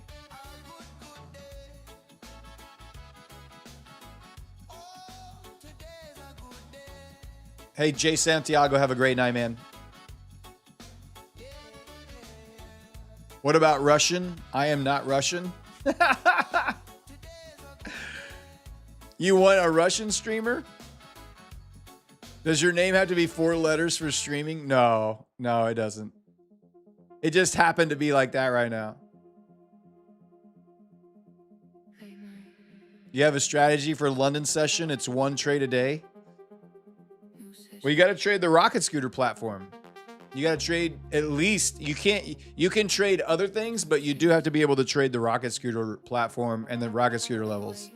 Hey, Jay Santiago, have a great night, man. What about Russian? I am not Russian. You want a Russian streamer? Does your name have to be 4 letters for streaming? No, it doesn't. It just happened to be like that right now. You have a strategy for London session? It's 1 trade a day. Well, you got to trade the Rocket Scooter platform. You got to trade at least, you can trade other things, but you do have to be able to trade the Rocket Scooter platform and the Rocket Scooter levels.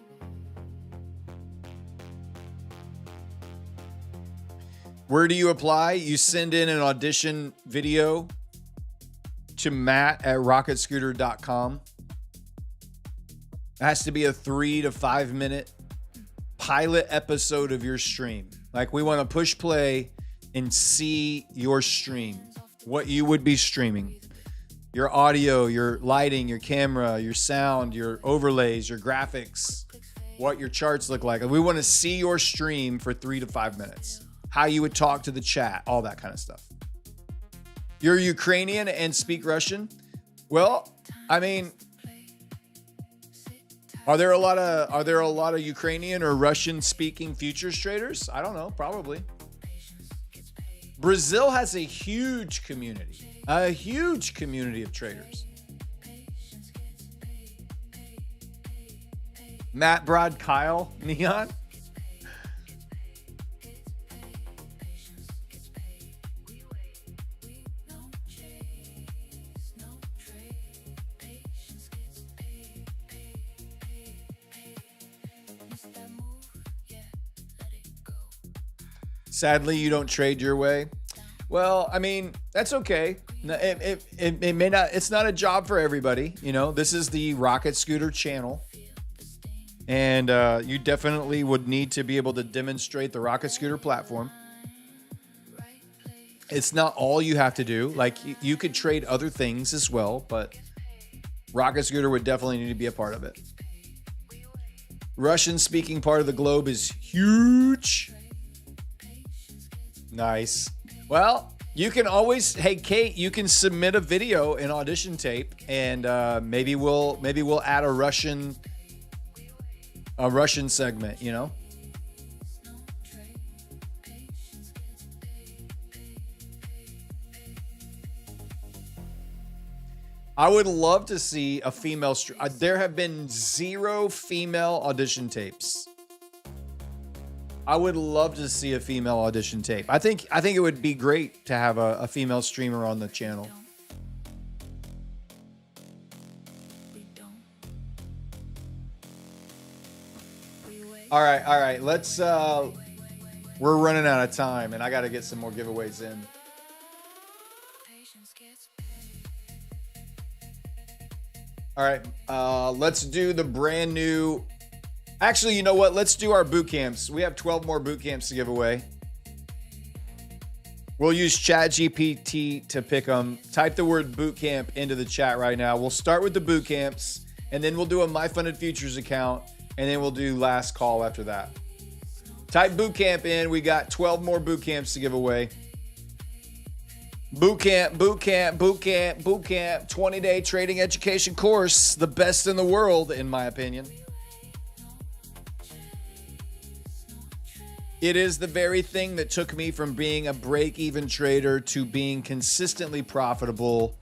Where do you apply? You send in an audition video to matt@rocketscooter.com. It has to be a 3 to 5 minute pilot episode of your stream. Like, we want to push play and see your stream, what you would be streaming. Your audio, your lighting, your camera, your sound, your overlays, your graphics, what your charts look like. And we want to see your stream for 3 to 5 minutes. How you would talk to the chat, all that kind of stuff. You're Ukrainian and speak Russian? Well, I mean, are there a lot of Ukrainian or Russian speaking futures traders? I don't know, probably. Brazil has a huge community of traders. Matt Broad, Kyle, Neon. Sadly, you don't trade your way. Well, I mean, that's okay. It may not. It's not a job for everybody. You know, this is the Rocket Scooter channel, and you definitely would need to be able to demonstrate the Rocket Scooter platform. It's not all you have to do. Like, you could trade other things as well, but Rocket Scooter would definitely need to be a part of it. Russian-speaking part of the globe is huge. Nice. Well, you can always, hey Kate, you can submit a video in audition tape, and maybe we'll add a Russian segment, you know. I would love to see a female. There have been 0 female audition tapes. I would love to see a female audition tape. I think it would be great to have a female streamer on the channel. All right. Let's. We're running out of time, and I got to get some more giveaways in. All right. Let's do the brand new. Actually, you know what? Let's do our boot camps. We have 12 more boot camps to give away. We'll use ChatGPT to pick them. Type the word boot camp into the chat right now. We'll start with the boot camps, and then we'll do a My Funded Futures account, and then we'll do last call after that. Type boot camp in. We got 12 more boot camps to give away. Boot camp, 20-day trading education course. The best in the world, in my opinion. It is the very thing that took me from being a break-even trader to being consistently profitable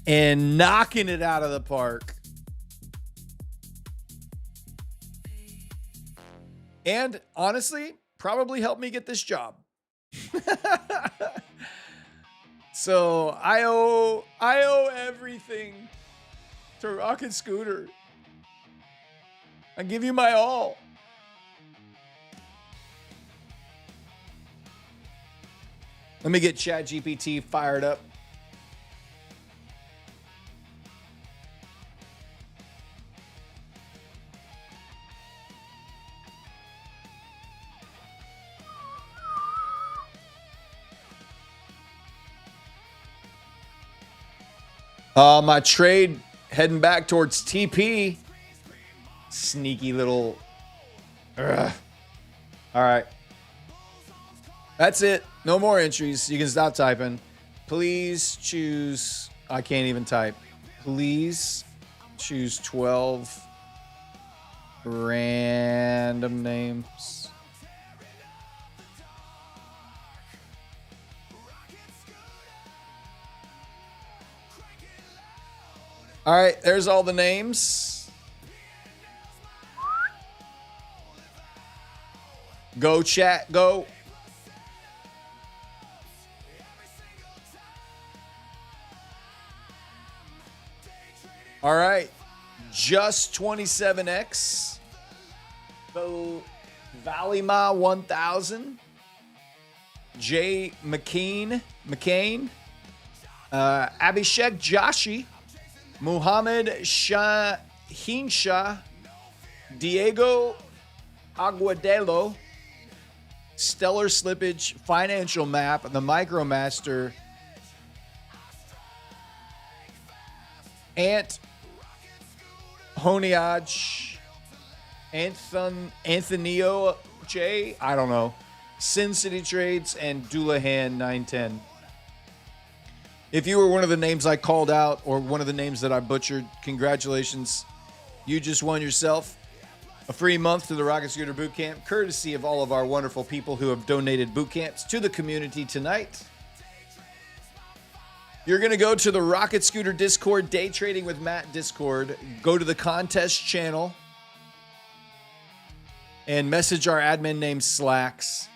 and knocking it out of the park. And honestly, probably helped me get this job. So I owe everything to Rocket Scooter. I give you my all. Let me get ChatGPT fired up. My trade heading back towards TP. Sneaky little. Ugh. All right. That's it. No more entries. You can stop typing. Please choose. I can't even type. Please choose 12 random names. All right, there's all the names. Go chat, go. All right, just 27x. The Valima 1000. Jay McCain. Abhishek Joshi. Muhammad Shahinsha, Diego Aguadelo, Stellar Slippage, Financial Map, The Micromaster, Ant Honiaj, Anthonio J, I don't know, Sin City Trades, and Doulahan 910. If you were one of the names I called out or one of the names that I butchered, congratulations. You just won yourself a free month to the Rocket Scooter Bootcamp, courtesy of all of our wonderful people who have donated bootcamps to the community tonight. You're going to go to the Rocket Scooter Discord, Day Trading with Matt Discord. Go to the contest channel and message our admin named Slacks,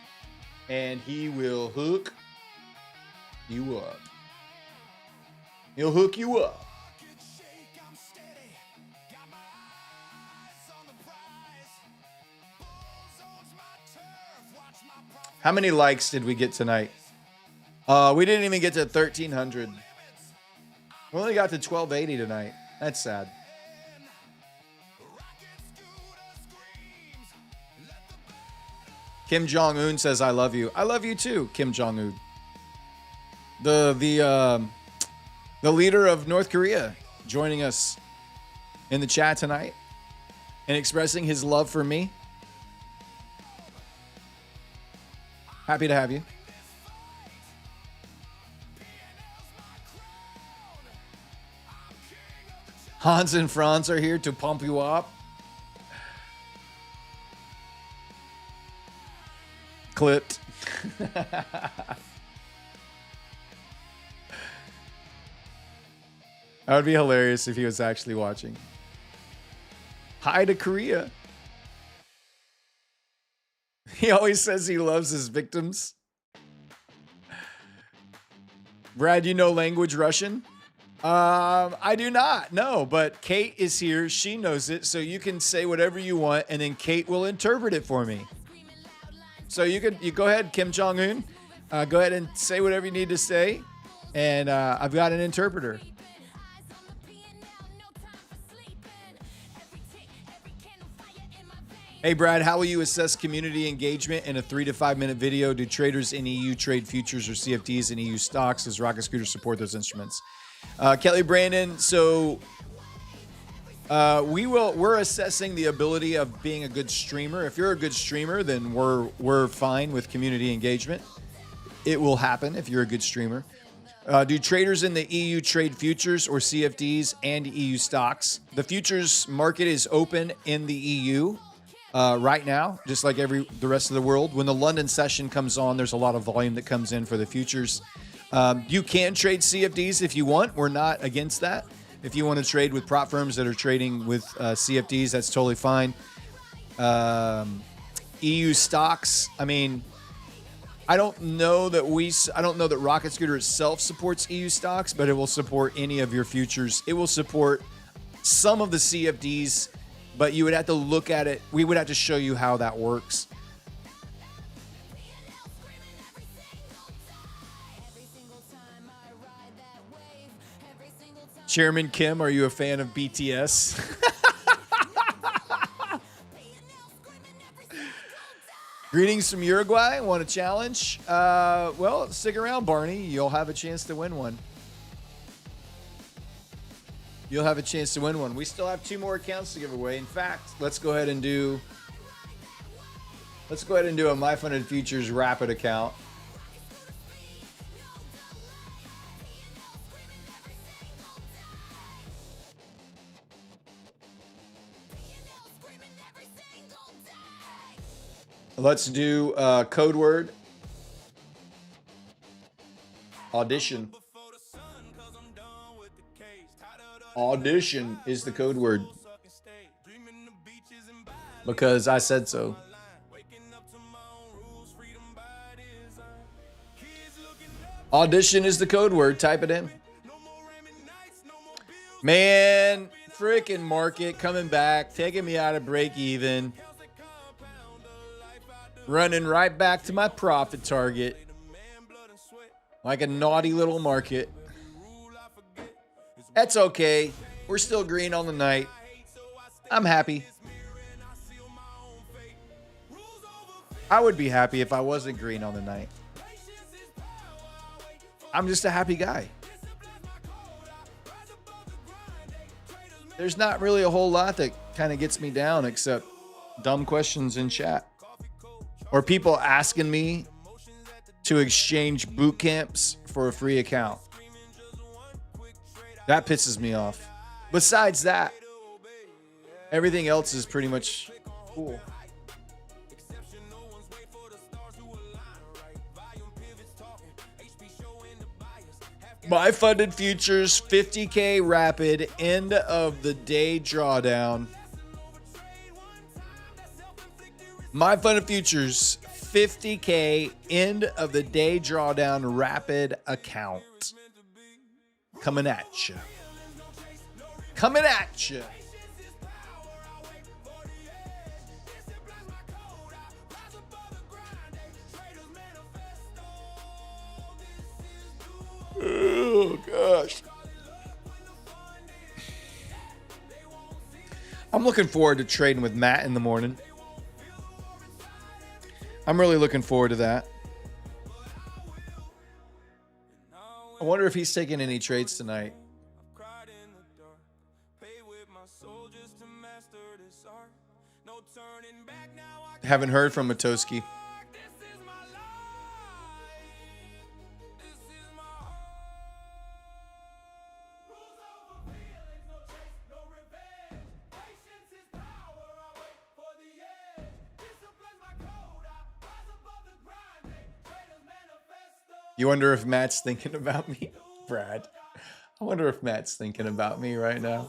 and he will hook you up. He'll hook you up. How many likes did we get tonight? We didn't even get to 1,300. We only got to 1,280 tonight. That's sad. Kim Jong-un says, I love you. I love you too, Kim Jong-un. The leader of North Korea joining us in the chat tonight and expressing his love for me. Happy to have you. Hans and Franz are here to pump you up. Clipped. That would be hilarious if he was actually watching. Hi to Korea. He always says he loves his victims. Brad, you know language Russian? I do not, no, but Kate is here. She knows it, so you can say whatever you want, and then Kate will interpret it for me. So you go ahead, Kim Jong-un. Go ahead and say whatever you need to say, and I've got an interpreter. Hey, Brad, how will you assess community engagement in a 3 to 5 minute video? Do traders in EU trade futures or CFDs in EU stocks? Does Rocket Scooter support those instruments? Kelly Brandon, so we're assessing the ability of being a good streamer. If you're a good streamer, then we're fine with community engagement. It will happen if you're a good streamer. Do traders in the EU trade futures or CFDs and EU stocks? The futures market is open in the EU. Right now, just like the rest of the world. When the London session comes on, there's a lot of volume that comes in for the futures. You can trade CFDs if you want. We're not against that. If you want to trade with prop firms that are trading with CFDs, that's totally fine. EU stocks, I mean, I don't know that Rocket Scooter itself supports EU stocks, but it will support any of your futures. It will support some of the CFDs, but you would have to look at it. We would have to show you how that works. Chairman Kim, are you a fan of BTS? Greetings from Uruguay. Want a challenge? Well, stick around, Barney. You'll have a chance to win one. You'll have a chance to win one. We still have 2 more accounts to give away. In fact, let's go ahead and do a MyFunded Futures Rapid account. Let's do code word. Audition. Audition is the code word. Because I said so. Audition is the code word. Type it in. Man, freaking market coming back, taking me out of break even. Running right back to my profit target. Like a naughty little market. That's okay. We're still green on the night. I'm happy. I would be happy if I wasn't green on the night. I'm just a happy guy. There's not really a whole lot that kind of gets me down except dumb questions in chat. Or people asking me to exchange boot camps for a free account. That pisses me off. Besides that, everything else is pretty much cool. MyFunded Futures 50K rapid end of the day drawdown. MyFunded Futures 50K end of the day drawdown rapid account. Coming at you. Coming at you. Oh, gosh. I'm looking forward to trading with Matt in the morning. I'm really looking forward to that. I wonder if he's taking any trades tonight. Haven't heard from Matoski. You wonder if Matt's thinking about me? Brad. I wonder if Matt's thinking about me right now.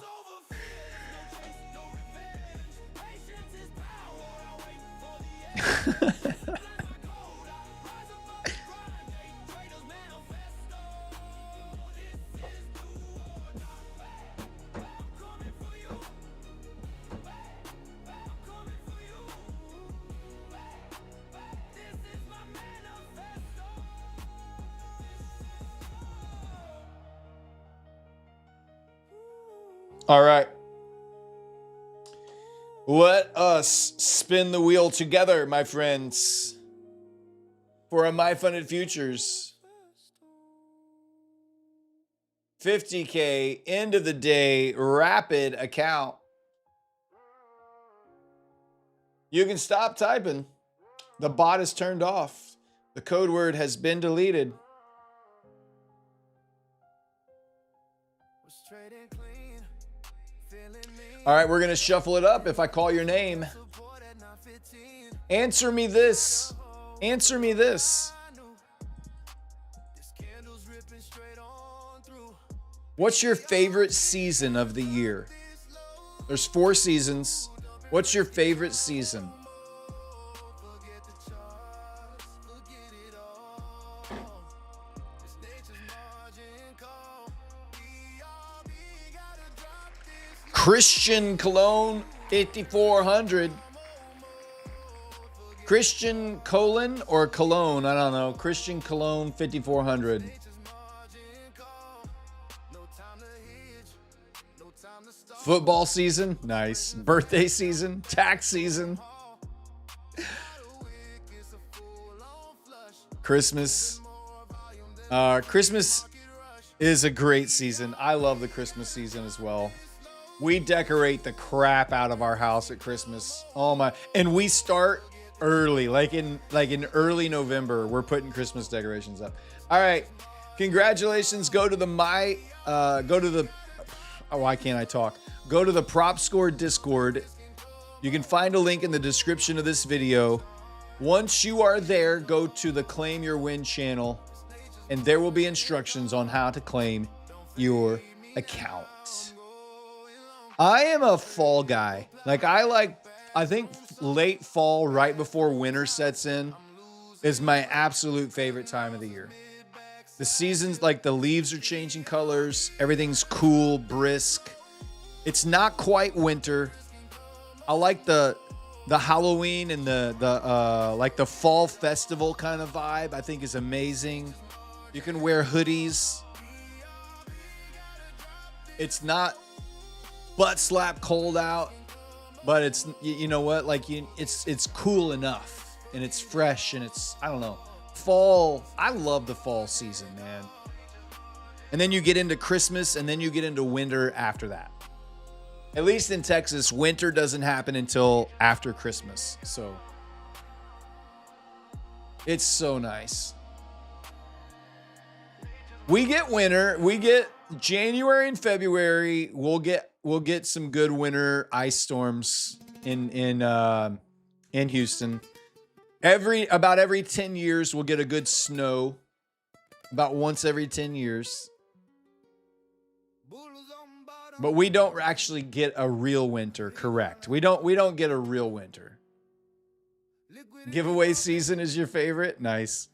All right. Let us spin the wheel together, my friends, for a MyFunded Futures 50K end of the day rapid account. You can stop typing. The bot is turned off. The code word has been deleted. All right, we're going to shuffle it up. If I call your name, answer me this. Answer me this. What's your favorite season of the year? There's 4 seasons. What's your favorite season? Christian Cologne 5400. Christian Colon or Cologne, I don't know. Christian Cologne 5400. Football season, nice. Birthday season, tax season. Christmas. Christmas is a great season. I love the Christmas season as well. We decorate the crap out of our house at Christmas. Oh my! And we start early, like in early November. We're putting Christmas decorations up. All right, congratulations. Go to the why can't I talk? Go to the Prop Score Discord. You can find a link in the description of this video. Once you are there, go to the Claim Your Win channel, and there will be instructions on how to claim your account. I am a fall guy. I think late fall, right before winter sets in, is my absolute favorite time of the year. The seasons, like the leaves are changing colors. Everything's cool, brisk. It's not quite winter. I like the Halloween and the fall festival kind of vibe. I think is amazing. You can wear hoodies. It's not butt slap cold out, but it's, you know what? It's cool enough and it's fresh and it's, I don't know. Fall, I love the fall season, man. And then you get into Christmas and then you get into winter after that. At least in Texas, winter doesn't happen until after Christmas. So it's so nice. We get winter, we get January and February. We'll get some good winter ice storms in Houston. About every 10 years, we'll get a good snow. About once every 10 years. But we don't actually get a real winter, correct? We don't get a real winter. Giveaway season is your favorite? Nice.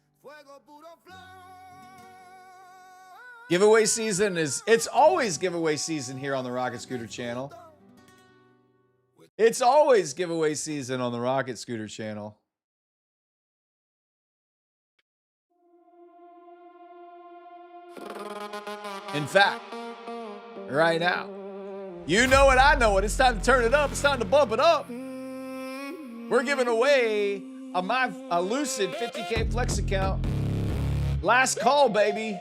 Giveaway season it's always giveaway season here on the Rocket Scooter channel. It's always giveaway season on the Rocket Scooter channel. In fact, right now, you know it, I know it. It's time to turn it up. It's time to bump it up. We're giving away a Lucid 50K Flex account. Last call, baby.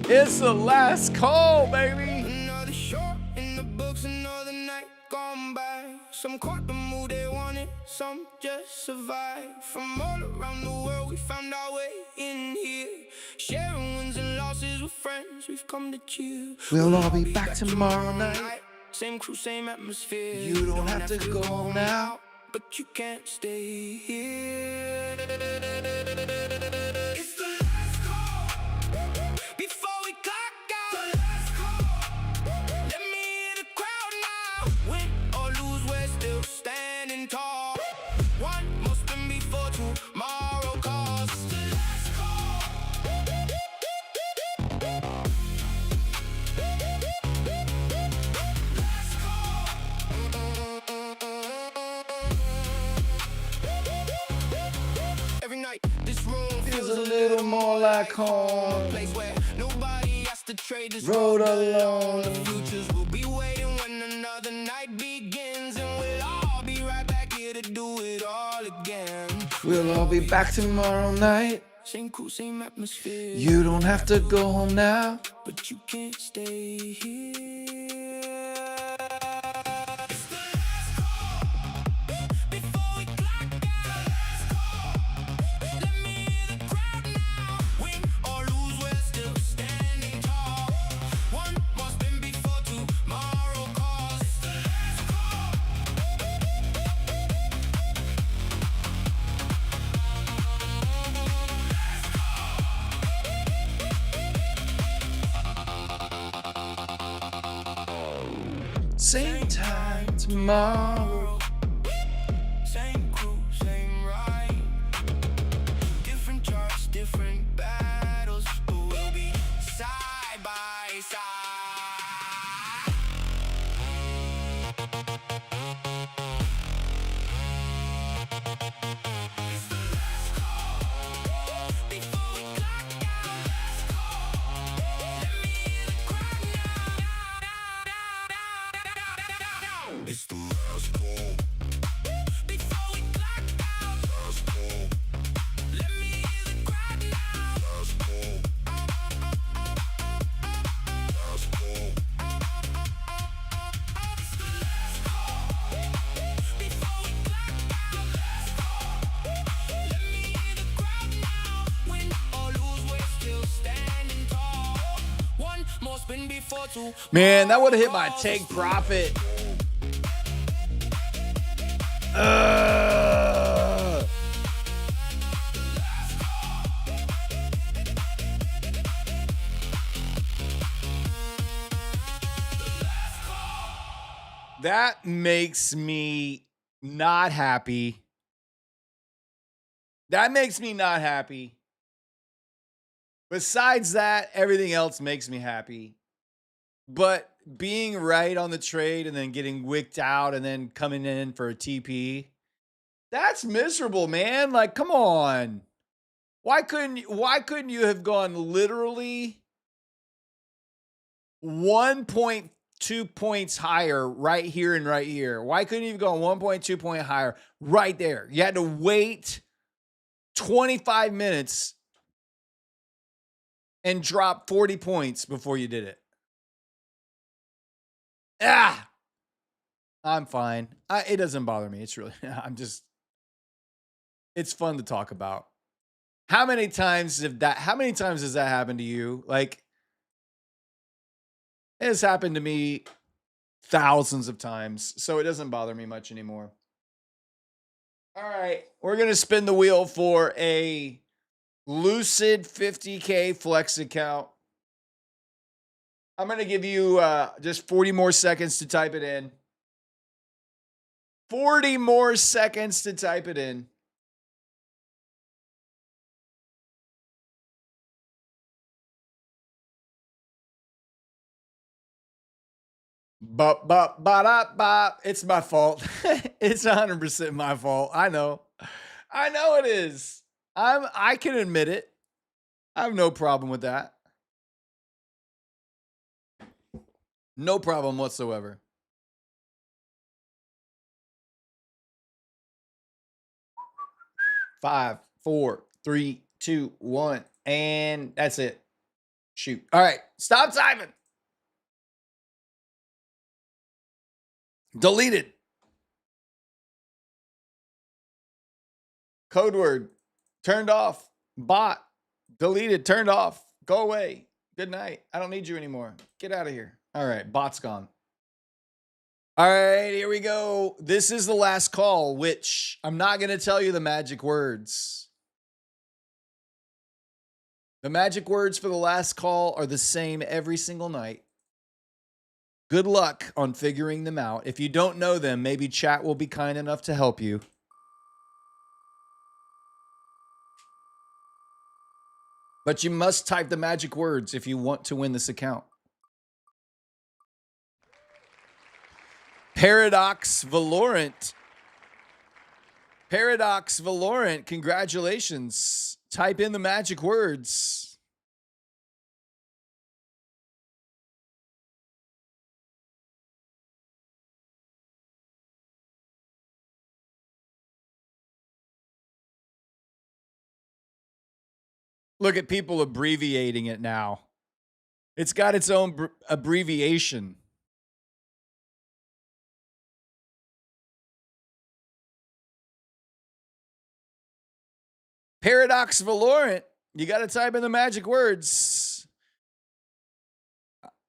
It's the last call, baby. Another short in the books, another night gone by. Some caught the mood they wanted, some just survived. From all around the world, we found our way in here. Sharing wins and losses with friends, we've come to chill. We'll all be back tomorrow night. Same crew, same atmosphere. You don't have to go home now, but you can't stay here. It's the last call before we clock out. The last call. Let me hear the crowd now. Win or lose, we're still standing tall. One more spin before tomorrow calls. It's the last call. Last call. Every night, this room feels a little more like home. place where nobody has to trade this Road alone. The futures will be waiting when another night begins, and we'll all be right back here to do it all again. We'll all be back tomorrow night. Same crew, same atmosphere. You don't have to go home now, but you can't stay here. It's the last call before we clock out. Last call. Let me hear the crowd now. Win or lose, we're still standing tall. One more spin before tomorrow calls. It's the last call. same time tomorrow. Same crew, same ride. Different charts, different Man, that would have hit my take profit. That makes me not happy. That makes me not happy. Besides that, everything else makes me happy. But being right on the trade and then getting wicked out and then coming in for a TP, that's miserable, man. Like, come on. Why couldn't you have gone literally 1.2 points higher right here and right here? Why couldn't you have gone 1.2 point higher right there? You had to wait 25 minutes and drop 40 points before you did it. I'm fine. It doesn't bother me. It's really, it's fun to talk about. How many times has that happened to you? Like, it has happened to me thousands of times, so it doesn't bother me much anymore. All right, we're going to spin the wheel for a Lucid 50K Flex account. I'm going to give you just 40 more seconds to type it in. 40 more seconds to type it in. Bop. It's my fault. It's 100% my fault. I know it is. I can admit it. I have no problem with that. No problem whatsoever. Five, 4, 3, 2, 1, and that's it. Shoot. All right. Stop typing. Deleted. Code word. Turned off. Bot. Deleted. Turned off. Go away. Good night. I don't need you anymore. Get out of here. All right. Bot's gone. All right. Here we go. This is the last call, which I'm not going to tell you the magic words. The magic words for the last call are the same every single night. Good luck on figuring them out. If you don't know them, maybe chat will be kind enough to help you. But you must type the magic words if you want to win this account. Paradox Valorant. Paradox Valorant, congratulations. Type in the magic words. Look at people abbreviating it now. It's got its own abbreviation. Paradox Valorant. You got to type in the magic words.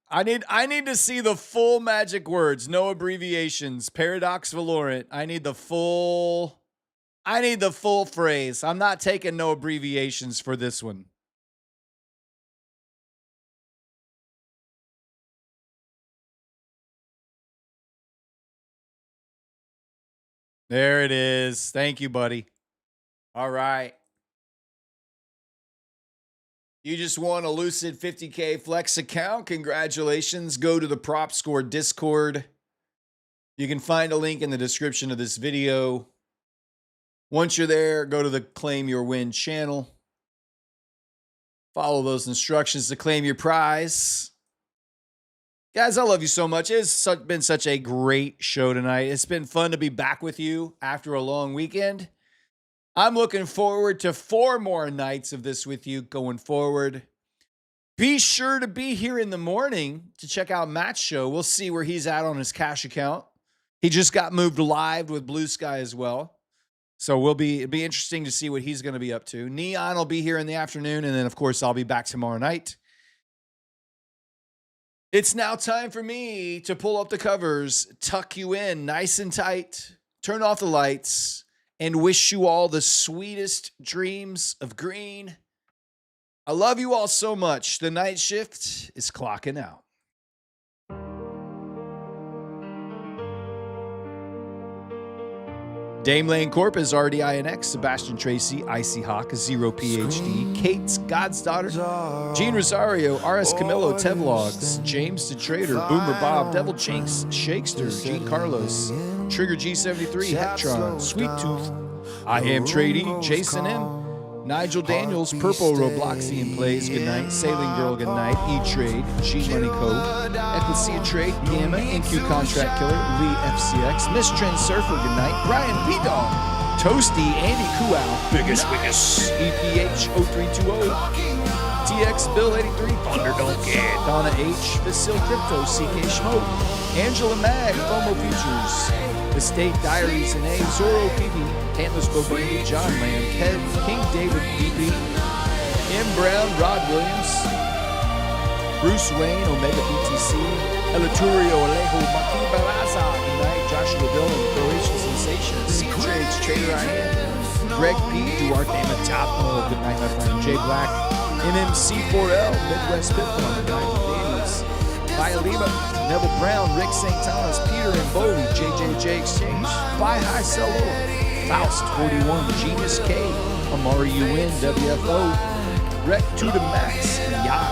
I need to see the full magic words, no abbreviations. Paradox Valorant. I need the full phrase. I'm not taking no abbreviations for this one. There it is. Thank you, buddy. All right. You just won a Lucid 50K Flex account. Congratulations. Go to the Prop Score Discord. You can find a link in the description of this video. Once you're there, go to the Claim Your Win channel. Follow those instructions to claim your prize. Guys, I love you so much. It's been such a great show tonight. It's been fun to be back with you after a long weekend. I'm looking forward to 4 more nights of this with you going forward. Be sure to be here in the morning to check out Matt's show. We'll see where he's at on his cash account. He just got moved live with Blue Sky as well. So it'll be interesting to see what he's going to be up to. Neon will be here in the afternoon. And then, of course, I'll be back tomorrow night. It's now time for me to pull up the covers, tuck you in nice and tight, turn off the lights, and wish you all the sweetest dreams of green. I love you all so much. The night shift is clocking out. Dame Lane Corp is RDINX, Sebastian Tracy, Icy Hawk, Zero PhD, Kate's God's Daughter, Gene Rosario, RS Camillo, Tevlogs, James the Trader, Boomer Bob, Devil Chinks, Shakester, Gene Carlos, Trigger G73, Heptron, Sweet Tooth, I Am Tradie, Jason M, Nigel Daniels, Purple Robloxian Plays, good night, Sailing Girl, good night, E-Trade, G-Money Code, Ecclesia Trade, Gamma, InQ Contract Killer, Lee FCX, Miss Trend Surfer, good night, Brian P-Dog, Toasty, Andy Kuau, Biggest Wickus, EPH 0320, TX Bill 83, Thunder Don't Get, Donna H, Facil Crypto, CK Schmoke, Angela Mag, FOMO Futures, Estate Diaries and A, Zorro PB, Tantless Bobandy, John Lamb, Kev, King David BB, M. Brown, Rod Williams, Bruce Wayne, Omega BTC, Elaturio, Alejo, Maki Baraza, good night, Joshua Dillon, Croatian Sensation, C Trades, Trader I Am, Greg P, Duarte Matapo, good night, my friend, Jay Black, MMC4L, Midwest Pitfall, good night, Daniels, Via Lima, Neville Brown, Rick St. Thomas, Peter and Bowley, JJJ Exchange, Buy High, Sell Low, Faust 41, Genius K, Amari UN, WFO, Rec 2 to Max, Yacht,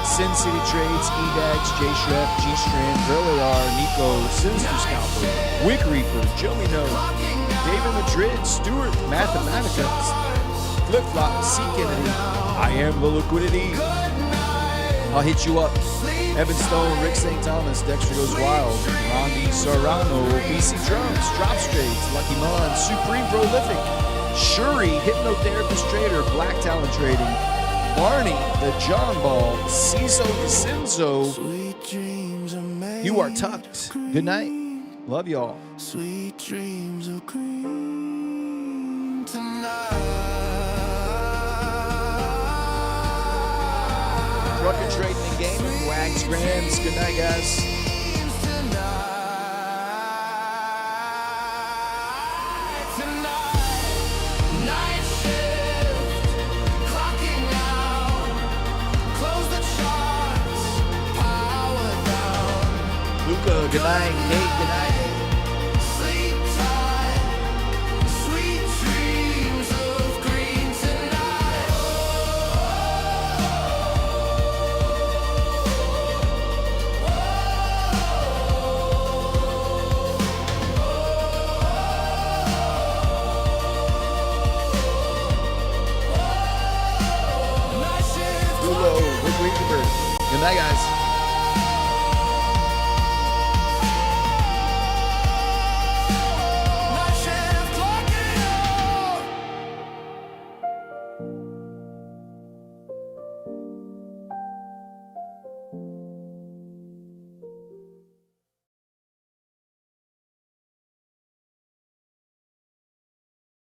Sin City Trades, EDAX, J Shrep, G Strand, Girl AR, Nico, Sinister Scalper, Wick Reaper, Joey No, David Madrid, Stewart, Mathematica, Flip Flop, C Kennedy, I Am the Liquidity, I'll hit you up. Evan Stone, Rick St. Thomas, Dexter Goes Wild, Rondi Serrano, BC Drums, Drop Straits, Lucky Mon, Supreme Prolific, Shuri, Hypnotherapist Trader, Black Talent Trading, Barney, the John Ball, Ciso DeCenzo. You are tucked. Good night. Love y'all. Sweet dreams of green tonight. Trucking, trading, and gaming. Wags, Grams. Good night, guys. Night shift, clocking out. Close the charts, power down. Luca, good night. Nate, good night. Sleep tight, sweet dreams of green tonight. Lulo, Rick Weaver. Good night, guys.